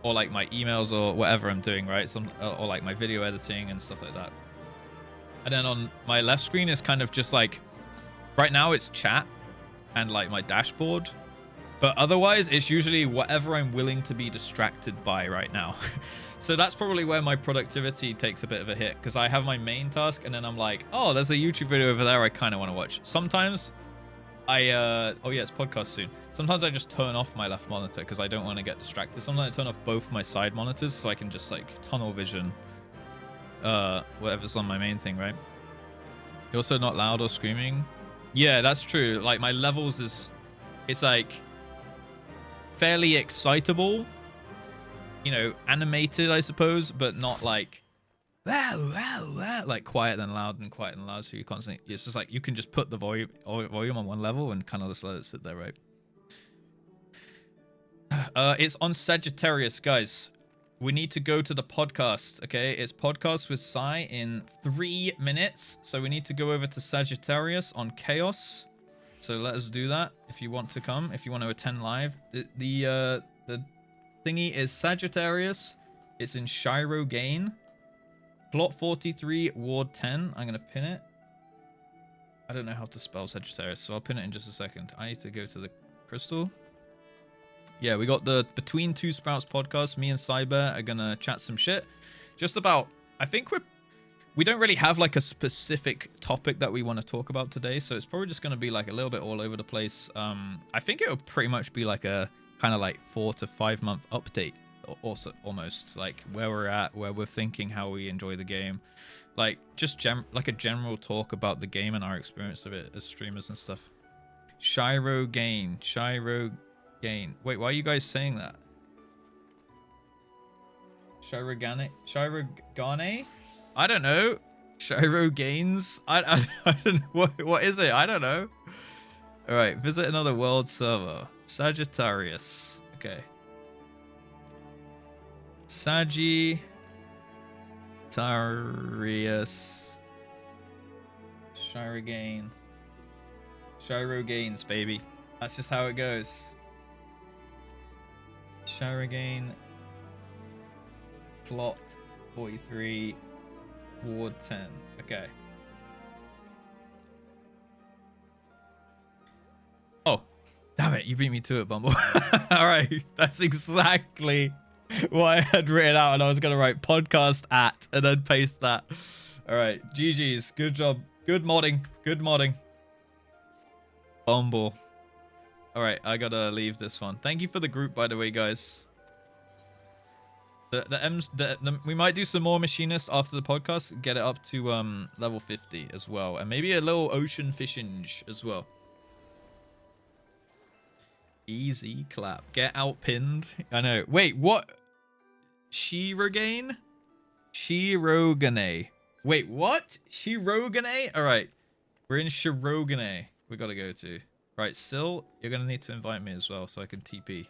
Or like my emails or whatever I'm doing, right? Or like my video editing and stuff like that. And then on my left screen is kind of just like, right now it's chat and like my dashboard. But otherwise, it's usually whatever I'm willing to be distracted by right now. So that's probably where my productivity takes a bit of a hit, because I have my main task and then I'm like, oh, there's a YouTube video over there I kind of want to watch. Sometimes oh yeah, it's podcast soon. Sometimes I just turn off my left monitor because I don't want to get distracted. Sometimes I turn off both my side monitors so I can just like tunnel vision whatever's on my main thing, right? You're also not loud or screaming. Yeah, that's true. Like my levels it's like fairly excitable, you know, animated, I suppose, but not like like quiet and loud and quiet and loud. So you constantly, it's just like you can just put the volume on one level and kind of just let it sit there, right? It's on Sagittarius, guys. We need to go to the podcast, okay? It's podcast with Sai in 3 minutes, so we need to go over to Sagittarius on Chaos. So let us do that if you want to come, if you want to attend live. The thingy is Sagittarius. It's in Shiro Gain. Plot 43, Ward 10. I'm going to pin it. I don't know how to spell Sagittarius, so I'll pin it in just a second. I need to go to the crystal. Yeah, we got the Between Two Sprouts podcast. Me and Cyber are going to chat some shit. Just about, I think we don't really have like a specific topic that we want to talk about today, so it's probably just going to be like a little bit all over the place. I think it will pretty much be like a kind of like 4 to 5 month update, also almost like where we're at, where we're thinking, how we enjoy the game, like just like a general talk about the game and our experience of it as streamers and stuff. Shiro Gain. Wait, why are you guys saying that? Shirogane? I don't know. Shiro Gains? I don't know. What is it? I don't know. All right, visit another world server. Sagittarius. Okay. Sagittarius. Shirogane. Shiroganes, baby. That's just how it goes. Shirogane. Plot 43. Ward 10. Okay. Oh, damn it. You beat me to it, Bumble. All right. That's exactly what I had written out, and I was going to write podcast at and then paste that. All right. GG's. Good job. Good modding. Good modding. Bumble. All right. I got to leave this one. Thank you for the group, by the way, guys. We might do some more Machinist after the podcast. Get it up to level 50 as well. And maybe a little ocean fishing as well. Easy clap. Get outpinned. I know. Wait, what? Shirogane? Shirogane. Wait, what? Shirogane? All right. We're in Shirogane. We got to go to. Right, Sil, you're going to need to invite me as well so I can TP.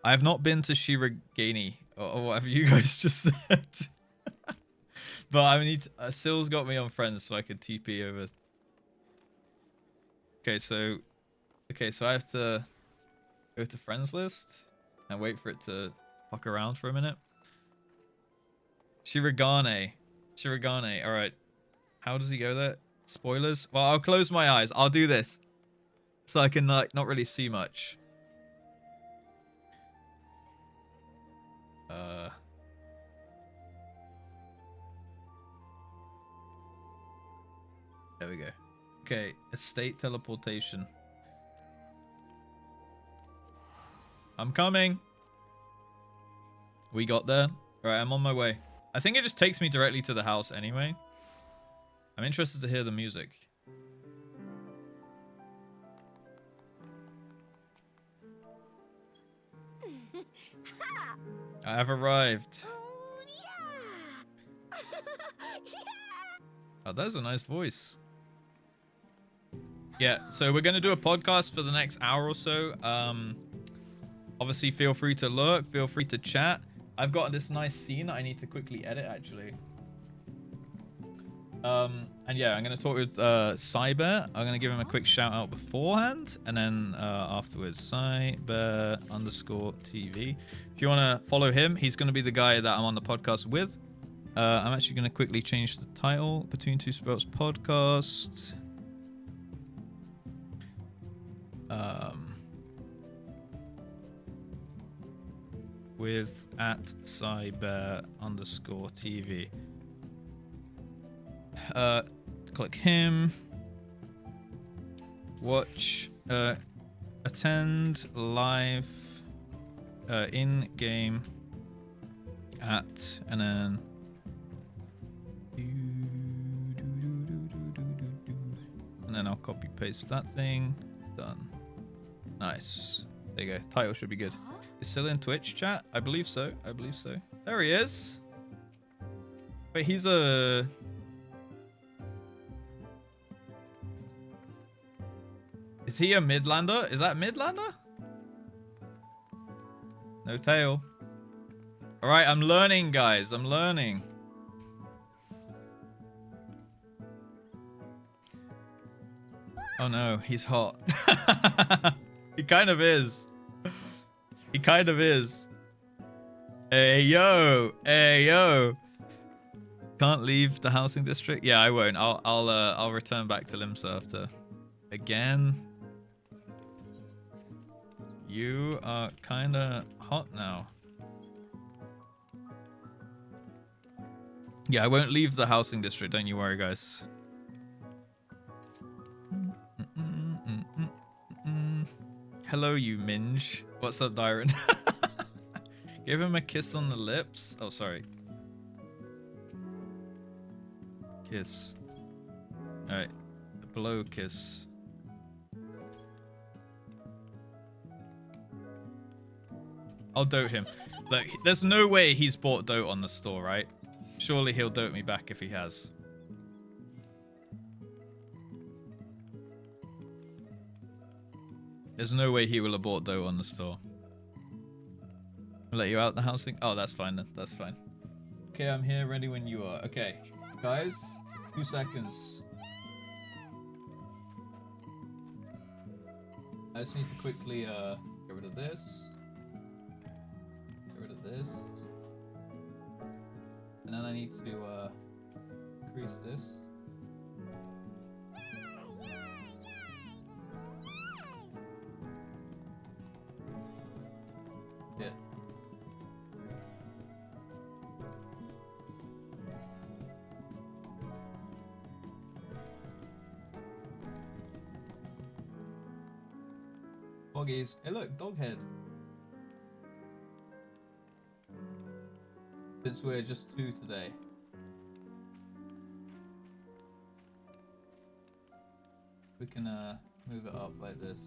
I have not been to Shirogane or whatever you guys just said. But I need to, Sil's got me on friends so I can TP over. Okay, so I have to go to friends list and wait for it to fuck around for a minute. Shirogane. All right. How does he go there? Spoilers? Well, I'll close my eyes. I'll do this so I can not really see much. There we go. Okay, estate teleportation. I'm coming. We got there. All right, I'm on my way. I think it just takes me directly to the house anyway. I'm interested to hear the music. I have arrived. Oh, that's a nice voice. Yeah, so we're going to do a podcast for the next hour or so. Obviously, feel free to lurk. Feel free to chat. I've got this nice scene that I need to quickly edit, actually. And yeah, I'm going to talk with Cyber. I'm going to give him a quick shout out beforehand. And then afterwards, Cyber_TV. If you want to follow him, he's going to be the guy that I'm on the podcast with. I'm actually going to quickly change the title. Between Two Sprouts podcast. With @Cyber_TV. Click him. Watch. Attend live. In game. And then. And then I'll copy paste that thing. Done. Nice. There you go. Title should be good. Is still in Twitch chat? I believe so. There he is. Wait, he's a... Is he a Midlander? Is that Midlander? No tail. Alright, I'm learning, guys. I'm learning. Oh no, he's hot. He kind of is. He kind of is. Hey yo, hey yo. Can't leave the housing district. Yeah, I won't. I'll return back to Limsa after. Again. You are kind of hot now. Yeah, I won't leave the housing district. Don't you worry, guys. Hello, you minge. What's up, Dyron? Give him a kiss on the lips. Oh, sorry. Kiss. Alright. Blow kiss. I'll dote him. Look, there's no way he's bought dote on the store, right? Surely he'll dote me back if he has. There's no way he will have bought dough on the store. I'll let you out the house thing. Oh, that's fine then. That's fine. Okay, I'm here, ready when you are. Okay, guys, 2 seconds. I just need to quickly get rid of this. Get rid of this. And then I need to increase this. Yeah. Boggies. Hey look, Doghead. Since we're just 2 today. We can move it up like this.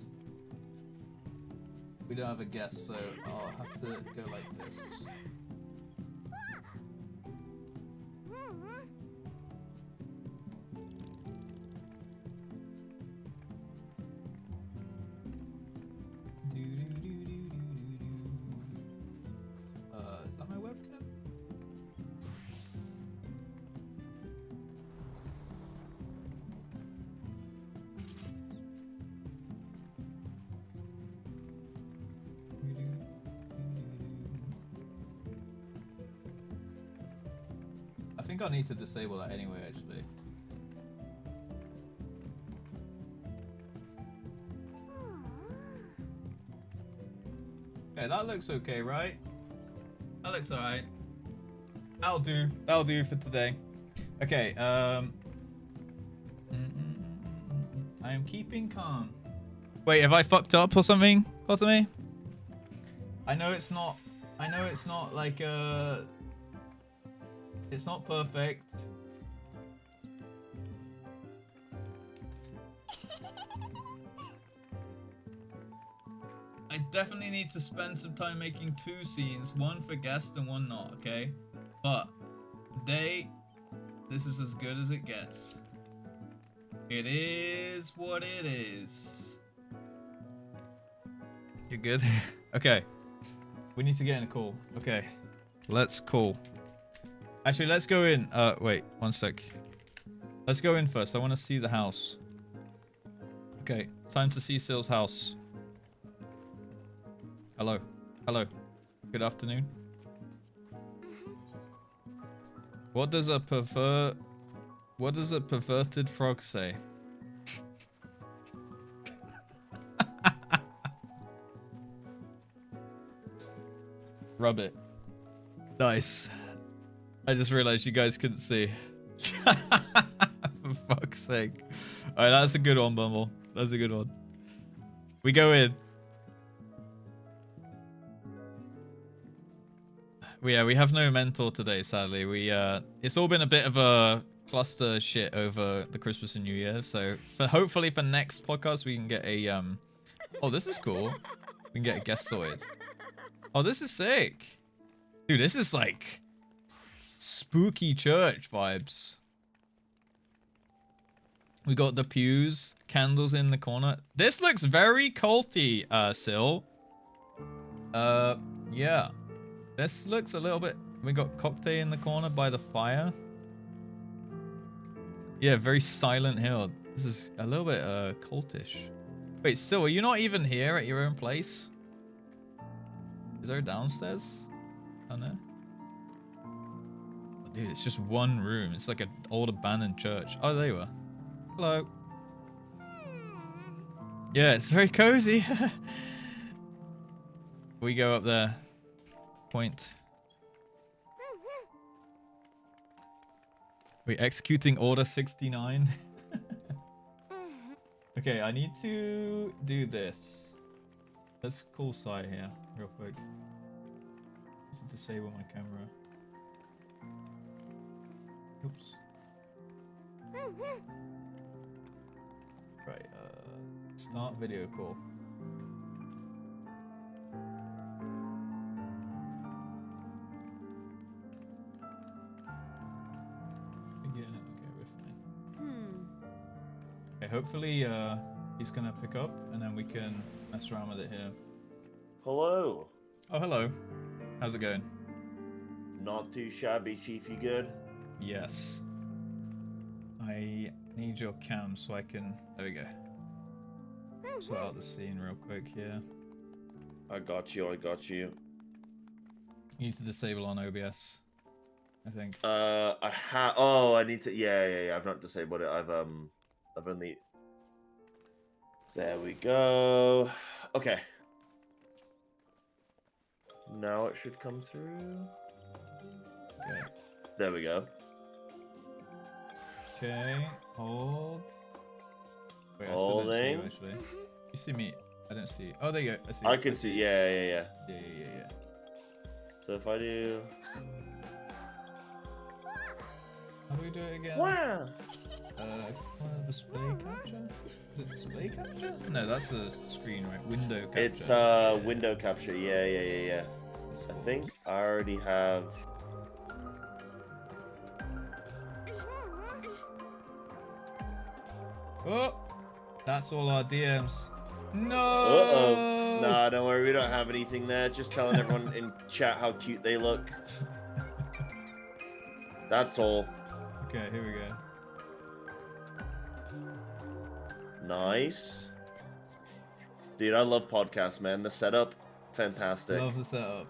We don't have a guest, so I'll have to go like this. Is that my webcam? I think I need to disable that anyway, actually. Okay, that looks okay, right? That looks alright. That'll do. That'll do for today. Okay, I am keeping calm. Wait, have I fucked up or something, Kothame? I know it's not like it's not perfect. I definitely need to spend some time making 2 scenes, one for guest and one not, okay? But today, this is as good as it gets. It is what it is. You're good? Okay. We need to get in a call. Okay. Let's call. Actually, let's go in. Wait, 1 sec. Let's go in first. I want to see the house. Okay, time to see Sil's house. Hello. Hello. Good afternoon. What does a perverted frog say? Rub it. Nice. I just realized you guys couldn't see. For fuck's sake. Alright, that's a good one, Bumble. That's a good one. We go in. Yeah, we have no mentor today, sadly. It's all been a bit of a cluster shit over the Christmas and New Year. So, but hopefully for next podcast we can get a oh, this is cool. We can get a guest sorted. Oh, this is sick. Dude, this is like spooky church vibes. We got the pews, candles in the corner. This looks very culty, Sil. Yeah. This looks a little bit... We got cocktail in the corner by the fire. Yeah, very Silent Hill. This is a little bit cultish. Wait, Sil, are you not even here at your own place? Is there a downstairs? Oh no. Dude, it's just one room. It's like an old abandoned church. Oh, there you are. Hello. Yeah, it's very cozy. We go up there. Point. We're executing Order 69. Okay, I need to do this. Let's call sight here, real quick. Let's disable my camera. Oops. Right, start video call. Yeah, okay, we're fine. Okay, hopefully he's gonna pick up and then we can mess around with it here. Hello. Oh, hello. How's it going? Not too shabby, Chief. You good? Yes. I need your cam so I can... There we go. Sort out the scene real quick here. I got you. I got you. You need to disable on OBS, I think. I have. Oh, I need to. Yeah. I've not disabled it. I've only. There we go. Okay. Now it should come through. Okay. There we go. Okay, hold. Wait, I Holding. still don't see you, actually. You see me? I don't see you. Oh, there you go. I see you. I can see. Yeah. Yeah. So if I do. How do we do it again? Wow. Display capture? Is it display capture? No, that's a screen, right? Window capture. It's window capture. Yeah. I think I already have. Oh! That's all our DMs. No! Uh-oh. Nah, don't worry, we don't have anything there. Just telling everyone in chat how cute they look. That's all. Okay, here we go. Nice. Dude, I love podcasts, man. The setup, fantastic. Love the setup.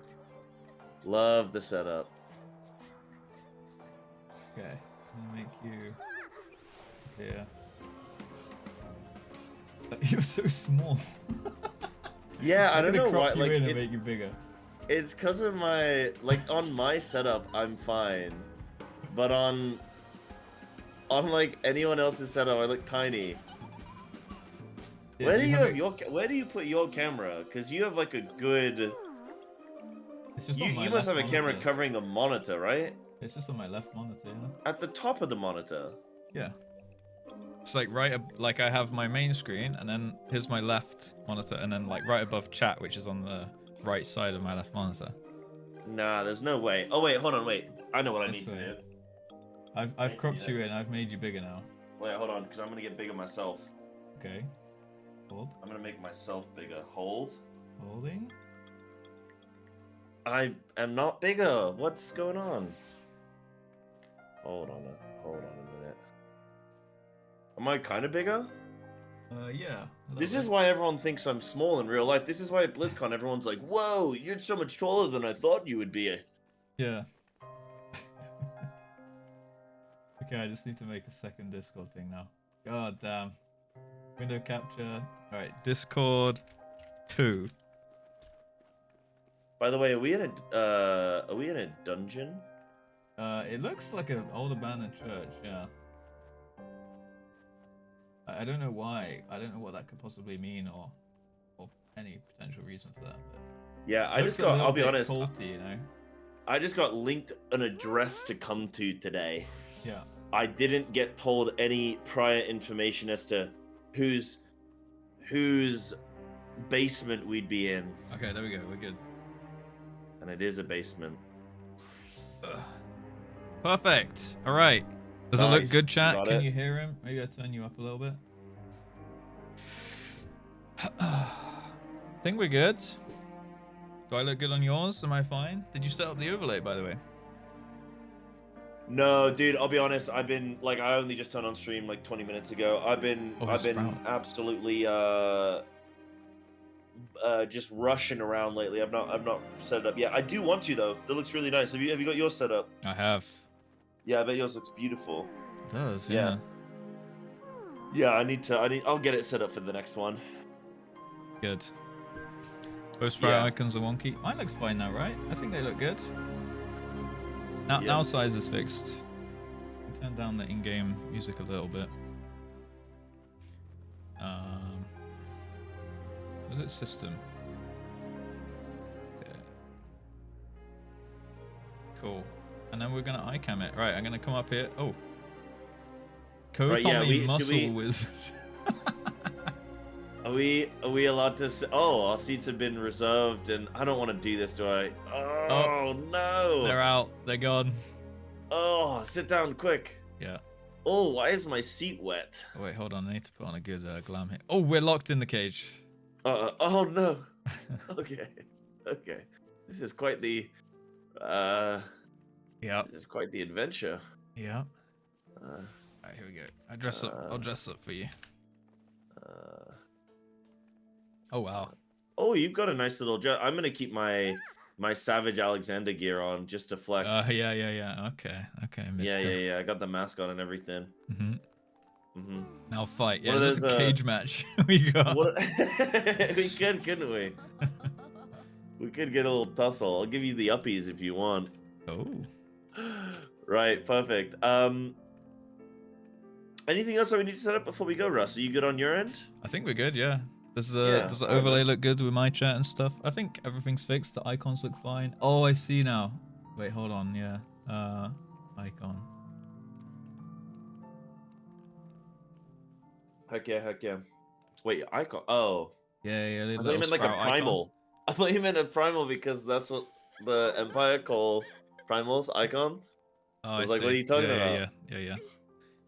Love the setup. Okay, I'm gonna make you here. You're so small. Yeah, I don't know why. Crop you Like, in and make you bigger. it's because of my on my setup, I'm fine, but on like anyone else's setup, I look tiny. Yeah, Where do do you have have your where do you put your camera? Because you have like a good. It's just on You my must left have a camera monitor. covering a monitor, right? It's just on my left monitor, yeah. At the top of the monitor. Yeah. It's like like I have my main screen, and then here's my left monitor, and then like right above chat, which is on the right side of my left monitor. Nah, there's no way. Oh wait, hold on, wait. I know what I This need to way. do. I've cropped you in. I've made you bigger now. Wait, hold on, because I'm gonna get bigger myself. Okay. Hold. I'm gonna make myself bigger. Hold. Holding. I am not bigger. What's going on? Hold on a minute. Am I kind of bigger? Yeah. This is why everyone thinks I'm small in real life. This is why at BlizzCon everyone's like, "Whoa, you're so much taller than I thought you would be." Yeah. Okay, I just need to make a second Discord thing now. God damn. Window capture. Alright, Discord 2. By the way, are we in a dungeon? It looks like an old abandoned church, yeah. I don't know why. I don't know what that could possibly mean or any potential reason for that. But Yeah, I looks just a got. little I'll be bit honest. culty, you know? I just got linked an address to come to today. Yeah. I didn't get told any prior information as to whose basement we'd be in, Okay, there we go. We're good. and it is a basement. Perfect. All right. Does it look Nice. good, chat? Got Can it. you hear him? Maybe I'll turn you up a little bit. Think we're good. Do I look good on yours? Am I fine? Did you set up the overlay, by the way? No, dude, I'll be honest. I've been I only just turned on stream like 20 minutes ago. I've been Sprout. absolutely just rushing around lately. I've not set it up yet. I do want to though. That looks really nice. Have you got yours set up? I have. Yeah, I bet yours looks beautiful. It does, Yeah. yeah. Yeah, I'll get it set up for the next one. Good. Both sprite Yeah. icons are wonky. Mine looks fine now, right? I think they look good. Now, Yeah. now size is fixed. Turn down the in-game music a little bit. Was it system? Cool. And then we're gonna ICAM it. Right, I'm gonna come up here. Oh. Right, yeah, Kotomi do Muscle we- Wizard. Are we allowed to say, oh, our seats have been reserved and I don't want to do this, do I? Oh, no. They're out. They're gone. Oh, sit down quick. Yeah. Oh, why is my seat wet? Oh, wait, hold on. I need to put on a good glam here. Oh, we're locked in the cage. Oh no. Okay. Okay. This is quite the Yeah. this is quite the adventure. Yeah. Uh, All right, here we go. I dress up. I'll dress up for you. Oh wow. Oh, you've got a nice little dress. I'm gonna keep my Savage Alexander gear on just to flex. Yeah. Okay. Yeah. I got the mask on and everything. Mm-hmm. Now fight. Yeah, One of this is a those, cage match we got. What... we could, couldn't we? We could get a little tussle. I'll give you the uppies if you want. Oh. Right, perfect. Anything else that we need to set up before we go, Russ? Are you good on your end? I think we're good. Yeah. Does Yeah, the overlay look good with my chat and stuff? I think everything's fixed. The icons look fine. Oh, I see now. Wait, hold on. Yeah. Icon. Heck yeah. Wait, icon. Oh. Yeah. I thought you meant like a primal. I thought you meant a primal because that's what the Empire call primals, icons. Oh, I I was like, see. what are you talking about? Yeah.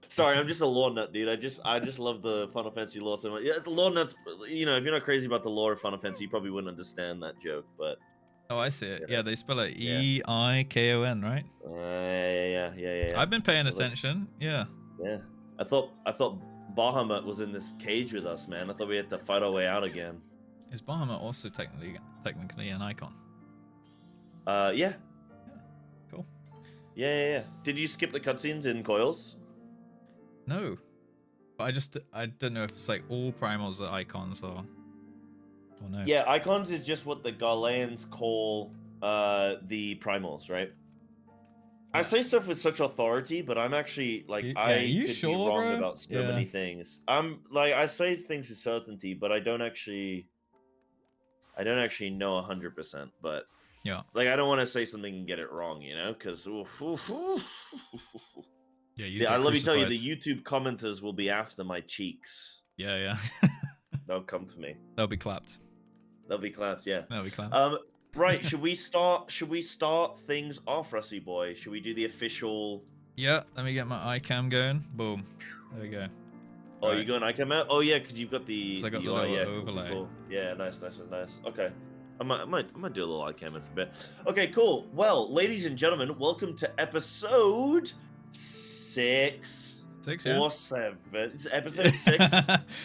Sorry, I'm just a lore nut, dude. I just love the Final Fantasy lore so much. Yeah, the lore nuts. You know, if you're not crazy about the lore of Final Fantasy, you probably wouldn't understand that joke. But Oh, I see it. Yeah. Yeah, they spell it Yeah. EIKON, right? Yeah. I've been paying Like- attention. Yeah. Yeah. I thought Bahamut was in this cage with us, man. I thought we had to fight our way out again. Is Bahamut also technically an icon? Yeah. Cool. Yeah. Did you skip the cutscenes in Coils? No. But I don't know if it's like all primals are icons or no. Yeah, icons is just what the Ghanaians call the primals, right? I say stuff with such authority, but I'm actually like you could sure, be wrong bro? about so Yeah. many things. I'm like I say things with certainty, but I don't actually know 100%. But Yeah. like I don't want to say something and get it wrong, you know? Because Yeah, let me tell you, the YouTube commenters will be after my cheeks. Yeah. They'll come for me. They'll be clapped. They'll be clapped. Yeah. They'll be clapped. Right, should we start things off, Rusty boy? Should we do the official Yeah, let me get my iCam going. Boom. There we go. Oh, Right. you going icam out? Oh yeah, because you've got the So I got the UI, little yeah, overlay. Yeah, nice. Okay. I might do a little icam in for a bit. Okay, cool. Well, ladies and gentlemen, welcome to episode 6 6, yeah. or 7. It's episode 6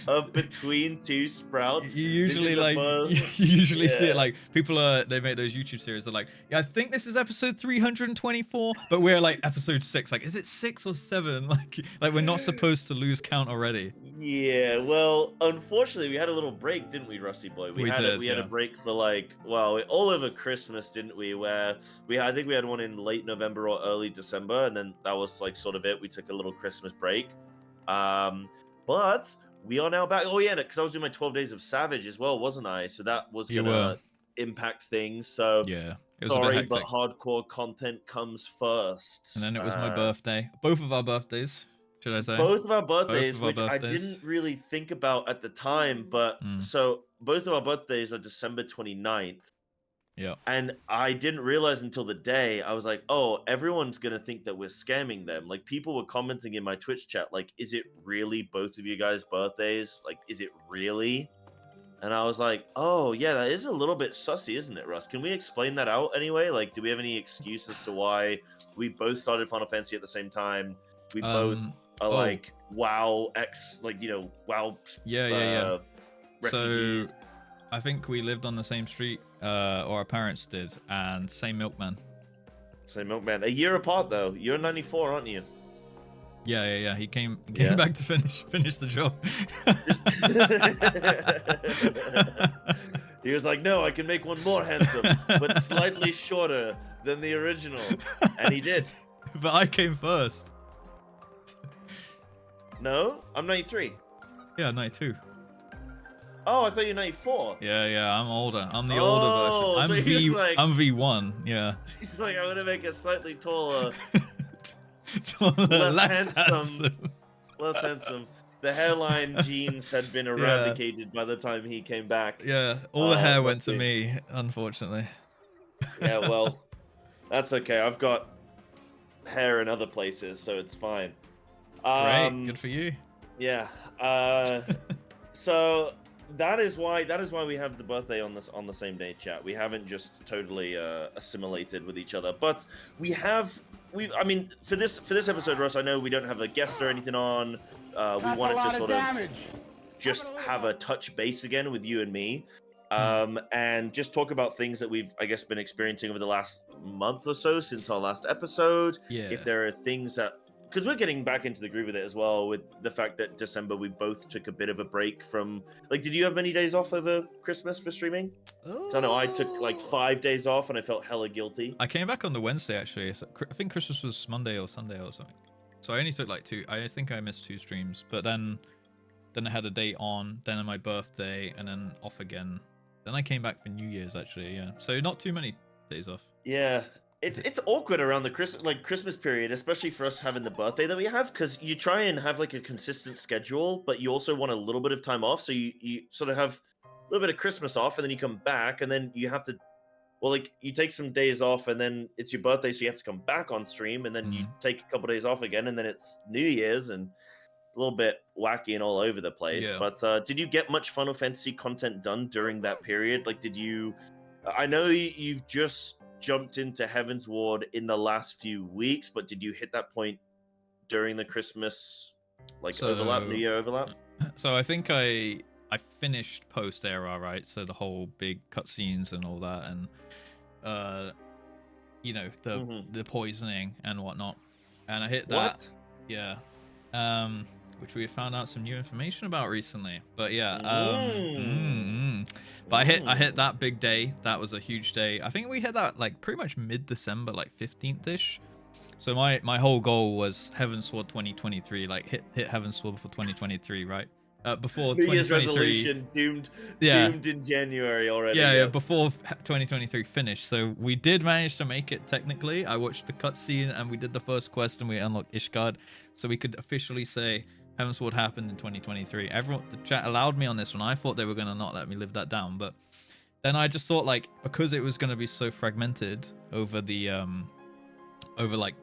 of Between Two Sprouts. You This usually is the like first- you usually see Yeah. it like people they make those YouTube series. They're like, yeah, I think this is episode 324, but we're like episode 6. Like, is it 6 or 7? Like we're not supposed to lose count already. Yeah, well, unfortunately, we had a little break, didn't we, Rusty Boy? We had a yeah. break for like, well, all over Christmas, didn't we? Where I think we had one in late November or early December, and then that was like sort of it. We took a little Christmas break, but we are now back. Oh yeah, because I was doing my 12 days of Savage as well, wasn't I? So that was You gonna were. impact things. So Yeah, it was a sorry, bit but hectic. hardcore content comes first. And then it was my birthday. Both of our birthdays, should I say? Both of our birthdays, of our which I birthdays. didn't really think about at the time, but so both of our birthdays are December 29th. Yeah. And I didn't realize until the day, I was like, oh, everyone's going to think that we're scamming them. Like, people were commenting in my Twitch chat, like, is it really both of you guys' birthdays? Like, is it really? And I was like, oh, yeah, that is a little bit sussy, isn't it, Russ? Can we explain that out anyway? Like, do we have any excuse as to why we both started Final Fantasy at the same time? We both are like WoW WoW. Yeah. Refugees. So I think we lived on the same street, or our parents did, and same milkman. Same milkman. A year apart though. You're 94, aren't you? Yeah. He came Yeah. back to finish the job. He was like, no, I can make one more handsome, but slightly shorter than the original. And he did. But I came first. No, I'm 93. Yeah, 92. Oh, I thought you were 94. Yeah, I'm older. I'm the older Oh, version. so I'm he was like- I'm V1. Yeah. He's like, I'm gonna make a slightly taller, Taller, less handsome. Less handsome. The hairline genes had been eradicated by the time he came back. Yeah, all the hair went must to be. me, unfortunately. Yeah, well, that's okay. I've got hair in other places, so it's fine. Great, good for you. Yeah. So that is why we have the birthday on the same day, chat. We haven't just totally assimilated with each other, but I mean, for this episode, Russ, I know we don't have a guest or anything on. We wanted to sort of just have a touch base again with you and me, and just talk about things that we've, I guess, been experiencing over the last month or so since our last episode. Yeah. If there are things that, because we're getting back into the groove of it as well, with the fact that December we both took a bit of a break from, like, did you have many days off over Christmas for streaming? I know I took like 5 days off and I felt hella guilty. I came back on the Wednesday actually. So I think Christmas was Monday or Sunday or something. So I only took like 2. I think I missed 2 streams, but then I had a day on, then on my birthday, and then off again. Then I came back for New Year's actually. Yeah. So not too many days off. Yeah. It's awkward around the Christmas period, especially for us having the birthday that we have, because you try and have like a consistent schedule, but you also want a little bit of time off. So you sort of have a little bit of Christmas off, and then you come back, and then you have to, well, like you take some days off, and then it's your birthday, so you have to come back on stream, and then you take a couple days off again, and then it's New Year's, and a little bit wacky and all over the place. Yeah. But did you get much Final Fantasy content done during that period? Like, did you? I know you've just jumped into Heaven's Ward in the last few weeks, but did you hit that point during the Christmas overlap, New Year overlap? So I think I finished post era, right? So the whole big cutscenes and all that, and you know, the poisoning and whatnot, and I hit that. What? Yeah. Which we found out some new information about recently. But yeah, but I hit that big day. That was a huge day. I think we hit that like pretty much mid-December, like 15th-ish. So my whole goal was Heaven's Sword 2023, like hit Heaven's Sword before 2023, right? Before New 2023. Year's resolution doomed in January already. Yeah, before 2023 finished. So we did manage to make it technically. I watched the cutscene and we did the first quest and we unlocked Ishgard. So we could officially say Heaven's Sword happened in 2023. Everyone, the chat allowed me on this one. I thought they were going to not let me live that down. But then I just thought, like, because it was going to be so fragmented over the,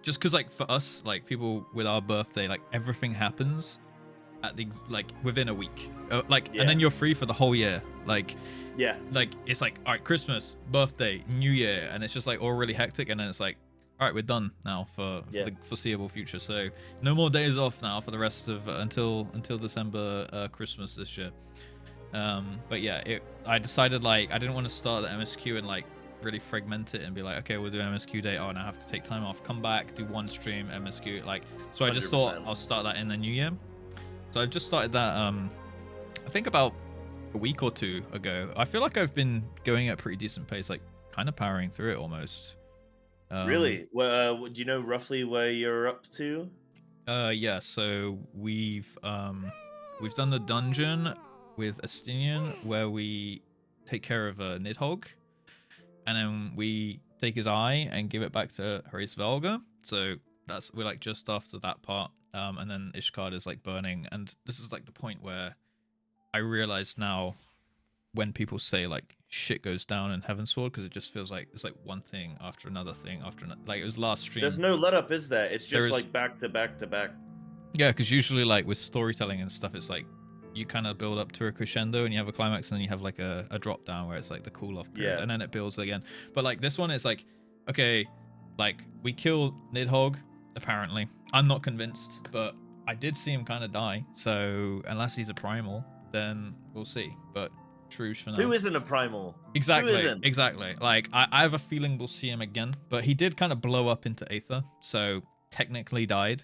just because, like, for us, like, people with our birthday, like, everything happens at the, like, within a week. And then you're free for the whole year. Like, it's like, all right, Christmas, birthday, New Year. And it's just, like, all really hectic. And then it's like, all right, we're done now for the foreseeable future. So no more days off now for the rest of until December, Christmas this year. But yeah, I decided like I didn't want to start the MSQ and like really fragment it and be like, okay, we'll do MSQ day. Oh, and I have to take time off, come back, do one stream, MSQ. Like, so I just 100%. thought I'll start that in the new year. So I've just started that. I think about a week or 2 ago. I feel like I've been going at a pretty decent pace, like kind of powering through it almost. Really? Well, do you know roughly where you're up to? Yeah. So we've done the dungeon with Astinian where we take care of Nidhogg, and then we take his eye and give it back to Hraesvelgr. So we're like just after that part, and then Ishgard is like burning, and this is like the point where I realize now when people say like shit goes down in Heaven's Sword, because it just feels like it's like one thing after another thing after another. Like it was last stream. There's no let up, is there? It's just like back to back to back. Yeah, because usually like with storytelling and stuff, it's like you kind of build up to a crescendo and you have a climax and then you have like a drop down where it's like the cool off period, and then it builds again. But like this one is like, okay, like we killed Nidhogg apparently. I'm not convinced, but I did see him kind of die. So unless he's a primal, then we'll see. But Truge for now. Who isn't a primal? Exactly. Who isn't? Exactly. Like I have a feeling we'll see him again, but he did kind of blow up into Aether, so technically died.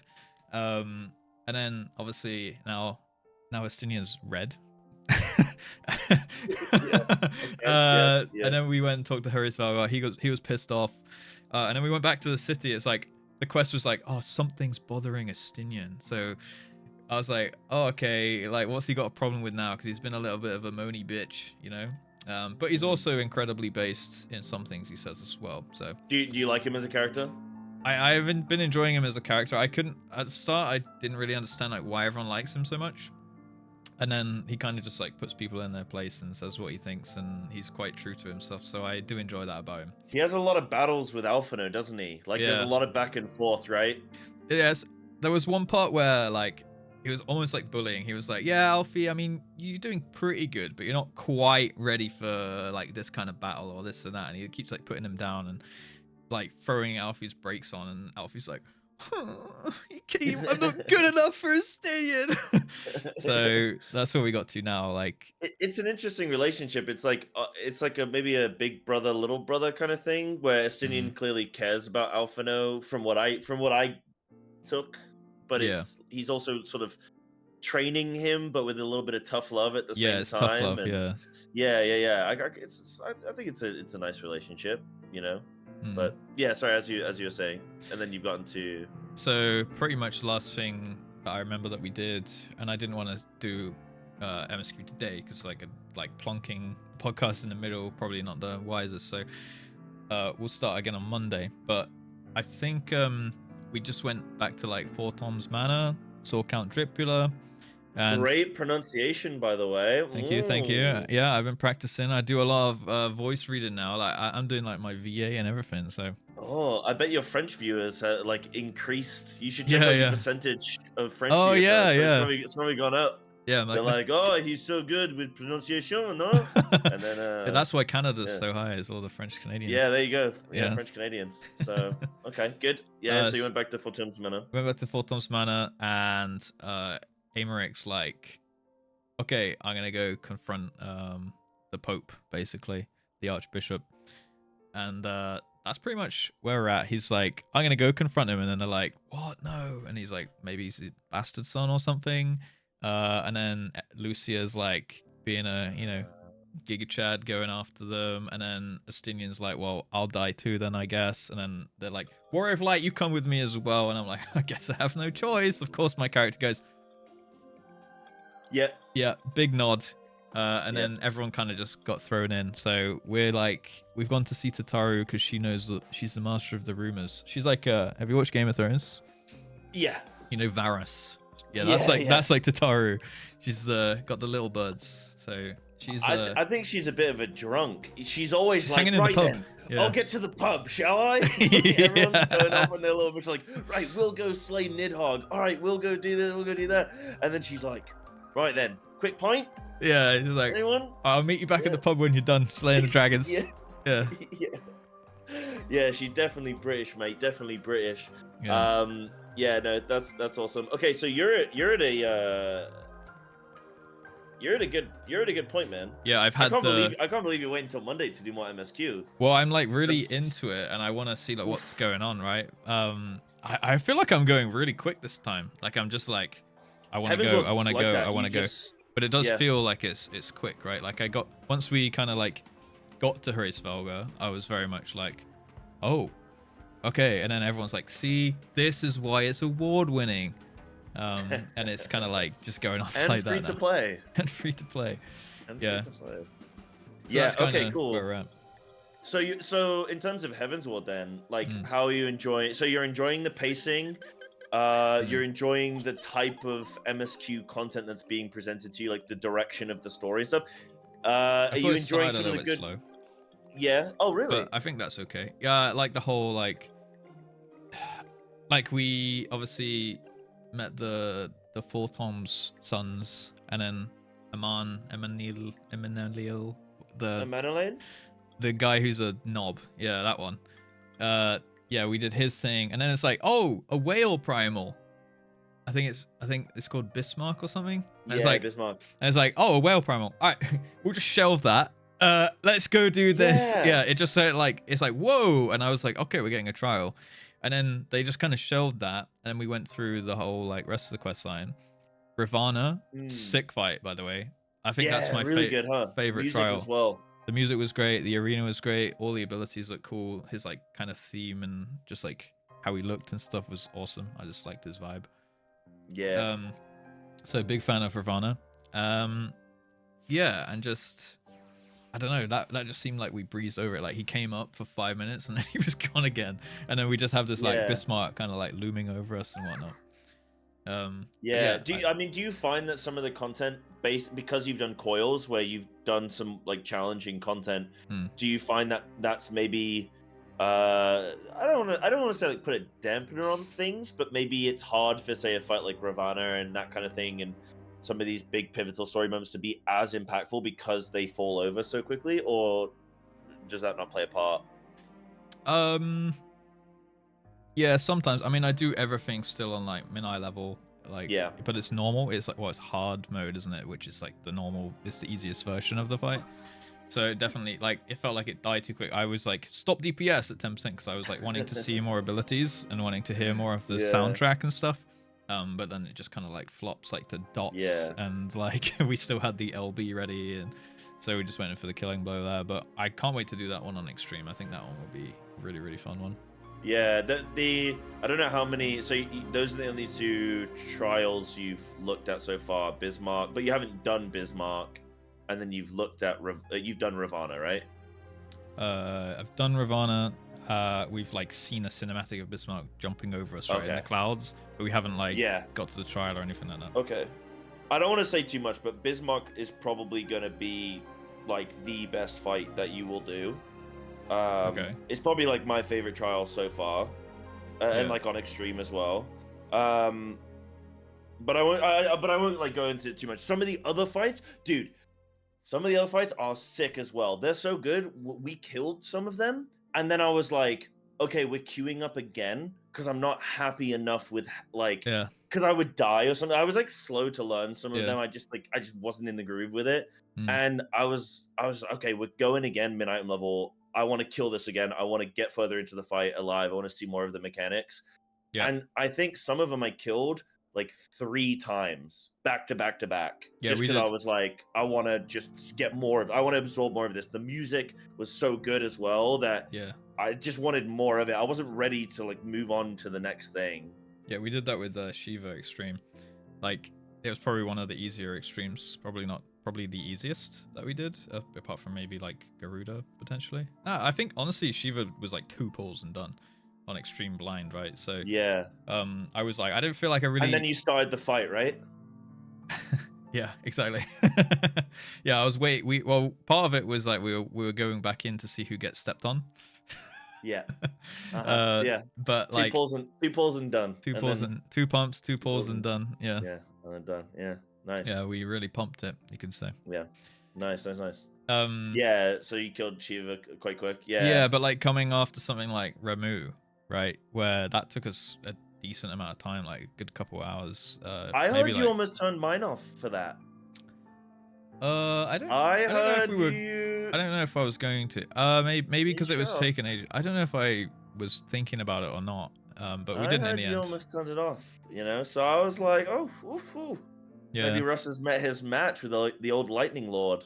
And then obviously now Estinian's red. And then we went and talked to Hraesvelgr. He was pissed off. And then we went back to the city. It's like the quest was like, oh, something's bothering Estinian. So I was like, oh, okay, like, what's he got a problem with now? Because he's been a little bit of a moany bitch, you know? But he's also incredibly based in some things he says as well. So Do you like him as a character? I haven't been enjoying him as a character. I couldn't, at the start, I didn't really understand like why everyone likes him so much. And then he kind of just like puts people in their place and says what he thinks, and he's quite true to himself. So I do enjoy that about him. He has a lot of battles with Alphino, doesn't he? Like, there's a Yeah. lot of back and forth, right? Yes, there was one part where like he was almost like bullying. He was like, "Yeah, Alfie, I mean, you're doing pretty good, but you're not quite ready for like this kind of battle or this and that." And he keeps like putting him down and like throwing Alfie's brakes on, and Alfie's like, I'm not good enough for a stadium. So that's what we got to now. Like, It's an interesting relationship. It's like maybe a big brother, little brother kind of thing, where Estinian clearly cares about Alphino from what I took, but yeah, he's also sort of training him, but with a little bit of tough love at the yeah, same it's time. tough love. And Yeah, I think it's a nice relationship, you know. But yeah, sorry, as you were saying, and then you've gotten to. So pretty much the last thing that I remember that we did, and I didn't want to do MSQ today because like plonking podcast in the middle, probably not the wisest. So we'll start again on Monday. But I think we just went back to like Four Tom's Manor, saw Count Dripula. And Great pronunciation, by the way. Thank you. Yeah, I've been practicing. I do a lot of voice reading now. Like I'm doing like my VA and everything. So. Oh, I bet your French viewers like increased. You should check out your percentage of French viewers. Yeah. It's probably gone up. Yeah, they're like, oh, he's so good with pronunciation, no? And then yeah, that's why Canada's so high, is all the French Canadians. Yeah, there you go. Yeah, French Canadians. So okay, good. Yeah, so you went back to Four Tom's Manor. Went back to Four Tom's Manor, and Amaric's like, okay, I'm gonna go confront the Pope, basically, the Archbishop, and that's pretty much where we're at. He's like, I'm gonna go confront him, and then they're like, what? No. And he's like, maybe he's a bastard son or something. And then Lucia's like being a, you know, Giga Chad going after them, and then Estinian's like, well, I'll die too then, I guess. And then they're like, Warrior of Light, you come with me as well. And I'm like, I guess I have no choice. Of course my character goes, yeah, big nod. And then everyone kind of just got thrown in. So we're like, we've gone to see Tataru because she knows that she's the master of the rumors. She's like, have you watched Game of Thrones? Yeah. You know Varys. Yeah, that's like Tataru. She's got the little birds. So she's. I think she's a bit of a drunk. She's always like, hanging in the pub. Then, I'll get to the pub, shall I? Everyone's going off on their little bitch, like, right, we'll go slay Nidhogg. All right, we'll go do this, we'll go do that. And then she's like, right then, quick pint. Yeah, she's like, anyone? I'll meet you back at the pub when you're done slaying the dragons. Yeah, she's definitely British, mate. Definitely British. Yeah. No, that's awesome. Okay, so you're at a good point, man. Yeah, I can't believe you wait until Monday to do more MSQ. Well, I'm like really into it, and I want to see like what's going on, right? I feel like I'm going really quick this time. Like I'm just like, I want to go. But it does feel like it's quick, right? Like once we kind of like got to Hraesvelga, I was very much like, oh, okay. And then everyone's like, see, this is why it's award winning. And it's kind of like just going off and like free that to now. play. And free to play. So okay, cool. Where we're at. So in terms of Heavensward then, like how are you enjoying? So you're enjoying the pacing. You're enjoying the type of MSQ content that's being presented to you, like the direction of the story and stuff. Are you enjoying some of the good? Slow. Yeah. Oh, really? But I think that's okay. Yeah, like the whole like we obviously met the Four Tom's sons, and then Emmanuel, the guy who's a knob. Yeah, that one. Yeah, we did his thing, and then it's like, oh, a whale primal. I think it's called Bismarck or something. And it's like, Bismarck. And it's like, oh, a whale primal. All right, we'll just shelve that. Let's go do this. Yeah, it just said like, it's like, whoa, and I was like, okay, we're getting a trial, and then they just kind of shelved that, and we went through the whole like rest of the quest line. Ravana, sick fight, by the way. I think that's my really favorite music trial as well. The music was great. The arena was great. All the abilities look cool. His like kind of theme and just like how he looked and stuff was awesome. I just liked his vibe. Yeah. So big fan of Ravana. Yeah, and just I don't know, that just seemed like we breezed over it. Like he came up for 5 minutes and then he was gone again, and then we just have this like Yeah. Bismarck kind of like looming over us and whatnot. But Yeah. I mean, do you find that some of the content because you've done coils where you've done some like challenging content, do you find that that's maybe I don't want to say like put a dampener on things, but maybe it's hard for say a fight like Ravana and that kind of thing and some of these big pivotal story moments to be as impactful because they fall over so quickly, or does that not play a part? Yeah, sometimes. I mean, I do everything still on like min-eye level, like, Yeah. but it's normal. It's like, well, it's hard mode, isn't it? Which is like the normal. It's the easiest version of the fight. So definitely, like, it felt like it died too quick. I was like, stop DPS at 10% because I was like wanting to see more abilities and wanting to hear more of the soundtrack and stuff. But then it just kind of like flops like to dots, and like we still had the LB ready, and so we just went in for the killing blow there. But I can't wait to do that one on extreme. I think that one will be a really, really fun one. Yeah, I don't know how many. So those are the only two trials you've looked at so far, Bismarck. But you haven't done Bismarck, and then you've looked at you've done Ravana, right? I've done Ravana. We've like seen a cinematic of Bismarck jumping over us right in the clouds, but we haven't like got to the trial or anything like that. Okay. I don't want to say too much, but Bismarck is probably gonna be like the best fight that you will do. It's probably like my favorite trial so far, and like on extreme as well. But I won't like go into it too much. Some of the other fights, dude, are sick as well. They're so good. We killed some of them, and then I was like, okay, we're queuing up again because I'm not happy enough with like, because I would die or something. I was like slow to learn some of them. I just wasn't in the groove with it, and I was okay. We're going again, mid-item level. I want to kill this again. I want to get further into the fight alive. I want to see more of the mechanics. Yeah. And I think some of them I killed like 3 times back to back to back. Yeah, just because I was like, I want to just get more of. I want to absorb more of this. The music was so good as well that I just wanted more of it. I wasn't ready to like move on to the next thing. Yeah, we did that with Shiva Extreme. Like, it was probably one of the easier extremes. Probably the easiest that we did, apart from maybe like Garuda potentially. I think honestly Shiva was like 2 pulls and done on extreme blind, right? So I was like, I don't feel like I really. And then you started the fight, right? Yeah, exactly. Yeah, I was well, part of it was like we were going back in to see who gets stepped on. Yeah. But 2 like pulls and done. 2 pulls and 2 pumps, 2 pulls and done. Yeah. Yeah, and then done. Yeah. Nice. Yeah, we really pumped it, you could say. Yeah. Nice. Yeah, so you killed Shiva quite quick. Yeah. Yeah, but like coming after something like Ramu, right? Where that took us a decent amount of time, like a good couple hours. I heard you almost turned mine off for that. I don't know if I was going to. Maybe because it was taking ages. I don't know if I was thinking about it or not. But we didn't in the end. You almost turned it off, So I was like, oh, yeah. Maybe Russ has met his match with the old Lightning Lord.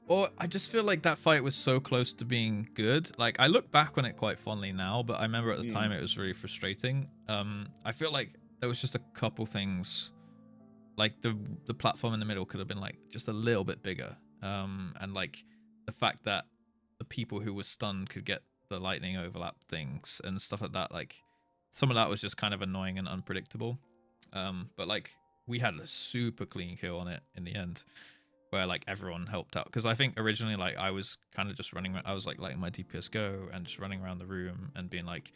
Well, I just feel like that fight was so close to being good. Like, I look back on it quite fondly now, but I remember at the time it was really frustrating. I feel like there was just a couple things, like the platform in the middle could have been like just a little bit bigger. And like the fact that the people who were stunned could get the lightning overlap things and stuff like that. Like, some of that was just kind of annoying and unpredictable. But like, we had a super clean kill on it in the end, where like everyone helped out. Because I think originally like I was kind of just running. I was like letting my DPS go and just running around the room and being like,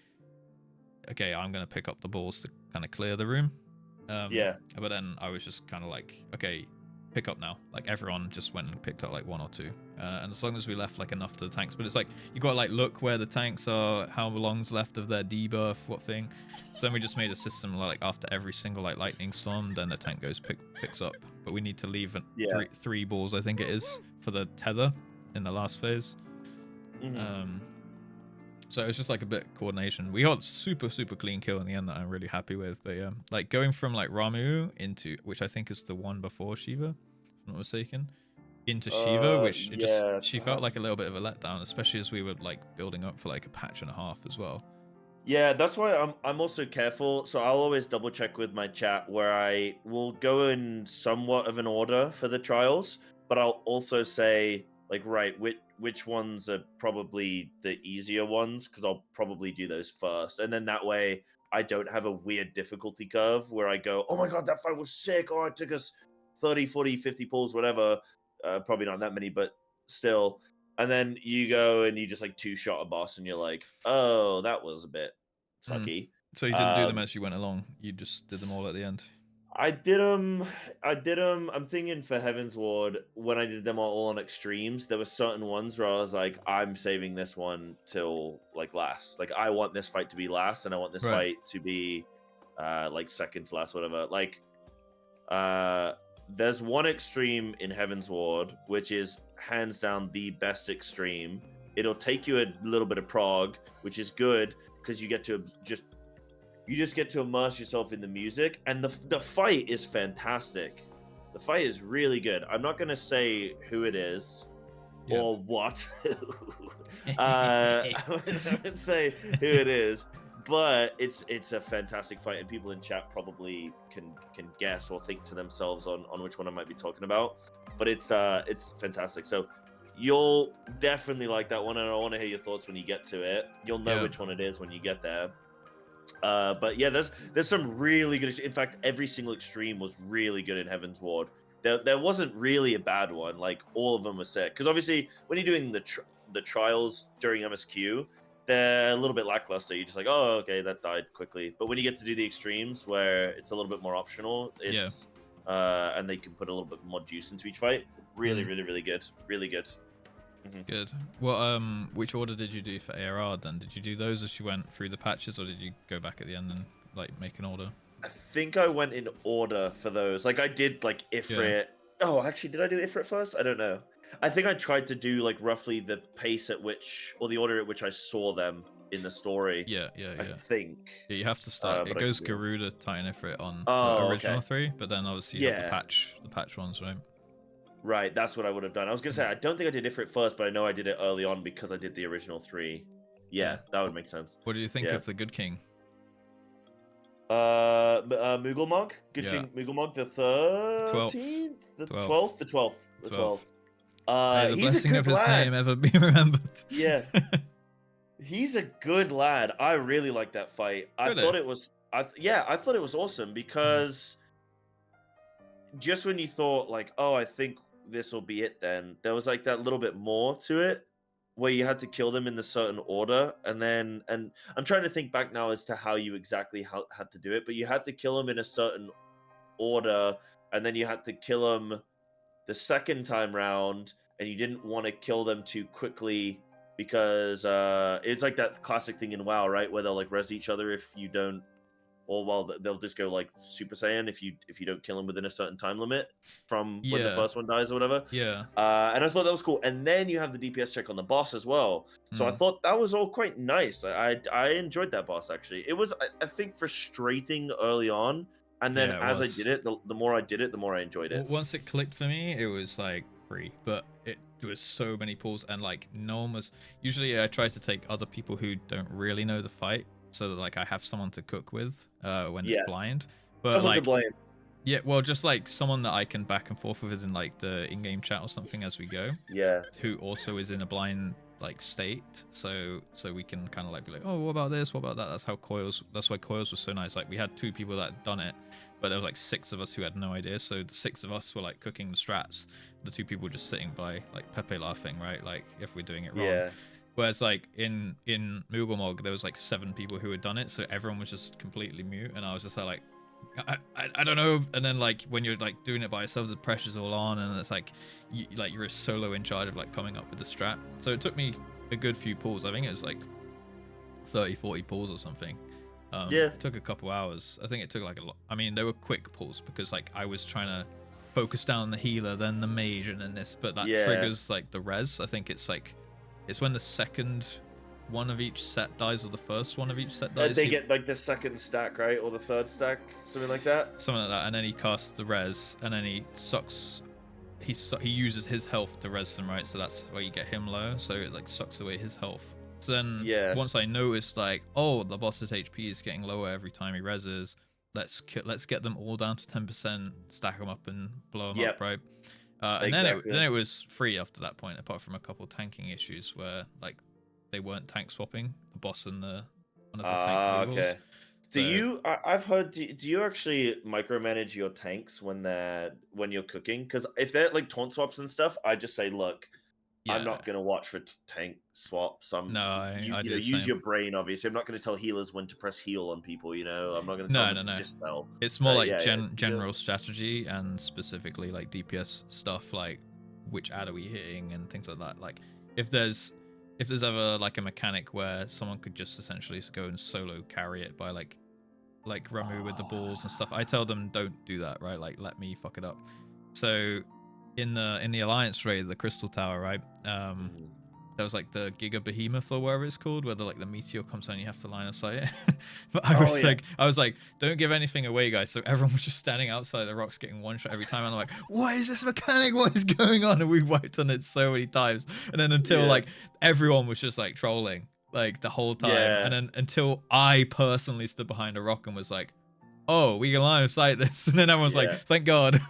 okay, I'm gonna pick up the balls to kind of clear the room. But then I was just kind of like, okay, pick up now. Like everyone just went and picked up like 1 or 2, and as long as we left like enough to the tanks. But it's like you got to like look where the tanks are, how long's left of their debuff, what thing. So then we just made a system like after every single like lightning storm, then the tank goes picks up. But we need to leave 3 balls, I think it is, for the tether in the last phase. So it was just like a bit of coordination. We got super clean kill in the end that I'm really happy with. But yeah, like going from like Ramu into, which I think is the one before Shiva, if I'm not mistaken, into Shiva, which she felt like a little bit of a letdown, especially as we were like building up for like a patch and a half as well. Yeah, that's why I'm also careful. So I'll always double check with my chat where I will go in somewhat of an order for the trials, but I'll also say like, right, which ones are probably the easier ones, because I'll probably do those first, and then that way I don't have a weird difficulty curve where I go, oh my god, that fight was sick. Oh, it took us 30, 40, 50 pulls, whatever. Probably not that many, but still. And then you go and you just like two-shot a boss, and you're like, "Oh, that was a bit sucky." So you didn't do them as you went along. You just did them all at the end. I did them. I did them. I'm thinking for Heaven's Ward, when I did them all on extremes, there were certain ones where I was like, "I'm saving this one till like last. Like, I want this fight to be last, and I want this Right. fight to be like second to last, whatever." Like, there's one extreme in Heaven's Ward, which is hands down the best extreme. It'll take you a little bit of prog, which is good because you get to just get to immerse yourself in the music, and the fight is fantastic. The fight is really good. I'm not gonna say who it is or what. I wouldn't say who it is, but it's a fantastic fight, and people in chat probably can guess or think to themselves on which one I might be talking about. But it's fantastic. So you'll definitely like that one, and I want to hear your thoughts when you get to it. You'll know which one it is when you get there. But yeah, there's some really good. In fact, every single extreme was really good in Heaven's Ward. There wasn't really a bad one. Like, all of them were sick. Because obviously, when you're doing the trials during MSQ, they're a little bit lackluster. You're just like, oh, okay, that died quickly. But when you get to do the extremes, where it's a little bit more optional, it's and they can put a little bit more juice into each fight. Really, really, really good. Really good. Good. Well, which order did you do for ARR then? Did you do those as you went through the patches, or did you go back at the end and like make an order? I think I went in order for those. Like, I did like Ifrit. Oh, actually, did I do Ifrit first? I don't know. I think I tried to do like roughly the pace at which, or the order at which I saw them in the story. Yeah. I think. Yeah, you have to start. It goes Garuda, Titan, Ifrit on the original three, but then obviously you have the patch ones, right? Right, that's what I would have done. I was gonna say I don't think I did Ifrit first, but I know I did it early on because I did the original three. Yeah, that would make sense. What do you think of the Good King? Moogle Good King Moogle the 13th, the 12th, the 12th, the 12th. May the he's blessing a good of his lad. name ever be remembered. Yeah, he's a good lad. I really like that fight. I thought it was awesome because just when you thought like, oh, I think this will be it, then there was like that little bit more to it where you had to kill them in the certain order, and I'm trying to think back now as to how you exactly had to do it, but you had to kill them in a certain order, and then you had to kill them the second time round, and you didn't want to kill them too quickly because it's like that classic thing in WoW, right, where they'll like res each other if you don't, or well, they'll just go like Super Saiyan if you don't kill him within a certain time limit from when the first one dies or whatever. Yeah. And I thought that was cool. And then you have the DPS check on the boss as well. So I thought that was all quite nice. I enjoyed that boss actually. It was, I think, frustrating early on, and then as I did it, the more I did it, the more I enjoyed it. Once it clicked for me, it was like free, but it was so many pulls, and like no one was. Usually, I try to take other people who don't really know the fight, so that like I have someone to cook with when it's blind. But someone like, to blame. Yeah, well, just like someone that I can back and forth with is in like the in-game chat or something as we go. Yeah. Who also is in a blind like state, so we can kind of like be like, oh, what about this? What about that? That's how Coils. That's why Coils was so nice. Like we had 2 people that had done it, but there was like 6 of us who had no idea. So the 6 of us were like cooking the strats. The 2 people just sitting by, like Pepe laughing, right? Like if we're doing it wrong. Yeah. Whereas like in Moogle there was like 7 people who had done it, so everyone was just completely mute, and I was just like I don't know. And then like when you're like doing it by yourself, the pressure's all on, and it's like you're a solo in charge of like coming up with the strat. So it took me a good few pulls. I think it was like 30-40 pulls or something. It took a couple hours. I think it took like a lot. I mean, they were quick pulls because like I was trying to focus down the healer, then the mage, and then this, but that triggers like the res. I think it's when the second one of each set dies or the first one of each set dies. They get like the second stack, right? Or the third stack, something like that. Something like that. And then he casts the res, and then he uses his health to res them, right? So that's where you get him low. So it like sucks away his health. So then Yeah. once I noticed like, oh, the boss's HP is getting lower every time he reses, let's get them all down to 10%, stack them up and blow them up, Yep. right? And Exactly. then it was free after that point, apart from a couple tanking issues where like they weren't tank swapping the boss and the one of the tank removals. Okay. Do So- you? I've heard. Do you actually micromanage your tanks when you're cooking? Because if they're like taunt swaps and stuff, I just say, look, Yeah. I'm not gonna watch for tank swaps. No, I you did know, the use same. your brain. Obviously, I'm not gonna tell healers when to press heal on people. You know, I'm not gonna No, tell no, them no. to dispel. It's more like yeah, general strategy and specifically like DPS stuff, like which ad are we hitting and things like that. Like if there's ever like a mechanic where someone could just essentially go and solo carry it by like Ramu with the balls and stuff, I tell them don't do that, right? Like let me fuck it up. So in the Alliance raid, the Crystal Tower, right? Mhm. There was like the Giga Behemoth or whatever it's called, where the meteor comes down and you have to line of sight it. But I was like, don't give anything away, guys. So everyone was just standing outside the rocks getting one shot every time. And I'm like, what is this mechanic? What is going on? And we wiped on it so many times. And then until like everyone was just like trolling like the whole time. Yeah. And then until I personally stood behind a rock and was like, oh, we can line of sight this. And then everyone's like, thank God.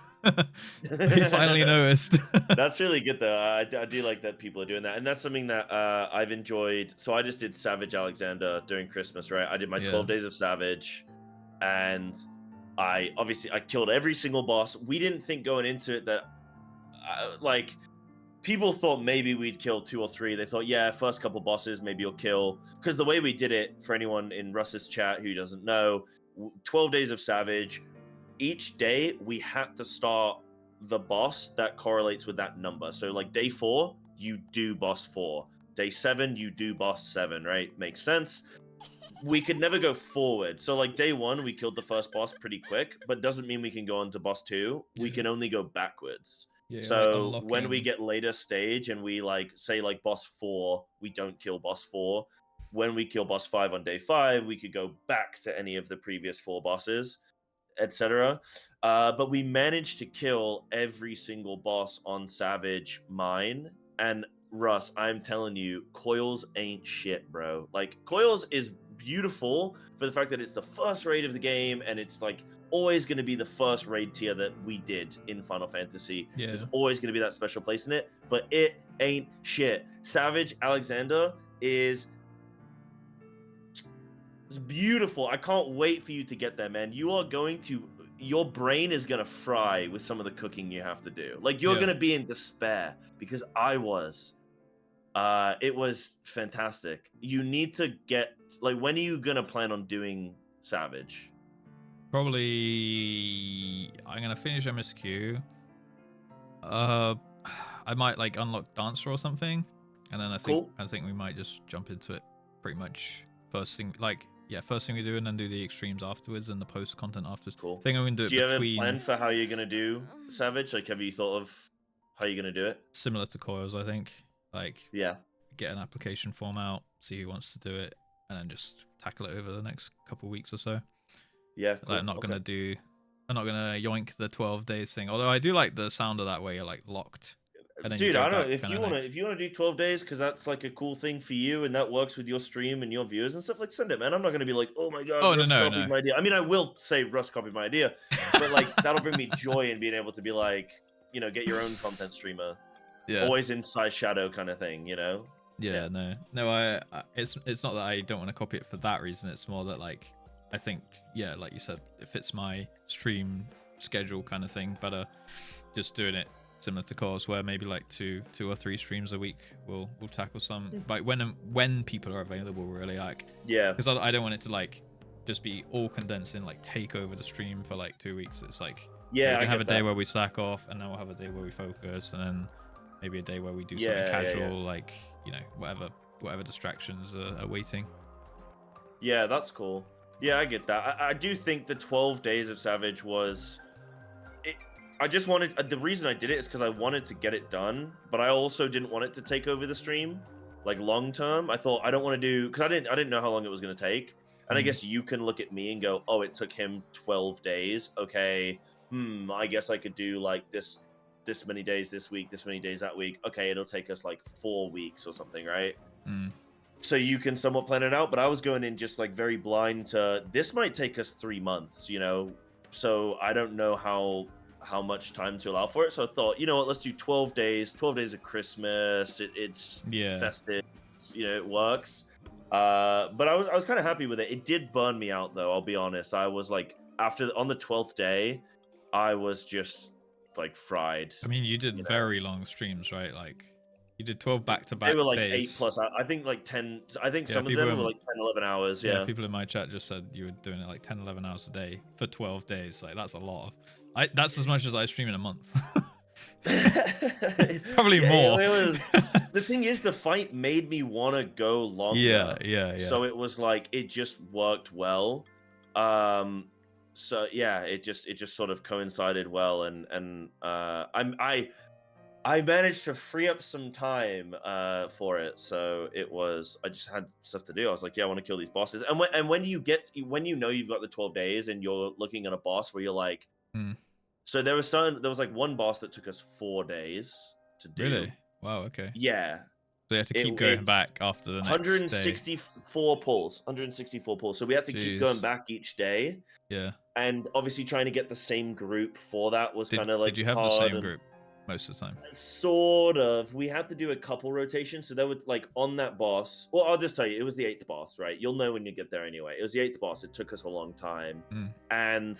He finally noticed. That's really good though. I do like that people are doing that, and that's something that I've enjoyed. So I just did Savage Alexander during Christmas, right? I did my 12 days of Savage, and I killed every single boss. We didn't think going into it that like people thought maybe we'd kill 2 or 3. They thought, yeah, first couple bosses maybe you'll kill, because the way we did it, for anyone in Russ's chat who doesn't know, 12 days of Savage. Each day we had to start the boss that correlates with that number. So like day 4, you do boss 4. Day 7, you do boss 7, right? Makes sense. We could never go forward. So like day 1, we killed the first boss pretty quick, but doesn't mean we can go on to boss 2. We can only go backwards. So like when we get later stage and we like say like boss 4, we don't kill boss 4. When we kill boss 5 on day 5, we could go back to any of the previous 4 bosses, etc. But we managed to kill every single boss on Savage Mine. And Russ, I'm telling you, Coils ain't shit, bro. Like, Coils is beautiful for the fact that it's the first raid of the game, and it's like always going to be the first raid tier that we did in Final Fantasy. There's always going to be that special place in it, but it ain't shit. Savage Alexander is beautiful. I can't wait for you to get there, man. Your brain is gonna fry with some of the cooking you have to do. Like you're gonna be in despair, because I was. It was fantastic. You need to get, like, when are you gonna plan on doing Savage? Probably I'm gonna finish MSQ. I might like unlock Dancer or something, and then I think we might just jump into it pretty much first thing. Like, yeah, first thing we do, and then do the extremes afterwards and the post content afterwards. Cool. I think I'm gonna do it. Do you have a plan for how you're gonna do Savage? Like, have you thought of how you're gonna do it? Similar to Coils, I think. Like, get an application form out, see who wants to do it, and then just tackle it over the next couple of weeks or so. Yeah, cool. Like, I'm not gonna yoink the 12 days thing. Although I do like the sound of that where you're like locked. Dude, I don't know if you wanna do 12 days because that's like a cool thing for you and that works with your stream and your viewers and stuff. Like, send it, man. I'm not gonna be like, oh my god, Russ copied my idea. I mean, I will say Russ copied my idea, but like that'll bring me joy in being able to be like, you know, get your own content streamer. Always inside shadow kind of thing, you know. No. I it's not that I don't want to copy it for that reason. It's more that like I think like you said, it fits my stream schedule kind of thing better. Just doing it similar to Course, where maybe like two or 3 streams a week we'll tackle some like when people are available, really, like because I don't want it to like just be all condensed in like take over the stream for like 2 weeks. It's like we can have a day where we slack off, and then we'll have a day where we focus, and then maybe a day where we do something casual, like, you know, whatever distractions are waiting. Yeah, that's cool. Yeah, I get that. I do think the 12 days of Savage was I just wanted, the reason I did it is because I wanted to get it done, but I also didn't want it to take over the stream, like long term. I thought I don't want to do, because I didn't know how long it was going to take. And I guess you can look at me and go, oh, it took him 12 days. Okay, I guess I could do like this many days this week, this many days that week. Okay, it'll take us like 4 weeks or something, right? so you can somewhat plan it out. But I was going in just like very blind to this might take us 3 months, you know. So I don't know how much time to allow for it. So I thought, you know what, let's do 12 days. 12 days of Christmas. It's festive. You know, it works. But I was kind of happy with it. It did burn me out though. I'll be honest. I was like on the 12th day, I was just like fried. I mean, you did very long streams, right? Like, you did 12 back-to-back They were like days. 8+. I think like 10. I think some of them were like 10, 11 hours. Yeah. People in my chat just said you were doing it like 10, 11 hours a day for 12 days. Like, that's a lot of. That's as much as I stream in a month. Probably more. It was, the thing is, the fight made me want to go longer. Yeah. So it was like it just worked well. So yeah, it just sort of coincided well, and I managed to free up some time for it. So it was, I just had stuff to do. I was like, yeah, I want to kill these bosses. And when you know you've got the 12 days and you're looking at a boss where you're like, so there was like one boss that took us 4 days to do. Really? Wow. Okay. Yeah. So you have to keep going back after the next 164 pulls. 164 pulls. So we had to keep going back each day. Yeah. And obviously trying to get the same group for that was kind of like did you have the same group most of the time? Sort of. We had to do a couple rotations. So there would like on that boss. Well, I'll just tell you, it was the 8th boss, right? You'll know when you get there anyway. It was the 8th boss. It took us a long time. And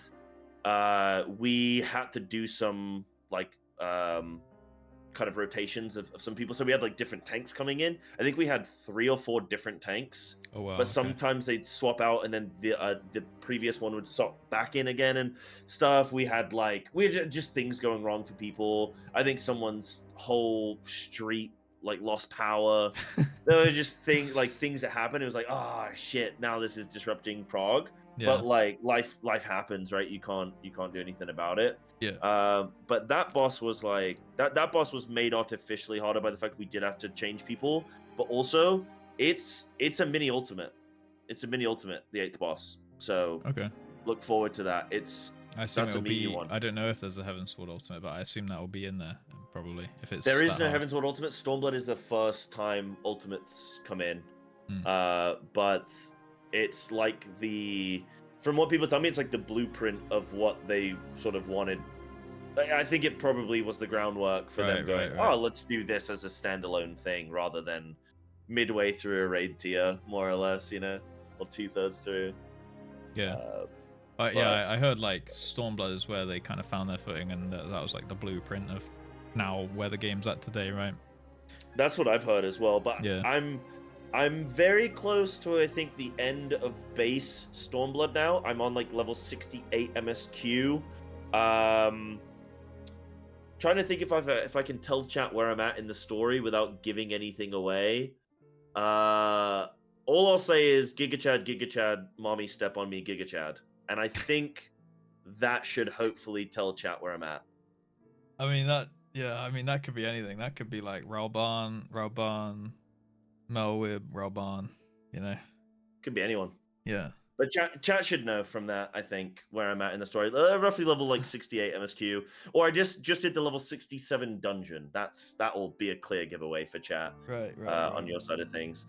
we had to do some like kind of rotations of some people. So we had like different tanks coming in. I think we had 3 or 4 different tanks. Oh wow. But sometimes they'd swap out and then the previous one would swap back in again and stuff. We had just things going wrong for people. I think someone's whole street like lost power. There were just things that happened. It was like, oh shit, now this is disrupting Prague. Yeah. But like life happens, right? You can't do anything about it. Yeah. But that boss was like that boss was made artificially harder by the fact we did have to change people, but also it's a mini ultimate. It's a mini ultimate, the 8th boss. So okay, look forward to that. I assume it'll be one. I don't know if there's a Heaven Sword ultimate, but I assume that will be in there probably if it's. There is no Heaven Sword ultimate. Stormblood is the first time ultimates come in, but it's like from what people tell me, it's like the blueprint of what they sort of wanted. I think it probably was the groundwork for them going, oh, let's do this as a standalone thing rather than midway through a raid tier, more or less, you know, or 2/3 through. Yeah. Yeah, I heard like Stormblood is where they kind of found their footing, and that was like the blueprint of now where the game's at today, right? That's what I've heard as well, but yeah. I'm very close to, I think, the end of base Stormblood now. I'm on like level 68 MSQ. Trying to think if I can tell chat where I'm at in the story without giving anything away. All I'll say is Giga Chad, mommy step on me, Giga Chad. And I think that should hopefully tell chat where I'm at. I mean that could be anything. That could be like Raoban, Melwib, Raoban, you know. Could be anyone. Yeah. But chat should know from that, I think, where I'm at in the story. Roughly level like 68 MSQ. Or I just did the level 67 dungeon. That will be a clear giveaway for chat. Right. On your side of things.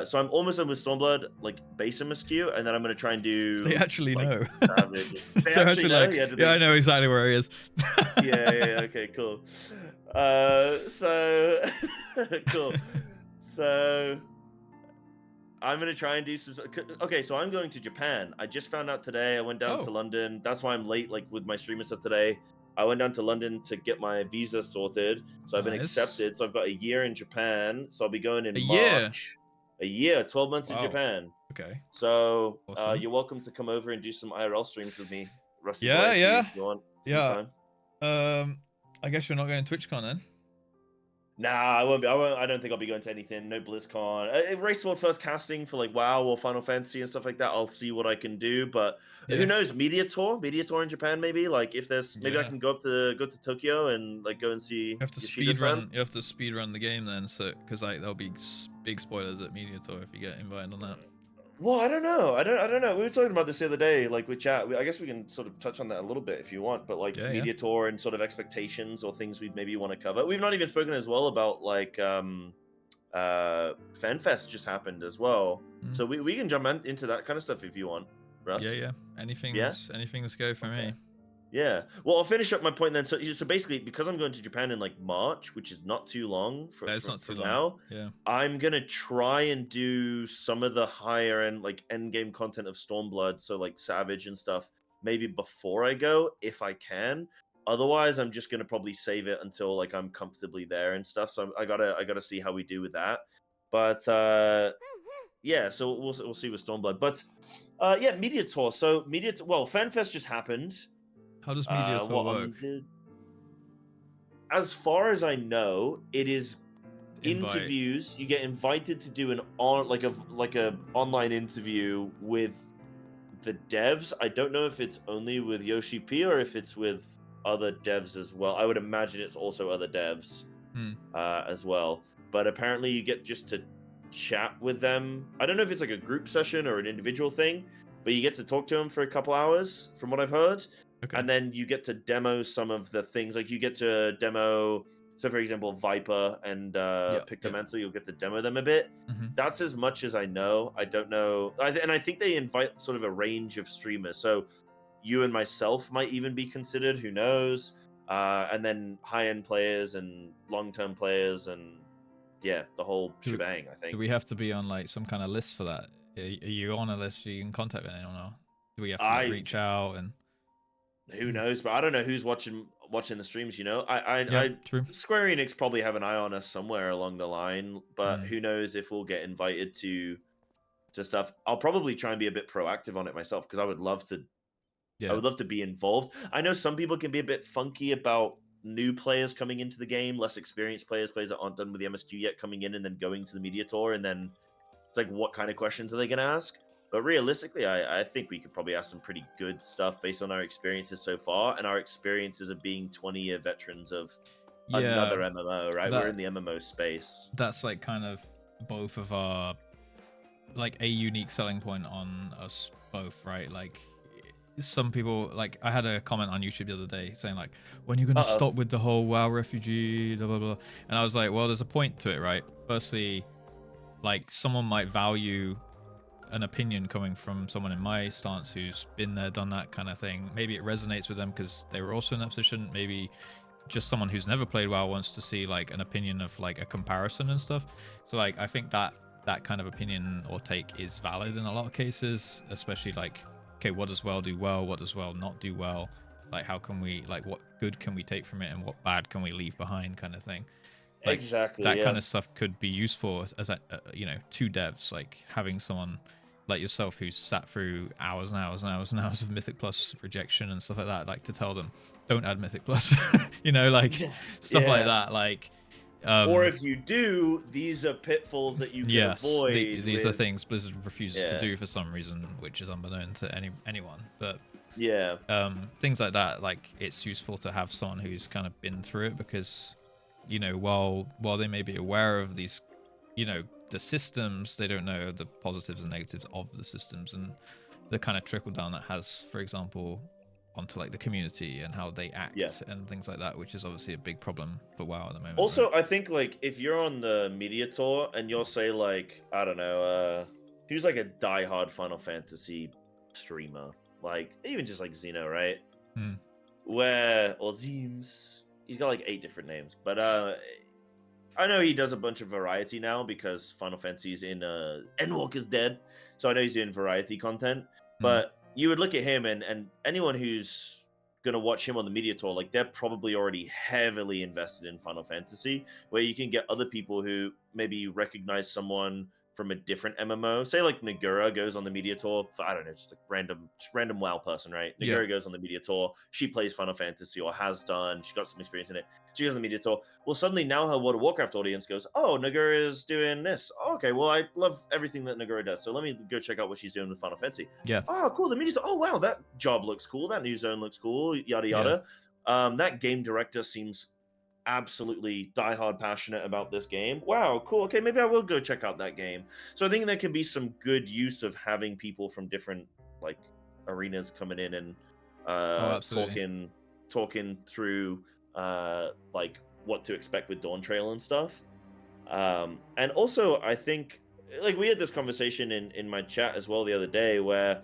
So I'm almost done with Stormblood, like base MSQ, and then I'm going to try and do... They actually know. They actually know? Like, yeah, I know exactly where he is. yeah, okay, cool. So... cool. So... I'm going to try and do some... Okay, so I'm going to Japan. I just found out today. I went down to London. That's why I'm late, like, with my stream and stuff today. I went down to London to get my visa sorted. So I've been accepted. So I've got a year in Japan. So I'll be going in March. A year, 12 months in Japan. Okay. So you're welcome to come over and do some IRL streams with me, Rusty. Yeah. If you want yeah. I guess you're not going to TwitchCon then? Nah, I won't be. I don't think I'll be going to anything. No BlizzCon. Race Sword first casting for like WoW or Final Fantasy and stuff like that. I'll see what I can do. But who knows? Media tour in Japan maybe. Like if there's I can go to Tokyo and like go and see. You have to speed run. You have to speed run the game then, so because like there'll be big spoilers at Media Tour if you get invited on that. Well, I don't know. I don't know. We were talking about this the other day, like with chat. I guess we can sort of touch on that a little bit if you want. But like Media Tour and sort of expectations or things we maybe want to cover. We've not even spoken as well about like FanFest just happened as well. Mm. So we can jump into that kind of stuff if you want, Russ. Yeah. Anything's go for me. Yeah. Well, I'll finish up my point then. So basically, because I'm going to Japan in like March, which is not too long from now, Yeah. I'm gonna try and do some of the higher end, like end game content of Stormblood, so like Savage and stuff, maybe before I go, if I can. Otherwise, I'm just gonna probably save it until like I'm comfortably there and stuff. So I gotta see how we do with that. But yeah, so we'll see with Stormblood. But yeah, Media Tour. So well, FanFest just happened. How does Media Tour work? As far as I know, it is interviews. You get invited to do an online interview with the devs. I don't know if it's only with Yoshi P or if it's with other devs as well. I would imagine it's also other devs as well. But apparently you get just to chat with them. I don't know if it's like a group session or an individual thing, but you get to talk to them for a couple hours from what I've heard. Okay. And then you get to demo some of the things. Like you get to demo, so for example, Viper and Pictomancer, you'll get to demo them a bit. That's as much as I know. I don't know. And I think they invite sort of a range of streamers. So you and myself might even be considered, who knows? And then high-end players and long-term players and yeah, the whole shebang, I think. Do we have to be on like some kind of list for that? Are you on a list you can contact anyone or not? Do we have to reach out and... Who knows? But I don't know who's watching the streams. You know, true. Square Enix probably have an eye on us somewhere along the line. But who knows if we'll get invited to stuff. I'll probably try and be a bit proactive on it myself because I would love to. I would love to be involved. I know some people can be a bit funky about new players coming into the game, less experienced players that aren't done with the MSQ yet, coming in and then going to the media tour, and then it's like, what kind of questions are they going to ask? But realistically, I think we could probably ask some pretty good stuff based on our experiences so far, and our experiences of being 20-year veterans of another MMO, right? We're in the MMO space. That's like kind of both of our, like a unique selling point on us both, right? Like some people, like I had a comment on YouTube the other day saying like, when are you going to stop with the whole WoW refugee, blah, blah, blah. And I was like, well, there's a point to it, right? Firstly, like someone might value an opinion coming from someone in my stance who's been there, done that kind of thing. Maybe it resonates with them because they were also in that position. Maybe just someone who's never played WoW wants to see like an opinion of like a comparison and stuff. So like I think that kind of opinion or take is valid in a lot of cases, especially like, okay, what does WoW do well? What does WoW not do well? Like how can we, like what good can we take from it and what bad can we leave behind, kind of thing. Like, exactly. That kind of stuff could be useful as to devs, like having someone like yourself who's sat through hours and hours and hours and hours of Mythic Plus rejection and stuff like that, like to tell them don't add Mythic Plus, like stuff like that, like or if you do, these are pitfalls that you can avoid. These are things Blizzard refuses to do for some reason, which is unbeknown to anyone. But things like that, like it's useful to have someone who's kind of been through it, because while they may be aware of these, the systems, they don't know the positives and negatives of the systems and the kind of trickle down that has, for example, onto like the community and how they act and things like that, which is obviously a big problem for WoW at the moment. Also, right? I think like if you're on the media tour and you'll say like, I don't know, who's like a diehard Final Fantasy streamer, like even just like Xeno, right? Or Zeems, he's got like 8 different names, but I know he does a bunch of variety now because Final Fantasy's in Endwalker's dead, so I know he's doing variety content. But you would look at him and anyone who's gonna watch him on the media tour, like they're probably already heavily invested in Final Fantasy, where you can get other people who maybe recognize someone from a different MMO. Say like Nagura goes on the media tour for, I don't know, just a random WoW person, right? Nagura goes on the media tour. She plays Final Fantasy or has done. She got some experience in it. She goes on the media tour. Well, suddenly now her World of Warcraft audience goes, oh, Nagura is doing this. Oh, okay, well, I love everything that Nagura does, so let me go check out what she's doing with Final Fantasy. Yeah. Oh, cool. The media tour. Oh, wow, that job looks cool. That new zone looks cool. Yada yada. That game director seems absolutely diehard passionate about this game. Wow, cool. Okay, maybe I will go check out that game. So I think there can be some good use of having people from different like arenas coming in and talking through like what to expect with Dawn Trail and stuff. And also, I think, like, we had this conversation in my chat as well the other day, where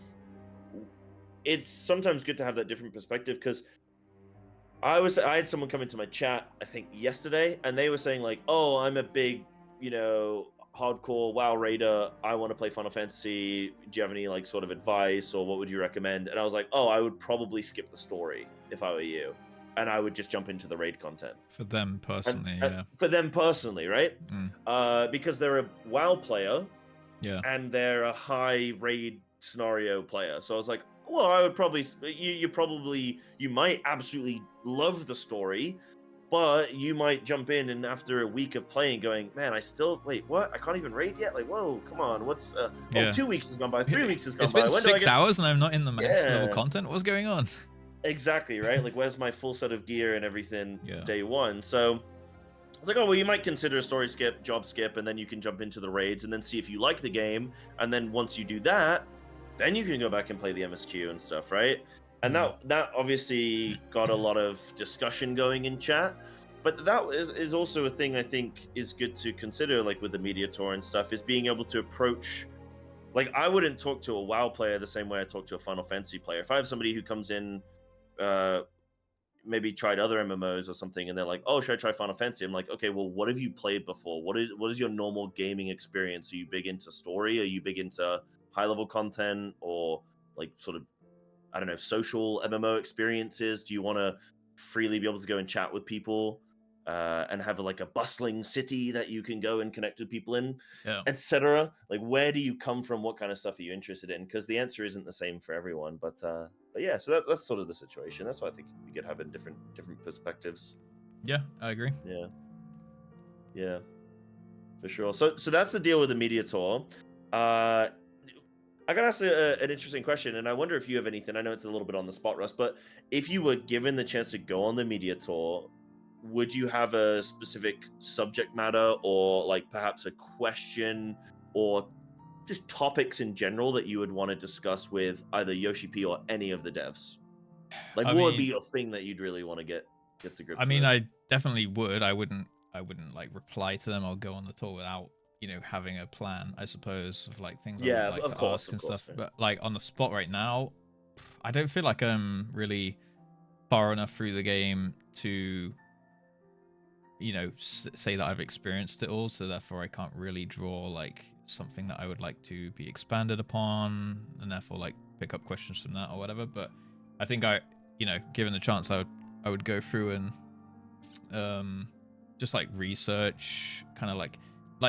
it's sometimes good to have that different perspective, because I had someone come into my chat, I think yesterday, and they were saying like, "Oh, I'm a big, hardcore WoW raider. I want to play Final Fantasy. Do you have any like sort of advice, or what would you recommend?" And I was like, "Oh, I would probably skip the story if I were you, and I would just jump into the raid content." For them personally, And yeah. for them personally, right? Because they're a WoW player, Yeah. and they're a high raid scenario player. So I was like, well, I would probably you might absolutely love the story, but you might jump in and after a week of playing, going, man, I still wait. What? I can't even raid yet. Like, whoa, come on. What's Yeah. 2 weeks has gone by, 3 weeks has gone It's by. been When do I 6 get hours and I'm not in the max level Yeah. content. What's going on? exactly right? Like, where's my full set of gear and everything Yeah. day one? So I was like, oh, well, you might consider a story skip, job skip, and then you can jump into the raids and then see if you like the game. And then once you do that, then you can go back and play the MSQ and stuff, right? And that obviously got a lot of discussion going in chat. But that is also a thing I think is good to consider, like with the media tour and stuff, is being able to approach. Like, I wouldn't talk to a WoW player the same way I talk to a Final Fantasy player. If I have somebody who comes in, maybe tried other MMOs or something, and they're like, "Oh, should I try Final Fantasy?" I'm like, "Okay, well, what have you played before? What is your normal gaming experience? Are you big into story? Are you big into high level content, or like sort of, I don't know, social MMO experiences? Do you want to freely be able to go and chat with people, and have like a bustling city that you can go and connect with people in, Yeah. etc.? Like, where do you come from? What kind of stuff are you interested in? Because the answer isn't the same for everyone. But yeah, so that's sort of the situation. That's why I think you could have in different perspectives. Yeah, I agree. Yeah, for sure. So that's the deal with the media tour. I got asked an interesting question, and I wonder if you have anything. I know it's a little bit on the spot, Russ, but if you were given the chance to go on the media tour, would you have a specific subject matter, or like perhaps a question, or just topics in general that you would want to discuss with either Yoshi P or any of the devs? Like, what would be your thing that you'd really want to get to grips with? I definitely would. I wouldn't like reply to them or go on the tour without, having a plan, I suppose, of like things I would like to ask and stuff. Man. But like on the spot right now, I don't feel like I'm really far enough through the game to, say that I've experienced it all. So therefore I can't really draw like something that I would like to be expanded upon, and therefore like pick up questions from that or whatever. But I think given the chance, I would go through and just like research, kind of like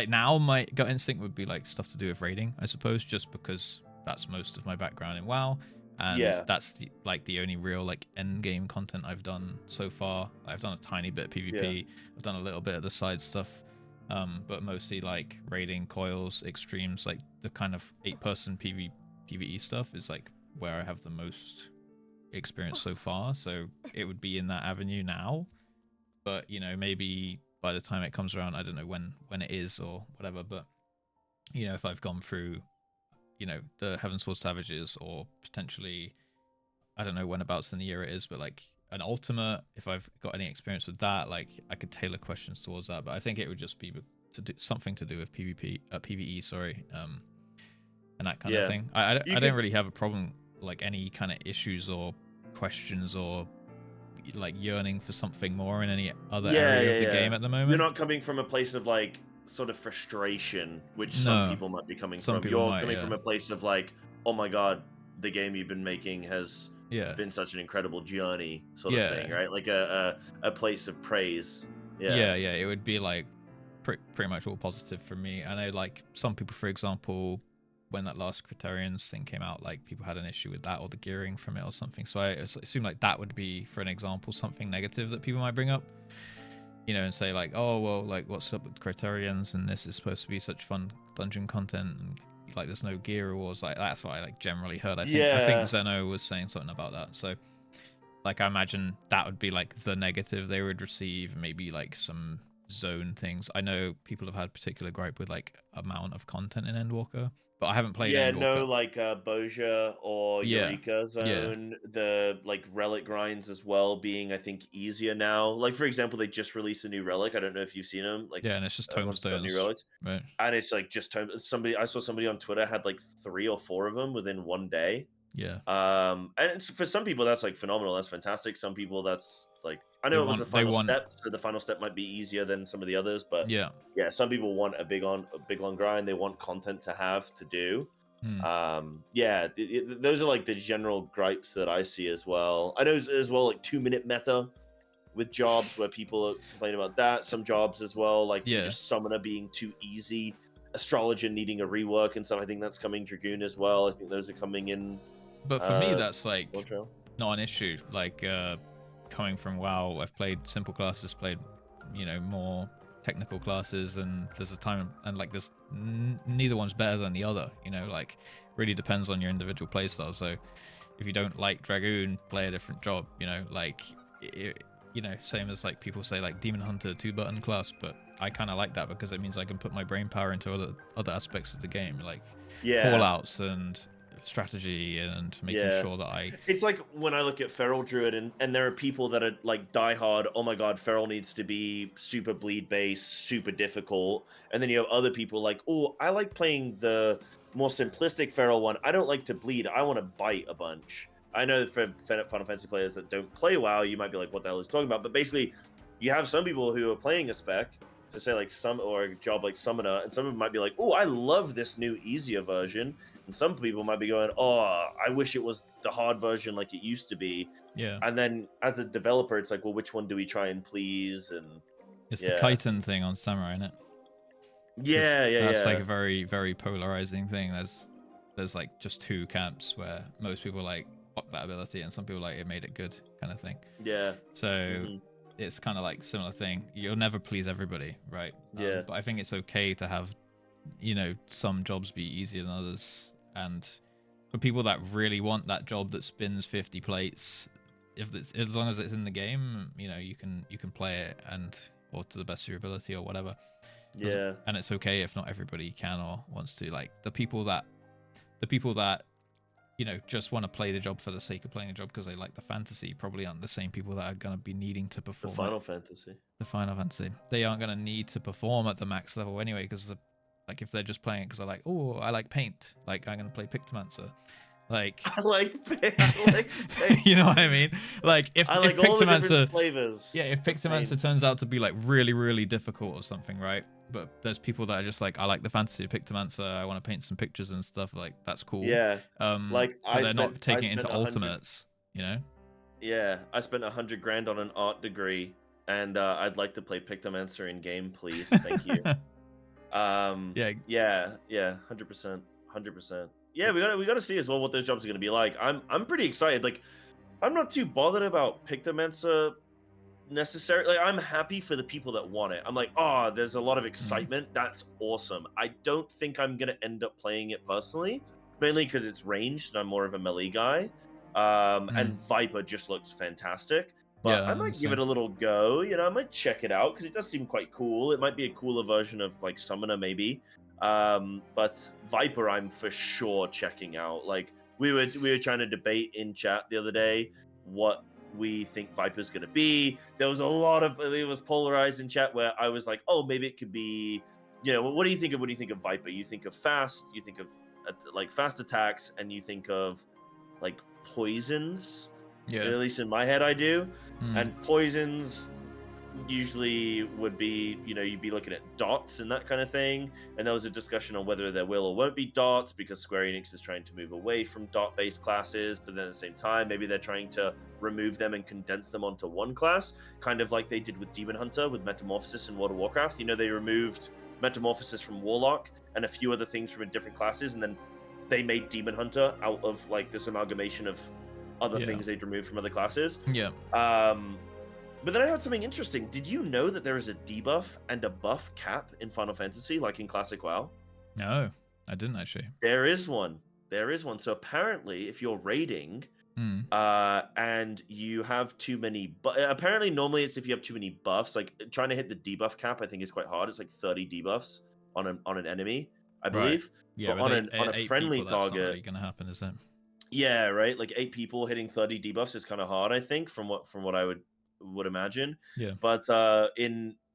now my gut instinct would be like stuff to do with raiding, I suppose, just because that's most of my background in WoW, and that's the only real like end game content I've done so far. I've done a tiny bit of PvP, I've done a little bit of the side stuff, but mostly like raiding, coils, extremes, like the kind of 8-person PvE stuff is like where I have the most experience so far. So it would be in that avenue now, but maybe by the time it comes around, I don't know when it is or whatever, but if I've gone through the Heavensward Savages, or potentially, I don't know whenabouts in the year it is, but like an ultimate, if I've got any experience with that, like I could tailor questions towards that. But I think it would just be to do something to do with PvE, sorry, and that kind of thing. I don't really have a problem, like any kind of issues or questions or like yearning for something more in any other area of the game at the moment. You're not coming from a place of like sort of frustration, which some people might be coming from. You're coming from a place of like, oh my god, the game you've been making has been such an incredible journey, sort of thing, right? Like a place of praise. Yeah, it would be like pretty much all positive for me. I know like some people, for example, when that last Criterions thing came out, like people had an issue with that or the gearing from it or something. So I assume like that would be, for an example, something negative that people might bring up, and say like, oh well, like what's up with Criterions, and this is supposed to be such fun dungeon content, and like there's no gear rewards. Like that's what I like generally heard. I think Zeno was saying something about that. So like I imagine that would be like the negative they would receive, maybe like some zone things. I know people have had particular gripe with like amount of content in Endwalker. but I haven't played Yeah, any no, Orca. like Boja or Yeah, Eureka yeah, Zone, the like relic grinds as well being, I think, easier now. Like for example, they just released a new relic. I don't know if you've seen them. Like yeah, and it's just once got new tomestones, relics, right? and it's like just somebody. I saw somebody on Twitter had like 3 or 4 of them within one day. Yeah, And for some people that's like phenomenal. That's fantastic. Some people that's like I know it was the they final want, step, so the final step might be easier than some of the others, but yeah. yeah, some people want a big long grind. They want content to have to do. Hmm. Yeah, those are like the general gripes that I see as well. I know as well like 2-minute meta with jobs where people complain about that. Some jobs as well, like Yeah, just summoner being too easy, astrologer needing a rework and stuff. I think that's coming. Dragoon as well. I think those are coming in. but for me, that's like Montreal. not an issue. Like coming from WoW, I've played simple classes, played more technical classes, and there's a time and like there's neither one's better than the other. Like really depends on your individual playstyle. So if you don't like Dragoon, play a different job. Like same as like people say like Demon Hunter 2-button class, but I kind of like that because it means I can put my brain power into other aspects of the game, like call outs and strategy and making sure that it's like when I look at Feral Druid and there are people that are like diehard, oh my god, Feral needs to be super bleed based, super difficult, and then you have other people like, oh, I like playing the more simplistic Feral one. I don't like to bleed. I want to bite a bunch. I know that for Final Fantasy players that don't play WoW, you might be like, what the hell is he talking about? But basically, you have some people who are playing a spec to say like or a job like Summoner, and some of them might be like, oh, I love this new easier version. And some people might be going, oh, I wish it was the hard version like it used to be. yeah. And then as a developer, it's like, well, which one do we try and please? And It's the chitin thing on Samurai, isn't it? That's like a very, very polarizing thing. There's like just two camps where most people like fuck that ability, and some people like it made it good kind of thing. Yeah. So it's kind of like similar thing. You'll never please everybody, right? Yeah. But I think it's okay to have, some jobs be easier than others, and for people that really want that job that spins 50 plates, as long as it's in the game, you can play it or to the best of your ability or whatever. Yeah. And it's okay if not everybody can or wants to. Like the people that just want to play the job for the sake of playing the job because they like the fantasy probably aren't the same people that are going to be needing to perform The Final Fantasy. They aren't going to need to perform at the max level anyway, because like if they're just playing it because they're like, oh, I like paint, like I'm going to play Pictomancer. Like I like paint. you know what I mean? Like if I like Pictomancer, all the different flavors. yeah, if Pictomancer turns out to be like really, really difficult or something, right? But there's people that are just like, I like the fantasy of Pictomancer, I want to paint some pictures and stuff, like that's cool. Yeah. Like but they're not taking it into ultimates, Yeah, I spent $100 grand on an art degree, and I'd like to play Pictomancer in game, please. Thank you. Yeah, 100%. Yeah, we gotta see as well what those jobs are gonna be like. I'm pretty excited. Like, I'm not too bothered about Pictomancer necessarily. Like, I'm happy for the people that want it. I'm like, oh, there's a lot of excitement. That's awesome. I don't think I'm gonna end up playing it personally, mainly because it's ranged and I'm more of a melee guy. And Viper just looks fantastic. But I might give it a little go. I might check it out because it does seem quite cool. It might be a cooler version of like Summoner maybe. But Viper, I'm for sure checking out. Like we were trying to debate in chat the other day what we think Viper's gonna be. There was it was polarized in chat where I was like, oh, maybe it could be, what do you think of Viper? You think of fast, you think of like fast attacks, and you think of like poisons. Yeah. At least in my head, I do. And poisons usually would be, you'd be looking at dots and that kind of thing. And there was a discussion on whether there will or won't be dots because Square Enix is trying to move away from dot-based classes. But then at the same time, maybe they're trying to remove them and condense them onto one class, kind of like they did with Demon Hunter with Metamorphosis in World of Warcraft. They removed Metamorphosis from Warlock and a few other things from different classes, and then they made Demon Hunter out of like this amalgamation of other things they'd removed from other classes. Yeah. But then I heard something interesting. Did you know that there is a debuff and a buff cap in Final Fantasy, like in Classic WoW? No, I didn't actually. There is one. So apparently, if you're raiding, and you have too many, apparently normally it's if you have too many buffs. Like trying to hit the debuff cap, I think is quite hard. It's like 30 debuffs on an enemy. I believe. Yeah, but on a eight friendly people, that's not target, really gonna happen, is it? yeah, right. Like 8 people hitting 30 debuffs is kind of hard, I think, from what I would imagine. Yeah. But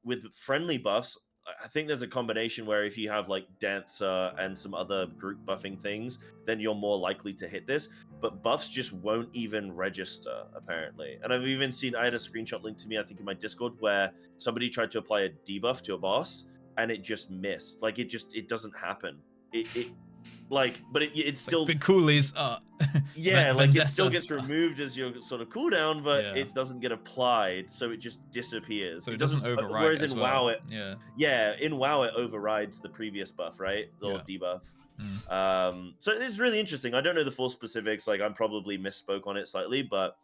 with friendly buffs, I think there's a combination where if you have like Dancer and some other group buffing things, then you're more likely to hit this. But buffs just won't even register, apparently. And I've even seen, I had a screenshot linked to me, I think in my Discord, where somebody tried to apply a debuff to a boss and it just missed. Like it doesn't happen. But it's still the coolies. yeah, like it Vendetta. still gets removed as your sort of cooldown, but Yeah. it doesn't get applied, so it just disappears. So it doesn't override. Whereas as in well. WoW, yeah, in WoW it overrides the previous buff, right? Or Yeah. debuff. Mm. So it's really interesting. I don't know the full specifics. Like I probably misspoke on it slightly, but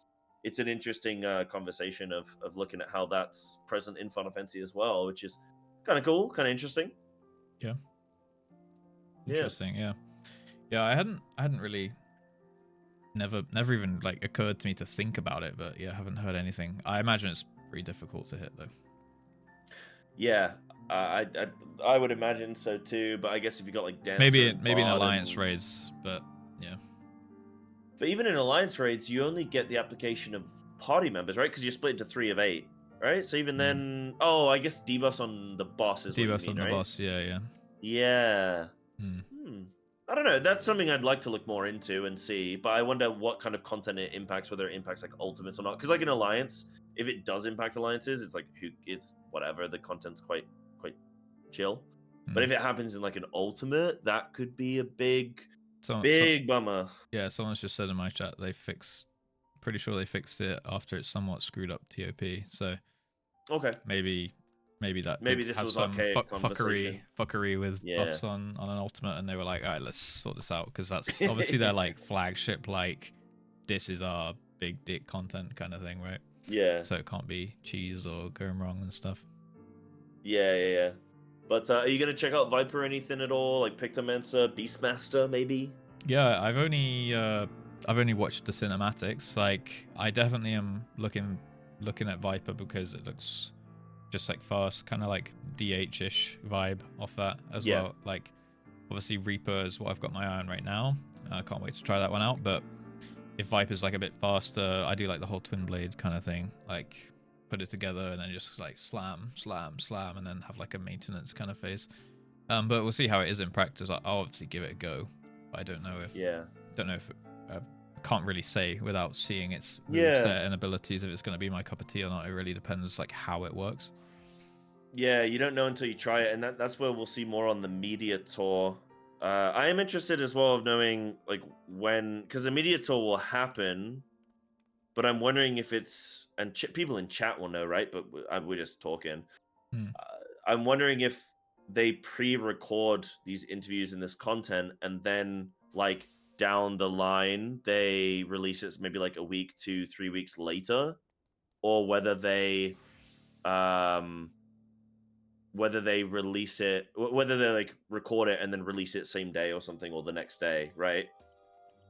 it's an interesting conversation of looking at how that's present in Final Fantasy as well, which is kind of cool, kind of interesting. Yeah. Interesting. Yeah. Yeah, I hadn't really never even like occurred to me to think about it, but yeah, I haven't heard anything. I imagine it's pretty difficult to hit though. Yeah, I would imagine so too. But I guess if you got like Dancer, maybe in Bard alliance and... raids, but yeah. But even in alliance raids, you only get the application of party members, right? Because you're split into 3 of 8, right? So even then, oh, I guess debuffs on the boss is debuffs what you mean, on right? the boss. Yeah. Yeah. Hmm. I don't know. That's something I'd like to look more into and see. But I wonder what kind of content it impacts, whether it impacts like ultimates or not. Because like in alliance, if it does impact alliances, it's like it's whatever. The content's quite chill. But if it happens in like an ultimate, that could be a big bummer. Yeah, someone's just said in my chat pretty sure they fixed it after it's somewhat screwed up TOP. So okay, maybe that this have was some fuckery with Yeah. buffs on an ultimate, and they were like, all right, let's sort this out, because that's obviously their like flagship, like this is our big dick content kind of thing, right? Yeah. So it can't be cheese or going wrong and stuff. Yeah. But are you gonna check out Viper or anything at all? Like Pictomancer, Beastmaster, maybe? Yeah, I've only watched the cinematics. Like, I definitely am looking at Viper because it looks just like fast, kind of like DH-ish vibe off that as well. Like, obviously Reaper is what I've got my eye on right now. I can't wait to try that one out. But if Viper's like a bit faster, I do like the whole twin blade kind of thing. Like, put it together and then just like slam, and then have like a maintenance kind of phase. But we'll see how it is in practice. I'll obviously give it a go. But I don't know if can't really say without seeing its moveset and abilities if it's going to be my cup of tea or not. It really depends like how it works. Yeah, you don't know until you try it, and that's where we'll see more on the media tour. I am interested as well of knowing like when, because the media tour will happen, but I'm wondering if it's, and people in chat will know, right? But we're just talking. I'm wondering if they pre-record these interviews and this content, and then like down the line they release it maybe like a week, 2-3 weeks later, or whether they release it, whether they like record it and then release it same day or something, or the next day, right?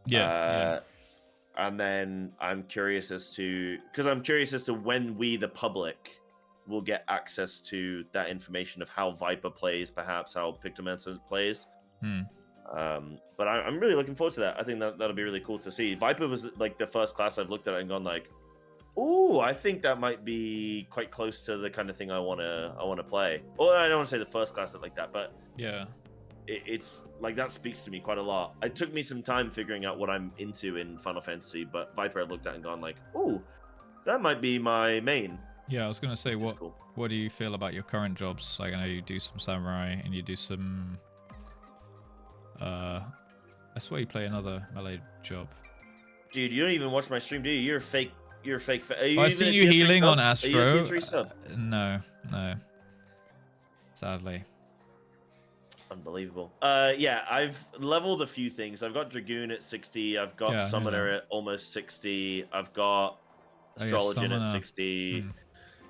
Yeah. And then I'm curious as to when we, the public, will get access to that information of how Viper plays, perhaps how Pictomancer plays. But I'm really looking forward to that. I think that'll be really cool to see. Viper was like the first class I've looked at and gone like, ooh, I think that might be quite close to the kind of thing I wanna play. Or I don't want to say the first class like that, but yeah, it's like that speaks to me quite a lot. It took me some time figuring out what I'm into in Final Fantasy, but Viper I looked at and gone like, ooh, that might be my main. Yeah, I was gonna say, what do you feel about your current jobs? Like, I know you do some samurai and you do some. I swear you play another melee job. Dude, you don't even watch my stream, do you? You're a fake. I see you healing on Astro. Are you a tier 3 sub? No. Sadly. Unbelievable. Yeah, I've leveled a few things. I've got Dragoon at 60. I've got Summoner at almost 60. I've got Astrologian at 60.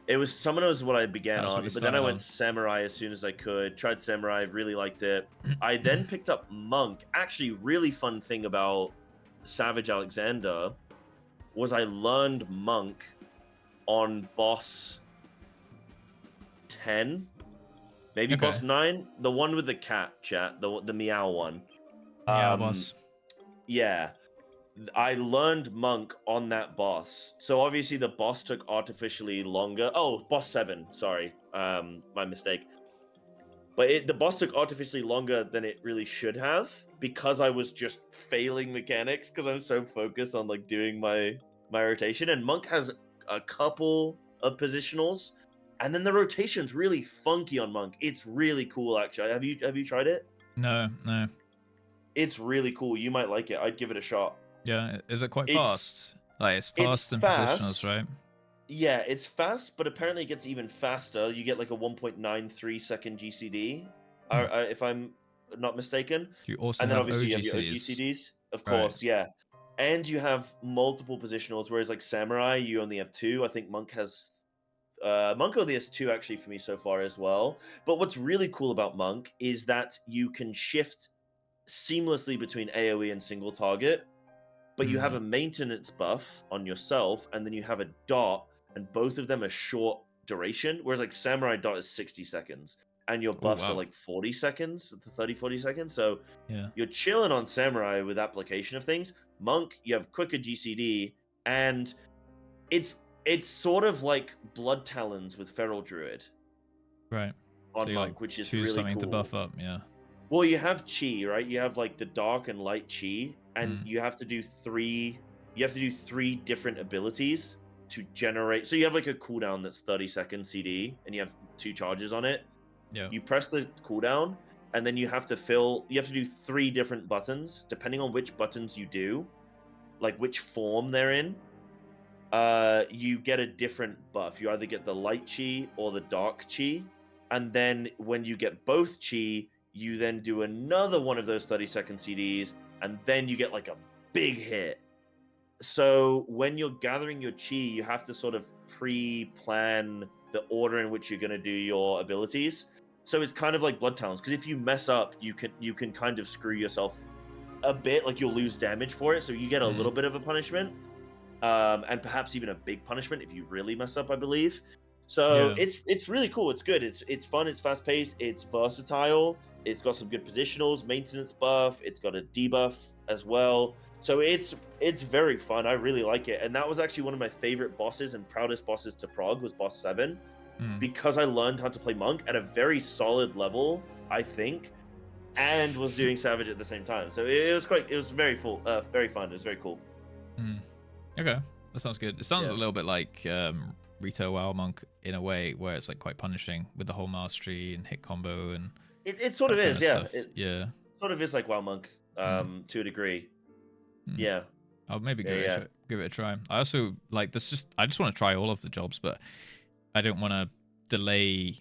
It was Summoner was what I began on, but then I went Samurai as soon as I could. Tried Samurai, really liked it. I then picked up Monk. Actually, really fun thing about Savage Alexander was I learned Monk on boss 10. Maybe Okay. boss 9, the one with the cat, chat, the meow one. Yeah, boss. Yeah. I learned Monk on that boss. So obviously the boss took artificially longer. Oh, boss 7, sorry. My mistake. But the boss took artificially longer than it really should have because I was just failing mechanics because I'm so focused on like doing my rotation. And Monk has a couple of positionals, and then the rotation's really funky on Monk. It's really cool, actually. Have you tried it? No. It's really cool. You might like it. I'd give it a shot. Yeah, is it quite It's fast? Like it's it's fast in fast. positionals, right? Yeah, it's fast, but apparently it gets even faster. You get like a 1.93 second GCD, if I'm not mistaken. You also And then have obviously you have your OGCs. OGCDs, of Right. course, yeah. And you have multiple positionals, whereas like Samurai, you only have 2. I think Monk has Monk only has 2 actually for me so far as well. But what's really cool about Monk is that you can shift seamlessly between AoE and single target, but you have a maintenance buff on yourself, and then you have a dot, and both of them are short duration, whereas like Samurai dot is 60 seconds, and your buffs are like 40 seconds, 30, 40 seconds. So Yeah. you're chilling on Samurai with application of things. Monk, you have quicker GCD, and it's sort of like Blood Talons with Feral Druid Right. on So you Monk, like which is choose really something cool. to buff up, yeah. Well, you have chi, right? You have like the dark and light chi, and you have to do 3. You have to do 3 different abilities to generate. So you have like a cooldown that's 30 seconds CD, and you have 2 charges on it. Yeah. You press the cooldown, and then you have to fill. You have to do 3 different buttons, depending on which buttons you do, like which form they're in. You get a different buff. You either get the light chi or the dark chi, and then when you get both chi, you then do another one of those 30-second CDs, and then you get like a big hit. So when you're gathering your chi, you have to sort of pre-plan the order in which you're going to do your abilities. So it's kind of like Blood Talons, because if you mess up, you can kind of screw yourself a bit, like you'll lose damage for it. So you get a little bit of a punishment, and perhaps even a big punishment if you really mess up, I believe. So it's really cool. It's good. It's fun. It's fast paced. It's versatile. It's got some good positionals, maintenance buff. It's got a debuff as well. So it's very fun. I really like it. And that was actually one of my favorite bosses and proudest bosses to prog was boss 7, because I learned how to play Monk at a very solid level, I think, and was doing Savage at the same time. So it was very fun. It was very cool. Okay, that sounds good. It sounds a little bit like Retail WoW Monk in a way, where it's like quite punishing with the whole mastery and hit combo, and it sort of is, yeah. It sort of is like WoW Monk, to a degree. Yeah. I'll maybe give it a try. I also like this. I just want to try all of the jobs, but I don't want to delay,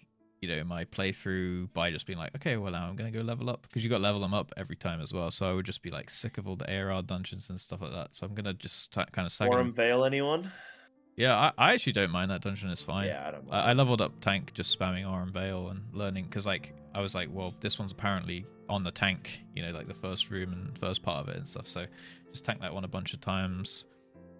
my playthrough by just being like, okay, well now I'm gonna go level up, because you got to level them up every time as well. So I would just be like sick of all the ARR dungeons and stuff like that. So I'm gonna just kind of stagger them. Veil, anyone? Yeah, I actually don't mind that dungeon. It's fine. Yeah, I don't mind. I leveled up tank just spamming Aurum Veil and learning, because like I was like, well, this one's apparently on the tank, like the first room and first part of it and stuff. So just tank that one a bunch of times.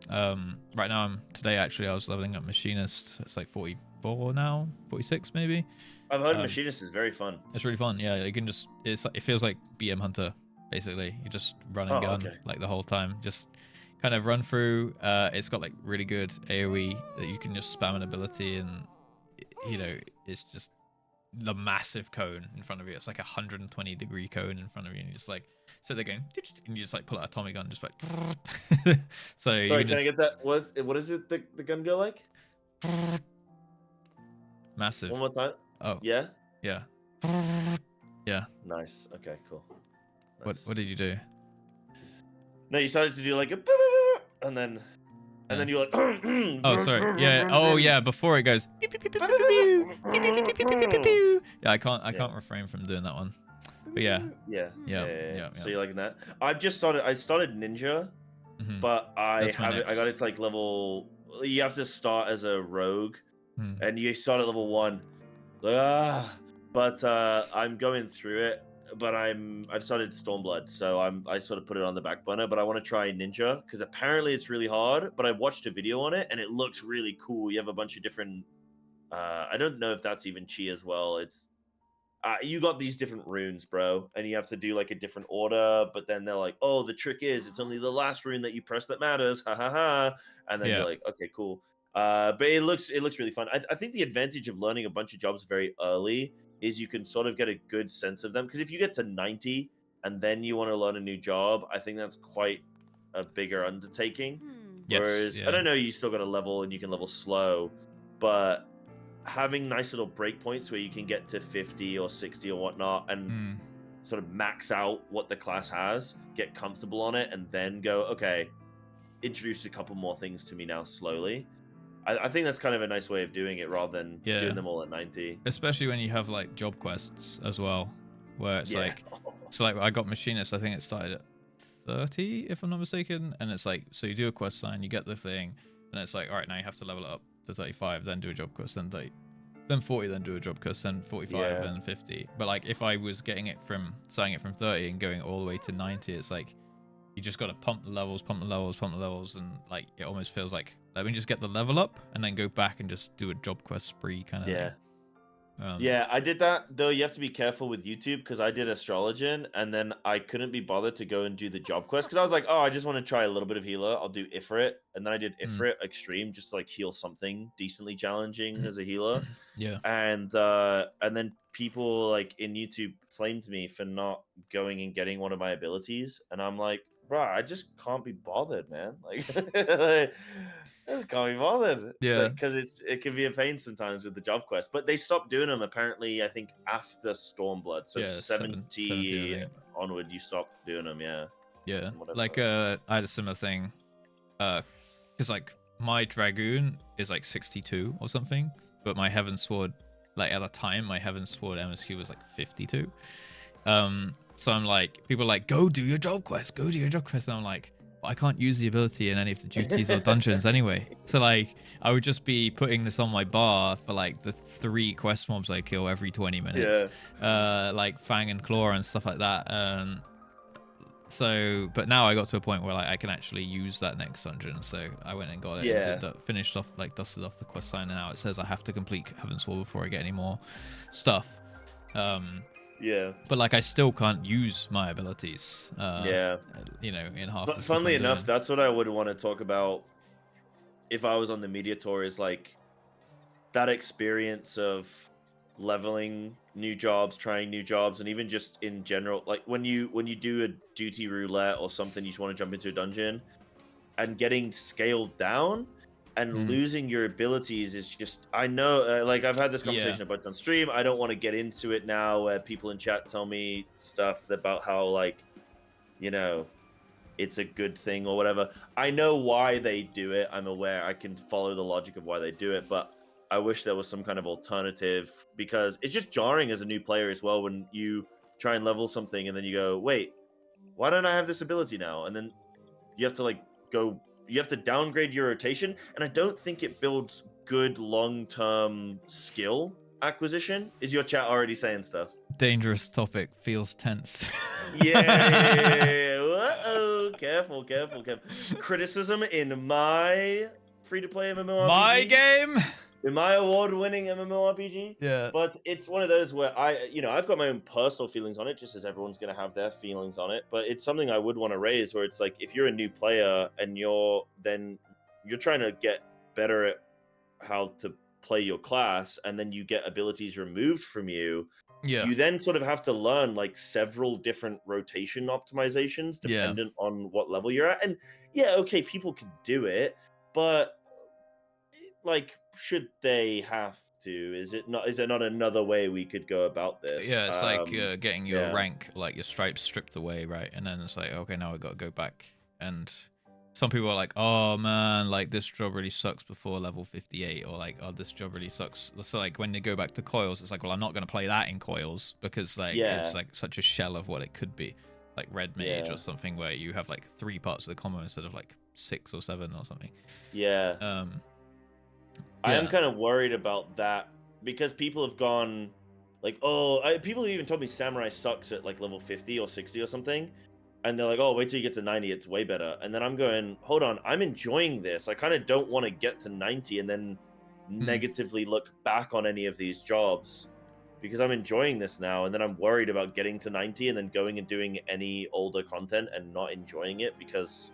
Right now today actually I was leveling up Machinist. It's like 44 now, 46 maybe. I've heard Machinist is very fun. It's really fun. Yeah, you can just it feels like BM Hunter basically. You just run and gun like the whole time. Just kind of run through. It's got like really good AoE that you can just spam an ability, and it's just the massive cone in front of you. It's like 120-degree cone in front of you, and you just like sit there going, and you just like pull out a Tommy gun, just like. So sorry, can I get that? What is it? The gun go like? Massive. One more time. Oh yeah. Yeah. Yeah. Nice. Okay. Cool. Nice. What did you do? No, you started to do like a, and then you're like. Oh, sorry. Yeah. Oh, yeah. Before it goes. Yeah, I can't refrain from doing that one. But yeah. Yeah. So you're liking that? I started Ninja, but I got it to like level. You have to start as a rogue, and you start at level 1. But I'm going through it. But I've started Stormblood, so I sort of put it on the back burner. But I want to try Ninja because apparently it's really hard. But I watched a video on it and it looks really cool. You have a bunch of different. I don't know if that's even chi as well. you got these different runes, bro, and you have to do like a different order. But then they're like, oh, the trick is it's only the last rune that you press that matters. Ha ha ha. And then Yeah. you're like, okay, cool. But it looks really fun. I think the advantage of learning a bunch of jobs very early is you can sort of get a good sense of them. Because if you get to 90 and then you want to learn a new job, I think that's quite a bigger undertaking. Yes, Whereas I don't know, you still got to level and you can level slow, but having nice little breakpoints where you can get to 50 or 60 or whatnot and sort of max out what the class has, get comfortable on it, and then go, okay, introduce a couple more things to me now slowly. I think that's kind of a nice way of doing it rather than doing them all at 90. Especially when you have like job quests as well, where it's like, so like I got Machinist, I think it started at 30 if I'm not mistaken, and it's like, so you do a quest line, you get the thing, and it's like, all right, now you have to level it up to 35, then do a job quest, then 30, then 40, then do a job quest, then 45, then 50. But like if I was getting it from starting it from 30 and going all the way to 90, it's like you just got to pump the levels, and like it almost feels like, let me just get the level up and then go back and just do a job quest spree kind of thing. Yeah, I did that, though. You have to be careful with YouTube because I did Astrologian and then I couldn't be bothered to go and do the job quest because I was like, oh, I just want to try a little bit of healer. I'll do Ifrit. And then I did Ifrit Extreme just to like heal something decently challenging as a healer. And then people like in YouTube flamed me for not going and getting one of my abilities. And I'm like, bro, I just can't be bothered, man. Like, I just can't be bothered. Because it can be a pain sometimes with the job quest. But they stopped doing them apparently, I think, after Stormblood. So 70 onward, you stop doing them. Yeah. Like I had a similar thing, because like my Dragoon is like 62 or something, but my Heaven Sword, like at the time, my Heaven Sword MSQ was like 52. So I'm like, people are like, go do your job quest, and I'm like, I can't use the ability in any of the duties or dungeons anyway. So like, I would just be putting this on my bar for like the 3 quest mobs I kill every 20 minutes. Like Fang and Claw and stuff like that. So, but now I got to a point where like I can actually use that next dungeon. So I went and got it and did that, finished off, like dusted off the quest line, and now it says I have to complete Heaven's Sword before I get any more stuff. But like I still can't use my abilities. You know, in half. But funnily enough, that's what I would want to talk about if I was on the media tour, is like that experience of leveling new jobs, trying new jobs, and even just in general, like when you do a duty roulette or something, you just want to jump into a dungeon and getting scaled down and losing your abilities is just, I know, like I've had this conversation a bunch on stream. I don't want to get into it now where people in chat tell me stuff about how, like, you know, it's a good thing or whatever. I know why they do it. I'm aware. I can follow the logic of why they do it, but I wish there was some kind of alternative, because it's just jarring as a new player as well when you try and level something and then you go, wait, why don't I have this ability now? And then you have to like go, you have to downgrade your rotation, and I don't think it builds good long-term skill acquisition. Is your chat already saying stuff? Dangerous topic, feels tense. Yeah. Uh-oh. Careful. Criticism in my free-to-play MMORPG. My game. In my award-winning MMORPG. Yeah. But it's one of those where I've got my own personal feelings on it, just as everyone's going to have their feelings on it. But it's something I would want to raise, where it's like, if you're a new player and you're trying to get better at how to play your class, and then you get abilities removed from you, you then sort of have to learn like several different rotation optimizations dependent on what level you're at. And okay, people can do it, but like, should they have to? Is there not another way we could go about this? Yeah, it's like getting your rank, like your stripes stripped away, right? And then it's like, okay, now I got to go back. And some people are like, oh man, like this job really sucks before level 58, or like, oh, this job really sucks. So like when they go back to coils, it's like, well, I'm not going to play that in coils, because like it's like such a shell of what it could be, like red mage or something, where you have like 3 parts of the combo instead of like 6 or 7 or something. I am kind of worried about that, because people have gone like, people have even told me Samurai sucks at like level 50 or 60 or something. And they're like, oh, wait till you get to 90, it's way better. And then I'm going, hold on, I'm enjoying this. I kind of don't want to get to 90 and then negatively look back on any of these jobs. because I'm enjoying this now, and then I'm worried about getting to 90 and then going and doing any older content and not enjoying it because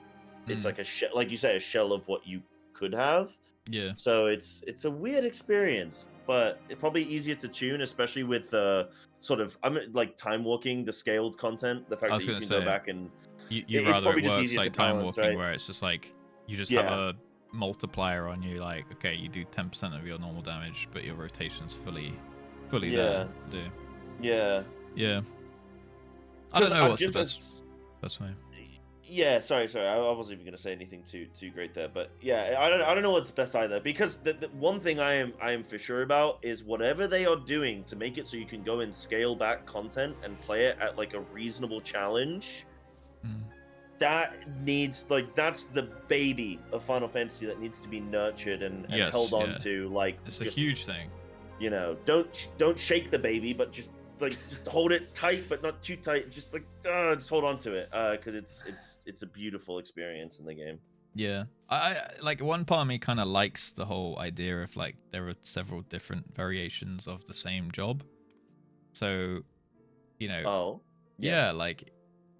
it's like like you say, a shell of what you could have. Yeah. So it's a weird experience, but it's probably easier to tune, especially with the sort of like time walking, the scaled content, the fact that you can go back and you it's rather probably it just works easier like to time balance, walking right? where it's just like you just Yeah. have a multiplier on you, like, okay, you do 10% of your normal damage, but your rotation's fully there to do. Yeah. Yeah. I don't know what's just the best way. Yeah, sorry. I wasn't even gonna say anything too great there, but yeah, I don't know what's best either, because the one thing I am for sure about is whatever they are doing to make it so you can go and scale back content and play it at like a reasonable challenge. That needs, like, that's the baby of Final Fantasy that needs to be nurtured and held on to. Like, it's a huge thing. You know, don't shake the baby, but just hold it tight, but not too tight. Just just hold on to it, because it's a beautiful experience in the game. Yeah, I like, one part of me kind of likes the whole idea of like there are several different variations of the same job. So, you know, like,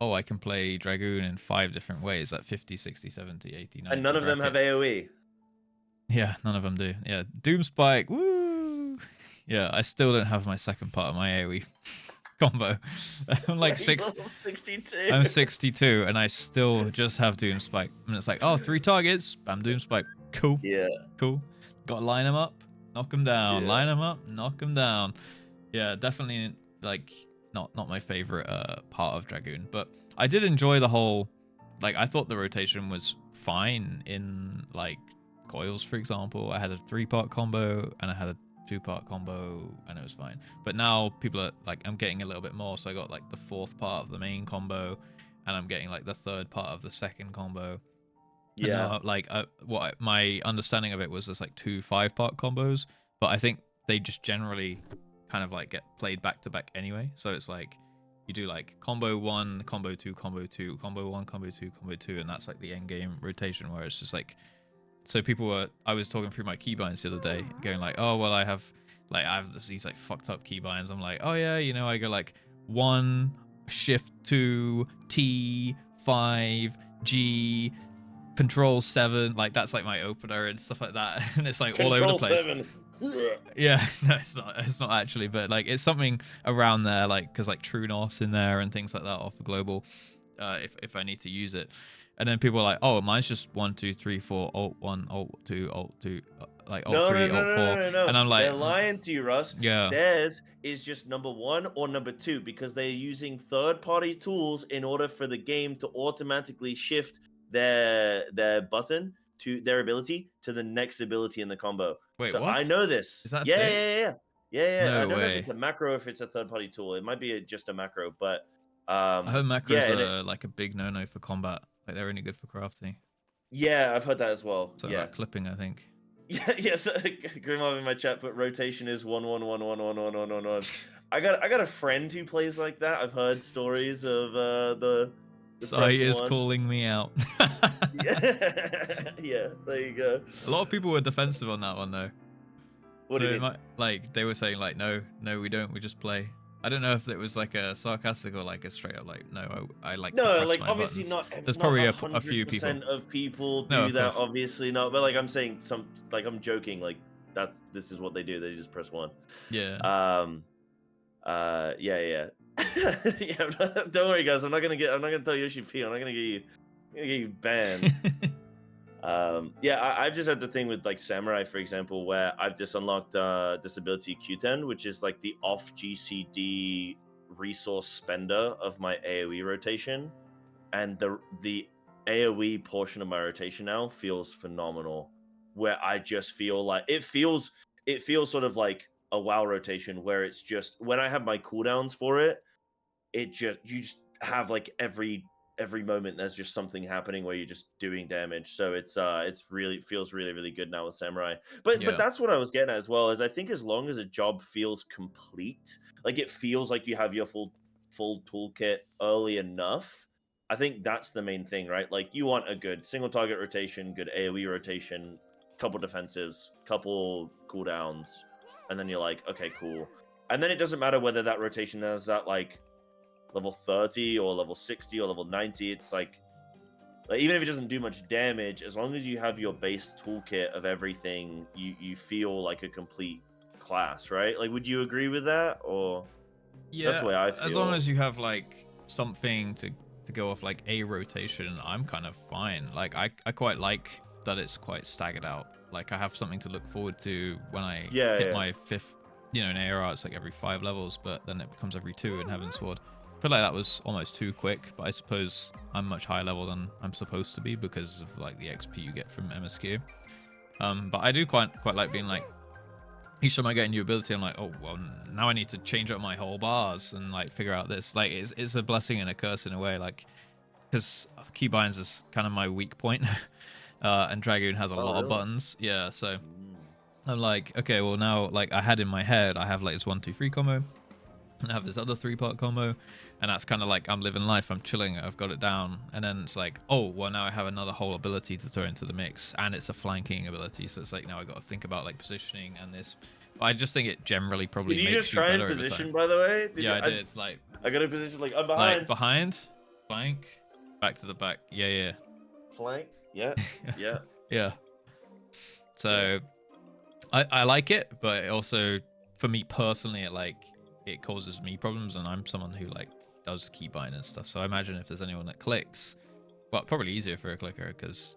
I can play Dragoon in 5 different ways, like 50, 60, 70, 80, 90. And none of them have AoE. Yeah, none of them do. Yeah, Doom Spike, woo! Yeah, I still don't have my second part of my AoE combo. I'm like 62. I'm 62, and I still just have Doom Spike. And it's like, 3 targets, bam, Doom Spike. Cool. Yeah. Cool. Got to line them up, knock them down. Line them up, knock them down. Yeah, definitely, like, not my favorite part of Dragoon, but I did enjoy the whole, like, I thought the rotation was fine in, like, Coils, for example. I had a 3-part combo and I had a 2-part combo, and it was fine. But now people are like, I'm getting a little bit more, so I got like the 4th part of the main combo, and I'm getting like the 3rd part of the second combo. Yeah. And now, like, what my understanding of it was there's like 2 5-part combos, but I think they just generally kind of like get played back to back anyway. So it's like you do like combo 1, combo 2, combo 2, combo 1, combo 2, combo 2, and that's like the end game rotation, where it's just like, so I was talking through my keybinds the other day, going like, oh, well, I have these like fucked up keybinds. I'm like, oh yeah, you know, I go like 1, shift 2, T, 5, G, control 7, like that's like my opener and stuff like that. And it's like all over the place. 7. Yeah, no, it's not actually, but like it's something around there, like, because like True North's in there and things like that off the global, if I need to use it. And then people are like, oh, mine's just 1, 2, 3, 4, alt 1, alt 2, alt 2, like alt 3, alt 4. No. And I'm like, they're lying to you, Russ. Yeah. Theirs is just number 1 or number 2, because they're using third-party tools in order for the game to automatically shift their button to their ability to the next ability in the combo. Wait, so what? I know this. Is that Yeah. No I don't know way. if it's a macro, if it's a third-party tool. It might be just a macro, but I heard macros are like a big no-no for combat. Like, they're only good for crafting. Yeah, I've heard that as well. So about clipping, I think. Yeah, yes. Grimov in my chat put rotation is 1, 1, 1, 1, 1, 1, 1, 1, 1. I got a friend who plays like that. I've heard stories of the Sai is calling me out. Yeah, there you go. A lot of people were defensive on that one though. What do you mean? Like, they were saying like, no, we don't, we just play. I don't know if it was like a sarcastic or like a straight up like, no, I like to press my obviously buttons. not. There's not probably a few people. 100% of people do No, of that. course. Obviously not. But like I'm saying, I'm joking. Like this is what they do. They just press 1. Yeah. Yeah. Yeah. Don't worry, guys. I'm not gonna tell Yoshi P. I'm not gonna get you banned. Yeah, I've just had the thing with like Samurai, for example, where I've just unlocked this ability Q10, which is like the off GCD resource spender of my AoE rotation, and the AoE portion of my rotation now feels phenomenal, where I just feel like it feels sort of like a WoW rotation, where it's just when I have my cooldowns for it, you just have like every moment there's just something happening where you're just doing damage. So it's really feels really good now with Samurai. But that's what I was getting at as well, is I think as long as a job feels complete, like it feels like you have your full toolkit early enough, I think that's the main thing, right? Like you want a good single target rotation, good AoE rotation, couple defensives, couple cooldowns, and then you're like, okay, cool. And then it doesn't matter whether that rotation is at like level 30 or level 60 or level 90. It's like even if it doesn't do much damage, as long as you have your base toolkit of everything, you feel like a complete class, right? Like, would you agree with that? Or Yeah, that's the way I feel. as long as you have like something to go off like a rotation, I'm kind of fine. Like I quite like that it's quite staggered out. Like I have something to look forward to when I hit my 5th, in ARR it's like every 5 levels, but then it becomes every 2 in Heaven's Sword. I feel like that was almost too quick, but I suppose I'm much higher level than I'm supposed to be because of like the XP you get from MSQ. But I do quite like being like, each time I get a new ability, I'm like, oh well, now I need to change up my whole bars and like figure out this. Like it's a blessing and a curse in a way, like because keybinds is kind of my weak point, and Dragoon has a lot of buttons. Yeah, so I'm like, okay, well now like I had in my head, I have like this 1-2-3 combo, and I have this other 3-part combo, and that's kind of like I'm living life, I'm chilling, I've got it down, and then it's like, oh well, now I have another whole ability to throw into the mix, and it's a flanking ability, so it's like now I got to think about like positioning and this. I just think it generally probably Did you makes just try and position, by the way? I did. Like I got a position like I'm behind. Like behind, flank, back to the back. Yeah. Flank. Yeah. Yeah. Yeah. So I like it, but it also for me personally, it causes me problems, and I'm someone who like does keybind and stuff. So I imagine if there's anyone that clicks, well, probably easier for a clicker because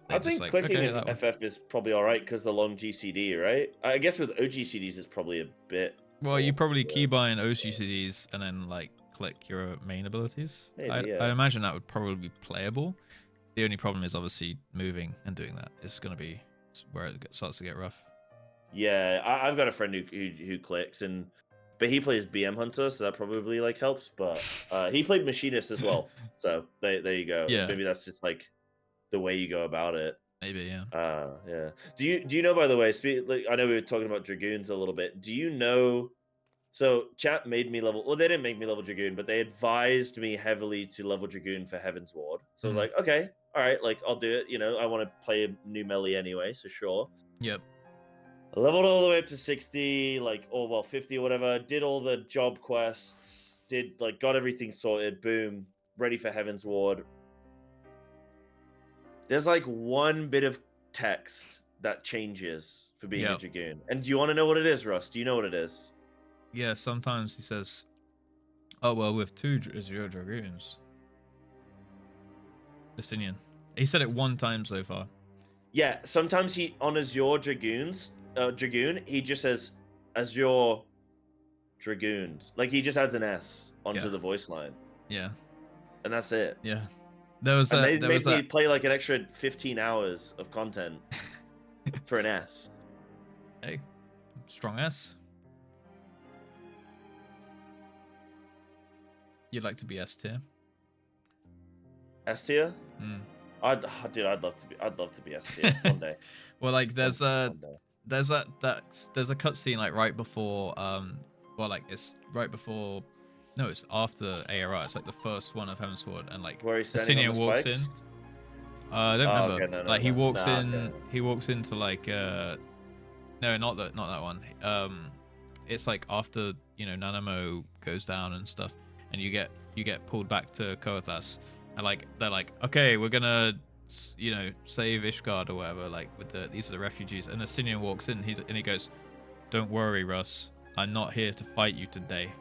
I think like, clicking okay, in FF is probably all right because the long GCD, right? I guess with OGCDs it's probably a bit. Well, you probably keybind OGCDs and then like click your main abilities. Maybe, I imagine that would probably be playable. The only problem is obviously moving and doing that. It's going to be where it starts to get rough. Yeah, I've got a friend who clicks, but he plays BM Hunter, so that probably like helps. But he played Machinist as well, so there you go. Yeah. Maybe that's just like the way you go about it. Maybe, yeah. Yeah. Do you know, by the way? Like, I know we were talking about Dragoons a little bit. Do you know? So chat made me level. Well, they didn't make me level Dragoon, but they advised me heavily to level Dragoon for Heaven's Ward. So I was like, okay, all right, like I'll do it. I want to play a new melee anyway, so sure. Yep. I leveled all the way up to 60, 50 or whatever. Did all the job quests. Got everything sorted. Boom, ready for Heaven's Ward. There's like one bit of text that changes for being a Dragoon. And do you want to know what it is, Russ? Do you know what it is? Yeah, sometimes he says, oh, well, with 2 Azure Dragoons. Justinian. He said it 1 time so far. Yeah, sometimes he, on Azure Dragoon, he just says, Azure Dragoons. Like, he just adds an S onto the voice line. Yeah. And that's it. Yeah. They made me play like an extra 15 hours of content for an S. Hey, strong S. You'd like to be S tier? S tier? I'd love to be S tier one day. Well, like there's a cutscene like right before it's right before. No, it's after ARR. It's like the first one of Heaven's Sword, and like where he's standing on the walks spikes? in. I don't remember. Okay, no, like he walks in. Okay. He walks into like no, not that one. It's like after Nanamo goes down and stuff, and you get pulled back to Koathas, and like they're like, okay, we're gonna save Ishgard or whatever. Like these are the refugees, and Astinian walks in. He goes, "Don't worry, Russ. I'm not here to fight you today."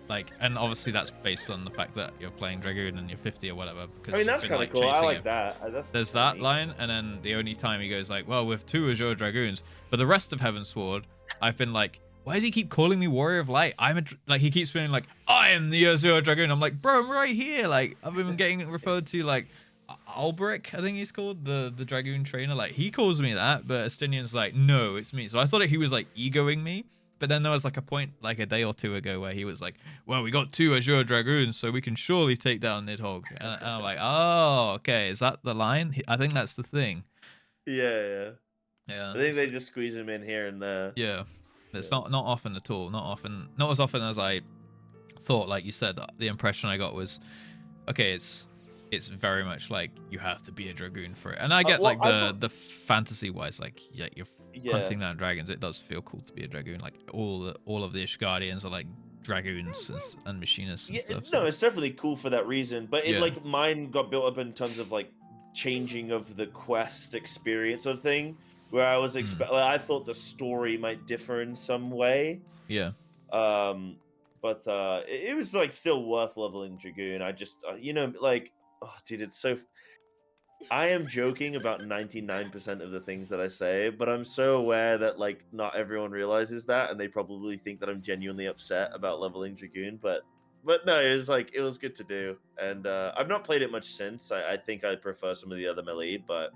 Like, and obviously that's based on the fact that you're playing Dragoon and you're 50 or whatever. I mean, that's kind of cool. I like that. There's that line, and then the only time he goes like, well, with 2 Azure Dragoons, but the rest of Heaven's Sword, I've been like, why does he keep calling me Warrior of Light? He keeps being like, I am the Azure Dragoon. I'm like, bro, I'm right here. Like, I've been getting referred to like Albrecht, I think he's called, the Dragoon trainer. Like, he calls me that, but Astinian's like, no, it's me. So I thought he was like egoing me. But then there was like a point like a day or 2 ago where he was like, well, we got 2 Azure Dragoons, so we can surely take down Nidhogg. And I'm like, oh, okay, is that the line? I think that's the thing. Yeah. I think they just squeeze him in here and there. Yeah. It's not often at all. Not as often as I thought. Like you said, the impression I got was, okay, it's very much like you have to be a Dragoon for it. And I get the fantasy wise, like, yeah, you're Yeah. hunting down dragons, it does feel cool to be a dragoon. Like all of the Ishgardians are like dragoons and machinists and Yeah, stuff. no, So. it's definitely cool for that reason. But it Yeah. like mine got built up in terms of like changing of the quest experience of thing, where I was I thought the story might differ in some way. Yeah. But it was like still worth leveling Dragoon. I just like, oh dude, it's so. I am joking about 99% of the things that I say, but I'm so aware that like not everyone realizes that, and they probably think that I'm genuinely upset about leveling Dragoon. But no, it was good to do, and I've not played it much since. I think I prefer some of the other melee, but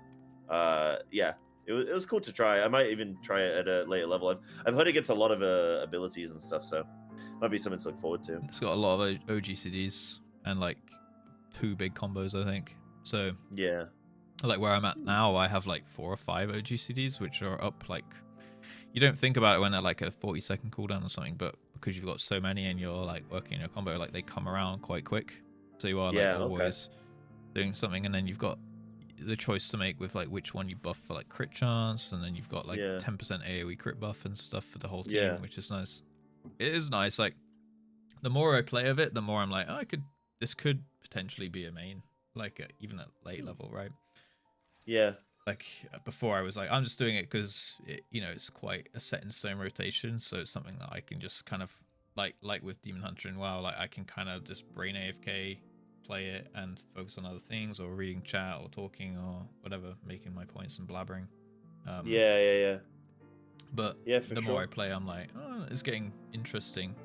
yeah, it was cool to try. I might even try it at a later level. I've heard it gets a lot of abilities and stuff, so might be something to look forward to. It's got a lot of OGCDs and like 2 big combos, I think. So Yeah. like where I'm at now, I have like 4 or 5 OGCDs, which are up like, you don't think about it when they're like a 40-second cooldown or something, but because you've got so many and you're like working your combo, like they come around quite quick. So you are like always doing something, and then you've got the choice to make with like which one you buff for like crit chance, and then you've got like 10% AoE crit buff and stuff for the whole team, which is nice. It is nice. Like the more I play of it, the more I'm like, oh, this could potentially be a main, like even at late level, right? Yeah. Like before, I was like, I'm just doing it because it's quite a set in stone rotation, so it's something that I can just kind of like with Demon Hunter and WoW, like I can kind of just brain AFK, play it, and focus on other things, or reading chat, or talking, or whatever, making my points and blabbering. Yeah. But yeah, the more I play, I'm like, oh, it's getting interesting.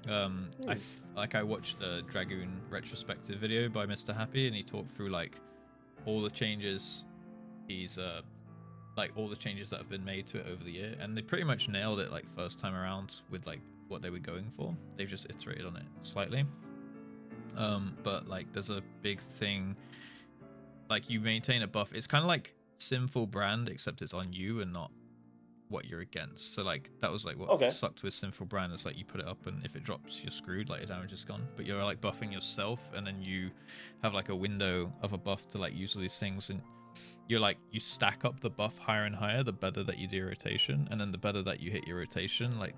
I watched a Dragoon retrospective video by Mr. Happy, and he talked through like all the changes like all the changes that have been made to it over the year, and they pretty much nailed it like first time around with like what they were going for. They've just iterated on it slightly. But like there's a big thing, like you maintain a buff. It's kind of like Sinful Brand, except it's on you and not what you're against. So like that was like what sucked with Sinful Brand. It's like you put it up, and if it drops, you're screwed, like your damage is gone. But you're like buffing yourself, and then you have like a window of a buff to like use all these things, and you're like, you stack up the buff higher and higher the better that you do your rotation, and then the better that you hit your rotation, like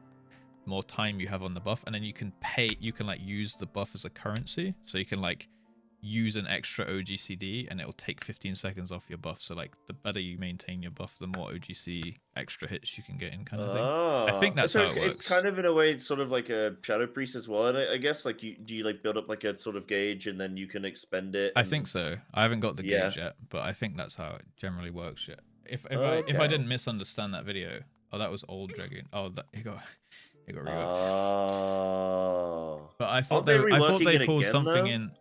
the more time you have on the buff, and then you can like use the buff as a currency. So you can like use an extra OGCD and it'll take 15 seconds off your buff. So like the better you maintain your buff, the more OGC extra hits you can get in, kind of thing. I think that's how it works. It's kind of in a way sort of like a Shadow Priest as well. I guess like do you like build up like a sort of gauge and then you can expend it? I think so. I haven't got the gauge yet, but I think that's how it generally works. If I didn't misunderstand that video, that was old Dragoon. It got reworked. Oh. But I thought they pulled something in.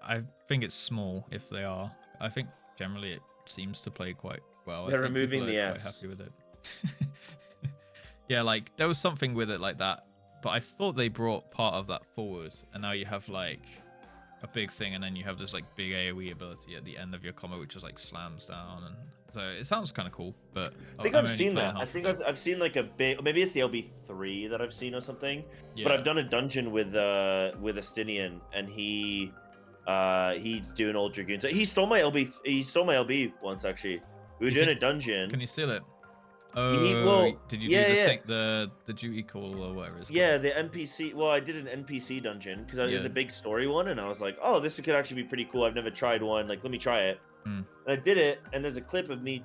I think it's small if they are. I think generally it seems to play quite well. They're removing the quite happy with it. Yeah, like there was something with it like that, but I thought they brought part of that forward, and now you have like a big thing, and then you have this like big AoE ability at the end of your combo, which just like slams down, and so it sounds kind of cool. But I think I've seen that. I think I've seen like a big, maybe it's the LB3 that I've seen or something. Yeah. But I've done a dungeon with Astinian, and he's doing old Dragoons. He stole my LB. He stole my LB once actually. We were doing a dungeon. Can you steal it? Oh, did you do the duty call or whatever it's called? Yeah, the NPC. Well, I did an NPC dungeon because it was a big story one, and I was like, oh, this could actually be pretty cool. I've never tried one. Like, let me try it. And I did it, and there's a clip of me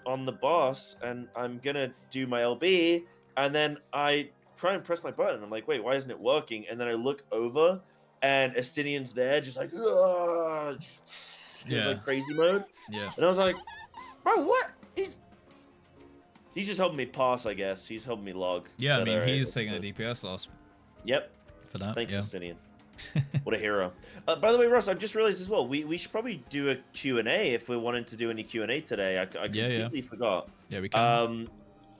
on the boss, and I'm gonna do my LB, and then I try and press my button. I'm like, wait, why isn't it working? And then I look over, and Astinian's there, just like, just like crazy mode. Yeah. And I was like, bro, what? He's just helping me pass, I guess. He's helping me log. Yeah, I mean, he's taking a DPS loss. Yep. For that. Thanks, Justinian. What a hero. By the way, Russ, I've just realized as well, we should probably do a Q&A if we wanted to do any Q&A today. I completely forgot. Yeah, we can.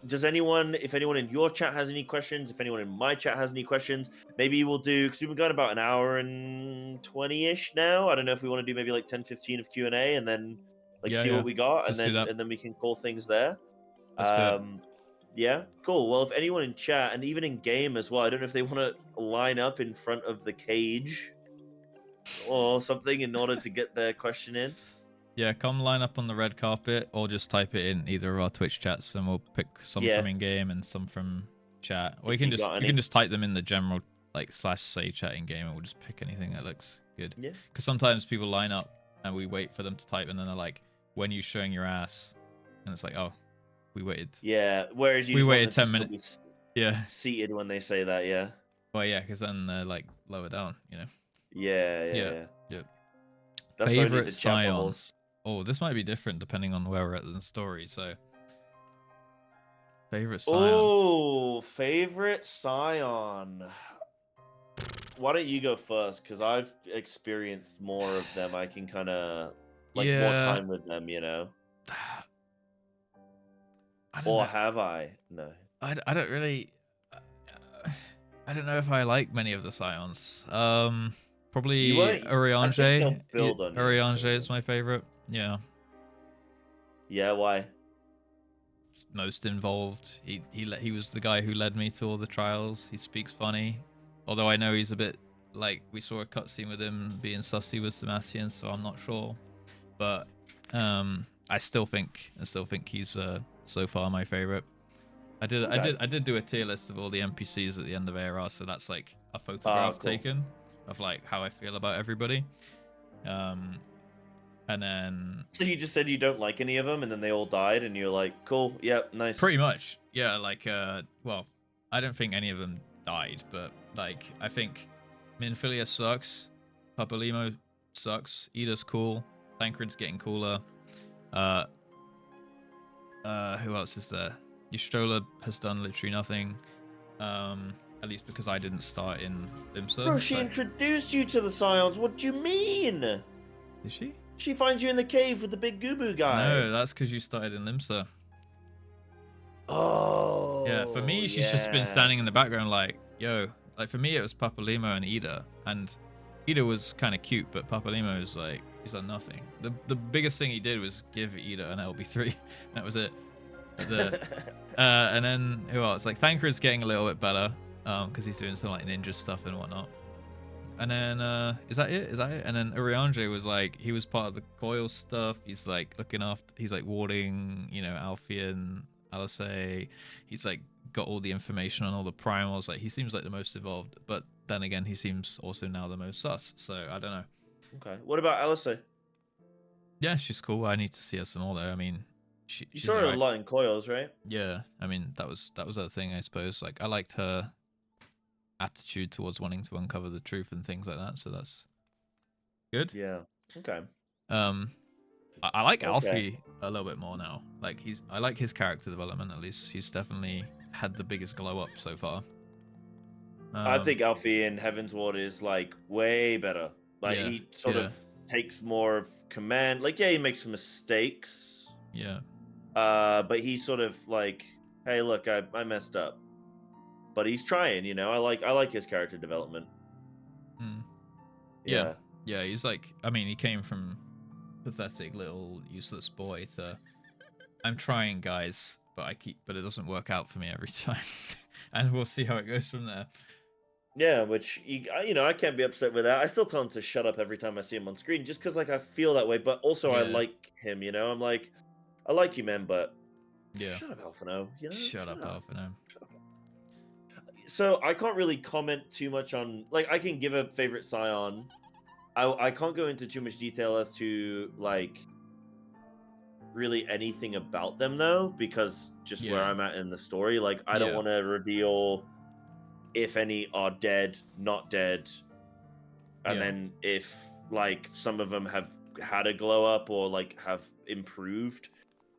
If anyone in your chat has any questions, if anyone in my chat has any questions, maybe we'll do, because we've been going about an hour and 20-ish now. I don't know if we want to do maybe like 10, 15 of Q&A and then see what we got, and then we can call things there. Yeah, cool. Well, if anyone in chat and even in game as well, I don't know if they want to line up in front of the cage or something in order to get their question in. Yeah, come line up on the red carpet, or just type it in either of our Twitch chats, and we'll pick some Yeah. from in game and some from chat. Or If you you got can any. just type them in the general like /say chat in game, and we'll just pick anything that looks good. Yeah. Because sometimes people line up and we wait for them to type, and then they're like, "When you showing your ass?" And it's like, "Oh, we waited." Yeah. Whereas you We just want waited them to 10 still minutes. be Yeah. seated when they say that. Yeah. Well, yeah, because then they're like lower down, you know. Yeah. Yeah. That's why we need Favorite the chat Scion. bubbles. Oh, this might be different depending on where we're at in the story. So, favorite Scion. Oh, favorite Scion. Why don't you go first? Because I've experienced more of them. I can kind of like more Yeah. time with them, you know. I don't Or know. have I? No. I don't really. I don't know if I like many of the Scions. Probably You won't- I think they'll Urianger. build on you, Urianger actually. is my favorite. Yeah. Yeah, why? Most involved. He was the guy who led me to all the trials. He speaks funny, although I know he's a bit like we saw a cutscene with him being sussy with Sebastian, so I'm not sure. But I still think he's so far my favorite. I did do a tier list of all the NPCs at the end of ARR, so that's like a photograph cool. taken of like how I feel about everybody. And then So you just said you don't like any of them, and then they all died, and you're like, cool, yep, nice. pretty much, yeah, like well, I don't think any of them died, but like I think Minfilia sucks, Papalimo sucks, Ida's cool, Thancred's getting cooler. Who else is there? Ystrola has done literally nothing. At least because I didn't start in Limsa. Bro, she introduced you to the Scions. What do you mean? Did she? She finds you in the cave with the big Goobu guy. No, that's because you started in Limsa. Oh. Yeah, for me, she's just been standing in the background like, yo. Like, for me, it was Papalimo and Ida. And Ida was kind of cute, but Papalimo is like, he's done nothing. The biggest thing he did was give Ida an LB3. That was it. And then, who else? Like, Thancred's getting a little bit better, because he's doing some, like, ninja stuff and whatnot. And then, is that it? And then Urianger was like, he was part of the coil stuff. He's like looking after, he's like warding, you know, Alfian, Alisei. He's like got all the information on all the primals. Like, he seems like the most evolved, but then again, he seems also now the most sus. So I don't know. Okay. What about Alisei? Yeah, she's cool. I need to see her some more though. I mean, You saw her a lot in coils, right? Yeah, I mean that was a thing, I suppose. Like, I liked her attitude towards wanting to uncover the truth and things like that, so that's good. Yeah. Okay. I like Alfie a little bit more now. Like, I like his character development, at least. He's definitely had the biggest glow up so far. I think Alfie in Heaven's Ward is like way better. Like, he sort of takes more of command. Like, yeah, he makes some mistakes. Yeah. But he's sort of like, hey, look, I messed up. But he's trying, you know. I like his character development. Yeah, he's like, I mean, he came from pathetic little useless boy to, I'm trying, guys, but it doesn't work out for me every time. And we'll see how it goes from there. Yeah, which, you know, I can't be upset with that. I still tell him to shut up every time I see him on screen, just because, like, I feel that way. But also, I like him, you know. I'm like, I like you, man, but shut up, Alphino. You know, shut up, Alphino. So I can't really comment too much on, like, I can give a favorite Scion. I can't go into too much detail as to, like, really anything about them, though, because just where I'm at in the story. Like, I don't want to reveal if any are dead, not dead, and then if, like, some of them have had a glow up or, like, have improved.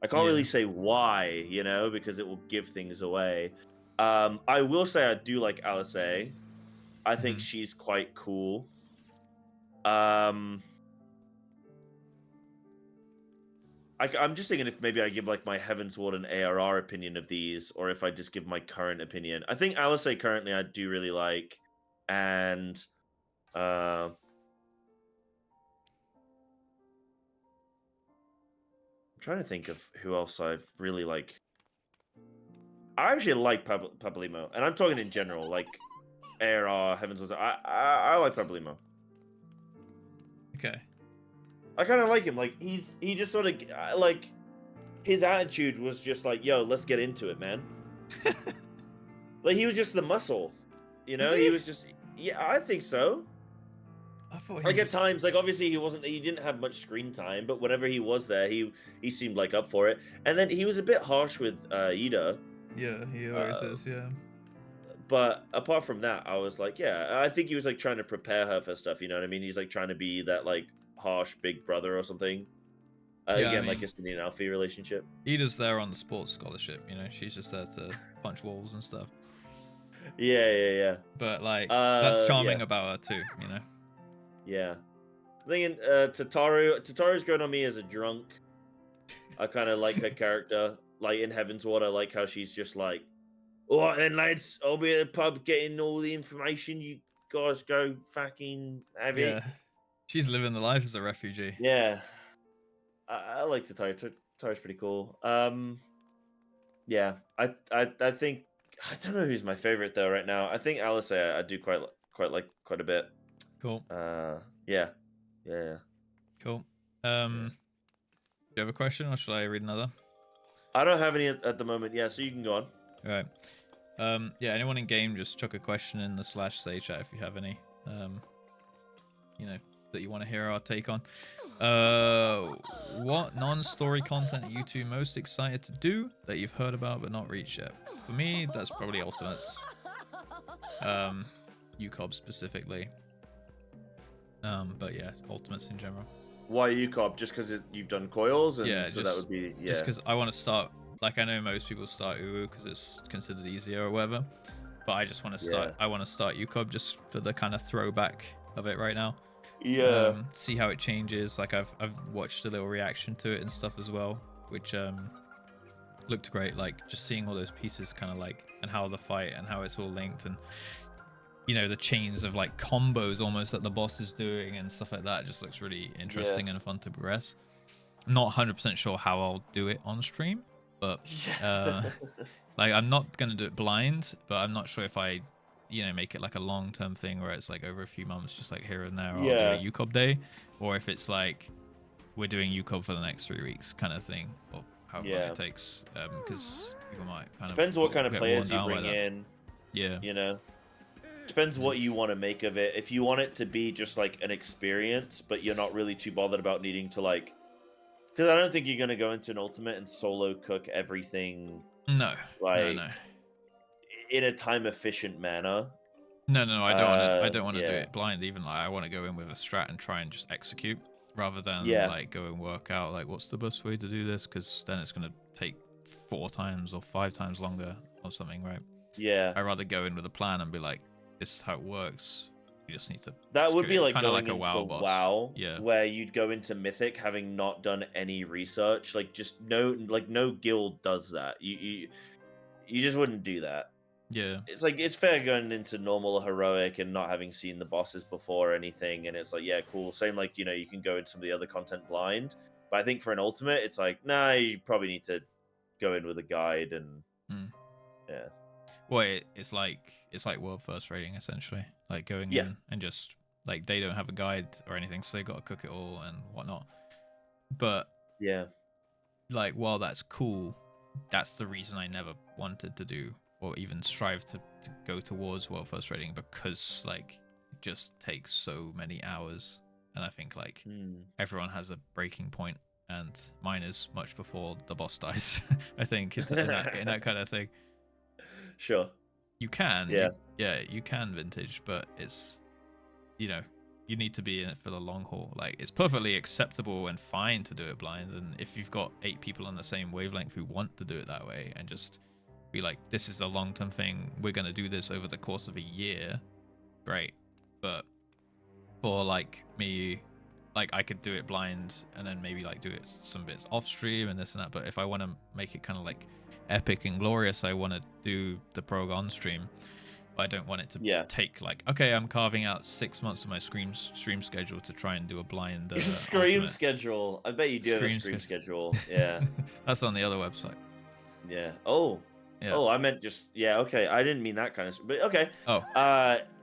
I can't really say why, you know, because it will give things away. I will say I do like Alisei. I think she's quite cool. I'm just thinking if maybe I give like my Heaven's Ward and ARR opinion of these, or if I just give my current opinion. I think Alisei currently I do really like, and I'm trying to think of who else I've really like. I actually like Papalimo, and I'm talking in general, like ARR, Heaven's Ward. I like Papalimo. Okay. I kind of like him. Like he just sort of like his attitude was just like, yo, let's get into it, man. Like he was just the muscle, you know. Was He he? was just, yeah, I think so. I thought Like at times, like obviously he didn't have much screen time, but whenever he was there, he seemed like up for it. And then he was a bit harsh with Ida. Yeah, he always is. Yeah. But apart from that, I was like, yeah, I think he was like trying to prepare her for stuff. You know what I mean? He's like trying to be that like harsh big brother or something. Yeah, I Again, mean, like a Cindy and Alfie relationship. Ida's there on the sports scholarship. You know, she's just there to punch walls and stuff. Yeah. But like, that's charming Yeah. about her too. You know. Yeah. I'm thinking Tataru's going on me as a drunk. I kind of like her character. Like in Heaven's Ward, I like how she's just like, all right then, lads, I'll be at the pub getting all the information. You guys go fucking have it. Yeah. She's living the life as a refugee. Yeah. I like Tataru. Tataru's pretty cool. Yeah. I think I don't know who's my favorite though right now. I think Alice I do quite like quite a bit. Cool. Yeah. Cool. Do you have a question, or should I read another? I don't have any at the moment. Yeah, so you can go on. All right. Yeah, anyone in game, just chuck a question in the /say chat if you have any. You know, that you want to hear our take on. What non-story content are you two most excited to do that you've heard about but not reached yet? For me, that's probably Ultimates. UCOB specifically. But yeah, Ultimates in general. Why UCOB? Just because you've done coils, and Yeah, so just, that would be just because I want to start. Like I know most people start UU because it's considered easier or whatever, but I just want to start. I want to start UCOB just for the kind of throwback of it right now. Yeah. See how it changes. Like I've watched a little reaction to it and stuff as well, which looked great. Like just seeing all those pieces, kind of like, and how the fight and how it's all linked, and you know, the chains of like combos almost that the boss is doing and stuff like that just looks really interesting and fun to progress. I'm not 100% sure how I'll do it on stream, but like I'm not gonna do it blind, but I'm not sure if I, you know, make it like a long-term thing where it's like over a few months, just like here and there, or I'll do a UCOB day, or if it's like we're doing UCOB for the next 3 weeks kind of thing, or however long it takes, because people might kind depends of what kind of get players worn you down by bring that. in. Yeah, You know, depends what you want to make of it. If you want it to be just like an experience, but you're not really too bothered about needing to like, because I don't think you're gonna go into an ultimate and solo cook everything. no, Like, no. in a time efficient manner. No, I don't want to. I don't want to do yeah. it blind. Even like I want to go in with a strat and try and just execute, rather than like go and work out like what's the best way to do this, because then it's gonna take 4 times or 5 times longer or something, right? Yeah. I'd rather go in with a plan and be like, this is how it works. You just need to. That would be like kind of going like a into WoW boss. WoW, Yeah. where you'd go into Mythic having not done any research. Like just no guild does that. You just wouldn't do that. Yeah. It's like it's fair going into normal heroic and not having seen the bosses before or anything, and it's like, yeah, cool. Same like, you know, you can go into some of the other content blind. But I think for an ultimate, it's like, nah, you probably need to go in with a guide and yeah. Well, it's like world first rating essentially. Like going in and just like they don't have a guide or anything, so they got to cook it all and whatnot. But yeah, like while that's cool, that's the reason I never wanted to do or even strive to go towards world first rating, because like it just takes so many hours, and I think like everyone has a breaking point, and mine is much before the boss dies. I think in that kind of thing. Sure. You can, yeah, you can vintage, but it's, you know, you need to be in it for the long haul. Like it's perfectly acceptable and fine to do it blind, and if you've got 8 people on the same wavelength who want to do it that way and just be like, this is a long-term thing, we're gonna do this over the course of a year, great. But for like me, like I could do it blind and then maybe like do it some bits off stream and this and that, but if I want to make it kind of like epic and glorious, I want to do the prog on stream. But I don't want it to take like, okay, I'm carving out 6 months of my stream schedule to try and do a blind stream ultimate. Schedule. I bet you do have a stream schedule. Yeah. That's on the other website. Yeah. Oh. Yeah. Oh, I meant just okay. I didn't mean that kind of. But okay. Oh.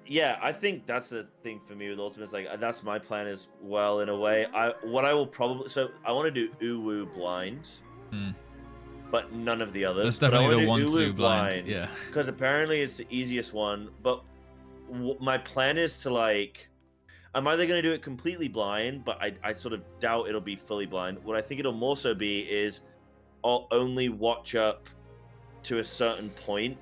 yeah, I think that's the thing for me with Ultimates. Like that's my plan as well in a way. I will probably I want to do Uwu blind, but none of the others. That's definitely but I the want one to to do do Uwu blind. Yeah. because apparently it's the easiest one. But my plan is to like. I'm either going to do it completely blind, but I sort of doubt it'll be fully blind. What I think it'll more so be is I'll only watch up to a certain point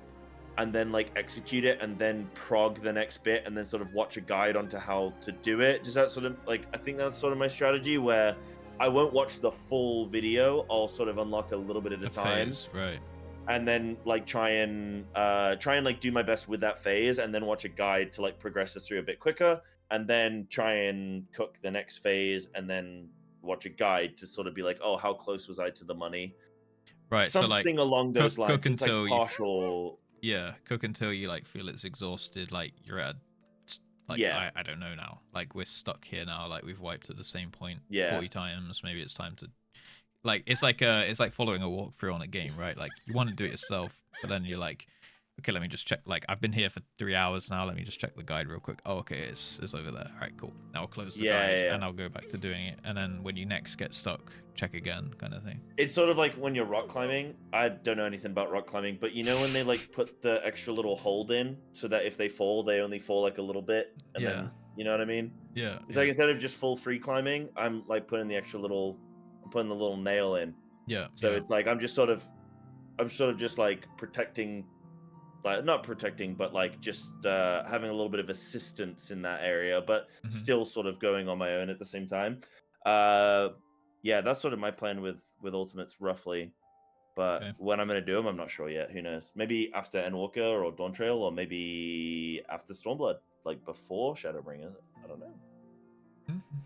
and then like execute it and then prog the next bit and then sort of watch a guide onto how to do it. Does that sort of like, I think that's sort of my strategy where I won't watch the full video. I'll sort of unlock a little bit at a time. Phase, right. And then like try and like do my best with that phase and then watch a guide to like progress us through a bit quicker and then try and cook the next phase and then watch a guide to sort of be like, oh, how close was I to the money? Right. Something so like along those lines. Cook it's like until partial. Yeah, cook until you like feel it's exhausted, like you're at like Yeah. I don't know now. Like we're stuck here now, like we've wiped at the same point 40 times. Maybe it's time to like it's like following a walkthrough on a game, right? Like you want to do it yourself, but then you're like, okay, let me just check. Like I've been here for 3 hours now. Let me just check the guide real quick. Oh, okay, it's over there. All right, cool. Now I'll close the guide and I'll go back to doing it. And then when you next get stuck, check again, kind of thing. It's sort of like when you're rock climbing. I don't know anything about rock climbing, but you know when they like put the extra little hold in so that if they fall, they only fall like a little bit, and then you know what I mean? Yeah. It's like instead of just full free climbing, I'm like putting the extra little, I'm putting the little nail in. Yeah. So it's like I'm sort of just like protecting, like not protecting, but like just having a little bit of assistance in that area, but still sort of going on my own at the same time. Yeah, that's sort of my plan with Ultimates roughly. But when I'm going to do them, I'm not sure yet. Who knows? Maybe after Endwalker or Dawn Trail, or maybe after Stormblood, like before Shadowbringers. I don't know.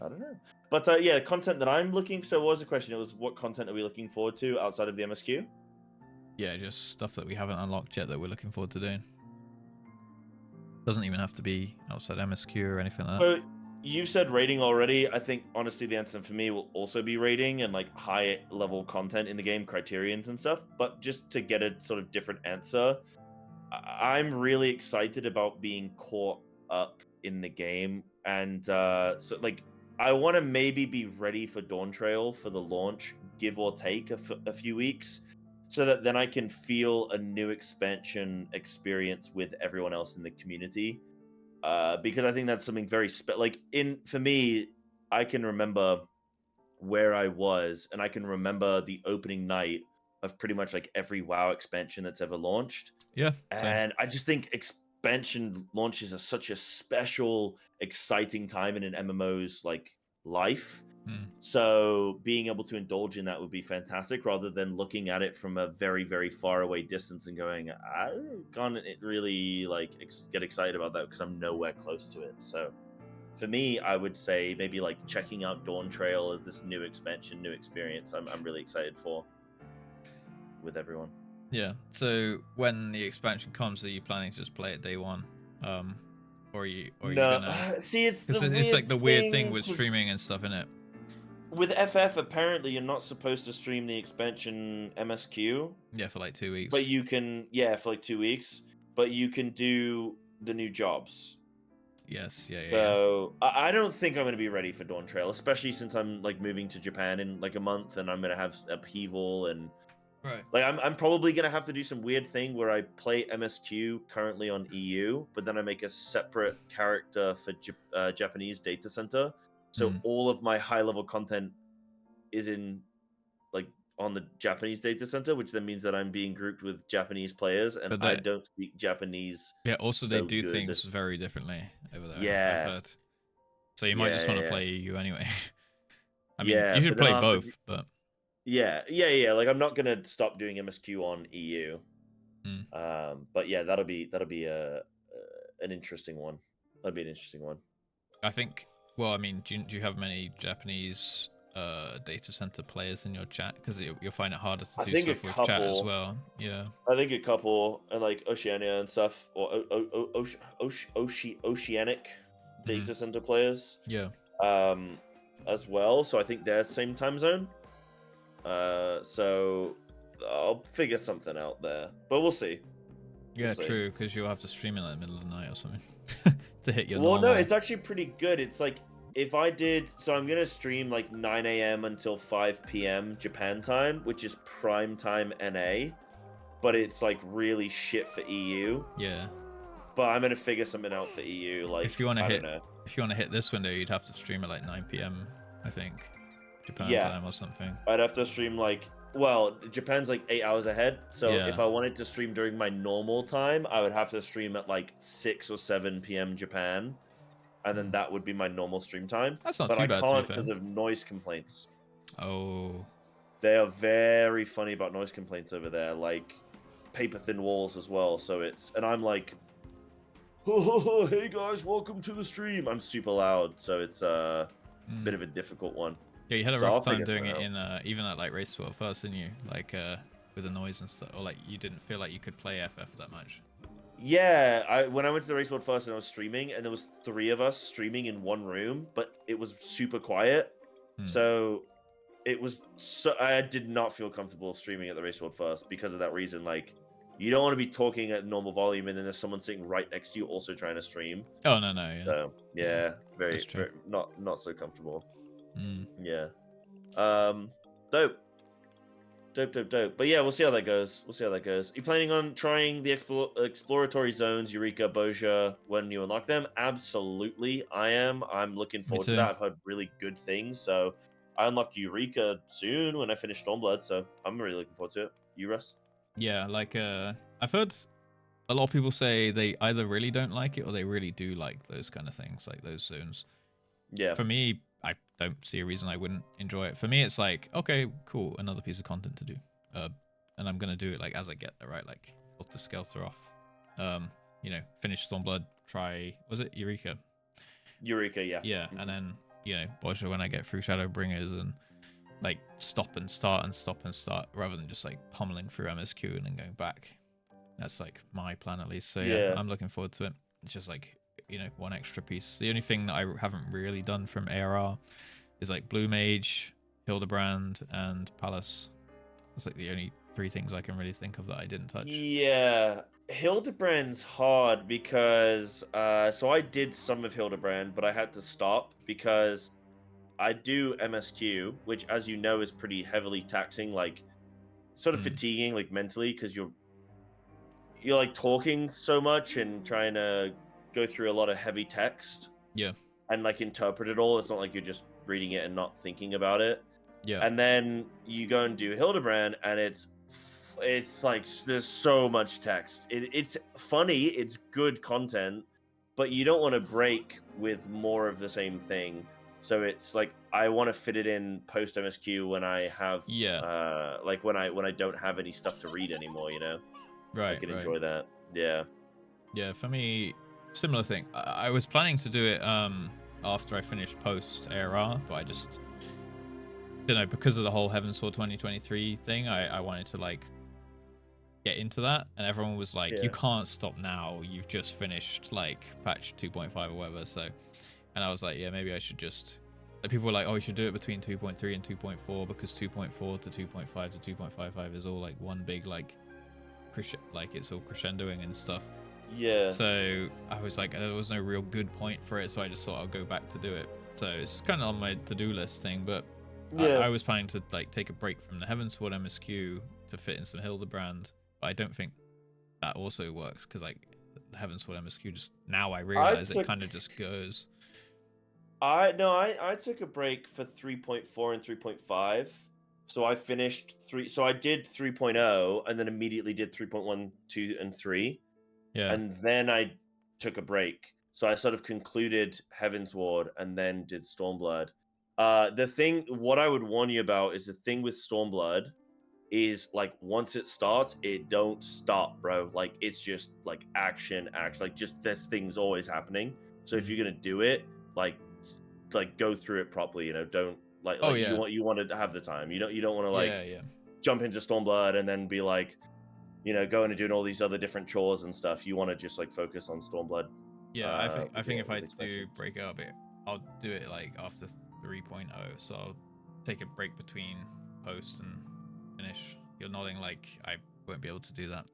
I don't know. But yeah, content that I'm looking. So what was the question? It was what content are we looking forward to outside of the MSQ? Yeah, just stuff that we haven't unlocked yet that we're looking forward to doing. Doesn't even have to be outside MSQ or anything like that. So you said raiding already. I think honestly the answer for me will also be raiding and like high level content in the game, criterions and stuff. But just to get a sort of different answer, I'm really excited about being caught up in the game. And so like I want to maybe be ready for Dawn Trail for the launch, give or take a few weeks, so that then I can feel a new expansion experience with everyone else in the community. Because I think that's something very for me, I can remember where I was, and I can remember the opening night of pretty much like every WoW expansion that's ever launched. Yeah, and I just think expansion launches are such a special, exciting time in an MMO's like life. So being able to indulge in that would be fantastic, rather than looking at it from a very, very far away distance and going, I can't really like get excited about that because I'm nowhere close to it. So for me, I would say maybe like checking out Dawn Trail as this new expansion, new experience. I'm really excited for with everyone. Yeah. So when the expansion comes, are you planning to just play it day one? Or are you gonna see? It's like the weird thing with streaming and stuff, innit? With FF, apparently you're not supposed to stream the expansion MSQ. Yeah, for like 2 weeks. But you can, for like 2 weeks. But you can do the new jobs. Yes, yeah. So I don't think I'm going to be ready for Dawn Trail, especially since I'm like moving to Japan in like a month, and I'm going to have upheaval and like I'm probably going to have to do some weird thing where I play MSQ currently on EU, but then I make a separate character for Japanese data center. So all of my high level content is in like on the Japanese data center, which then means that I'm being grouped with Japanese players, and I don't speak Japanese. Yeah, also they do things very differently over there. Yeah. I've heard. So you might just want to play EU anyway. I mean, yeah, you should play both, but yeah. Like I'm not gonna stop doing MSQ on EU. But yeah, that'll be an interesting one. That'd be an interesting one. I think. Well, I mean, do you have many Japanese data center players in your chat? Because you'll find it harder to do stuff with chat as well. Yeah. I think a couple, and like Oceania and stuff, or Oceanic data center players. Yeah. As well. So I think they're same time zone. So I'll figure something out there, but we'll see. Yeah, true. Because you'll have to stream it in the middle of the night or something. to hit your Well, normal. no, it's actually pretty good. It's like if I did, so I'm gonna stream like 9 a.m. until 5 p.m. Japan time, which is prime time NA, but it's like really shit for EU. Yeah. But I'm gonna figure something out for EU. Like If you want to I hit, don't know. if you want to hit this window, you'd have to stream at like 9 p.m. I think, Japan Yeah. time or something. I'd have to stream like, well, Japan's like 8 hours ahead. So Yeah. if I wanted to stream during my normal time, I would have to stream at like 6 or 7 p.m. Japan, and then that would be my normal stream time. That's not but too I bad, to be can't fair. because of noise complaints. Oh. They are very funny about noise complaints over there, like paper thin walls as well. So it's, and I'm like, oh, hey guys, welcome to the stream. I'm super loud, so it's a bit of a difficult one. Yeah, you had a So I'll rough time figure doing it something in even at like Race World first, didn't you? Like with the noise and stuff, or like you didn't feel like you could play FF that much. Yeah, when I went to the race world first and I was streaming, and there was 3 of us streaming in one room, but it was super quiet. So it was I did not feel comfortable streaming at the race world first because of that reason. Like, you don't want to be talking at normal volume and then there's someone sitting right next to you also trying to stream. Oh no, yeah. So yeah, very, That's true. very not so comfortable. Mm. Yeah. Dope. But yeah, we'll see how that goes. Are you planning on trying the exploratory zones, Eureka, Boja, when you unlock them? Absolutely, I am. I'm looking forward to too. that. I've heard really good things. So I unlock Eureka soon when I finish Stormblood. So I'm really looking forward to it. You, Russ? Yeah, like I've heard a lot of people say they either really don't like it or they really do like those kind of things, like those zones. Yeah. For me, I don't see a reason I wouldn't enjoy it. For me, it's like, okay, cool, another piece of content to do. And I'm gonna do it like as I get there, right? Like, Helter Skelter off. You know, finish Stormblood, try, was it Eureka? Eureka, yeah. Yeah, and then, you know, Boja when I get through Shadowbringers and like stop and start rather than just like pummeling through MSQ and then going back. That's like my plan at least. So yeah, I'm looking forward to it. It's just like, you know, one extra piece. The only thing that I haven't really done from ARR is like Blue Mage, Hildebrand, and Palace. That's like the only 3 things I can really think of that I didn't touch. Yeah, Hildebrand's hard because so I did some of Hildebrand, but I had to stop because I do MSQ, which, as you know, is pretty heavily taxing, like sort of fatiguing, like mentally, because you're like talking so much and trying to go through a lot of heavy text. Yeah. And like interpret it all. It's not like you're just reading it and not thinking about it. Yeah. And then you go and do Hildebrand, and it's like there's so much text. It's funny, it's good content, but you don't want to break with more of the same thing. So it's like I want to fit it in post MSQ when I have like when I don't have any stuff to read anymore, you know. Right. I can enjoy that. Yeah. Yeah, for me, similar thing. I was planning to do it after I finished post ARR, but I just, you know, because of the whole Heavensward 2023 thing, I wanted to like get into that, and everyone was like, you can't stop now, you've just finished like patch 2.5 or whatever. So, and I was like, yeah, maybe I should just, like, people were like, oh, you should do it between 2.3 and 2.4 because 2.4 to 2.5 to 2.55 is all like one big like it's all crescendoing and stuff. Yeah. So I was like, there was no real good point for it, so I just thought I'll go back to do it. So it's kind of on my to-do list thing, but I was planning to like take a break from the Heavensward MSQ to fit in some Hildebrand, but I don't think that also works because like the Heavensward MSQ just, now I realize it kind of just goes. I took a break for 3.4 and 3.5. So I finished so I did 3.0 and then immediately did 3.1, 2, and 3. Yeah. And then I took a break. So I sort of concluded Heavensward and then did Stormblood. What I would warn you about is the thing with Stormblood is like once it starts, it don't stop, bro. Like it's just like action. Like just this thing's always happening. So if you're gonna do it, like go through it properly. You know, don't you want to have the time. You don't want to like jump into Stormblood and then be like, you know, going and doing all these other different chores and stuff. You want to just like focus on Stormblood. Yeah, I think if I do break up it, I'll do it like after 3.0. So I'll take a break between post and finish. You're nodding like I won't be able to do that.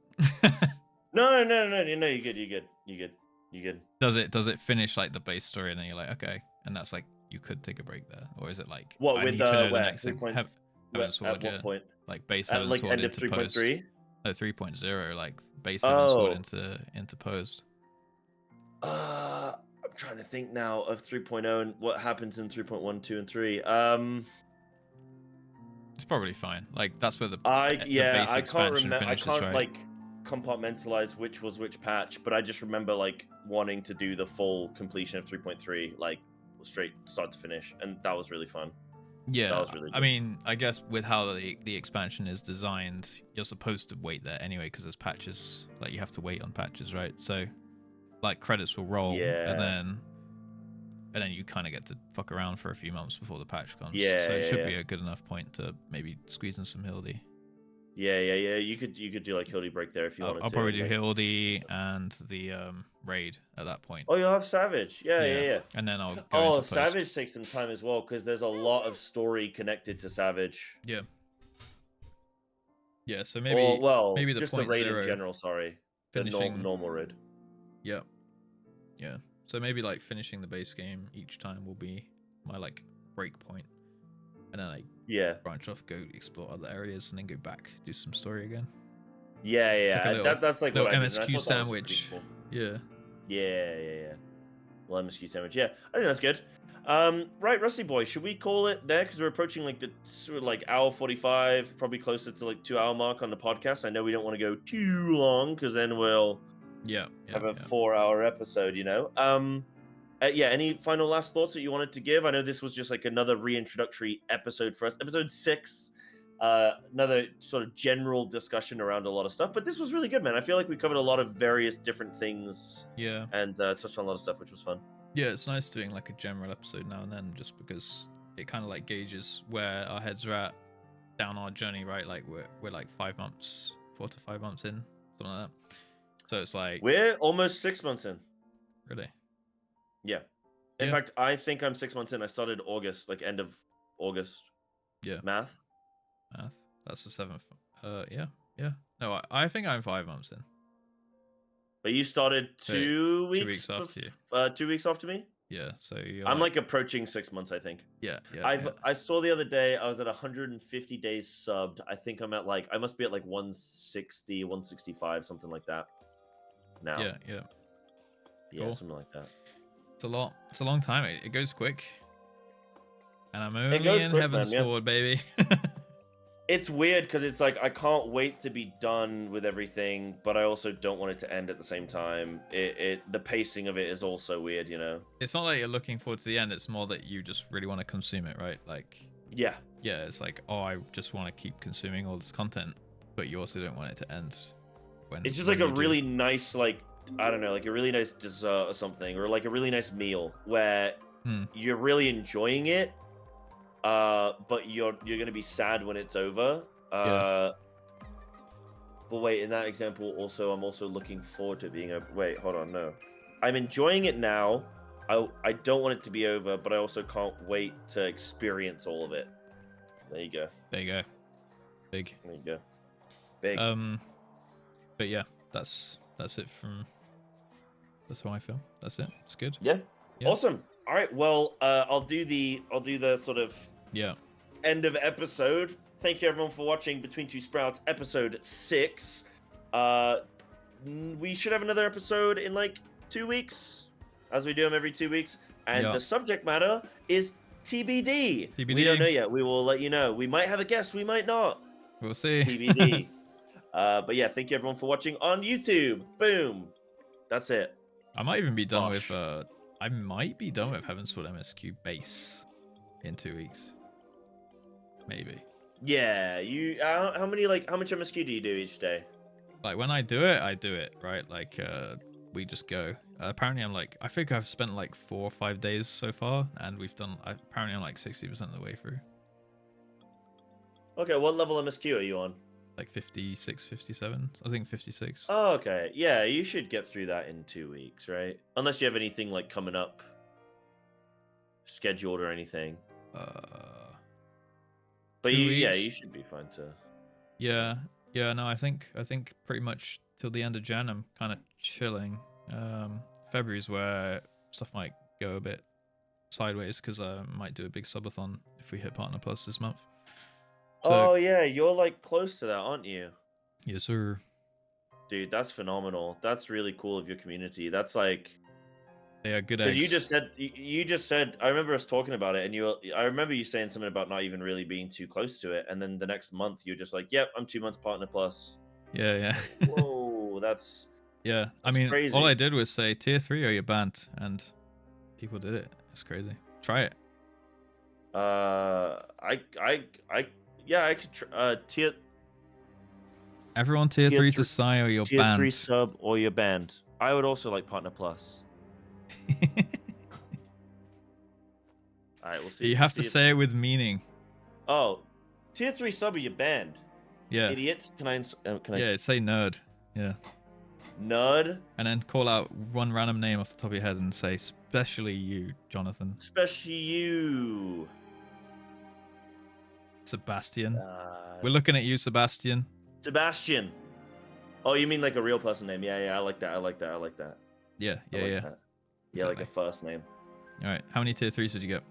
No, you're good. You good? Does it finish like the base story and then you're like, okay, and that's like you could take a break there, or is it like What I with need to know the where next 3. thing? Where, Heaven's at Sword, what yeah, point? like base At Heaven's like Sword end of into post. 3.3? No, 3.0, like base Heaven's Sword Oh. into post. I'm trying to think now of 3.0 and what happens in 3.1, 2, and 3. It's probably fine. Like that's where the I base can't expansion remember. I finishes, can't right? like compartmentalize which was which patch, but I just remember like wanting to do the full completion of 3.3, like straight start to finish, and that was really fun. Yeah, That was really I good. mean, I guess with how the expansion is designed, you're supposed to wait there anyway because there's patches. Like you have to wait on patches, right? So, like credits will roll, Yeah. and then you kind of get to fuck around for a few months before the patch comes. Yeah, So it yeah, should yeah. be a good enough point to maybe squeeze in some Hildy. Yeah. You could do like Hildy break there if you wanted I'll to. probably do like... Hildy and the raid at that point. Oh, you'll have Savage. Yeah. And then I'll go Oh, into post. Savage takes some time as well because there's a lot of story connected to Savage. Yeah. Yeah, so maybe maybe the just the point raid in zero general. Sorry, finishing the normal raid. Yeah. Yeah. So maybe like finishing the base game each time will be my like break point. And then I branch off, go explore other areas, and then go back, do some story again. Yeah. Like a little, That's like little what I did. MSQ sandwich. Cool. Yeah. Yeah. Little MSQ sandwich. Yeah, I think that's good. Right, Rusty boy, should we call it there because we're approaching like the sort of like hour 45, probably closer to like 2 hour mark on the podcast. I know we don't want to go too long because then we'll have a 4-hour episode, you know. Any final last thoughts that you wanted to give? I know this was just like another reintroductory episode for us, episode 6. Another sort of general discussion around a lot of stuff, but this was really good, man. I feel like we covered a lot of various different things. Yeah. And touched on a lot of stuff, which was fun. Yeah, it's nice doing like a general episode now and then, just because it kind of like gauges where our heads are at down our journey, right? Like we're like 4 to 5 months in, something like that. So it's like we're almost 6 months in. Really? Yeah. In fact, I think I'm 6 months in. I started August, like end of August. Yeah. Math. That's the 7th. Yeah. No, I think I'm 5 months in. But you started 2 weeks, 2 weeks after you. 2 weeks after me? Yeah, so I'm like approaching 6 months, I think. Yeah. I saw the other day I was at 150 days subbed. I think I'm at like I must be at like 160, 165, something like that. Now. Yeah. Yeah, cool. something like that. It's a lot. It's a long time. It goes quick. And I'm only in Heaven's Sword, baby. It's weird because it's like I can't wait to be done with everything, but I also don't want it to end at the same time. The pacing of it is also weird, you know. It's not like you're looking forward to the end. It's more that you just really want to consume it, right? Like yeah. It's like, oh, I just want to keep consuming all this content, but you also don't want it to end. It's just like a really nice, like I don't know, like a really nice dessert or something, or like a really nice meal where you're really enjoying it. But you're gonna be sad when it's over. But wait, in that example, I'm also looking forward to being over. Wait, hold on, no, I'm enjoying it now. I don't want it to be over, but I also can't wait to experience all of it. There you go. Big. There you go. Big. But yeah, that's it from. That's how I feel. That's it. It's good. Yeah. Awesome. All right. Well, I'll do the sort of end of episode. Thank you everyone for watching Between Two Sprouts episode 6. We should have another episode in like 2 weeks, as we do them every 2 weeks. And the subject matter is TBD. We don't know yet. We will let you know. We might have a guest. We might not. We'll see. TBD. But yeah, thank you everyone for watching on YouTube. Boom. That's it. I might even be done with. I might be done with Heaven's Sword MSQ base in 2 weeks. Maybe. Yeah, you. How much MSQ do you do each day? Like when I do it, right? Like we just go. Apparently, I think I've spent like 4 or 5 days so far, and we've done. Apparently, I'm like 60% of the way through. Okay, what level MSQ are you on? Like 56, 57. I think 56. Oh, okay. Yeah, you should get through that in 2 weeks, right? Unless you have anything like coming up, scheduled or anything. But you should be fine to. Yeah. No, I think pretty much till the end of Jan, I'm kind of chilling. February's where stuff might go a bit sideways because I might do a big subathon if we hit Partner Plus this month. So, Oh yeah, you're like close to that, aren't you? yes, sir. Dude, that's phenomenal. That's really cool of your community. That's like, They are good because eggs. you just said. I remember us talking about it, and I remember you saying something about not even really being too close to it, and then the next month you're just like, "Yep, I'm 2 months Partner Plus." Yeah. Whoa, that's Yeah. I That's mean, crazy. all I did was say tier 3 or you're banned, and people did it. It's crazy. Try it. Yeah, I could tier Everyone tier Tier 3 three- to Psy or you're tier 3 banned. sub or you're banned. I would also like Partner Plus. All right, we'll see. You have to say it with meaning. Oh, tier 3 sub or you're banned. Yeah. Idiots. Can I? Yeah, say nerd. Yeah. Nud. And then call out one random name off the top of your head and say, especially you, Jonathan. Especially you. Sebastian. We're looking at you, Sebastian. Sebastian. Oh, you mean like a real person name? Yeah, I like that. I like that. Yeah. I like that. Yeah, like a first name. All right. How many tier 3s did you get?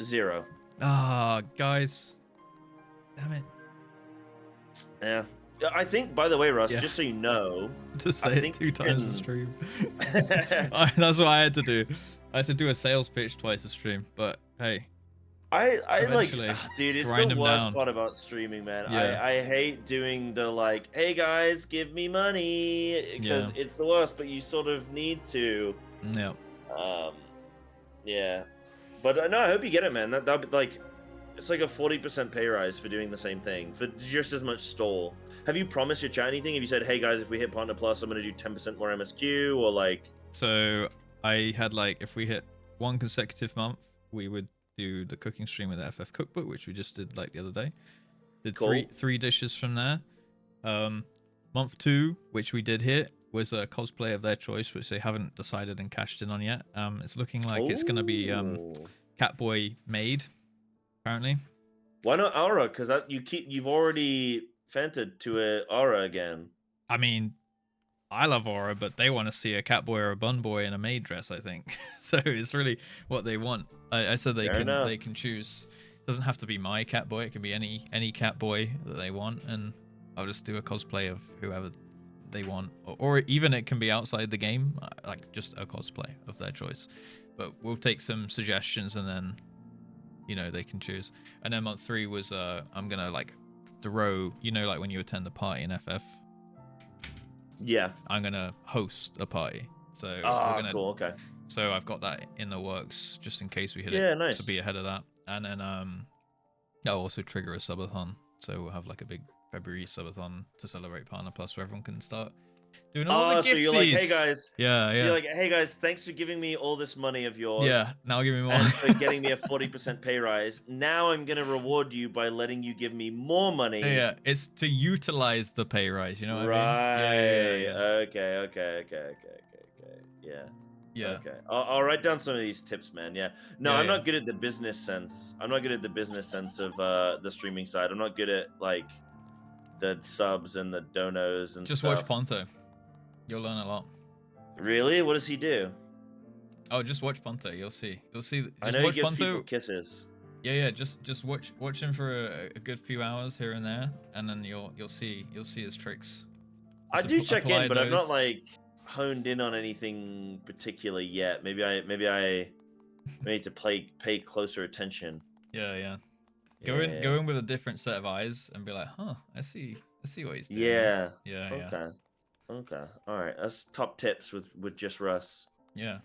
0. Ah, guys. Damn it. Yeah. I think, by the way, Russ, Yeah. just so you know, To say I it think 2 times a in- stream. That's what I had to do. I had to do a sales pitch twice a stream, but hey. I like, Eventually, dude, it's grind the 'em worst down. part about streaming, man. Yeah. I hate doing the like, hey guys, give me money, because it's the worst, but you sort of need to. Yeah. Yeah. But no, I hope you get it, man. That'd be like, it's like a 40% pay rise for doing the same thing for just as much stall. Have you promised your chat anything? Have you said, hey guys, if we hit Partner Plus, I'm gonna do 10% more MSQ, or like? So I had like, if we hit 1 consecutive month, we would do the cooking stream with the FF Cookbook, which we just did like the other day. Did Cool. three dishes from there. Month 2, which we did hit, was a cosplay of their choice, which they haven't decided and cashed in on yet. It's looking like it's gonna be Catboy made, apparently. Why not Aura? Because you've already fented to a Aura again. I mean, I love Aura, but they want to see a Catboy or a Bun Boy in a maid dress, I think. So it's really what they want. I said they can choose. It doesn't have to be my Catboy. It can be any Catboy that they want, and I'll just do a cosplay of whoever they want, or even it can be outside the game, like just a cosplay of their choice. But we'll take some suggestions, and then they can choose. And then month 3 was I'm gonna like throw, like when you attend a party in FF. Yeah. I'm gonna host a party. So cool. Okay. So I've got that in the works just in case we hit Yeah, it. nice. To be ahead of that. And then I'll also trigger a subathon. So we'll have like a big February subathon to celebrate Partner Plus, where everyone can start doing all the gifties. So you're like, hey guys. Yeah. So you're like, hey guys, thanks for giving me all this money of yours. Yeah. Now give me more. And for getting me a 40% pay rise. Now I'm gonna reward you by letting you give me more money. Yeah. It's to utilize the pay rise. You know what right. I mean? Yeah. Okay. Yeah. Yeah. Okay. I'll write down some of these tips, man. Yeah. No, Yeah, I'm yeah. not good at the business sense. I'm not good at the business sense of the streaming side. I'm not good at like the subs and the donos and Just stuff. watch Ponto. You'll learn a lot. Really? What does he do? Oh, just watch Ponto. You'll see. Just I know he watch gives Ponto. people kisses. Yeah. Just watch him for a good few hours here and there, and then you'll see his tricks. I Just do check apply in, but I'm not those. like honed in on anything particular yet. Maybe I need to pay closer attention. Yeah. Go in with a different set of eyes and be like, huh, I see what he's doing. Yeah. Yeah. Okay. All right. That's top tips with JustRuss. Yeah.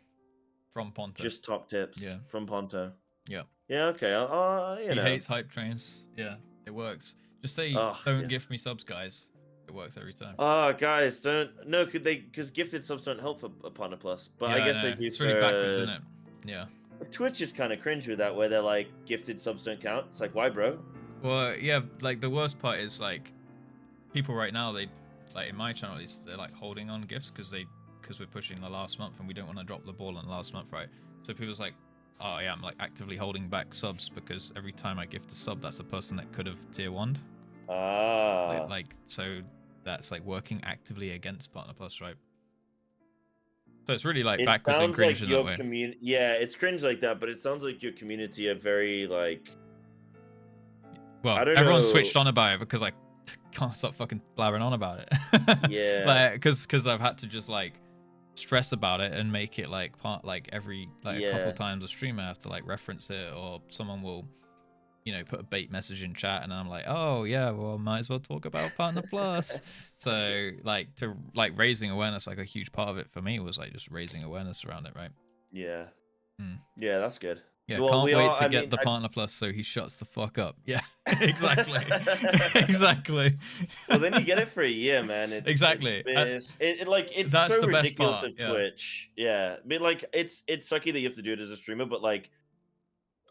From Ponto. Just top tips. Yeah. From Ponto. Yeah. Yeah. Okay. He hates hype trains. Yeah. It works. Just say, don't gift me subs, guys. It works every time. Guys, because gifted subs don't help for a Partner Plus, but I guess they do. It's really backwards, isn't it? Yeah. Twitch is kind of cringe with that, where they're like, gifted subs don't count. It's like, why, bro? Well, yeah, like the worst part is like people right now, they like in my channel, they're like holding on gifts because we're pushing the last month and we don't want to drop the ball on the last month, right? So people's like, oh yeah, I'm like actively holding back subs because every time I gift a sub, that's a person that could have tier 1'd. Like so that's like working actively against Partner Plus, right? So it's really like It backwards and sounds cringe like in that your way. community. Yeah, it's cringe like that, but it sounds like your community are very like. Well, I don't everyone's know. switched on about it because I can't stop fucking blabbering on about it. Yeah. Like, because I've had to just like stress about it and make it like part like every like a couple Yeah. times a stream I have to like reference it, or someone will, you know, put a bait message in chat and I'm like, oh yeah, well might as well talk about Partner Plus. So like to like raising awareness, like a huge part of it for me was like just raising awareness around it, right? Yeah. Hmm. Yeah, that's good. Yeah, Well, can't we wait are. to I get mean, the Partner Plus so he shuts the fuck up. Yeah, exactly. Exactly. well, then you get it for a year, man. Exactly. It's That's so the best ridiculous part. of Yeah. Twitch. Yeah, I mean, like it's sucky that you have to do it as a streamer, but like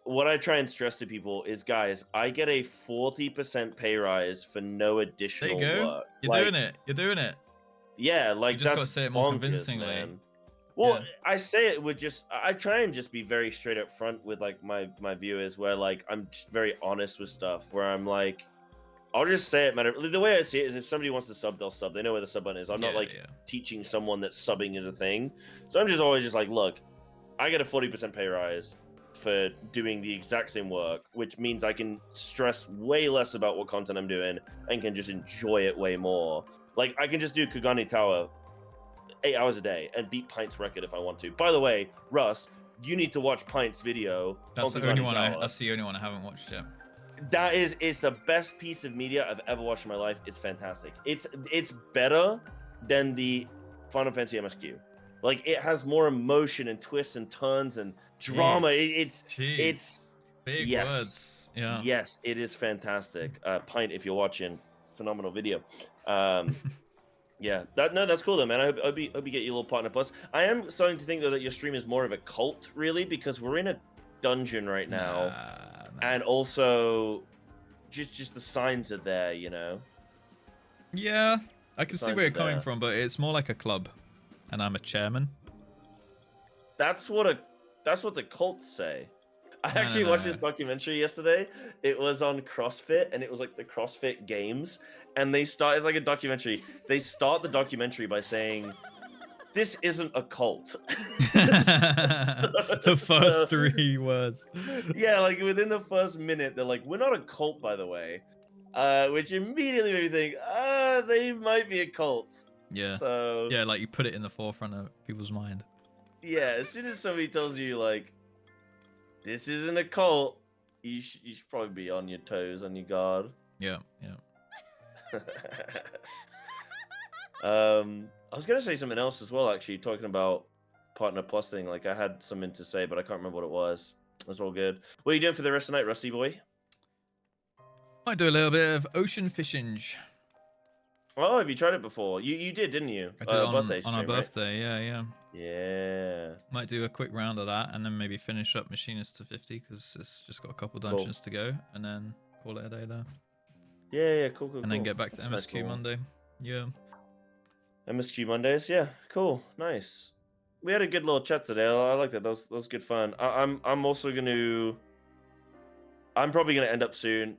what I try and stress to people is, guys, I get a 40% pay rise for no There you additional go. work. You're doing it. You're doing it. Yeah, You like just got that's to say it more bonkers, convincingly. man. Well, Yeah. I say it with I try and just be very straight up front with like my viewers, where like I'm just very honest with stuff, where I'm like, I'll just say it, man. The way I see it is, if somebody wants to sub, they'll sub. They know where the sub button is. I'm not like teaching someone that subbing is a thing. So I'm just always just like, look, I get a 40% pay rise for doing the exact same work, which means I can stress way less about what content I'm doing and can just enjoy it way more. Like I can just do Kagani Tower 8 hours a day and beat Pint's record if I want to. By the way, Russ, you need to watch Pint's video. That's on the only Kagani one. Tower. That's the only one I haven't watched yet. It's the best piece of media I've ever watched in my life. It's fantastic. It's better than the Final Fantasy MSQ. Like it has more emotion and twists and turns and drama. It's big yes, words. Yeah. Yes, it is fantastic. Pint, if you're watching, phenomenal video. Yeah, that's cool though, man. I hope you get your little Partner Plus. I am starting to think though that your stream is more of a cult, really, because we're in a dungeon right now, and also just the signs are there, you know. Yeah, I can see Signs where you're are coming there. from, but it's more like a club, and I'm a chairman. That's what the cults say. I No, actually no, watched no. this documentary yesterday. It was on CrossFit, and it was like the CrossFit Games. And it's like a documentary. They start the documentary by saying, "This isn't a cult." The first 3 words. Yeah, like within the first minute, they're like, "We're not a cult, by the way," which immediately made me think, they might be a cult. Yeah. So Yeah, like you put it in the forefront of people's mind. yeah, as soon as somebody tells you like, "This isn't a cult," you should probably be on your toes, on your guard. Yeah, yeah. I was gonna say something else as well, actually, talking about Partner Plus thing. Like I had something to say, but I can't remember what it was. It's all good. What are you doing for the rest of the night, Rusty boy? Might do a little bit of ocean fishing. Oh, have you tried it before? You did, didn't you? I did it on our stream, right? birthday, yeah. Yeah. Might do a quick round of that and then maybe finish up Machinist FFXIV because it's just got a couple dungeons to go, and then call it a day there. Yeah, cool. And then get back to That's MSQ nice. Monday. Yeah. MSQ Mondays, yeah, cool, nice. We had a good little chat today. I like that. That was good fun. I'm also I'm probably gonna end up soon.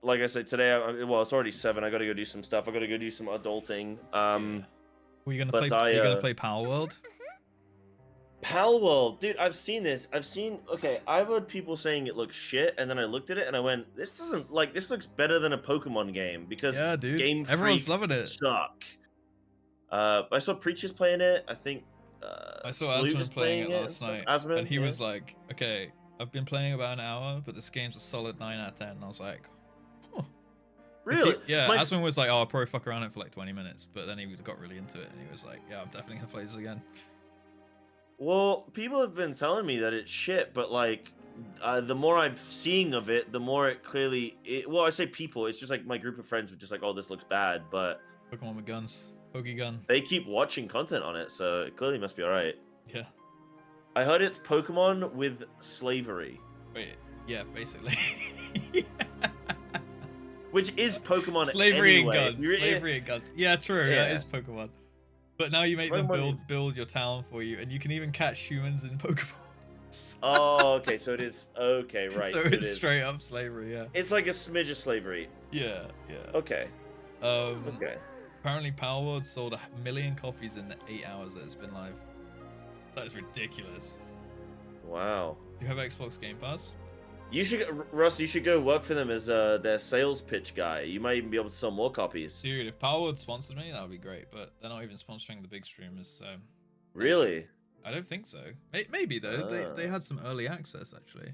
Like I said today, well, it's already 7. I gotta go do some stuff. I gotta go do some adulting. Were you gonna But play? Are you gonna play Palworld? Palworld, dude, I've seen this. Okay, I've heard people saying it looks shit, and then I looked at it and I went, this looks better than a Pokemon game, because Yeah, dude. Game Everyone's Freak loving it. suck. I saw Preacher's playing it. I think I saw Salute Asman was playing it and last stuff. night, Asman, and he yeah. was like, "Okay, I've been playing about an hour, but this game's a solid 9 out of 10." And I was like, "Huh." Really? Yeah, My- Asman was like, "Oh, I'll probably fuck around it for like 20 minutes," but then he got really into it, and he was like, "Yeah, I'm definitely gonna play this again." Well, people have been telling me that it's shit, but like, the more I've seen of it, the more it clearly. Well, I say people. It's just like my group of friends were just like, "Oh, this looks bad," but Pokemon with guns, Pokegun. they keep watching content on it, so it clearly must be alright. Yeah. I heard it's Pokemon with slavery, Wait. Yeah, basically. which is Pokemon Slavery anyway. and guns. Slavery and guns. Yeah, true. Yeah. That is Pokemon. But now you make them Pokemon- build your town for you, and you can even catch humans in Pokemon. Oh, okay, so it is okay, right? So it it's is. straight up slavery. Yeah. It's like a smidge of slavery. Yeah. Yeah. Okay. Okay. Okay. Apparently, Palworld sold 1 million copies in the 8 hours that it's been live. That's ridiculous. Wow. Do you have Xbox Game Pass? You should, Russ. You should go work for them as their sales pitch guy. You might even be able to sell more copies. Dude, if Palworld sponsored me, that would be great. But they're not even sponsoring the big streamers, so. Really? I don't think so. Maybe though. They had some early access actually.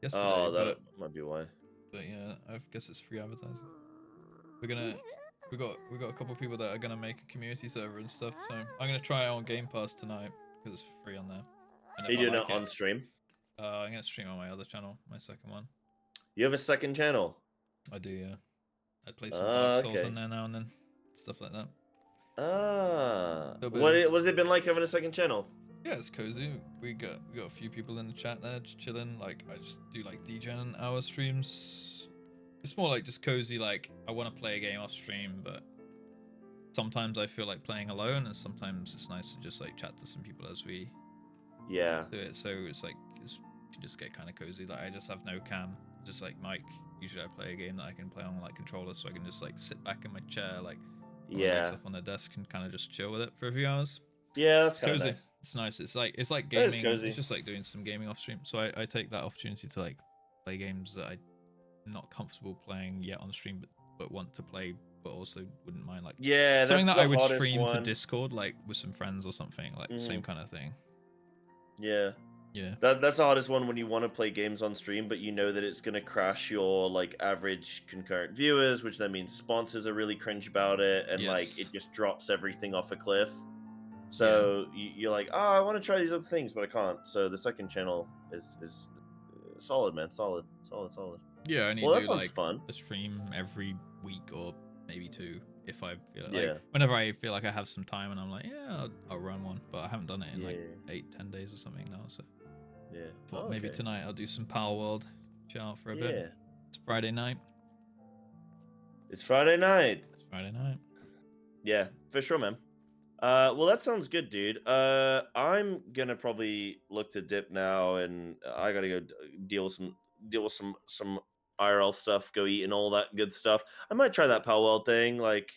Yesterday. Oh, that might be why. But yeah, I guess it's free advertising. We got a couple of people that are gonna make a community server and stuff. So I'm gonna try it on Game Pass tonight because it's free on there. Are you doing it on stream? I'm gonna stream on my other channel, my second one. You have a second channel? I do, yeah. I play some Dark Souls on there now and then, stuff like that. What's it been like having a second channel? Yeah, it's cozy. We got a few people in the chat there, just chilling. Like I just do like DGen hour streams. It's more like just cozy. Like I want to play a game off stream, but sometimes I feel like playing alone, and sometimes it's nice to just like chat to some people as we do it. So it's like you just get kind of cozy. Like I just have no cam, just like mic. Usually I play a game that I can play on like controller, so I can just like sit back in my chair, like put my legs up on the desk, and kind of just chill with it for a few hours. Yeah, that's kind of cozy. nice. It's nice. It's like gaming. Cozy. It's just like doing some gaming off stream. So I take that opportunity to like play games that I'm not comfortable playing yet on stream, but want to play, but also wouldn't mind like something that I would stream to Discord, like with some friends or something, like the same kind of thing. Yeah. Yeah. That's the hardest one when you want to play games on stream, but you know that it's gonna crash your like average concurrent viewers, which then means sponsors are really cringe about it, and like it just drops everything off a cliff. So you're like, oh, I want to try these other things, but I can't. So the second channel is solid, man. Solid. Yeah, I need that to do sounds like fun. a stream every week or maybe two if I feel it. Yeah. Like whenever I feel like I have some time and I'm like, yeah, I'll run one, but I haven't done it in like 8-10 days or something now. So yeah, but maybe tonight I'll do some Palworld, chill out for a bit. It's Friday night. It's Friday night. Yeah, for sure, man. Well, that sounds good, dude. I'm gonna probably look to dip now, and I gotta go deal with some IRL stuff, go eat and all that good stuff. I might try that Palworld thing. Like,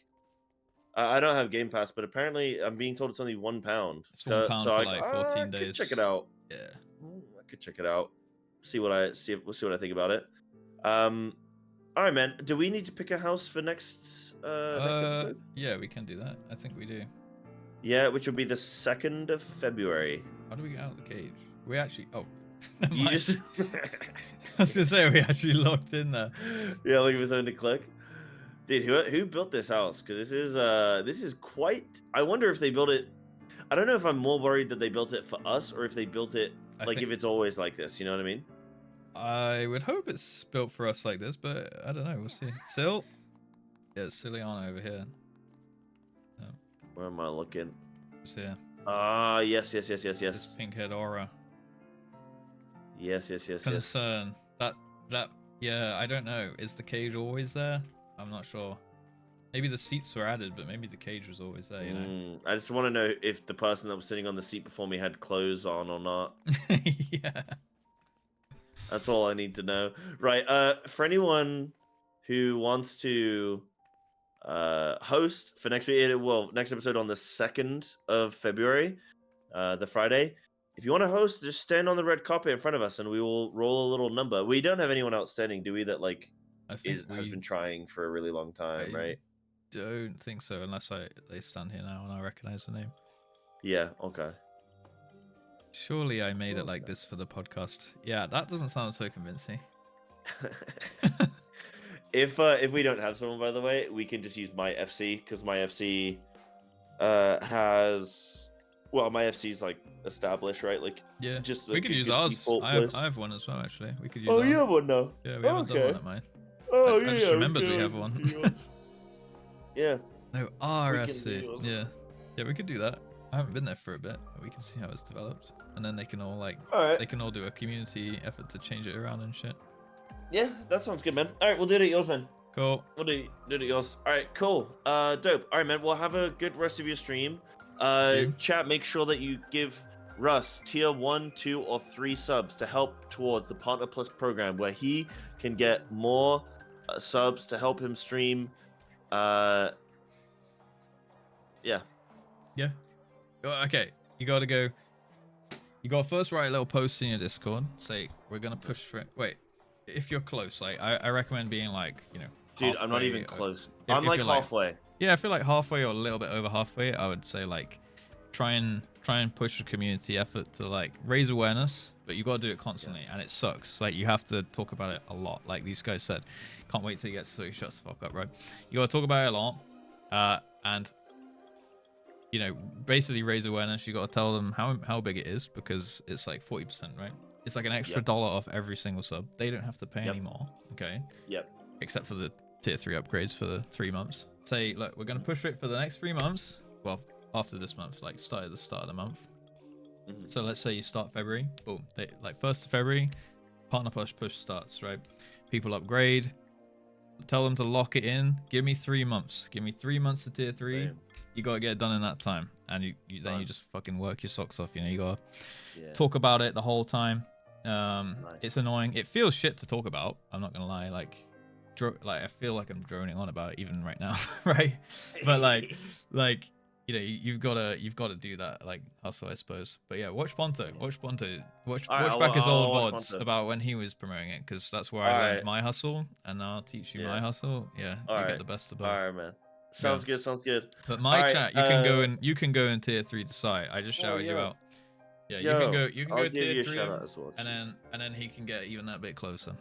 I don't have Game Pass, but apparently I'm being told it's only £1. It's £1 so for like 14 days. Could check it out. Yeah, I could check it out. We'll see what I think about it. All right, man. Do we need to pick a house for next episode? Yeah, we can do that. I think we do. Yeah, which will be the 2nd of February. How do we get out of the cage? We actually... Oh. You just... I was going to say, we actually locked in there. Yeah, like it was something to click. Dude, who built this house? Because this is quite... I wonder if they built it... I don't know if I'm more worried that they built it for us or if they built it if it's always like this. You know what I mean? I would hope it's built for us like this, but I don't know. We'll see. Sil? Yeah, it's Ciliana over here. Where am I looking? It's here. Yes. This pink-haired aura. Yes. Concern. That, yeah, I don't know. Is the cage always there? I'm not sure. Maybe the seats were added, but maybe the cage was always there, you know? I just want to know if the person that was sitting on the seat before me had clothes on or not. Yeah. That's all I need to know. Right, for anyone who wants to host for next week, next episode on the 2nd of February, the Friday. If you want to host, just stand on the red carpet in front of us, and we will roll a little number. We don't have anyone outstanding, do we? That like has been trying for a really long time, right? Don't think so, unless they stand here now and I recognize the name. Yeah. Okay. Surely I made it like this for the podcast. Yeah, that doesn't sound so convincing. If we don't have someone, by the way, we can just use my FC, because my FC has my FC's like established, right? Like just we could use ours. I have one as well, actually. We could use. Oh, you have one now. Yeah, we haven't done one at mine. Oh, I just remembered we have one. Yeah. No, RSC. Yeah, we could do that. I haven't been there for a bit, but we can see how it's developed, and then they can all they can all do a community effort to change it around and shit. Yeah, that sounds good, man. All right, we'll do it at yours then. Cool. We'll do it at yours. All right, cool. Dope. All right, man. Well, have a good rest of your stream. Chat, make sure that you give Russ tier 1, 2, or 3 subs to help towards the Partner Plus program, where he can get more subs to help him stream. Yeah. Okay, you gotta go You got to first write a little post in your Discord. Say we're gonna push for it. Wait, if you're close, like I recommend being like, you know, Dude, I'm not halfway, even close. if I'm like you're halfway. Yeah, I feel like halfway or a little bit over halfway. I would say like try and push the community effort to like raise awareness, but you got to do it constantly, and it sucks. Like you have to talk about it a lot. Like these guys said, can't wait till you get so he shuts the fuck up, right? You got to talk about it a lot, and you know, basically raise awareness. You got to tell them how big it is, because it's like 40%, right? It's like an extra $1 off every single sub. They don't have to pay anymore, okay? Yep. Except for the tier 3 upgrades for the 3 months. Say, look, we're going to push it for the next 3 months. Well, after this month, like start at the start of the month. So let's say you start February. Boom. Like 1st of February, partner push starts, right? People upgrade. Tell them to lock it in. Give me 3 months. Give me 3 months to tier 3. Damn. You got to get it done in that time. And you just fucking work your socks off. You know, you got to Yeah. talk about it the whole time. Nice. It's annoying. It feels shit to talk about. I'm not going to lie. Like I feel like I'm droning on about it even right now, right? But like you know, you've got to do that like hustle, I suppose. But yeah, watch Ponto. Watch back his old I'll watch VODs Ponto. about when he was promoting it, because that's where All I learned right. my hustle, and now I'll teach you Yeah. my hustle. Yeah, All you right. get the best of both. All right, man. Sounds good. Sounds good. But my All right, chat, you can go in tier 3 to site. I just shouted you out. Yeah, you can go. You can I'll go give tier you a 3, shout out as well. and then he can get even that bit closer.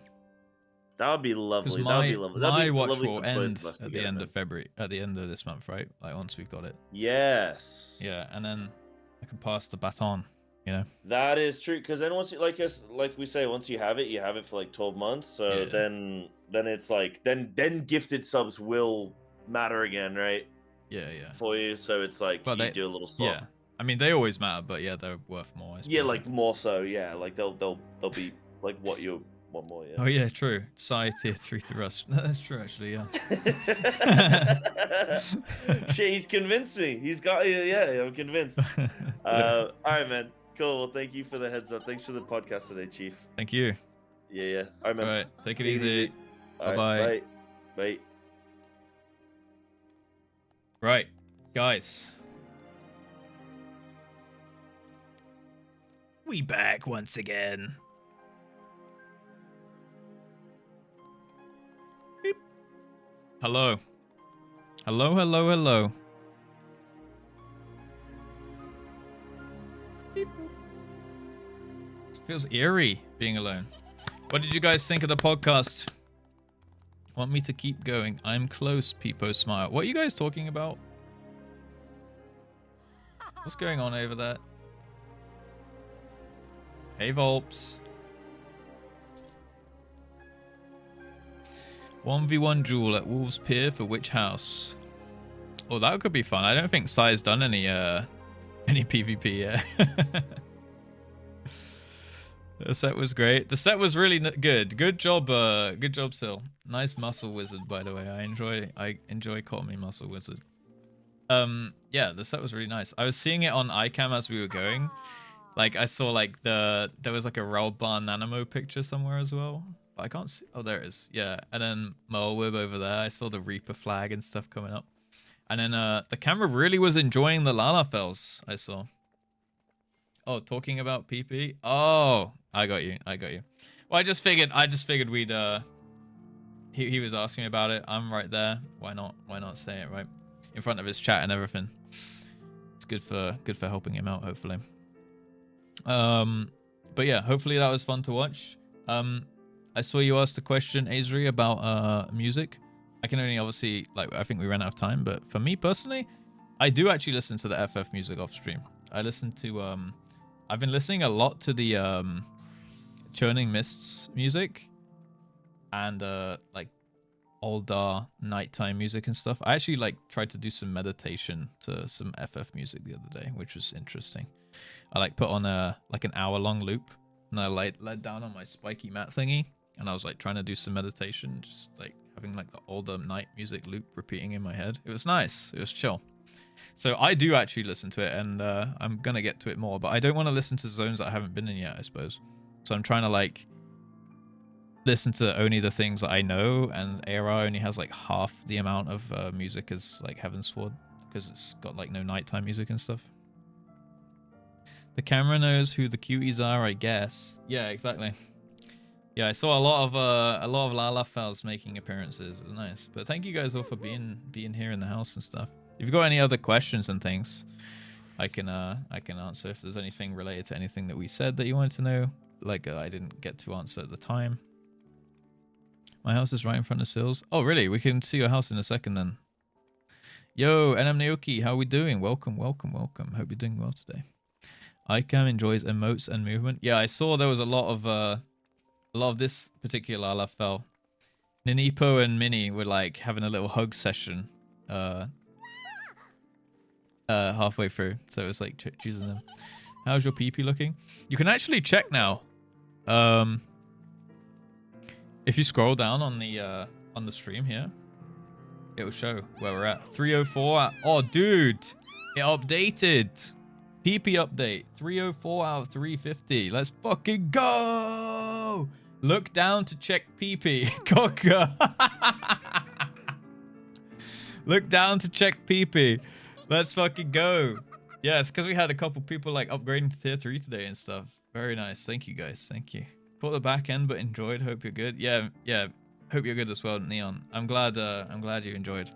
That would be lovely. Because That would be lovely. That'd my be watch lovely will for both end of us at the together, end man. of February, at the end of this month, right? Like once we've got it. Yes. Yeah, and then I can pass the baton. You know. That is true. Because then once you like we say, once you have it for like 12 months. So Yeah. then it's like then gifted subs will matter again, right? Yeah. For you. So it's like But you do a little swap. Yeah. I mean, they always matter, but yeah, they're worth more. I Yeah, suppose. like more so. Yeah, like they'll be like what you want more. Yeah. Oh yeah, true. Sai tier 3 to Rush. That's true, actually. Yeah. Shit, he's convinced me. He's got. Yeah, I'm convinced. All right, man. Cool. Well, thank you for the heads up. Thanks for the podcast today, Chief. Thank you. Yeah. All right, man. All right, take it easy. All right, Bye-bye. Bye. Right, guys. We back once again. Beep. Hello. Hello. Beep. It feels eerie being alone. What did you guys think of the podcast? Want me to keep going? I'm close, Peepo Smile. What are you guys talking about? What's going on over there? Hey, Volps. 1v1 duel at Wolves Pier for which house? Oh, that could be fun. I don't think Sai's done any PvP yet. The set was great. The set was really good. Good job, Sil. Nice muscle wizard, by the way. I enjoy calling me muscle wizard. Yeah, the set was really nice. I was seeing it on iCam as we were going. Like I saw like there was like a Relbar Nanamo picture somewhere as well. But I can't see. Oh, there it is. Yeah, and then Mulwib over there. I saw the Reaper flag and stuff coming up. And then the camera really was enjoying the Lalafells. I saw. Oh, talking about PP. Oh, I got you. Well, I just figured we'd he was asking about it. I'm right there. Why not say it right in front of his chat and everything? It's good for helping him out, hopefully. But yeah, hopefully that was fun to watch. I saw you asked the question, Azri, about music. I can only obviously, like, I think we ran out of time, but for me personally, I do actually listen to the FF music off stream. I listen to I've been listening a lot to the Churning Mists music and like older nighttime music and stuff. I actually like tried to do some meditation to some FF music the other day, which was interesting. I like put on like an hour-long loop, and I laid down on my spiky mat thingy, and I was like trying to do some meditation, just like having like the older night music loop repeating in my head. It was nice. It was chill. So I do actually listen to it, and I'm gonna get to it more, but I don't want to listen to zones that I haven't been in yet, I suppose. So I'm trying to like listen to only the things that I know, and ARR only has like half the amount of music as like Heavensward, because it's got like no nighttime music and stuff. The camera knows who the cuties are, I guess. Yeah, exactly. Yeah, I saw a lot of Lalafels making appearances. It was nice. But thank you guys all for being here in the house and stuff. If you've got any other questions and things, I can answer if there's anything related to anything that we said that you wanted to know, like I didn't get to answer at the time. My house is right in front of Sills. Oh, really? We can see your house in a second then. Yo, NM Naoki, how are we doing? Welcome, welcome, welcome. Hope you're doing well today. Icam enjoys emotes and movement. Yeah, I saw there was a lot of this particular Lalafell. Ninipo and Minnie were like having a little hug session halfway through, so it was like choosing them. How's your PP looking? You can actually check now. If you scroll down on the stream here, it will show where we're at. 304. Oh, dude, it updated. PP update. 304 out of 350. Let's fucking go. Look down to check PP. Cocker. Look down to check PP. Let's fucking go. Yes, because we had a couple people like upgrading to tier 3 today and stuff. Very nice. Thank you guys. Thank you. Caught the back end but enjoyed. Hope you're good. Yeah. Hope you're good as well, Neon. I'm glad you enjoyed.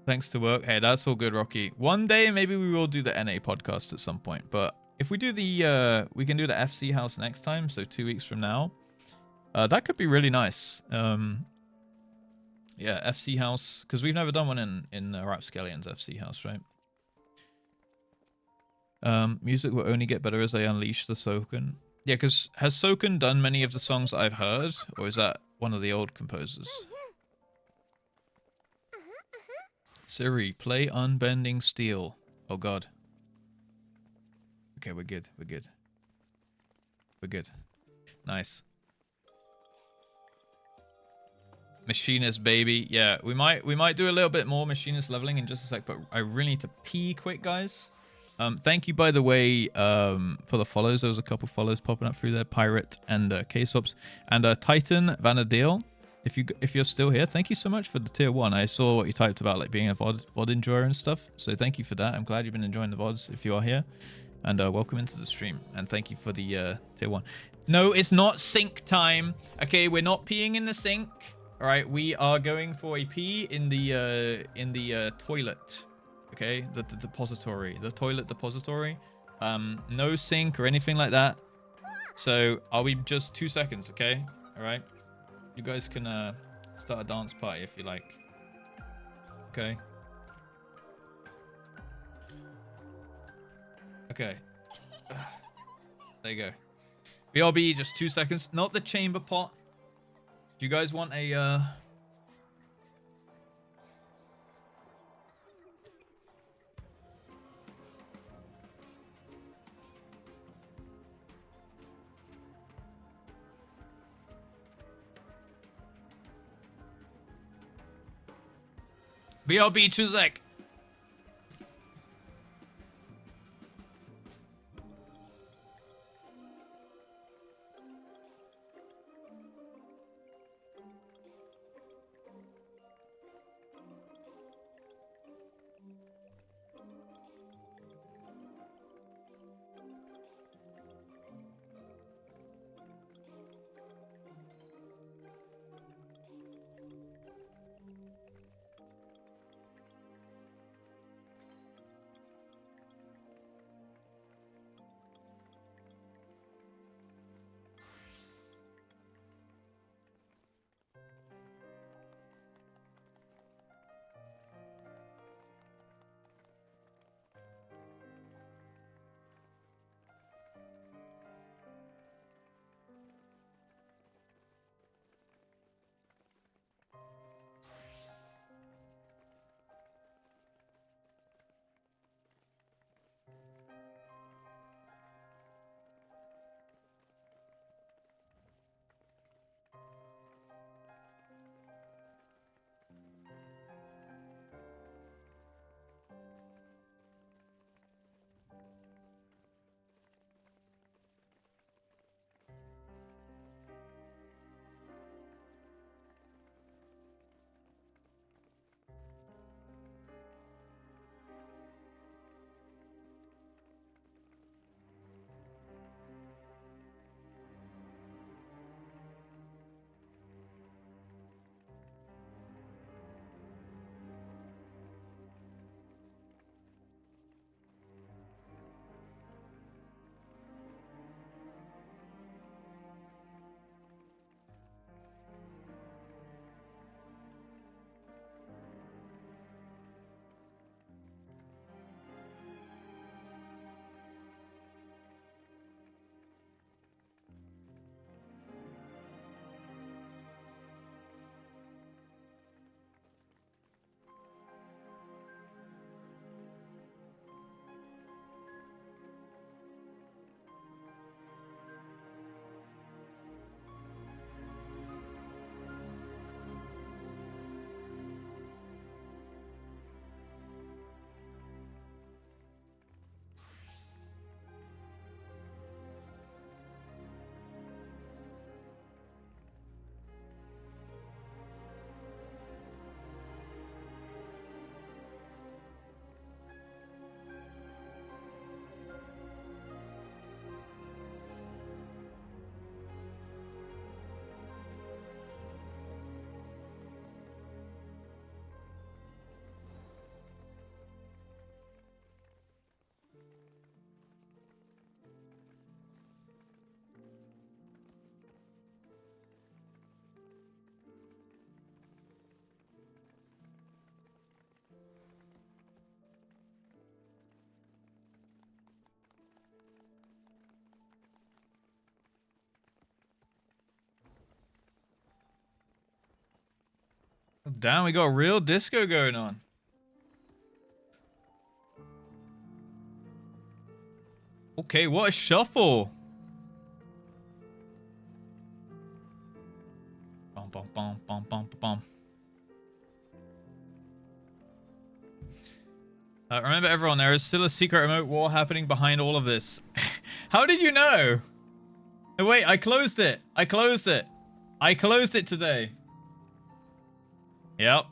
Thanks to work. Hey, that's all good, Rocky. One day maybe we will do the NA podcast at some point, but if we do the we can do the FC house next time, so 2 weeks from now. That could be really nice. Yeah, FC house, because we've never done one in Rapscallion's FC house, right? Music will only get better as I unleash the Soken. Yeah, because has Soken done many of the songs that I've heard, or is that one of the old composers? Siri, play Unbending Steel. Oh god. Okay, we're good. We're good. We're good. Nice. Machinist, baby. Yeah, we might do a little bit more Machinist leveling in just a sec, but I really need to pee quick, guys. Thank you, by the way, for the follows. There was a couple follows popping up through there. Pirate and K-Sops. And Titan Vanadale. If you're still here, thank you so much for the tier 1. I saw what you typed about like being a VOD enjoyer and stuff. So thank you for that. I'm glad you've been enjoying the VODs if you are here. And welcome into the stream. And thank you for the tier 1. No, it's not sink time. Okay, we're not peeing in the sink. All right, we are going for a pee in the toilet. Okay, the depository, the toilet depository. No sink or anything like that. So I'll be just 2 seconds. Okay, all right. You guys can start a dance party if you like. Okay. Okay. There you go. BRB, just 2 seconds. Not the chamber pot. Do you guys want a BRB 2 sec. damn, we got a real disco going on. Okay, what a shuffle. Bum, bum, bum, bum, bum, bum. Remember, everyone, there is still a secret remote war happening behind all of this. How did you know? Oh, wait, I closed it. I closed it. I closed it today. Yep.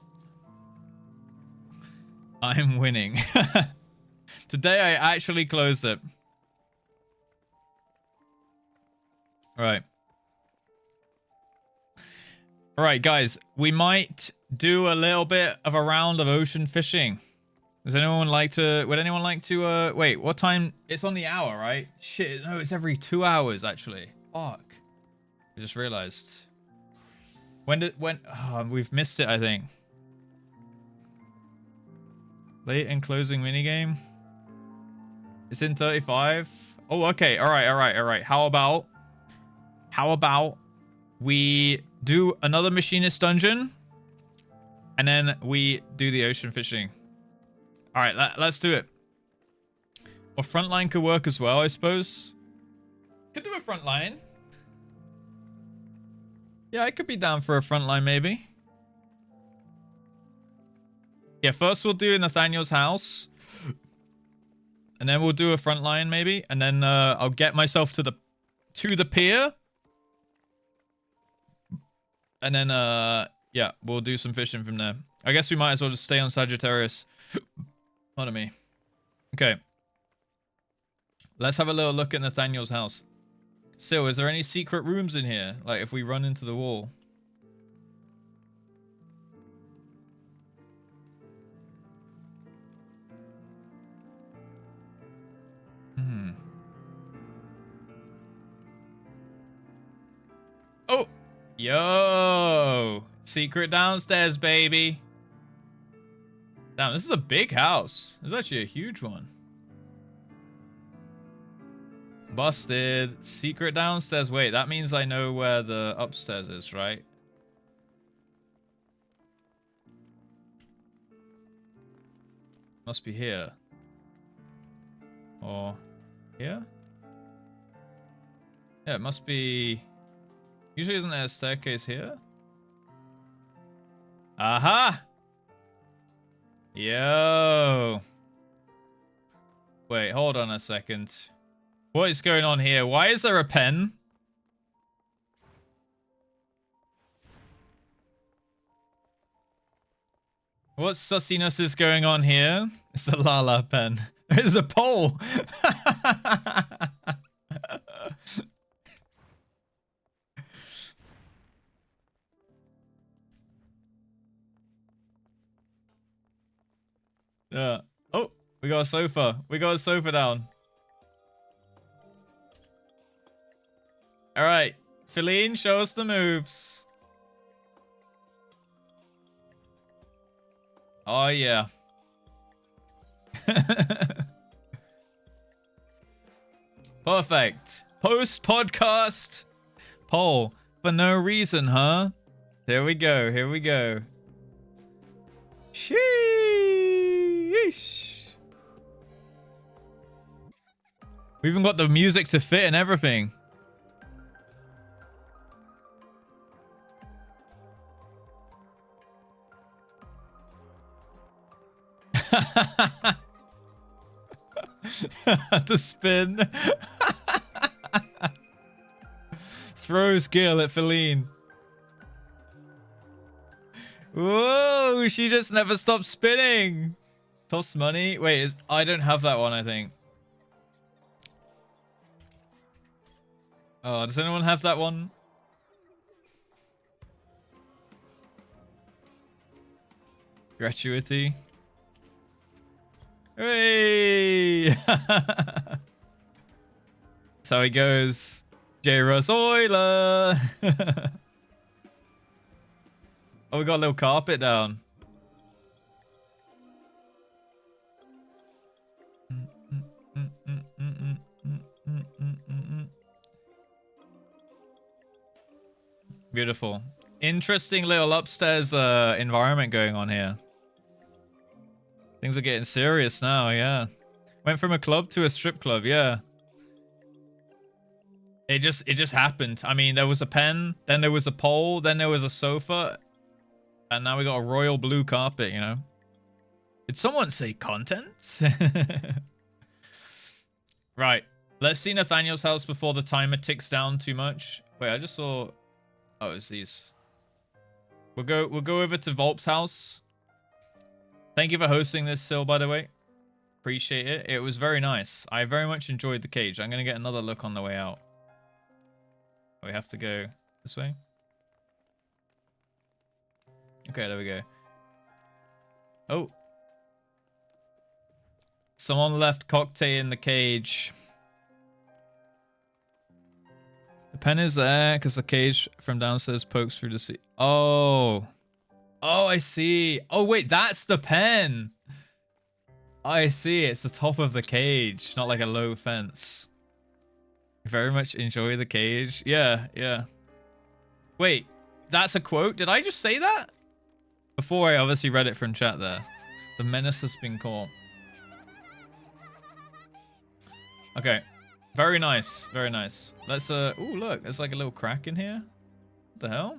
I'm winning. Today I actually closed it. Right. Alright, guys. We might do a little bit of a round of ocean fishing. Does anyone like to... Would anyone like to... Wait, what time? It's on the hour, right? Shit, no, it's every 2 hours, actually. Fuck. I just realized. When... Oh, we've missed it, I think. Late and closing minigame. It's in 35. Oh, okay. Alright. How about we do another machinist dungeon and then we do the ocean fishing. Alright, let's do it. Or frontline could work as well, I suppose. Could do a frontline. Yeah, I could be down for a frontline, maybe. Yeah, first we'll do Nathaniel's house. And then we'll do a frontline, maybe. And then I'll get myself to the pier. And then, yeah, we'll do some fishing from there. I guess we might as well just stay on Sagittarius. Pardon me. Okay. Let's have a little look at Nathaniel's house. Sil, is there any secret rooms in here? Like, if we run into the wall. Oh! Yo! Secret downstairs, baby. Damn, this is a big house. This is actually a huge one. Busted. Secret downstairs. Wait, that means I know where the upstairs is, right? Must be here. Or here? Yeah, it must be... Usually isn't there a staircase here? Aha! Yo! Wait, hold on a second. What is going on here? Why is there a pen? What sussiness is going on here? It's the Lala pen. There's a pole! Yeah. Oh, we got a sofa. We got a sofa down. All right, Feline, show us the moves. Oh yeah. Perfect. Post podcast poll for no reason, huh? Here we go. Here we go. Sheesh. We even got the music to fit and everything. The spin. Throws Gil at Feline. Whoa, she just never stops spinning. Toss money. Wait, I don't have that one, I think. Oh, does anyone have that one? Gratuity. Hey! That's how he goes. JustRuss Euler! Oh, we got a little carpet down. Beautiful. Interesting little upstairs environment going on here. Things are getting serious now, yeah. Went from a club to a strip club, yeah. It just happened. I mean, there was a pen, then there was a pole, then there was a sofa, and now we got a royal blue carpet, you know. Did someone say content? Right. Let's see Nathaniel's house before the timer ticks down too much. Wait, I just saw... Oh, it's these. We'll go over to Volp's house. Thank you for hosting this, Sil, by the way. Appreciate it. It was very nice. I very much enjoyed the cage. I'm going to get another look on the way out. We have to go this way. Okay, there we go. Oh. Someone left cocktail in the cage. The pen is there because the cage from downstairs pokes through the sea. Oh. Oh, I see. Oh, wait, that's the pen. I see. It's the top of the cage, not like a low fence. Very much enjoy the cage. Yeah, yeah. Wait, that's a quote? Did I just say that? Before I obviously read it from chat there. The menace has been caught. Okay. Very nice. Very nice. Let's, ooh, look. There's like a little crack in here. What the hell?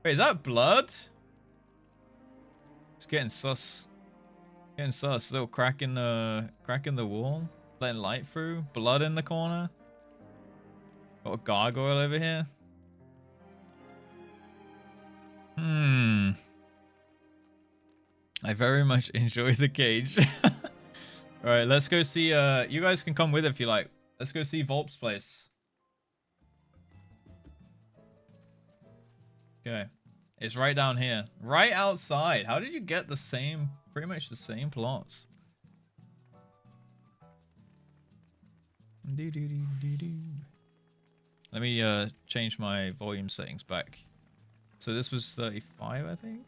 Wait, is that blood? It's getting sus. Getting sus. Little crack in the wall. Letting light through. Blood in the corner. Got a gargoyle over here. I very much enjoy the cage. Alright, let's go see, you guys can come with if you like. Let's go see Volp's place. Okay. It's right down here. Right outside. How did you get the same, pretty much the same plots? Let me change my volume settings back. So this was 35, I think?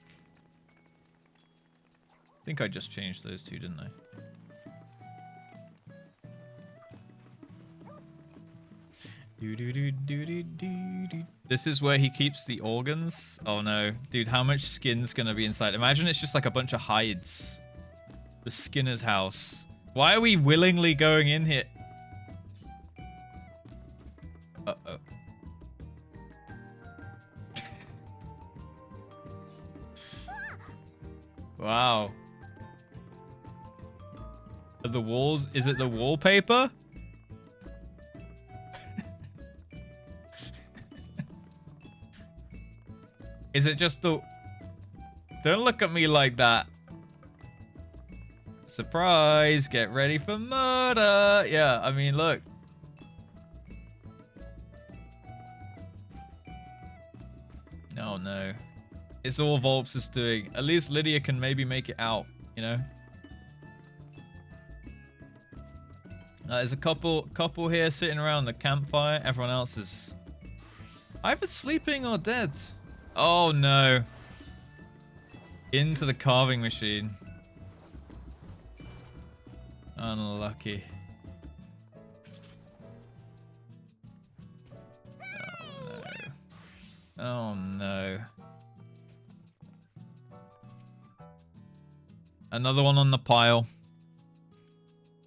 I think I just changed those two, didn't I? This is where he keeps the organs. Oh no. Dude, how much skin's gonna be inside? Imagine it's just like a bunch of hides. The Skinner's house. Why are we willingly going in here? Uh-oh. Wow. Are the walls... Is it the wallpaper? Is it just the... Don't look at me like that. Surprise! Get ready for murder! Yeah, I mean, look. Oh, no. It's all Volps is doing. At least Lydia can maybe make it out, you know? There's a couple here sitting around the campfire. Everyone else is either sleeping or dead. Oh, no. Into the carving machine. Unlucky. Oh, no. Oh, no. Another one on the pile.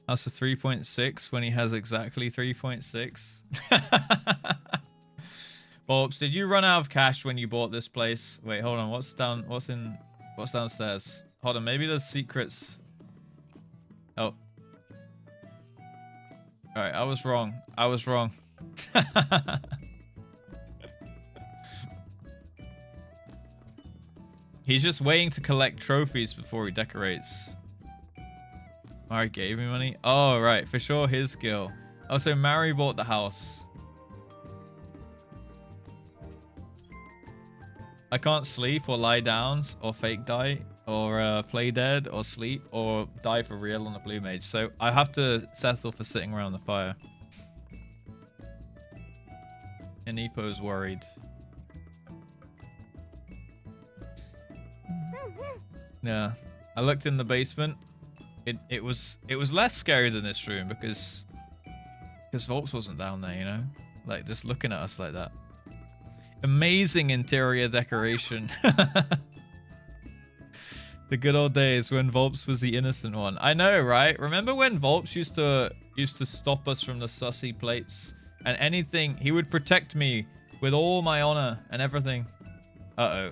That's a 3.6 when he has exactly 3.6. Volps, did you run out of cash when you bought this place? Wait, hold on. What's downstairs? Hold on, maybe there's secrets. Oh. Alright, I was wrong. I was wrong. He's just waiting to collect trophies before he decorates. Mari gave me money. Oh, right. For sure, his skill. Oh, so Mari bought the house. I can't sleep or lie down or fake die or play dead or sleep or die for real on the blue mage. So I have to settle for sitting around the fire. And Epo's worried. Yeah. I looked in the basement. It was less scary than this room because Volps wasn't down there, you know? Like just looking at us like that. Amazing interior decoration. The good old days when Volps was the innocent one. I know, right? Remember when Volps used to stop us from the sussy plates? And anything, he would protect me with all my honor and everything. Uh-oh.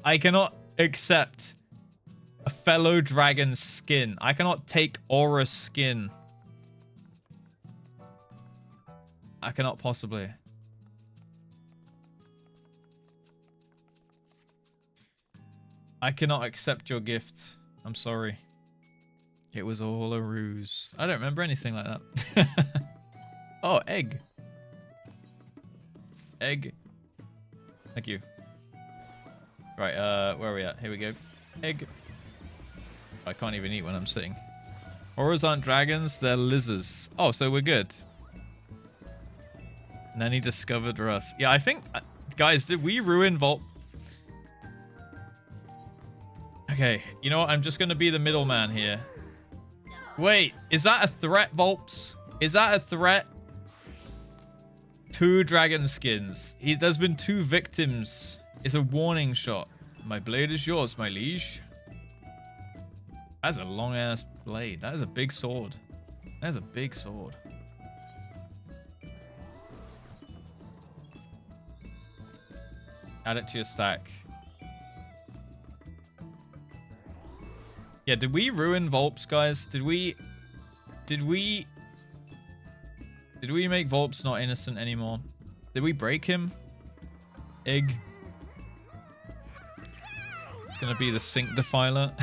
I cannot accept a fellow dragon's skin. I cannot take Aura's skin. I cannot possibly. I cannot accept your gift. I'm sorry. It was all a ruse. I don't remember anything like that. Oh, egg. Egg. Thank you. Right, where are we at? Here we go. Egg. I can't even eat when I'm sitting. Auras aren't dragons, they're lizards. Oh, so we're good. And then he discovered Russ. Yeah, I think... guys, did we ruin Vault? Okay, you know what? I'm just going to be the middleman here. Wait, is that a threat, Volps? Is that a threat? 2 dragon skins. There's been 2 victims. It's a warning shot. My blade is yours, my liege. That's a long-ass blade. That is a big sword. That is a big sword. Add it to your stack. Yeah, did we ruin Volps, guys? Did we make Volps not innocent anymore? Did we break him? Egg. It's gonna be the sink defiler.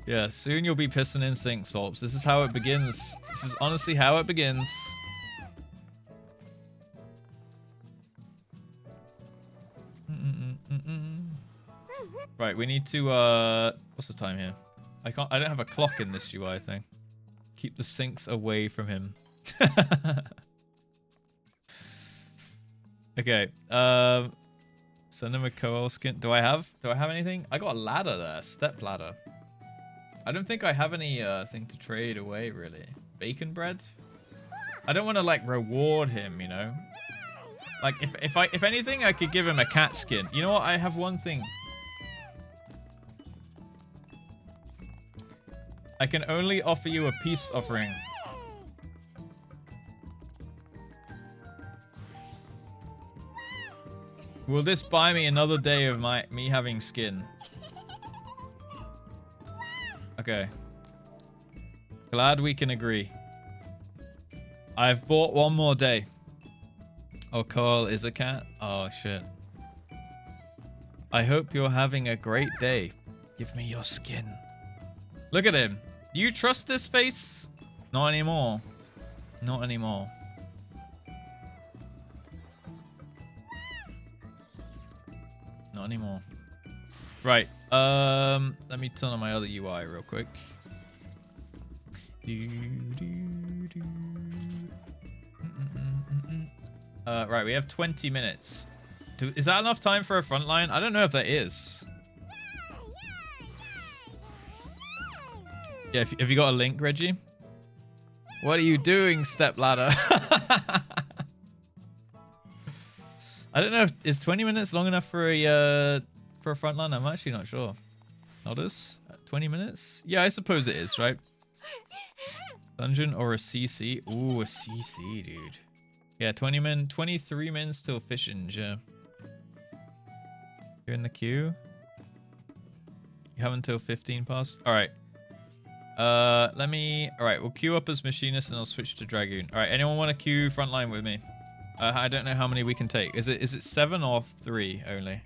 Yeah, soon you'll be pissing in sinks, Volps. This is how it begins. This is honestly how it begins. Right, we need to, what's the time here? I don't have a clock in this UI thing. Keep the sinks away from him. Okay, send him a coal skin. Do I have anything? I got a ladder there, step ladder. I don't think I have any, thing to trade away, really. Bacon bread? I don't want to, like, reward him, you know? Like, if anything, I could give him a cat skin. You know what? I have one thing. I can only offer you a peace offering. Will this buy me another day of me having skin? Okay. Glad we can agree. I've bought one more day. Oh, Carl is a cat? Oh, shit. I hope you're having a great day. Give me your skin. Look at him. Do you trust this face? Not anymore. Not anymore. Not anymore. Right. Let me turn on my other UI real quick. Right, we have 20 minutes. Is that enough time for a frontline? I don't know if that is. Yeah, have you got a link, Reggie? What are you doing, stepladder? I don't know if is 20 minutes long enough for a frontline. I'm actually not sure. Notice 20 minutes? Yeah, I suppose it is, right? Dungeon or a CC? Ooh, a CC, dude. Yeah, 23 minutes till fishing, yeah. You're in the queue. You have until 15 past. All right. All right, we'll queue up as Machinist and I'll switch to Dragoon. All right, anyone want to queue frontline with me? I don't know how many we can take. Is it 7 or 3 only?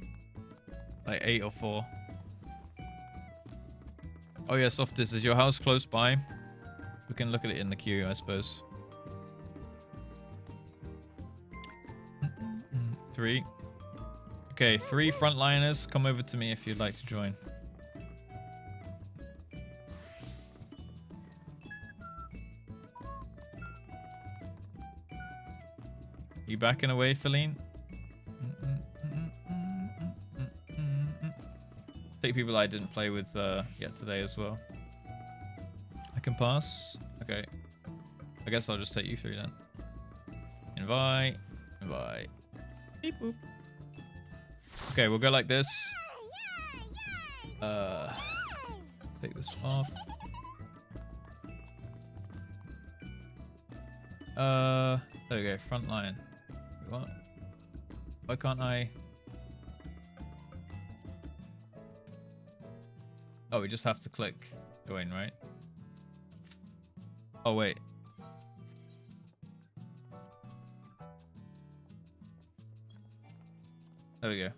Like 8 or 4? Oh yeah, Softis, is your house close by? We can look at it in the queue, I suppose. 3. Okay, 3 frontliners. Come over to me if you'd like to join. You backing away, Feline? Take people I didn't play with yet today as well. I can pass. Okay. I guess I'll just take you through then. Invite. Invite. Beep boop. Okay, we'll go like this. Take this off. There we go. Front line. What? Why can't I? Oh, we just have to click join, right? Oh, wait. There we go.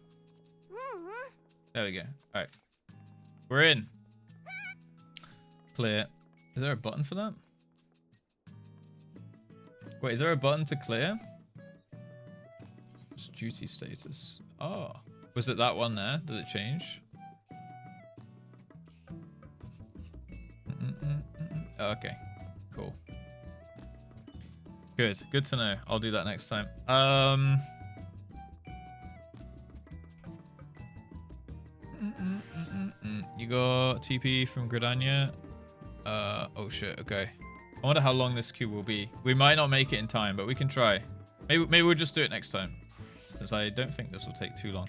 There we go. All right. We're in. Clear. Is there a button for that? Wait, is there a button to clear? It's duty status. Oh. Was it that one there? Did it change? Oh, okay. Cool. Good. Good to know. I'll do that next time. You got TP from Gridania. Oh shit. Okay. I wonder how long this queue will be. We might not make it in time, but we can try. Maybe we'll just do it next time, because I don't think this will take too long.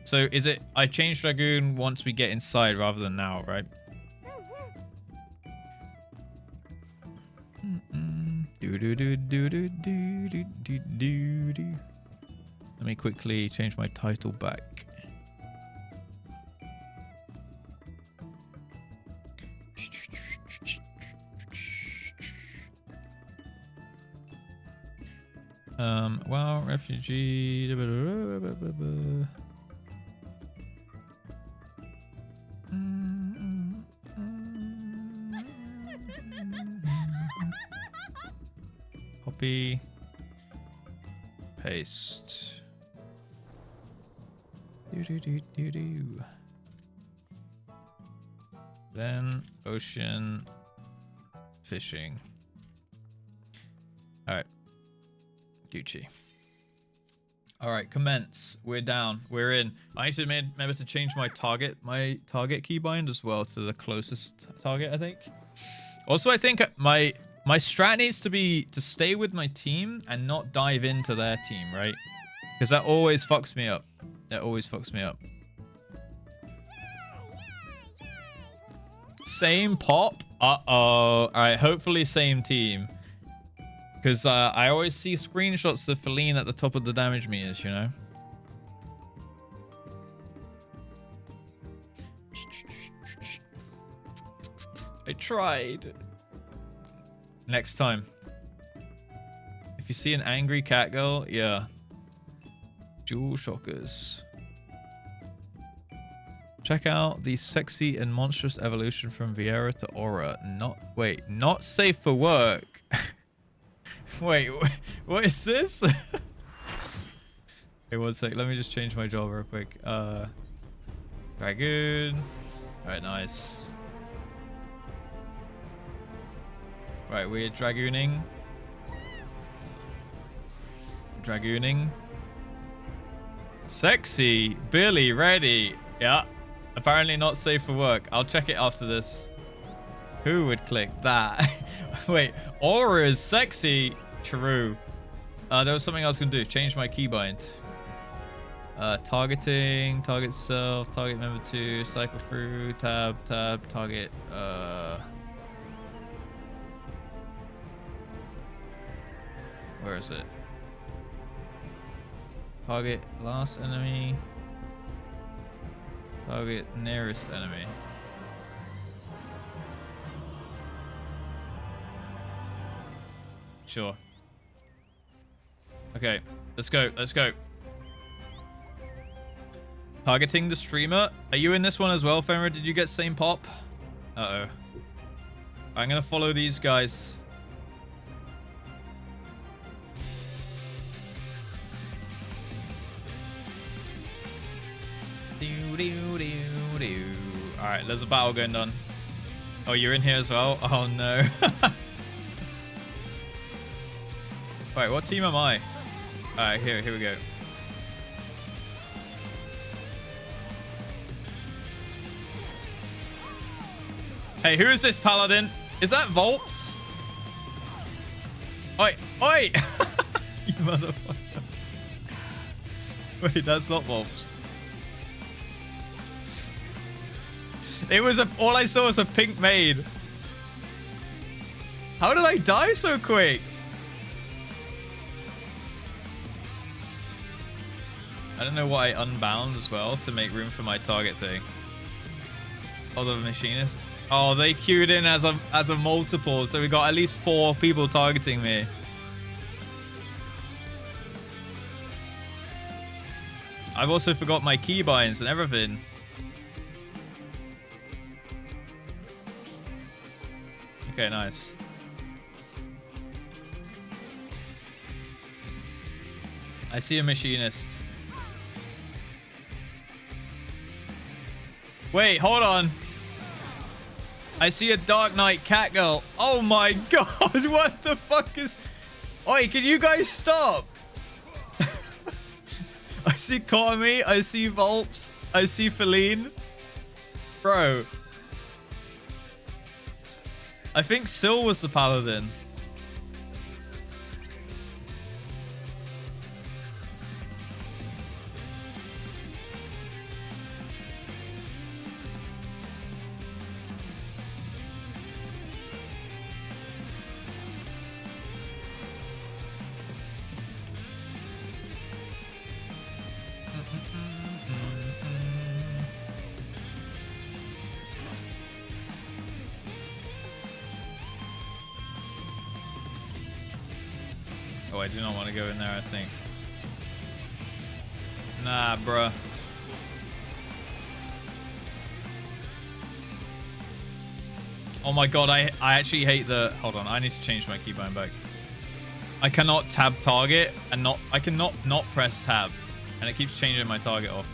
So is it? I change Dragoon once we get inside rather than now, right? Let me quickly change my title back. Well, refugee. Copy. Paste. Then ocean fishing. All right. Gucci. All right, commence. We're down. We're in. I need to remember to change my target keybind as well to the closest target, I think. Also, I think my strat needs to be to stay with my team and not dive into their team, right? Because that always fucks me up. That always fucks me up. Same pop? Uh-oh. All right, hopefully same team. Because I always see screenshots of Feline at the top of the damage meters, you know? I tried. Next time. If you see an angry cat girl, yeah. Jewel shockers. Check out the sexy and monstrous evolution from Viera to Aura. Not safe for work. Wait, what is this? Hey, 1 sec. Let me just change my job real quick. Dragoon. Alright, nice. Right, we're dragooning. Dragooning. Sexy. Billy, ready. Yeah. Apparently not safe for work. I'll check it after this. Who would click that? Wait, Aura is sexy. True. There was something I was going to do. Change my keybind. Targeting. Target self. Target member 2. Cycle through. Tab. Target. Where is it? Target last enemy. Target nearest enemy. Sure. Okay, let's go. Let's go. Targeting the streamer. Are you in this one as well, Fenrir? Did you get same pop? Uh-oh. I'm gonna follow these guys. Alright, there's a battle going on. Oh, you're in here as well? Oh no. Wait, what team am I? Alright, here we go. Hey, who is this paladin? Is that Volps? Oi! Oi! You motherfucker. Wait, that's not mobs. It was all I saw was a pink maid. How did I die so quick? I don't know why I unbound as well to make room for my target thing. Oh, the machinist. Oh, they queued in as a multiple, so we got at least 4 people targeting me. I've also forgot my keybinds and everything. Okay, nice. I see a machinist. Wait, hold on. I see a Dark Knight cat girl. Oh my god, what the fuck is... Oi, can you guys stop? I see Komi, I see Volps, I see Feline. Bro. I think Syl was the paladin. Oh, I do not want to go in there, I think. Nah, bruh. Oh my god, I actually hate the... Hold on, I need to change my keybind back. I cannot tab target and I cannot not press tab. And it keeps changing my target off.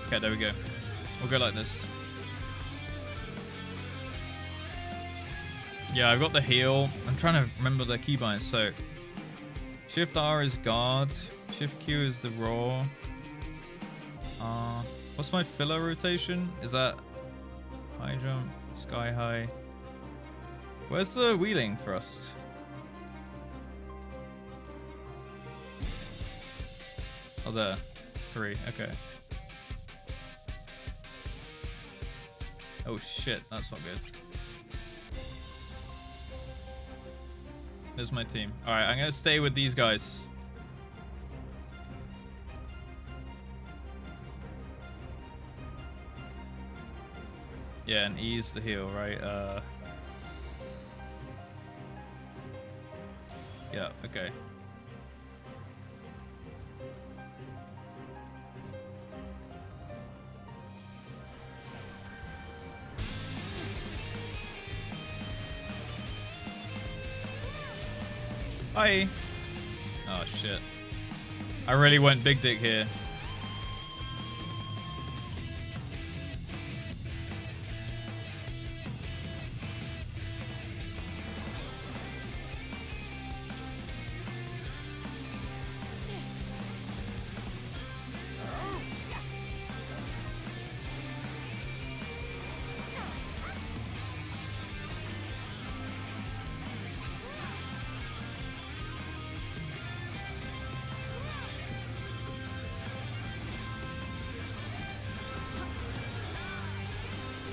Okay, there we go. We'll go like this. Yeah, I've got the heal. I'm trying to remember the keybinds. So, Shift R is guard. Shift Q is the raw. What's my filler rotation? Is that high jump, sky high? Where's the wheeling thrust? Oh, there. 3. Okay. Oh shit, that's not good. There's my team. Alright, I'm gonna stay with these guys. Yeah, and ease the heal, right? Yeah, okay. Hi. Oh shit. I really went big dick here.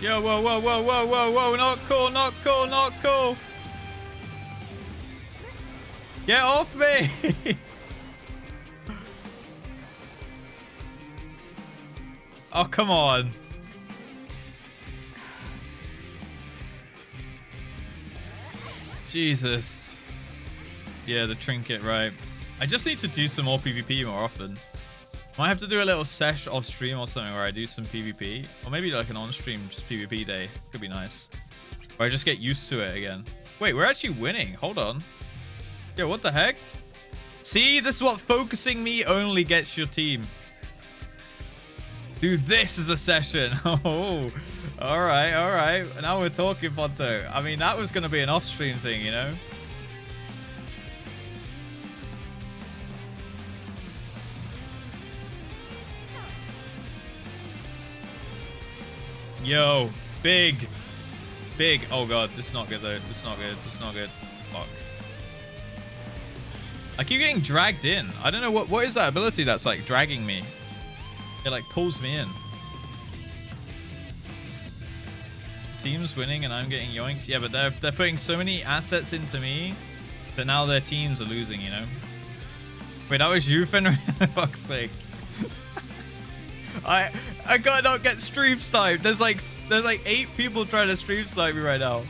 Yo, whoa, whoa, whoa, whoa, whoa, whoa, not cool, not cool, not cool. Get off me. Oh, come on. Jesus. Yeah, the trinket, right. I just need to do some more PvP more often. Might have to do a little sesh off stream or something where I do some PvP. Or maybe like an on-stream just PvP day. Could be nice. Or I just get used to it again. Wait, we're actually winning. Hold on. Yo, what the heck? See, this is what focusing me only gets your team. Dude, this is a session. Oh, all right, all right. Now we're talking, Ponto. I mean, that was going to be an off-stream thing, you know? Yo, big. Big. Oh god, this is not good though. This is not good. This is not good. Fuck. I keep getting dragged in. I don't know what is that ability that's like dragging me. It like pulls me in. Team's winning and I'm getting yoinked. Yeah, but they're putting so many assets into me that now their teams are losing, you know? Wait, that was you, Fenrir? Fuck's sake. I gotta not get stream sniped. There's like 8 people trying to stream snipe me right now.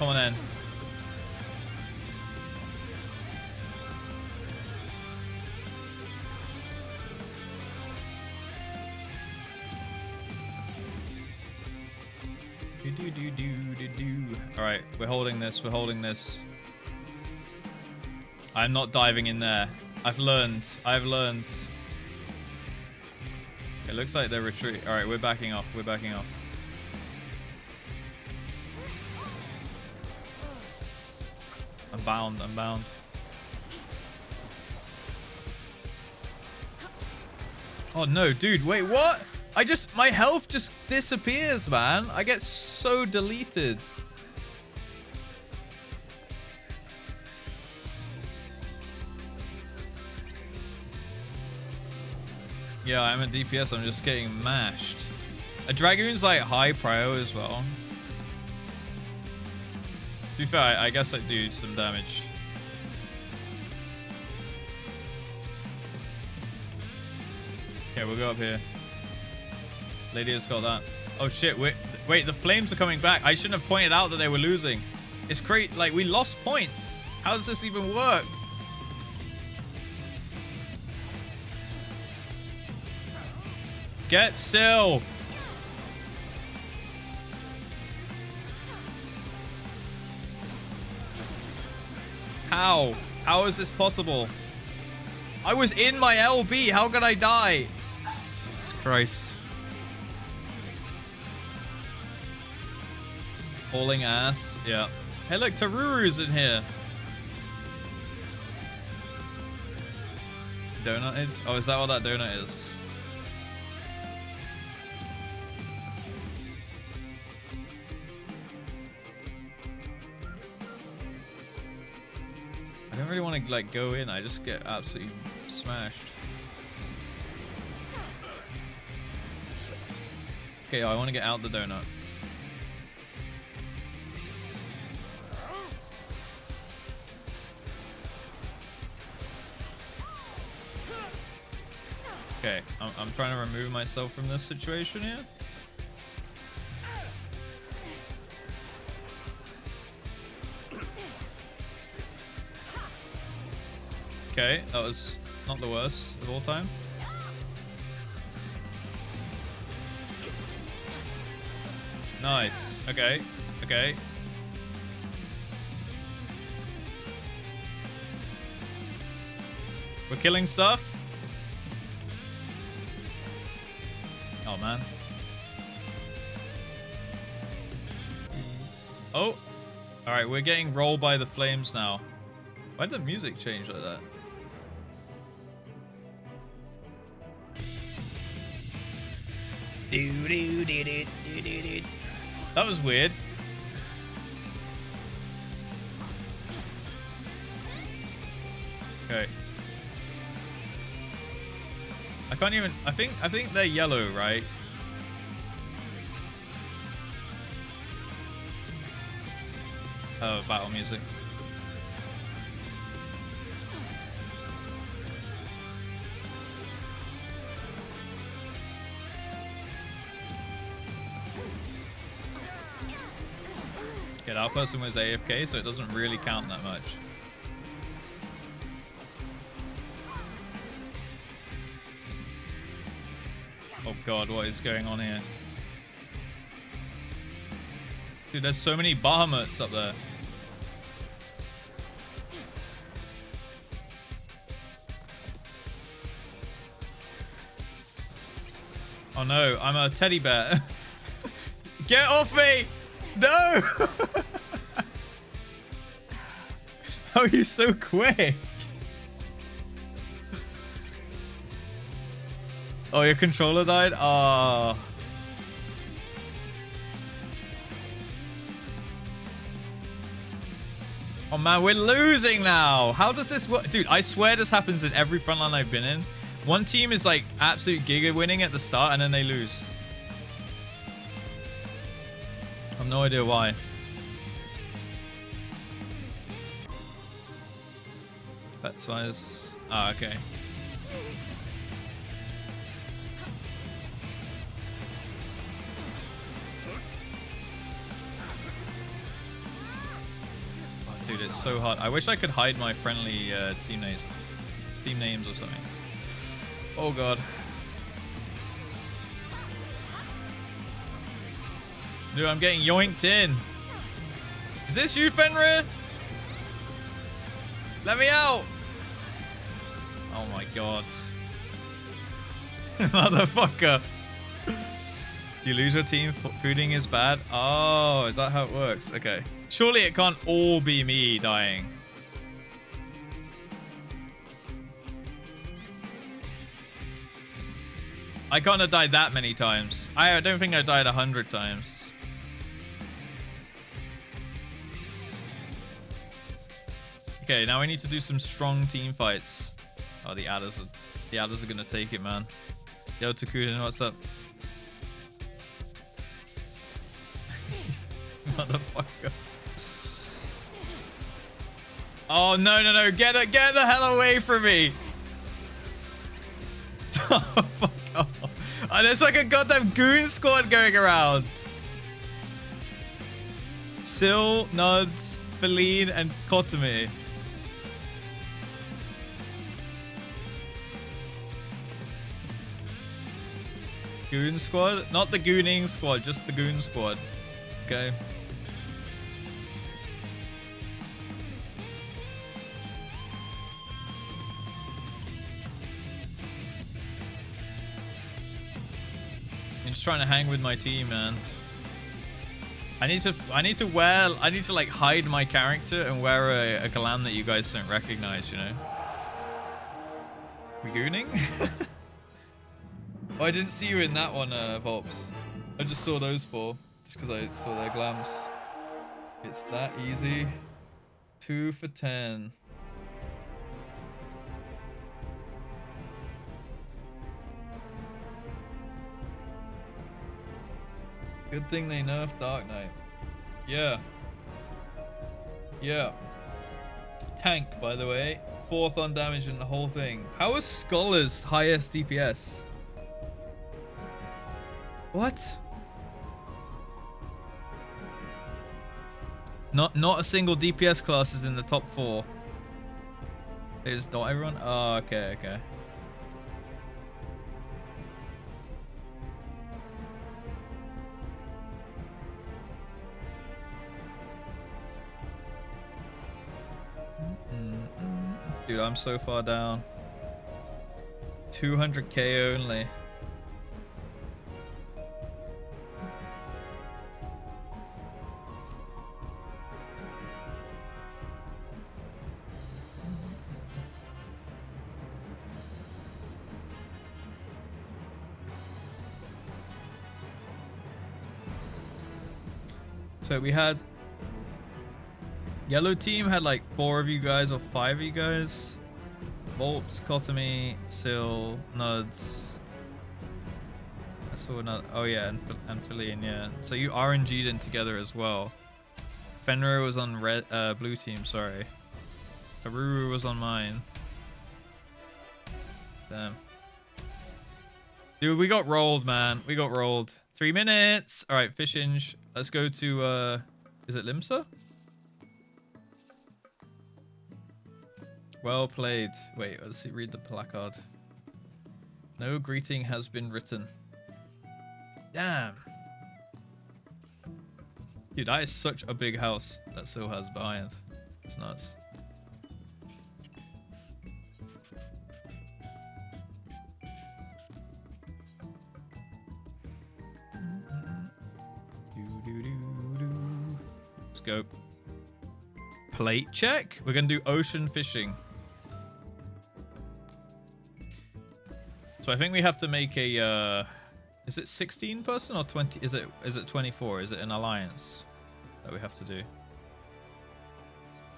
Come on in. Alright, we're holding this, we're holding this. I'm not diving in there. I've learned. It looks like they're retreating. Alright, we're backing off, we're backing off. I'm bound, I'm bound. Oh no, dude, wait, what? My health just disappears, man. I get so deleted. Yeah, I'm a DPS, I'm just getting mashed. A Dragoon's like high prio as well. To be fair, I guess I do some damage. Okay, we'll go up here. Lady has got that. Oh shit, wait, the flames are coming back. I shouldn't have pointed out that they were losing. It's great, like we lost points. How does this even work? Get still. How? How is this possible? I was in my LB. How could I die? Jesus Christ. Hauling ass. Yeah. Hey, look, Taruru's in here. Donut is? Oh, is that what that donut is? I don't really want to like go in. I just get absolutely smashed. Okay, I want to get out the donut. Okay, I'm trying to remove myself from this situation here. Okay, that was not the worst of all time. Nice. Okay. Okay. We're killing stuff. Oh, man. Oh. All right, we're getting rolled by the flames now. Why did the music change like that? That was weird. Okay. I can't even. I think they're yellow, right? Oh, battle music. Okay, that person was AFK, so it doesn't really count that much. Oh god, what is going on here? Dude, there's so many Bahamutes up there. Oh no, I'm a teddy bear. Get off me! No! How are you so quick? Oh, your controller died? Oh. Oh man, we're losing now. How does this work? Dude, I swear this happens in every frontline I've been in. One team is like absolute giga winning at the start and then they lose. I have no idea why. Bet size. Ah, okay. Dude, it's so hard. I wish I could hide my friendly team names or something. Oh god. Dude, I'm getting yoinked in. Is this you, Fenrir? Let me out. Oh my god. Motherfucker. You lose your team, fooding is bad. Oh, is that how it works? Okay. Surely it can't all be me dying. I can't have died that many times. I don't think I died 100 times. Okay, now we need to do some strong team fights. Oh, the adders are gonna take it, man. Yo, Takuden, what's up? Motherfucker. Oh, no. Get the hell away from me. Oh, fuck off. Oh, there's like a goddamn goon squad going around. Sil, Nuds, Feline, and Kotomi. Goon squad? Not the gooning squad, just the goon squad. Okay. I'm just trying to hang with my team, man. I need to like hide my character and wear a glam that you guys don't recognize, you know? We gooning? Oh, I didn't see you in that one, Volps. I just saw those four, just because I saw their glams. It's that easy. 2 for 10. Good thing they nerfed Dark Knight. Yeah. Yeah. Tank, by the way. 4th on damage in the whole thing. How is Scholar's highest DPS? What? Not a single DPS class is in the top 4. They just dot everyone? Oh, okay. Dude, I'm so far down. 200k only. So we had yellow team had like 4 of you guys or 5 of you guys. Volps, Kotomi, Sil, Nuds. I saw another. Oh yeah, and Feline, yeah. So you RNG'd in together as well. Fenrir was on blue team. Sorry. Karuru was on mine. Damn. Dude, we got rolled, man. We got rolled. 3 minutes. All right, Fishinge. Let's go to, is it Limsa? Well played. Wait, let's see, read the placard. No greeting has been written. Damn. Dude, that is such a big house that Sil has behind. It's nuts. Let's go. Plate check? We're going to do ocean fishing. So I think we have to make a is it 16 person or 20? Is it 24? Is it an alliance that we have to do?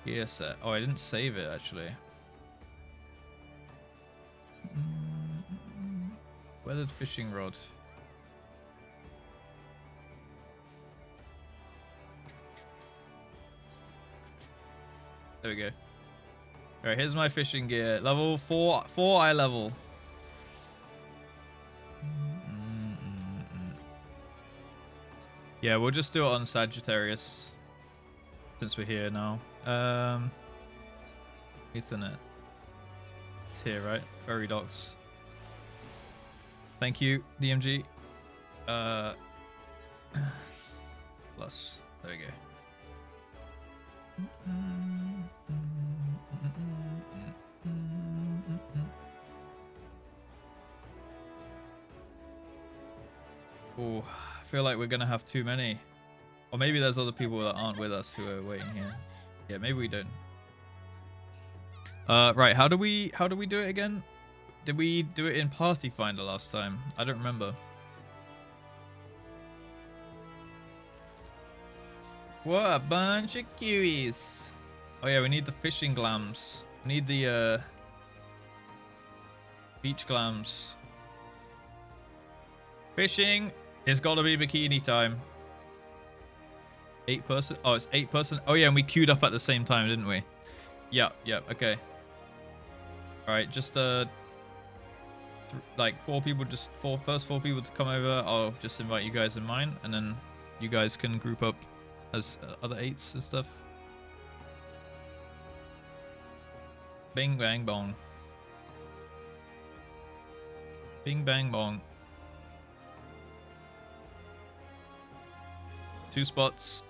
Gear set. Oh, I didn't save it actually. Weathered fishing rod. There we go. Alright, here's my fishing gear. Level 4 eye level. Yeah, we'll just do it on Sagittarius since we're here now. Ethernet. It's here, right? Ferry docks. Thank you, DMG. Plus, there we go. Oh, I feel like we're gonna have too many. Or maybe there's other people that aren't with us who are waiting here. Yeah, maybe we don't. Right, how do we do it again? Did we do it in Party Finder last time? I don't remember. What a bunch of cuties. Oh yeah, we need the fishing glams. We need the beach glams. Fishing. It's gotta be bikini time. 8 person. Oh, it's 8 person. Oh yeah, and we queued up at the same time, didn't we? Yeah, okay. Alright, just like 4 people, just first 4 people to come over. I'll just invite you guys in mine, and then you guys can group up as other 8s and stuff. Bing bang bong. Bing bang bong. 2 spots.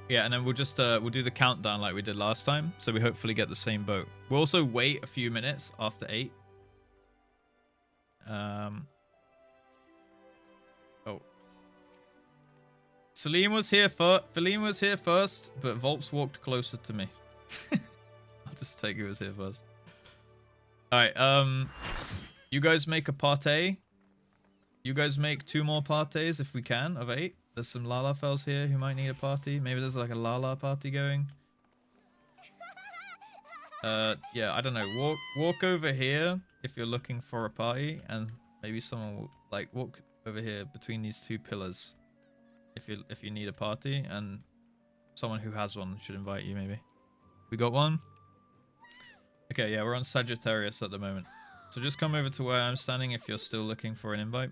Yeah, and then we'll just we'll do the countdown like we did last time, so we hopefully get the same boat. We'll also wait a few minutes after 8. Oh. Salim was here first. Feline was here first, but Volps walked closer to me. I'll just take who was here first. Alright, you guys make a party. You guys make 2 more parties if we can, of 8. There's some Lala fells here who might need a party. Maybe there's like a Lala party going. Yeah, I don't know. Walk over here if you're looking for a party, and maybe someone will like walk over here between these 2 pillars if you need a party, and someone who has one should invite you maybe. We got one? Okay, yeah, we're on Sagittarius at the moment. So just come over to where I'm standing if you're still looking for an invite.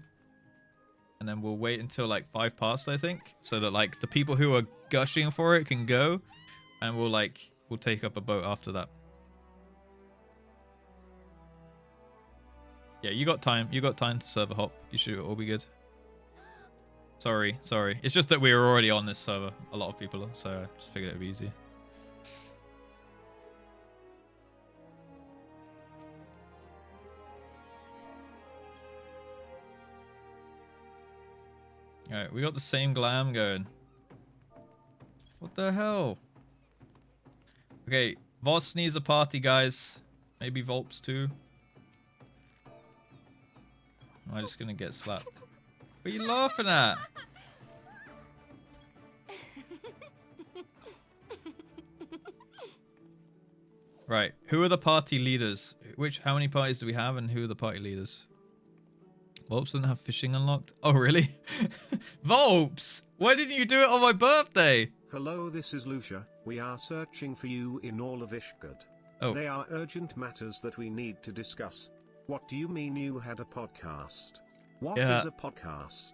And then we'll wait until like 5 past, I think, so that like the people who are gushing for it can go, and we'll take up a boat after that. Yeah, you got time. You got time to server hop. You should all be good. Sorry. It's just that we were already on this server. A lot of people are, so I just figured it'd be easier. Alright, we got the same glam going. What the hell? Okay, Voss needs a party, guys. Maybe Volps too. Am I just gonna get slapped? What are you laughing at? Right, who are the party leaders? How many parties do we have, and who are the party leaders? Volps doesn't have fishing unlocked? Oh, really? Volps! Why didn't you do it on my birthday? Hello, this is Lucia. We are searching for you in all of Ishgard. Oh. They are urgent matters that we need to discuss. What do you mean you had a podcast? What is a podcast?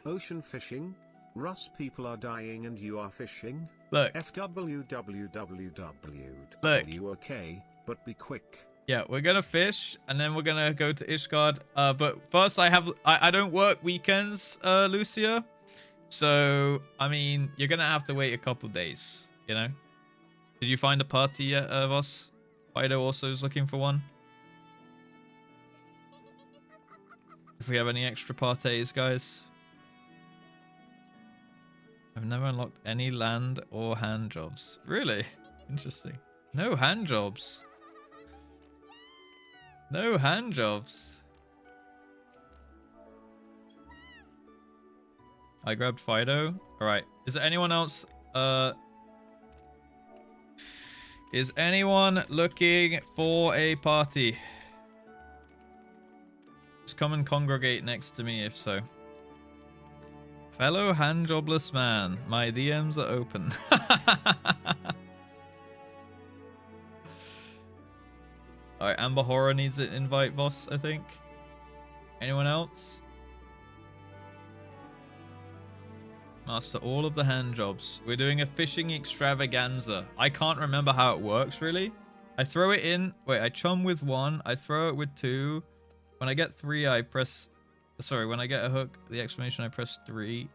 Ocean fishing? Russ, people are dying and you are fishing? Look. FWWWW. Look. You okay, but be quick. Yeah, we're gonna fish, and then we're gonna go to Ishgard. But first, I don't work weekends, Lucia. So, I mean, you're gonna have to wait a couple days, you know? Did you find a party yet, Voss? Fido also is looking for one. If we have any extra parties, guys. I've never unlocked any land or hand jobs. Really? Interesting. No hand jobs. No hand jobs. I grabbed Fido. All right. Is there anyone else? Is anyone looking for a party? Just come and congregate next to me if so. Fellow handjobless man, my DMs are open. Alright, Amber Horror needs an invite, Voss, I think. Anyone else? Master all of the hand jobs. We're doing a fishing extravaganza. I can't remember how it works, really. I throw it in. Wait, I chum with 1. I throw it with 2. When I get 3, I press... Sorry, when I get a hook, the exclamation, I press 3.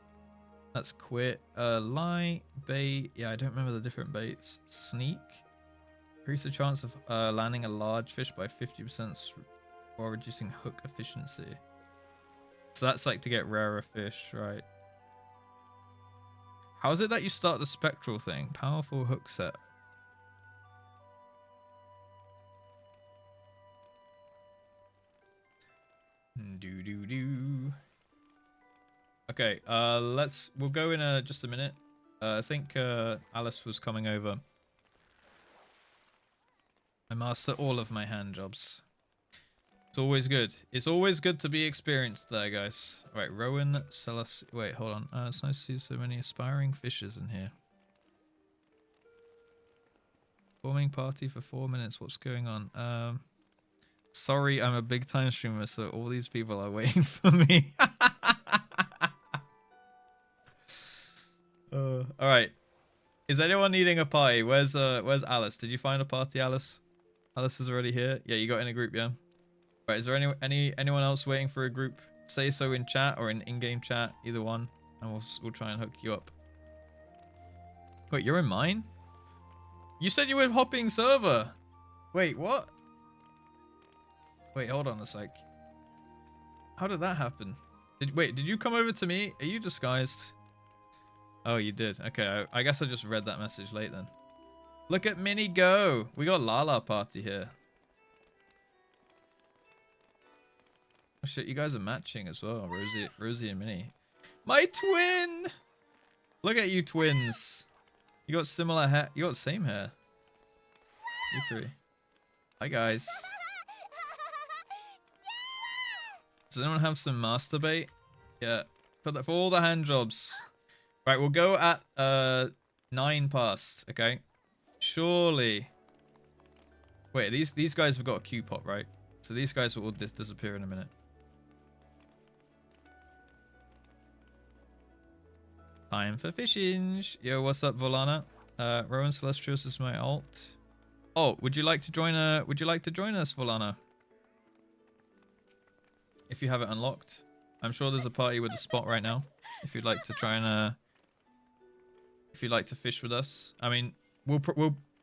That's quit. Lie, bait. Yeah, I don't remember the different baits. Sneak. Increase the chance of landing a large fish by 50% while reducing hook efficiency. So that's like to get rarer fish, right? How is it that you start the spectral thing? Powerful hook set. Do. Okay, we'll go in just a minute. I think Alice was coming over. I master all of my hand jobs. It's always good. It's always good to be experienced there, guys. Right, Rowan, Celeste. Wait, hold on. It's nice to see so many aspiring fishers in here. Forming party for 4 minutes. What's going on? Sorry, I'm a big time streamer, so all these people are waiting for me. All right. Is anyone needing a party? Where's Alice? Did you find a party, Alice? Alice is already here. Yeah, you got in a group, yeah. Right, is there anyone else waiting for a group? Say so in chat or in in-game chat, either one, and we'll try and hook you up. Wait, you're in mine? You said you were hopping server. Wait, what? Wait, hold on a sec. How did that happen? Did you come over to me? Are you disguised? Oh, you did. Okay, I guess I just read that message late then. Look at Minnie go. We got Lala party here. Oh shit, you guys are matching as well. Rosie and Minnie. My twin! Look at you twins. You got similar hair. You got same hair. You three. Hi guys. Does anyone have some masturbate? Yeah. For all the hand jobs. Right, we'll go at 9 past, okay? Surely. Wait, these guys have got a Q-pop, right? So these guys will disappear in a minute. Time for fishing. Yo, what's up, Volana? Rowan Celestius is my alt. Oh, would you like to join us, Volana? If you have it unlocked. I'm sure there's a party with a spot right now. If you'd like to try and if you'd like to fish with us. I mean, we'll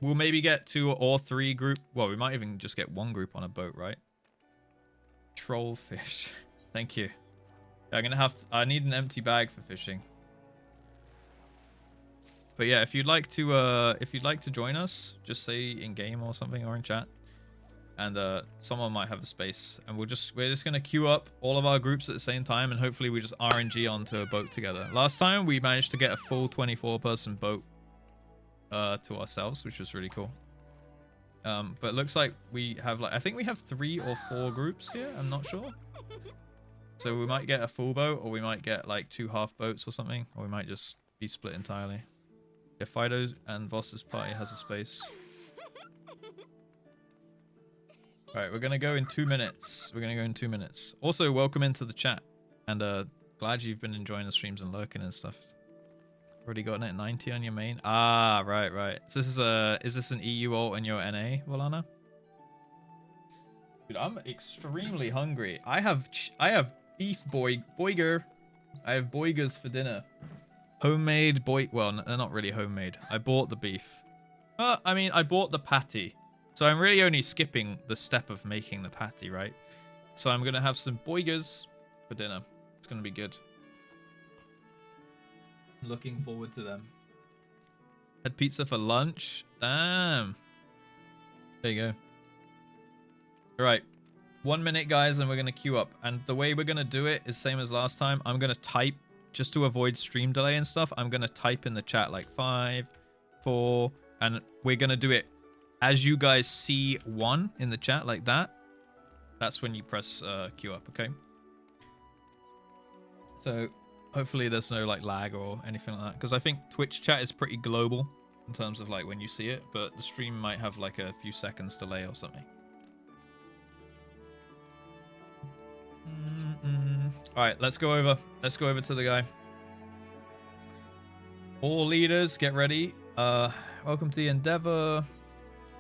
maybe get 2 or 3 group. Well, we might even just get 1 group on a boat, right? Troll fish. Thank you. Yeah, I need an empty bag for fishing. But yeah, if you'd like to join us, just say in game or something or in chat, and someone might have a space, and we're just gonna queue up all of our groups at the same time, and hopefully we just RNG onto a boat together. Last time we managed to get a full 24-person boat to ourselves, which was really cool. But it looks like we have I think we have 3 or 4 groups here. I'm not sure. So we might get a full boat, or we might get like 2 half boats or something, or we might just be split entirely. Yeah, Fido and Voss's party has a space. Alright, we're going to go in 2 minutes. Also, welcome into the chat. And glad you've been enjoying the streams and lurking and stuff. Already gotten it at 90 on your main? Ah, right. So is this an EU alt in your NA, Volana? Dude, I'm extremely hungry. I have beef boiger. I have boigers for dinner. Homemade well, they're not really homemade. I bought the beef. I mean, I bought the patty. So I'm really only skipping the step of making the patty, right? So I'm going to have some boigers for dinner. It's going to be good. Looking forward to them. Had pizza for lunch. Damn. There you go. All right. 1 minute, guys, and we're going to queue up. And the way we're going to do it is same as last time. I'm going to type just to avoid stream delay and stuff, I'm going to type in the chat like 5, 4, and we're going to do it as you guys see 1 in the chat like that. That's when you press queue up, okay? So hopefully there's no like lag or anything like that, because I think Twitch chat is pretty global in terms of like when you see it, but the stream might have like a few seconds delay or something. All right, let's go over. Let's go over to the guy. All leaders, get ready. Welcome to the Endeavor.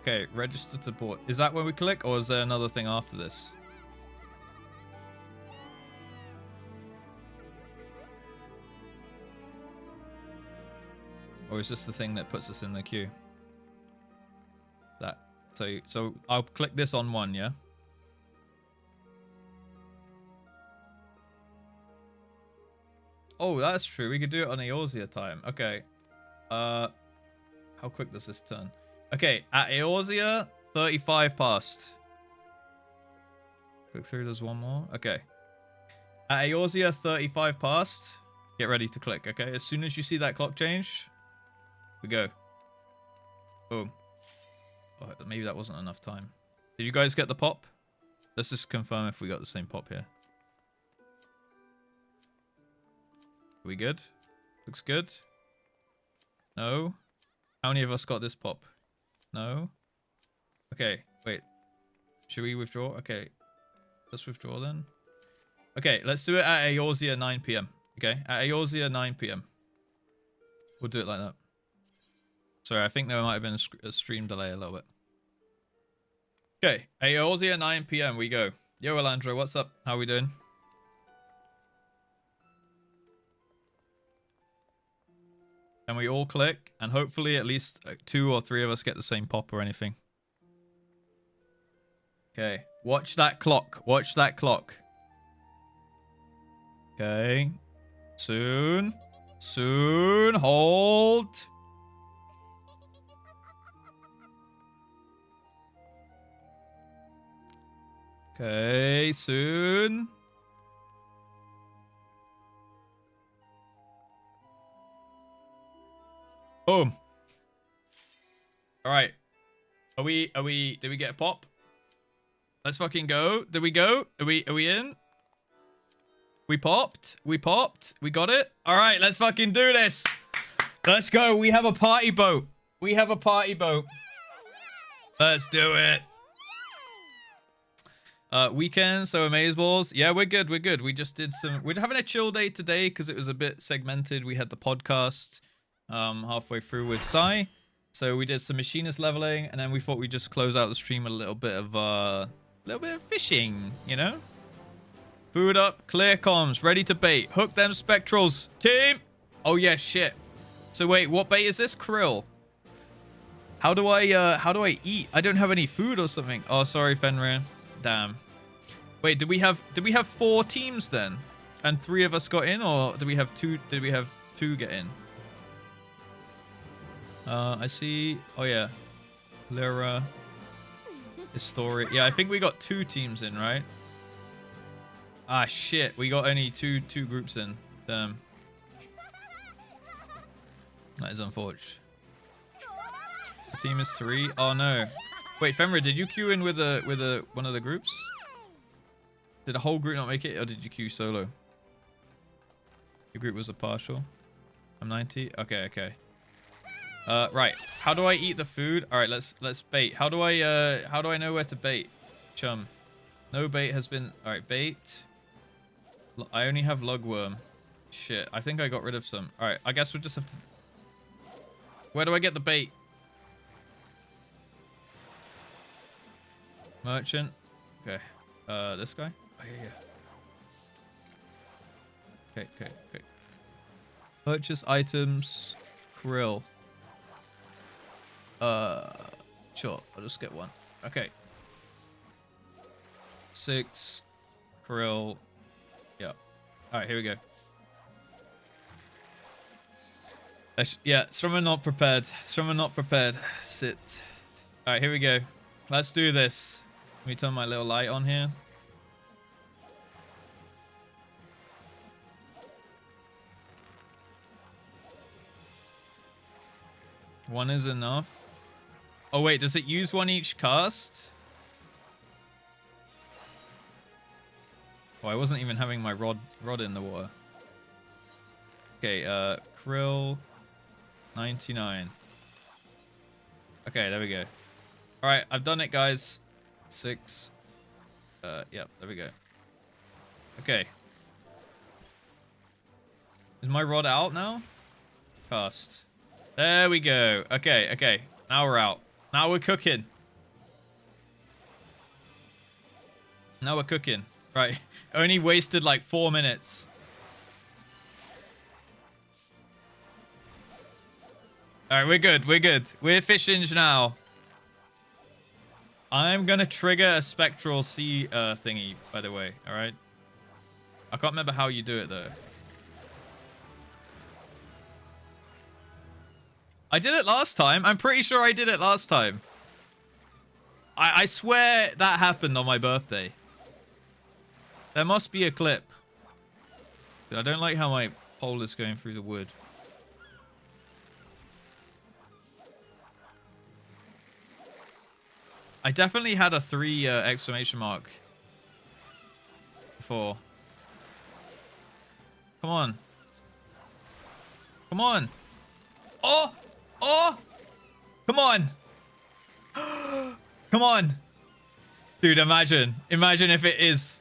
Okay, register to board. Is that when we click, or is there another thing after this? Or is this the thing that puts us in the queue? That. So I'll click this on 1, yeah? Oh, that's true. We could do it on Eorzea time. Okay. How quick does this turn? Okay, at Eorzea, 35 past. Click through, there's one more. Okay. At Eorzea, 35 past. Get ready to click, okay? As soon as you see that clock change, we go. Boom. Oh, maybe that wasn't enough time. Did you guys get the pop? Let's just confirm if we got the same pop here. Are we good? Looks good. No. How many of us got this pop? No. Okay, wait. Should we withdraw? Okay. Let's withdraw then. Okay, let's do it at Eorzea 9 p.m. Okay, at Eorzea 9 p.m. We'll do it like that. Sorry, I think there might have been a stream delay a little bit. Okay, Eorzea 9 p.m. we go. Yo, Alandro, what's up? How are we doing? And we all click, and hopefully at least 2 or 3 of us get the same pop or anything. Okay, watch that clock. Watch that clock. Okay. Soon. Soon. Hold. Okay, soon. Boom. All right. Did we get a pop? Let's fucking go. Did we go? Are we in? We popped. We popped. We got it. All right, let's fucking do this. Let's go. We have a party boat. We have a party boat. Let's do it. Weekend, so amazeballs. Yeah, we're good. We're good. We just did some. We're having a chill day today because it was a bit segmented. We had the podcast halfway through with Sai, so we did some machinist leveling, and then we thought we'd just close out the stream with a little bit of fishing, you know. Food up, clear comms, ready to bait. Hook them spectrals, team. Oh yeah, shit. So wait, what bait is this? Krill. How do I eat? I don't have any food or something. Oh, sorry, Fenrir. Damn. Wait, did we have 4 teams then? And 3 of us got in, or did we have 2 get in? I see. Oh yeah. Lyra. Historic. Yeah, I think we got 2 teams in, right? Ah shit, we got only two groups in. Damn. That is unfortunate. The team is 3. Oh no. Wait, Fenrir, did you queue in with one of the groups? Did the whole group not make it, or did you queue solo? Your group was a partial. I'm 90. Okay, okay. Right. How do I eat the food? All right, let's bait. How do I know where to bait? Chum. No bait has been. All right, bait. I only have lugworm. Shit. I think I got rid of some. All right. I guess we'll just have to. Where do I get the bait? Merchant. Okay. This guy. Oh, yeah. Okay, okay, okay. Purchase items. Krill. Sure. I'll just get 1. Okay. 6. Krill. Yeah. Alright, here we go. Yeah, Strummer not prepared. Strummer not prepared. Sit. Alright, here we go. Let's do this. Let me turn my little light on here. One is enough. Oh, wait. Does it use one each cast? Oh, I wasn't even having my rod in the water. Okay, krill 99. Okay, there we go. All right, I've done it, guys. 6. Yep, there we go. Okay. Is my rod out now? Cast. There we go. Okay, okay. Now we're out. Now we're cooking. Now we're cooking. Right. Only wasted like 4 minutes. All right, we're good. We're good. We're fishing now. I'm going to trigger a spectral sea thingy, by the way. All right. I can't remember how you do it, though. I did it last time. I'm pretty sure I did it last time. I swear that happened on my birthday. There must be a clip. I don't like how my pole is going through the wood. I definitely had a 3 exclamation mark before. Come on. Come on. Oh! Oh! Come on. Come on. Dude, imagine. Imagine if it is.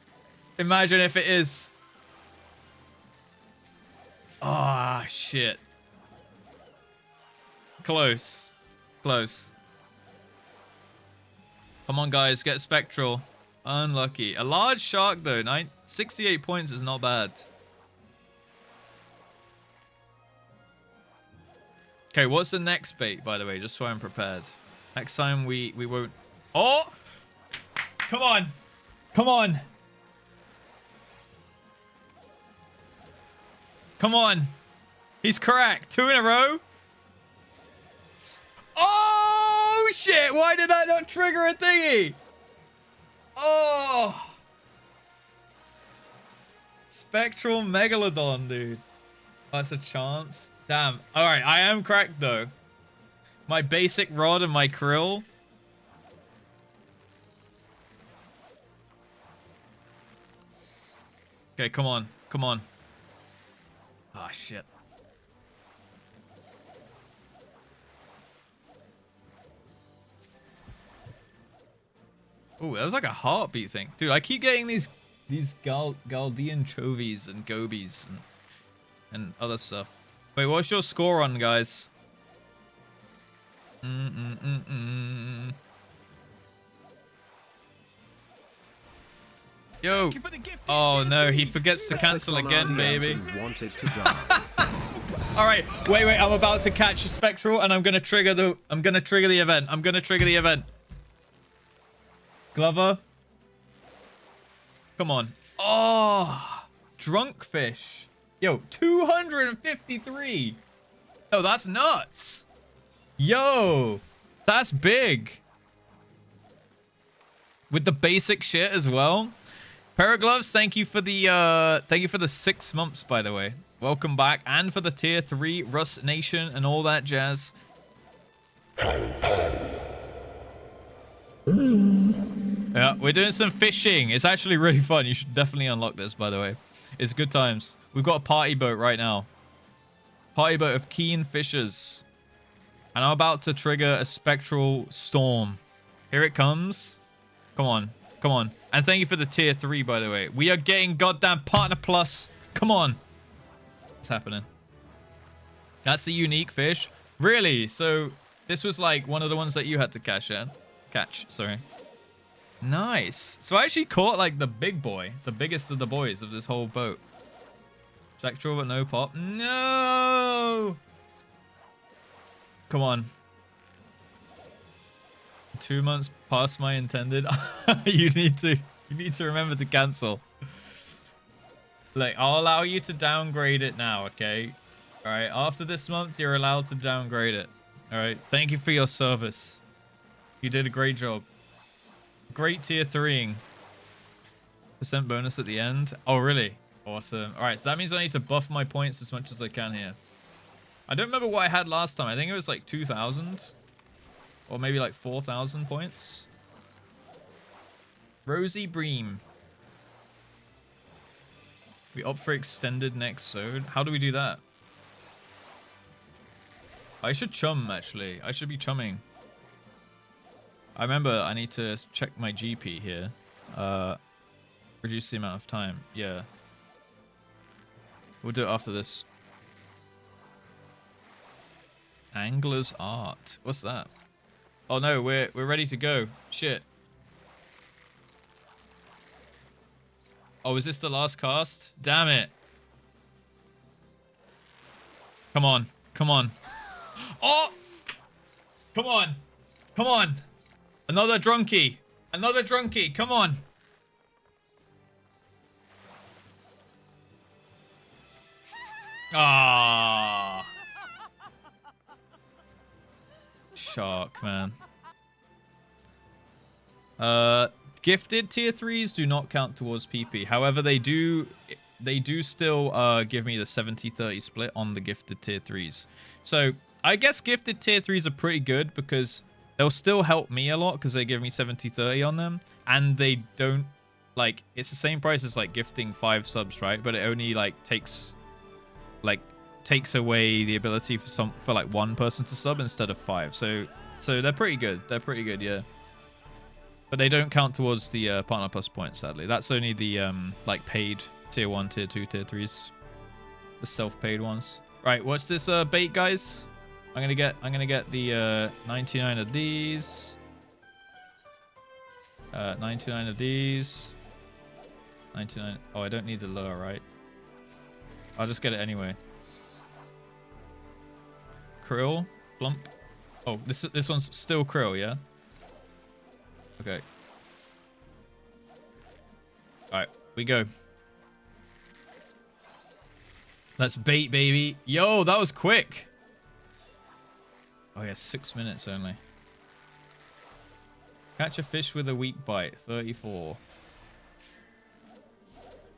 Imagine if it is. Ah, shit. Close. Close. Come on, guys. Get spectral. Unlucky. A large shark, though. 68 points is not bad. Okay, what's the next bait, by the way? Just so I'm prepared. Next time we won't... Oh! Come on! Come on! Come on! He's correct. 2 in a row. Oh, shit! Why did that not trigger a thingy? Oh! Spectral Megalodon, dude. That's a chance. Damn. All right, I am cracked, though. My basic rod and my krill. Okay, come on. Come on. Ah, oh, shit. Oh, that was like a heartbeat thing. Dude, I keep getting these Galdean chovies and gobies and other stuff. Wait, what's your score on, guys? Yo. Oh, no, he forgets to cancel again, baby. All right, wait, I'm about to catch a spectral, and I'm gonna trigger the event. I'm gonna trigger the event. Glover. Come on. Oh, drunk fish. Yo, 253. Oh, that's nuts. Yo, that's big. With the basic shit as well. Paragloves, thank you for the 6 months, by the way. Welcome back, and for the tier 3 Russ Nation and all that jazz. Yeah, we're doing some fishing. It's actually really fun. You should definitely unlock this, by the way. It's good times. We've got a party boat right now. Party boat of keen fishers. And I'm about to trigger a spectral storm. Here it comes. Come on. Come on. And thank you for the tier 3, by the way. We are getting goddamn partner plus. Come on. What's happening? That's the unique fish. Really? So this was like one of the ones that you had to catch. Sorry. Nice. So I actually caught like the big boy. The biggest of the boys of this whole boat. Spectral but no pop. No! Come on. 2 months past my intended. You need to remember to cancel. Like, I'll allow you to downgrade it now, okay? All right, after this month, you're allowed to downgrade it. All right, thank you for your service. You did a great job. Great tier 3ing. % bonus at the end. Oh, really? Awesome. All right, so that means I need to buff my points as much as I can here. I don't remember what I had last time. I think it was like 2,000. Or maybe like 4,000 points. Rosie Bream. We opt for extended next zone. How do we do that? I should chum, actually. I should be chumming. I remember I need to check my GP here. Reduce the amount of time. Yeah. We'll do it after this. Angler's Art. What's that? Oh no, we're ready to go. Shit. Oh, is this the last cast? Damn it. Come on. Come on. Oh! Come on. Come on. Another drunkie. Another drunkie. Come on. Ah. Shark, man. Gifted tier 3s do not count towards PP. However, they do still give me the 70-30 split on the gifted tier 3s. So I guess gifted tier 3s are pretty good because they'll still help me a lot because they give me 70-30 on them, and they don't, like, it's the same price as like gifting 5 subs, right? But it only like takes away the ability for like 1 person to sub instead of 5. So they're pretty good. They're pretty good, yeah. But they don't count towards the Partner Plus points, sadly. That's only the like paid tier 1, tier 2, tier 3s, the self-paid ones. Right, what's this bait, guys? I'm gonna get the 99 of these, 99 of these, 99. Oh, I don't need the lure, right? I'll just get it anyway. Krill, plump. Oh, this one's still krill, yeah. Okay. Alright, we go. Let's bait, baby. Yo, that was quick. Oh yeah, 6 minutes only. Catch a fish with a weak bite, 34.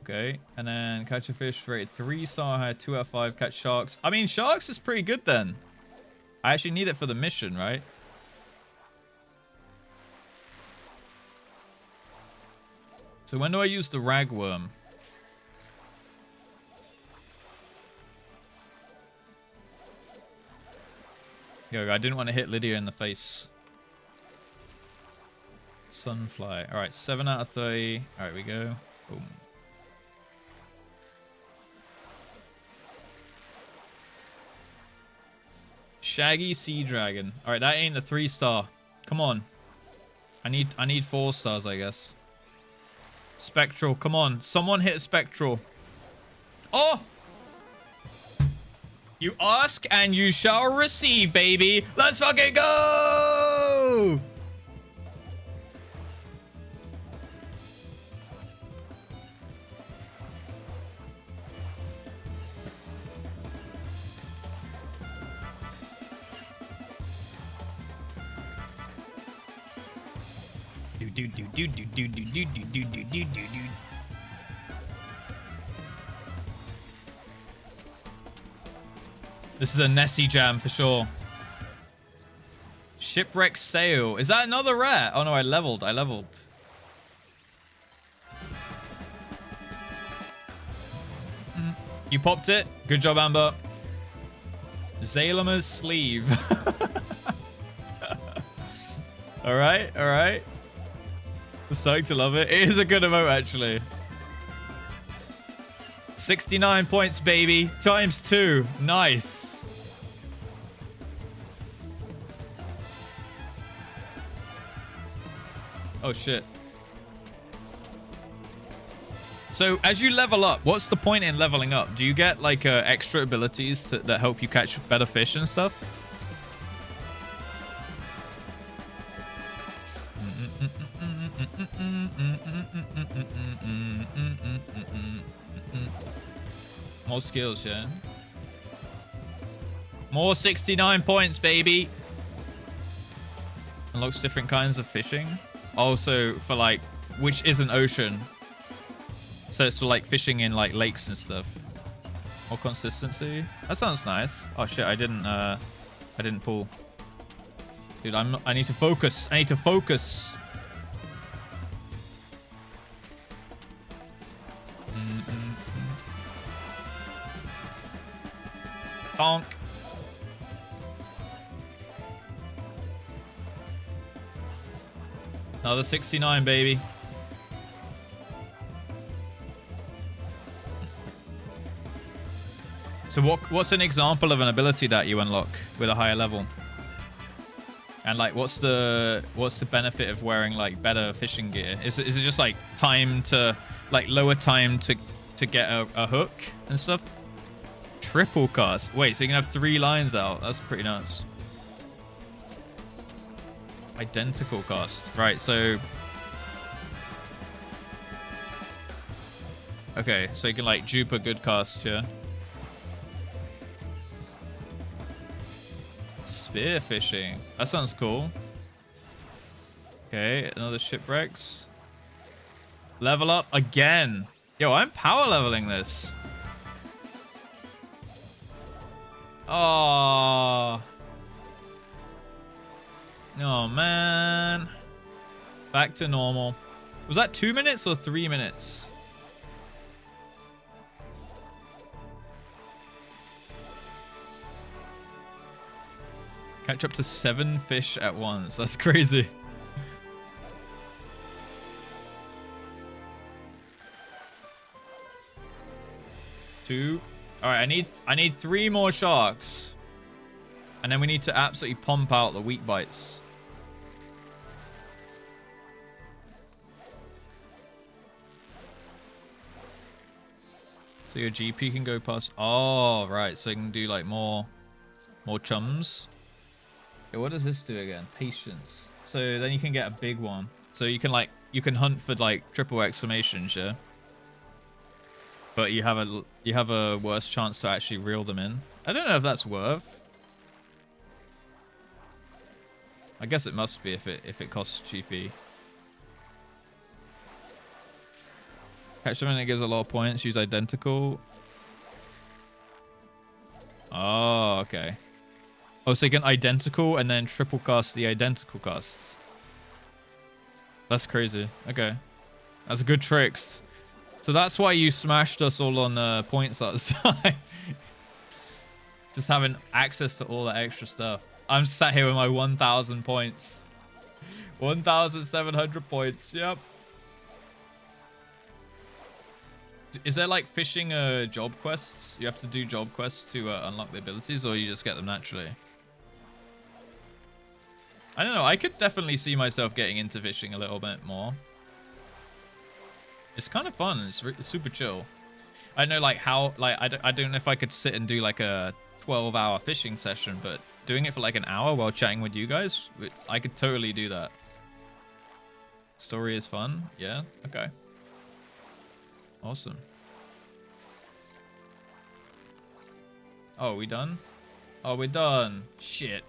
Okay, and then catch a fish rated 3-star, high 2 out of 5. Catch sharks. I mean, sharks is pretty good then. I actually need it for the mission, right? So when do I use the ragworm? Yo, I didn't want to hit Lydia in the face. Sunfly. All right, 7 out of 30. All right, we go. Boom. Shaggy Sea Dragon. All right, that ain't a 3-star. Come on. I need 4 stars, I guess. Spectral, come on. Someone hit Spectral. Oh! You ask and you shall receive, baby. Let's fucking go! This is a Nessie jam for sure. Shipwreck Sail. Is that another rare? Oh no, I leveled. You popped it. Good job, Amber. Zalima's Sleeve. All right. Starting to love it. It is a good emote, actually. 69 points, baby. Times 2. Nice. Oh, shit. So, as you level up, what's the point in leveling up? Do you get, like, extra abilities that help you catch better fish and stuff? More skills, yeah. More 69 points, baby. Unlocks different kinds of fishing. Also for like, which isn't ocean. So it's for like fishing in like lakes and stuff. More consistency. That sounds nice. Oh shit, I didn't pull. Dude, I need to focus. I need to focus. Donk. Another 69, baby. So what's an example of an ability that you unlock with a higher level? And like what's the benefit of wearing like better fishing gear? Is it just like time to like lower time to get a hook and stuff? Triple cast. Wait, so you can have 3 lines out. That's pretty nuts. Identical cast. Right, so okay, so you can like dupe a good cast, yeah. Spear fishing. That sounds cool. Okay, another shipwrecks. Level up again. Yo, I'm power leveling this. Oh. Oh, man. Back to normal. Was that 2 minutes or 3 minutes? Catch up to 7 fish at once. That's crazy. Two. All right, I need 3 more sharks. And then we need to absolutely pump out the weak bites. So your GP can go past. Oh, right. So you can do like more chums. Okay, what does this do again? Patience. So then you can get a big one. So you can hunt for like triple exclamations, yeah. But you have a worse chance to actually reel them in. I don't know if that's worth. I guess it must be if it costs GP. Catch something that gives a lot of points. Use identical. Oh, okay. Oh, so you can identical and then triple cast the identical casts. That's crazy. Okay. That's good tricks. So that's why you smashed us all on points that time. Just having access to all that extra stuff. I'm sat here with my 1,000 points. 1,700 points. Yep. Is there like fishing job quests? You have to do job quests to unlock the abilities, or you just get them naturally? I don't know. I could definitely see myself getting into fishing a little bit more. It's kind of fun. It's super chill. I know like how like I don't know if I could sit and do like a 12-hour fishing session, but doing it for like an hour while chatting with you guys, I could totally do that. Story is fun. Yeah. Okay. Awesome. Oh, we done? Oh, we're done. Shit.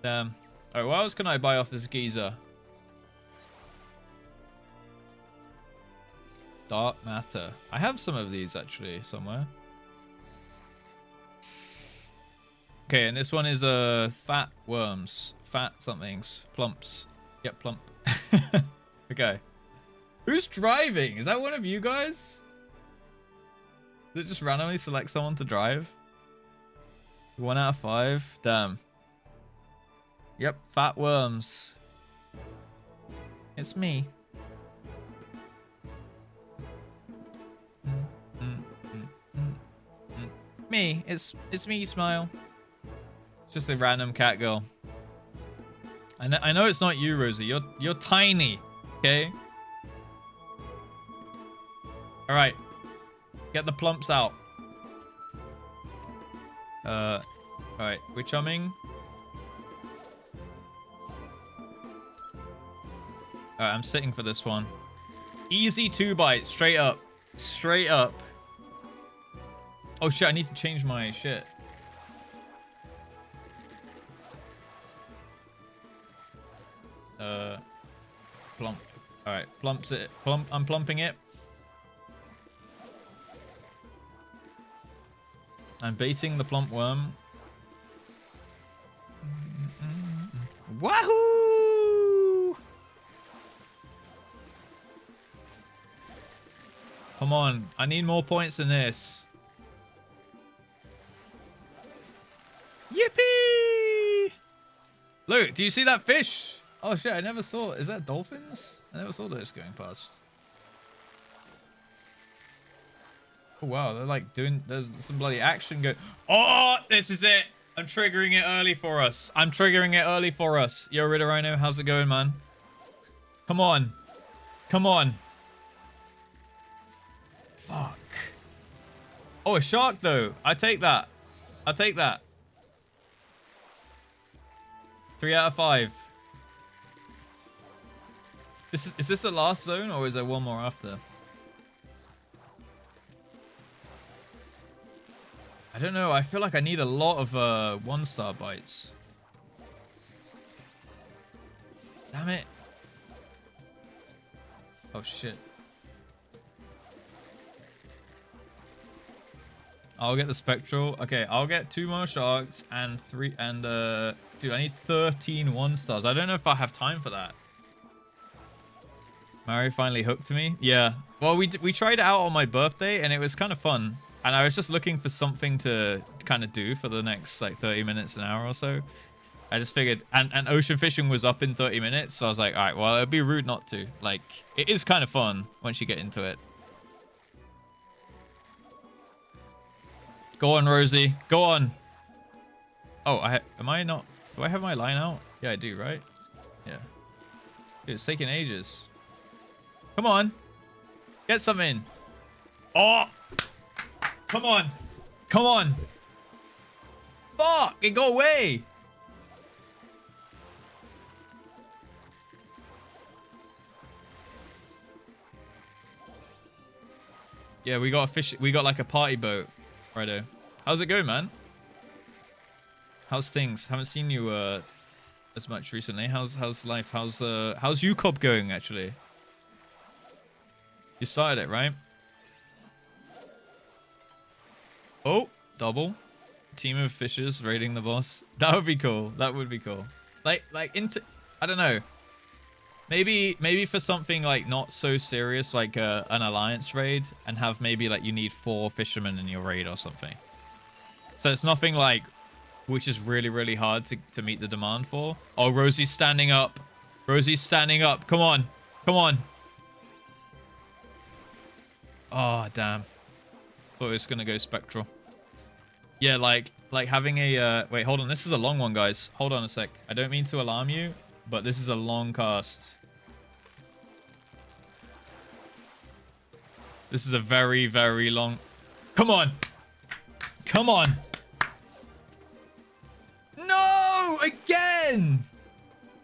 Damn. Alright, what else can I buy off this geezer? Dark matter. I have some of these actually somewhere. Okay, and this one is fat worms. Fat somethings. Plumps. Yep, plump. Okay. Who's driving? Is that one of you guys? Did it just randomly select someone to drive? 1 out of 5. Damn. Yep, fat worms. It's me. Me. It's me, Smile. Just a random cat girl. I know it's not you, Rosie. You're tiny, okay? All right, get the plumps out. All right, we're chumming. All right, I'm sitting for this one. Easy 2 bites, straight up, straight up. Oh shit! I need to change my shit. Plump. All right, plumps it. Plump. I'm plumping it. I'm baiting the plump worm. Wahoo! Come on, I need more points than this. Yippee! Look, do you see that fish? Oh shit, I never saw. Is that dolphins? I never saw those going past. Oh wow, they're like doing, there's some bloody action go. Oh, this is it. I'm triggering it early for us. I'm triggering it early for us. Yo, Ritter Rhino, how's it going, man? Come on. Come on. Fuck. Oh, a shark though. I take that. I'll take that. 3 out of 5. Is this the last zone or is there one more after? I don't know. I feel like I need a lot of 1-star bites. Damn it. Oh shit. I'll get the spectral. Okay, I'll get 2 more sharks and 3 and dude, I need 13 1-stars. I don't know if I have time for that. Mario finally hooked me. Yeah. Well, we tried it out on my birthday and it was kind of fun. And I was just looking for something to kind of do for the next like 30 minutes, an hour or so. I just figured, and ocean fishing was up in 30 minutes. So I was like, all right, well, it'd be rude not to. Like, it is kind of fun once you get into it. Go on, Rosie. Go on. Oh, am I not? Do I have my line out? Yeah, I do, right? Yeah. Dude, it's taking ages. Come on. Get some in. Oh! Come on. Come on. Fuck! It got away! Yeah, we got a fish. We got like a party boat. Righto. How's it going, man? How's things? Haven't seen you as much recently. How's life? How's UCOB going actually? You started it, right? Oh, double. Team of fishers raiding the boss. That would be cool. That would be cool. Like into, I don't know. Maybe for something like not so serious, like an alliance raid, and have maybe like you need 4 fishermen in your raid or something. So it's nothing like, which is really, really hard to meet the demand for. Oh, Rosie's standing up. Rosie's standing up. Come on. Come on. Oh, damn. Thought it was going to go spectral. Yeah, like having a... wait, hold on. This is a long one, guys. Hold on a sec. I don't mean to alarm you, but this is a long cast. This is a very, very long... Come on. Come on. No! Again!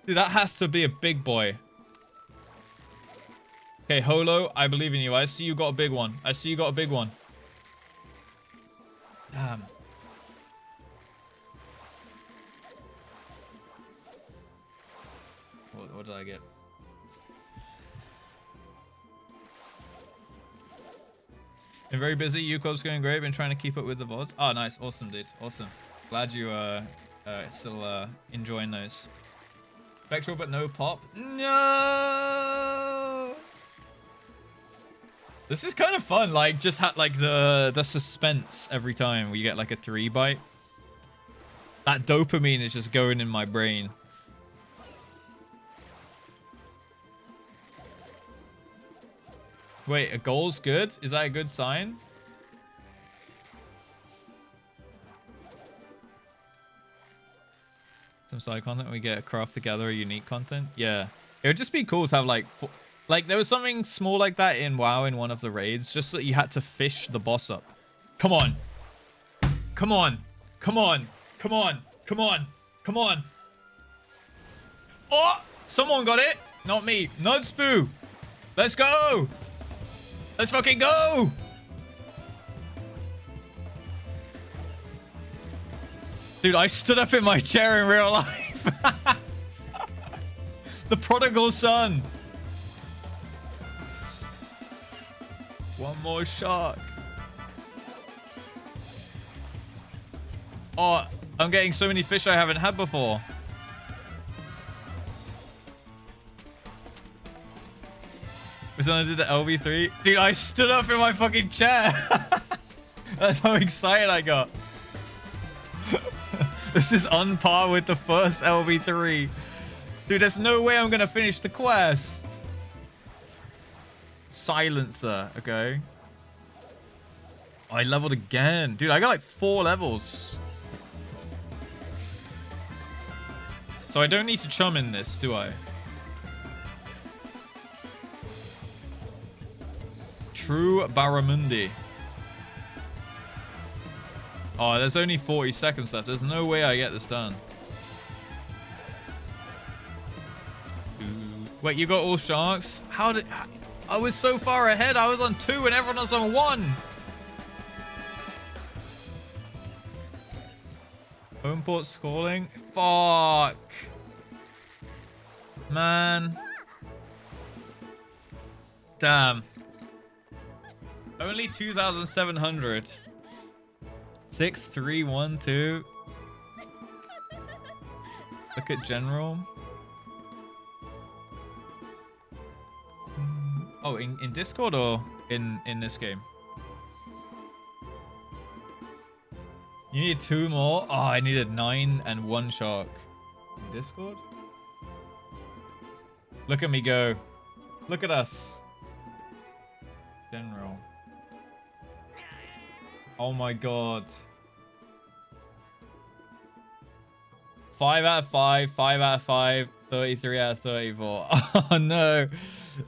Dude, that has to be a big boy. Okay, Holo, I believe in you. I see you got a big one. I see you got a big one. Damn. What did I get? Been very busy. UCOB's going great. Been trying to keep up with the VODs. Oh, nice. Awesome, dude. Awesome. Glad you still enjoying those. Spectral, but no pop. No. This is kind of fun. Like, just had like the suspense every time we get like a 3 bite. That dopamine is just going in my brain. Wait, a goal's good? Is that a good sign? Some side content. We get a craft together, unique content. Yeah. It would just be cool to have like there was something small like that in WoW in one of the raids. Just that you had to fish the boss up. Come on. Come on. Come on. Come on. Come on. Come on. Oh! Someone got it. Not me. Nudspoo. Let's go. Let's fucking go! Dude, I stood up in my chair in real life. The prodigal son. more shark. Oh, I'm getting so many fish I haven't had before. Was when I did the LV3. Dude, I stood up in my fucking chair. That's how excited I got. This is on par with the first LV3. Dude, there's no way I'm gonna finish the quest. Silencer, okay. I leveled again. Dude, I got like 4 levels. So I don't need to chum in this, do I? True Barramundi. Oh, there's only 40 seconds left. There's no way I get this done. Wait, you got all sharks? How did... I was so far ahead. I was on 2 and everyone was on 1. Homeport's calling. Fuck. Man. Damn. Only 2,700. 6, 3, 1, 2. Look at general. Oh, in Discord or in this game? You need 2 more? Oh, I needed 9 and 1 shark. In Discord? Look at me go. Look at us. General. Oh my god. 5 out of 5, 5 out of 5, 33 out of 34. Oh no.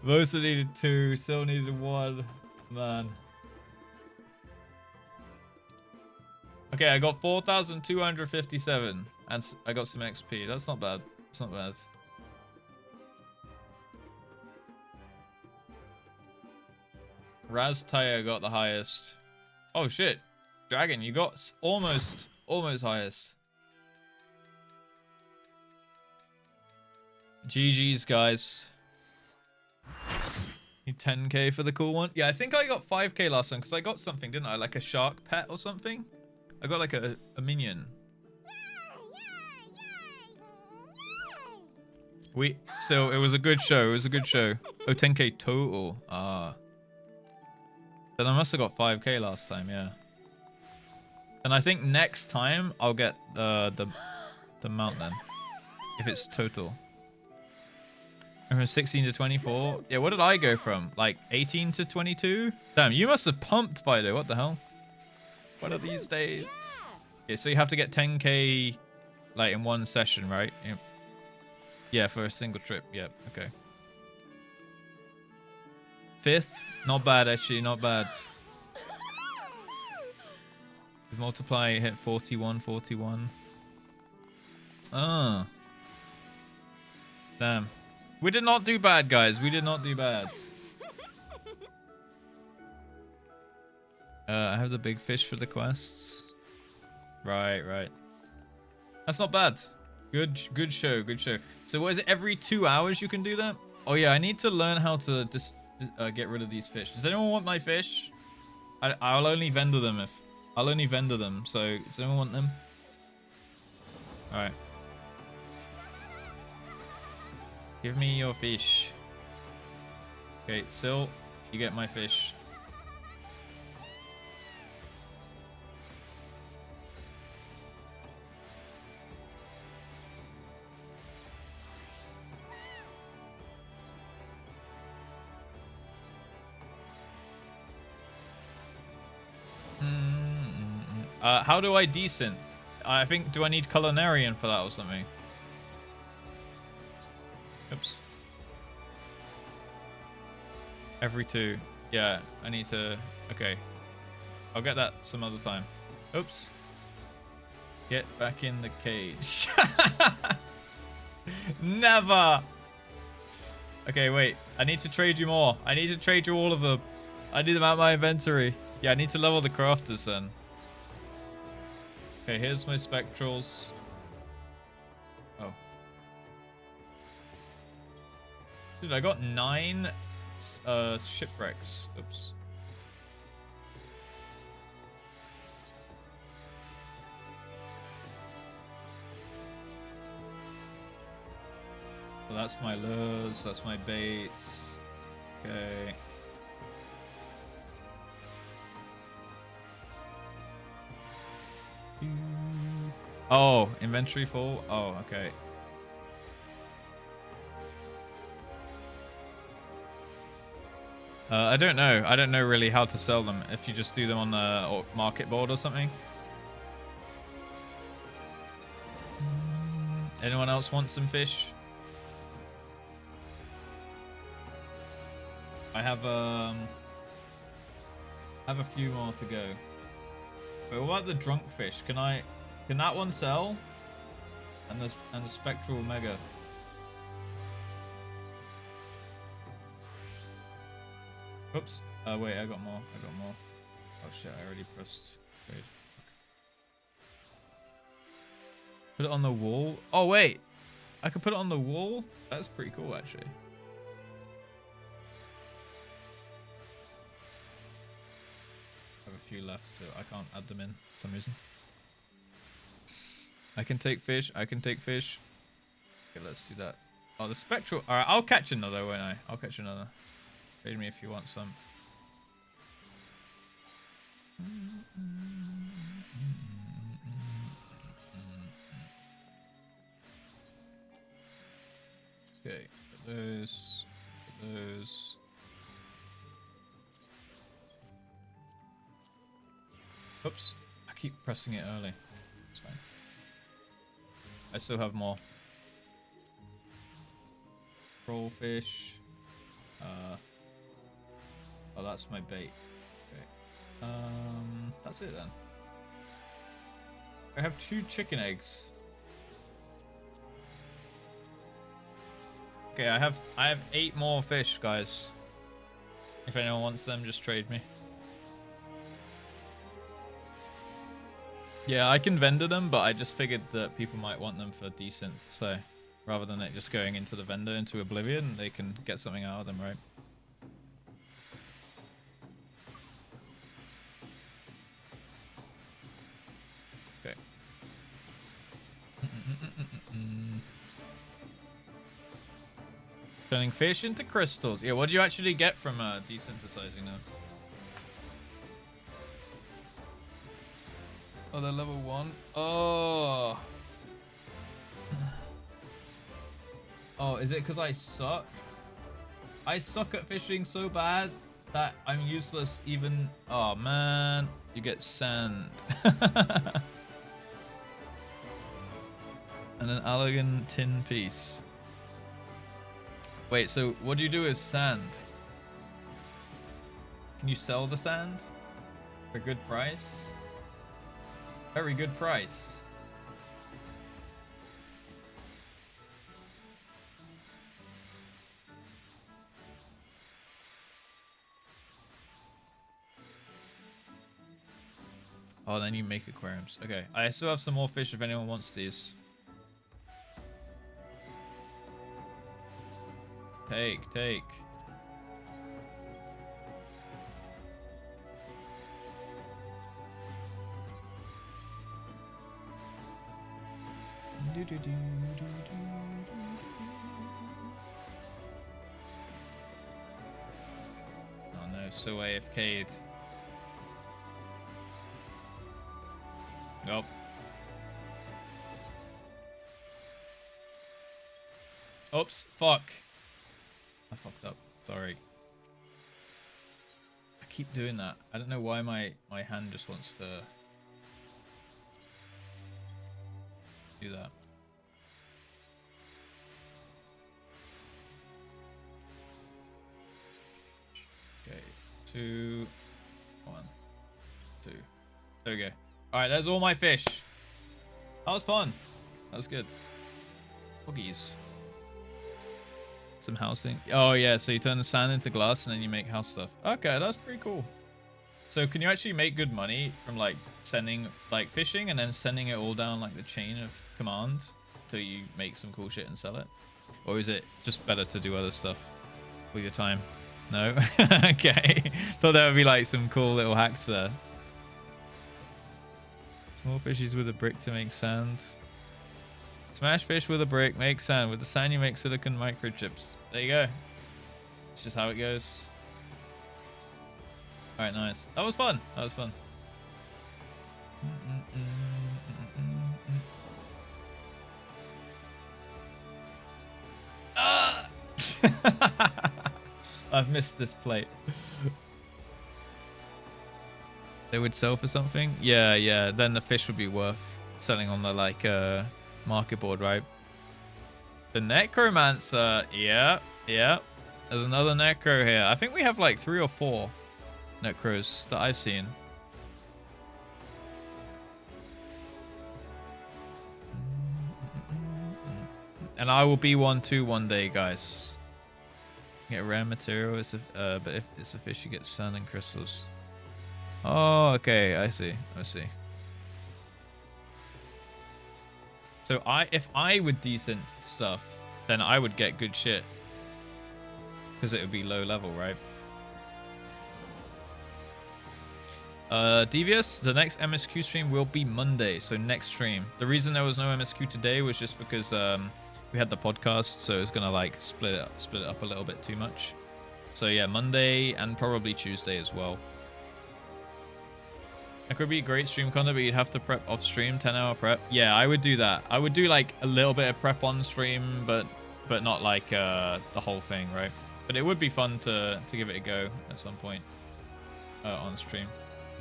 Most needed 2, still needed 1. Man. Okay, I got 4,257. And I got some XP. That's not bad. It's not bad. Raz Taya got the highest. Oh shit. Dragon, you got almost highest. GG's, guys. Need 10k for the cool one. Yeah, I think I got 5k last time because I got something, didn't I? Like a shark pet or something? I got like a minion. So it was a good show. It was a good show. Oh, 10k total. Ah. Then I must have got 5k last time, yeah. And I think next time I'll get the mount then. If it's total. From 16 to 24. Yeah, what did I go from? Like 18 to 22? Damn, you must have pumped, Fido. What the hell? What are these days? Yeah, so you have to get 10k like in one session, right? Yeah, for a single trip. Yeah, okay. 5th? Not bad, actually. Not bad. With multiply, hit 41, 41. Ah. Damn. We did not do bad, guys. We did not do bad. I have the big fish for the quests. Right, right. That's not bad. Good show, good show. So what is it? Every 2 hours you can do that? Oh yeah, I need to learn how to just get rid of these fish. Does anyone want my fish? I'll only vendor them if... I'll only vendor them. So does anyone want them? All right. Give me your fish. Okay, Sil, you get my fish. How do I desynth? I think, do I need Culinarian for that or something? Oops. Every 2. Yeah, I need to... Okay. I'll get that some other time. Oops. Get back in the cage. Never! Okay, wait. I need to trade you more. I need to trade you all of them. I need them out of my inventory. Yeah, I need to level the crafters then. Okay, here's my spectrals. Oh. Dude, I got 9 shipwrecks. Oops. that's my lures. That's my baits. Okay. Oh, inventory full. Oh, okay. I don't know. I don't know really how to sell them. If you just do them on the market board or something. Anyone else want some fish? I have a few more to go. But what about the drunk fish? Can that one sell? And the spectral mega. Oops. Wait, I got more. Oh shit, I already pressed trade. Put it on the wall. Oh wait, I could put it on the wall? That's pretty cool actually. I have a few left, so I can't add them in for some reason. I can take fish. Okay, let's do that. Oh, the spectral. Alright, I'll catch another, won't I? I'll catch another. Trade me if you want some. Okay, those. Oops, I keep pressing it early. It's fine. I still have more. Trollfish. Oh, that's my bait. Okay. That's it then. I have 2 chicken eggs. Okay, I have 8 more fish, guys. If anyone wants them, just trade me. Yeah, I can vendor them, but I just figured that people might want them for decent, so rather than it just going into the vendor into oblivion, they can get something out of them, right? Okay. Turning fish into crystals. Yeah, what do you actually get from desynthesizing them? Oh, they're level 1. Oh. Oh, is it because I suck? I suck at fishing so bad that I'm useless even... Oh, man. You get sand. And an elegant tin piece. Wait, so what do you do with sand? Can you sell the sand? For a good price? Very good price. Oh, then you make aquariums. Okay, I still have some more fish if anyone wants these. Take. Oh no, so AFK'd. Nope. Oops, fuck. I fucked up. Sorry. I keep doing that. I don't know why my hand just wants to do that. Okay, 2, 1, 2. There we go. Alright, there's all my fish. That was fun. That was good. Boogies. Some house thing. Oh yeah, so you turn the sand into glass and then you make house stuff. Okay, that's pretty cool. So can you actually make good money from like sending like fishing and then sending it all down like the chain of command till you make some cool shit and sell it? Or is it just better to do other stuff with your time? No? Okay. Thought there would be like some cool little hacks there. Small fishies with a brick to make sand. Smash fish with a brick, make sand. With the sand, you make silicon microchips. There you go. It's just how it goes. All right, nice. That was fun. That was fun. Ah! I've missed this plate. They would sell for something? Yeah, yeah. Then the fish would be worth selling on the like market board, right? The necromancer. Yeah, yeah. There's another necro here. I think we have like 3 or 4 necros that I've seen. And I will be one too one day, guys. Get rare material, but if it's a fish, you get sand and crystals. Oh, okay, I see. I see. So if I would decent stuff, then I would get good shit. Because it would be low level, right? Devious, the next MSQ stream will be Monday, so next stream. The reason there was no MSQ today was just because we had the podcast, so it's gonna like split it up a little bit too much. So yeah, Monday and probably Tuesday as well. That could be great stream content, but you'd have to prep off stream, 10-hour prep. Yeah, I would do that. I would do like a little bit of prep on stream, but not like the whole thing, right? But it would be fun to give it a go at some point on stream,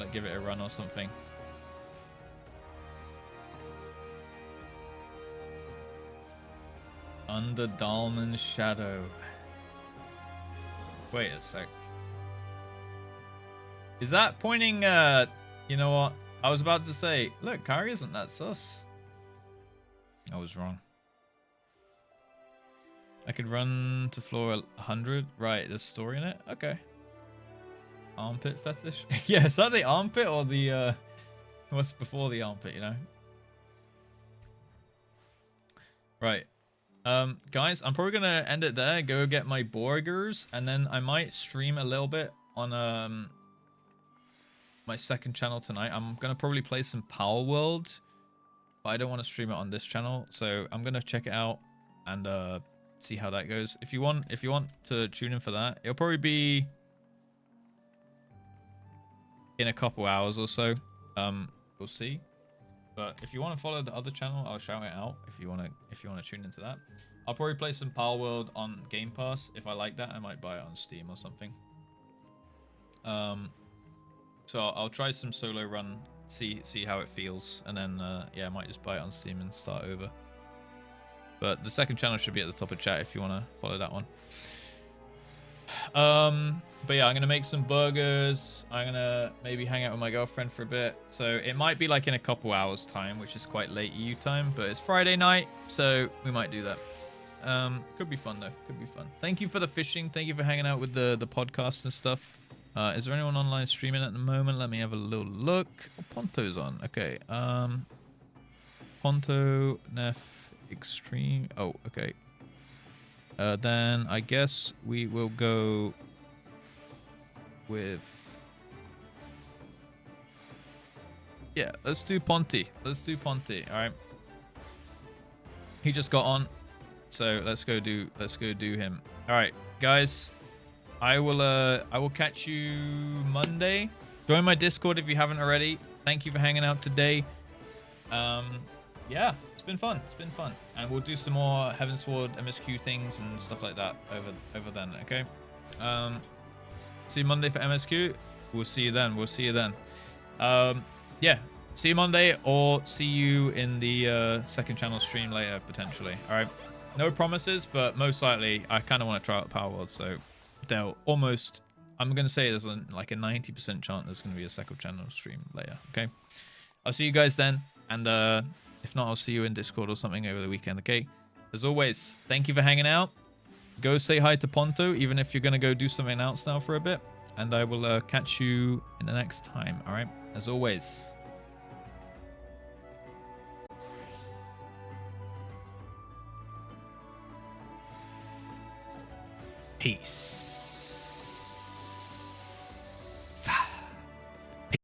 like give it a run or something. Under Dalman's shadow. Wait a sec. Is that pointing? You know what? I was about to say, look, Kari isn't that sus. I was wrong. I could run to floor 100. Right, there's story in it? Okay. Armpit fetish? Yeah, is that the armpit or the, what's before the armpit, you know? Right. Guys, I'm probably gonna end it there, go get my burgers, and then I might stream a little bit on, my second channel tonight. I'm gonna probably play some Palworld, but I don't want to stream it on this channel, so I'm gonna check it out and see how that goes. If you want to tune in for that, it'll probably be in a couple hours or so. We'll see. But if you want to follow the other channel, I'll shout it out. If you want to tune into that, I'll probably play some Palworld on Game Pass. If I like that, I might buy it on Steam or something. So I'll try some solo run, see how it feels, and then yeah, I might just buy it on Steam and start over. But the second channel should be at the top of chat if you want to follow that one. But yeah, I'm gonna make some burgers. I'm gonna maybe hang out with my girlfriend for a bit. So it might be like in a couple hours time, which is quite late EU time, but it's Friday night, so we might do that. Could be fun though. Could be fun. Thank you for the fishing. Thank you for hanging out with the podcast and stuff. Is there anyone online streaming at the moment? Let me have a little look. Oh, Ponto's on. Okay. Ponto, Nef, Extreme. Oh, okay. Then I guess we will go with... Yeah, let's do Ponty. Let's do Ponty. All right. He just got on, so let's go do him. All right, guys. I will catch you Monday. Join my Discord if you haven't already. Thank you for hanging out today. Yeah, it's been fun. It's been fun, and we'll do some more Heavensward MSQ things and stuff like that over then. Okay. See you Monday for MSQ. We'll see you then. We'll see you then. Yeah. See you Monday, or see you in the second channel stream later potentially. All right. No promises, but most likely I kind of want to try out Palworld, so. Almost, I'm gonna say there's like a 90% chance there's gonna be a second channel stream later. Okay, I'll see you guys then, and if not, I'll see you in Discord or something over the weekend. Okay, as always, thank you for hanging out. Go say hi to Ponto, even if you're gonna go do something else now for a bit, and I will catch you in the next time. All right, as always. Peace.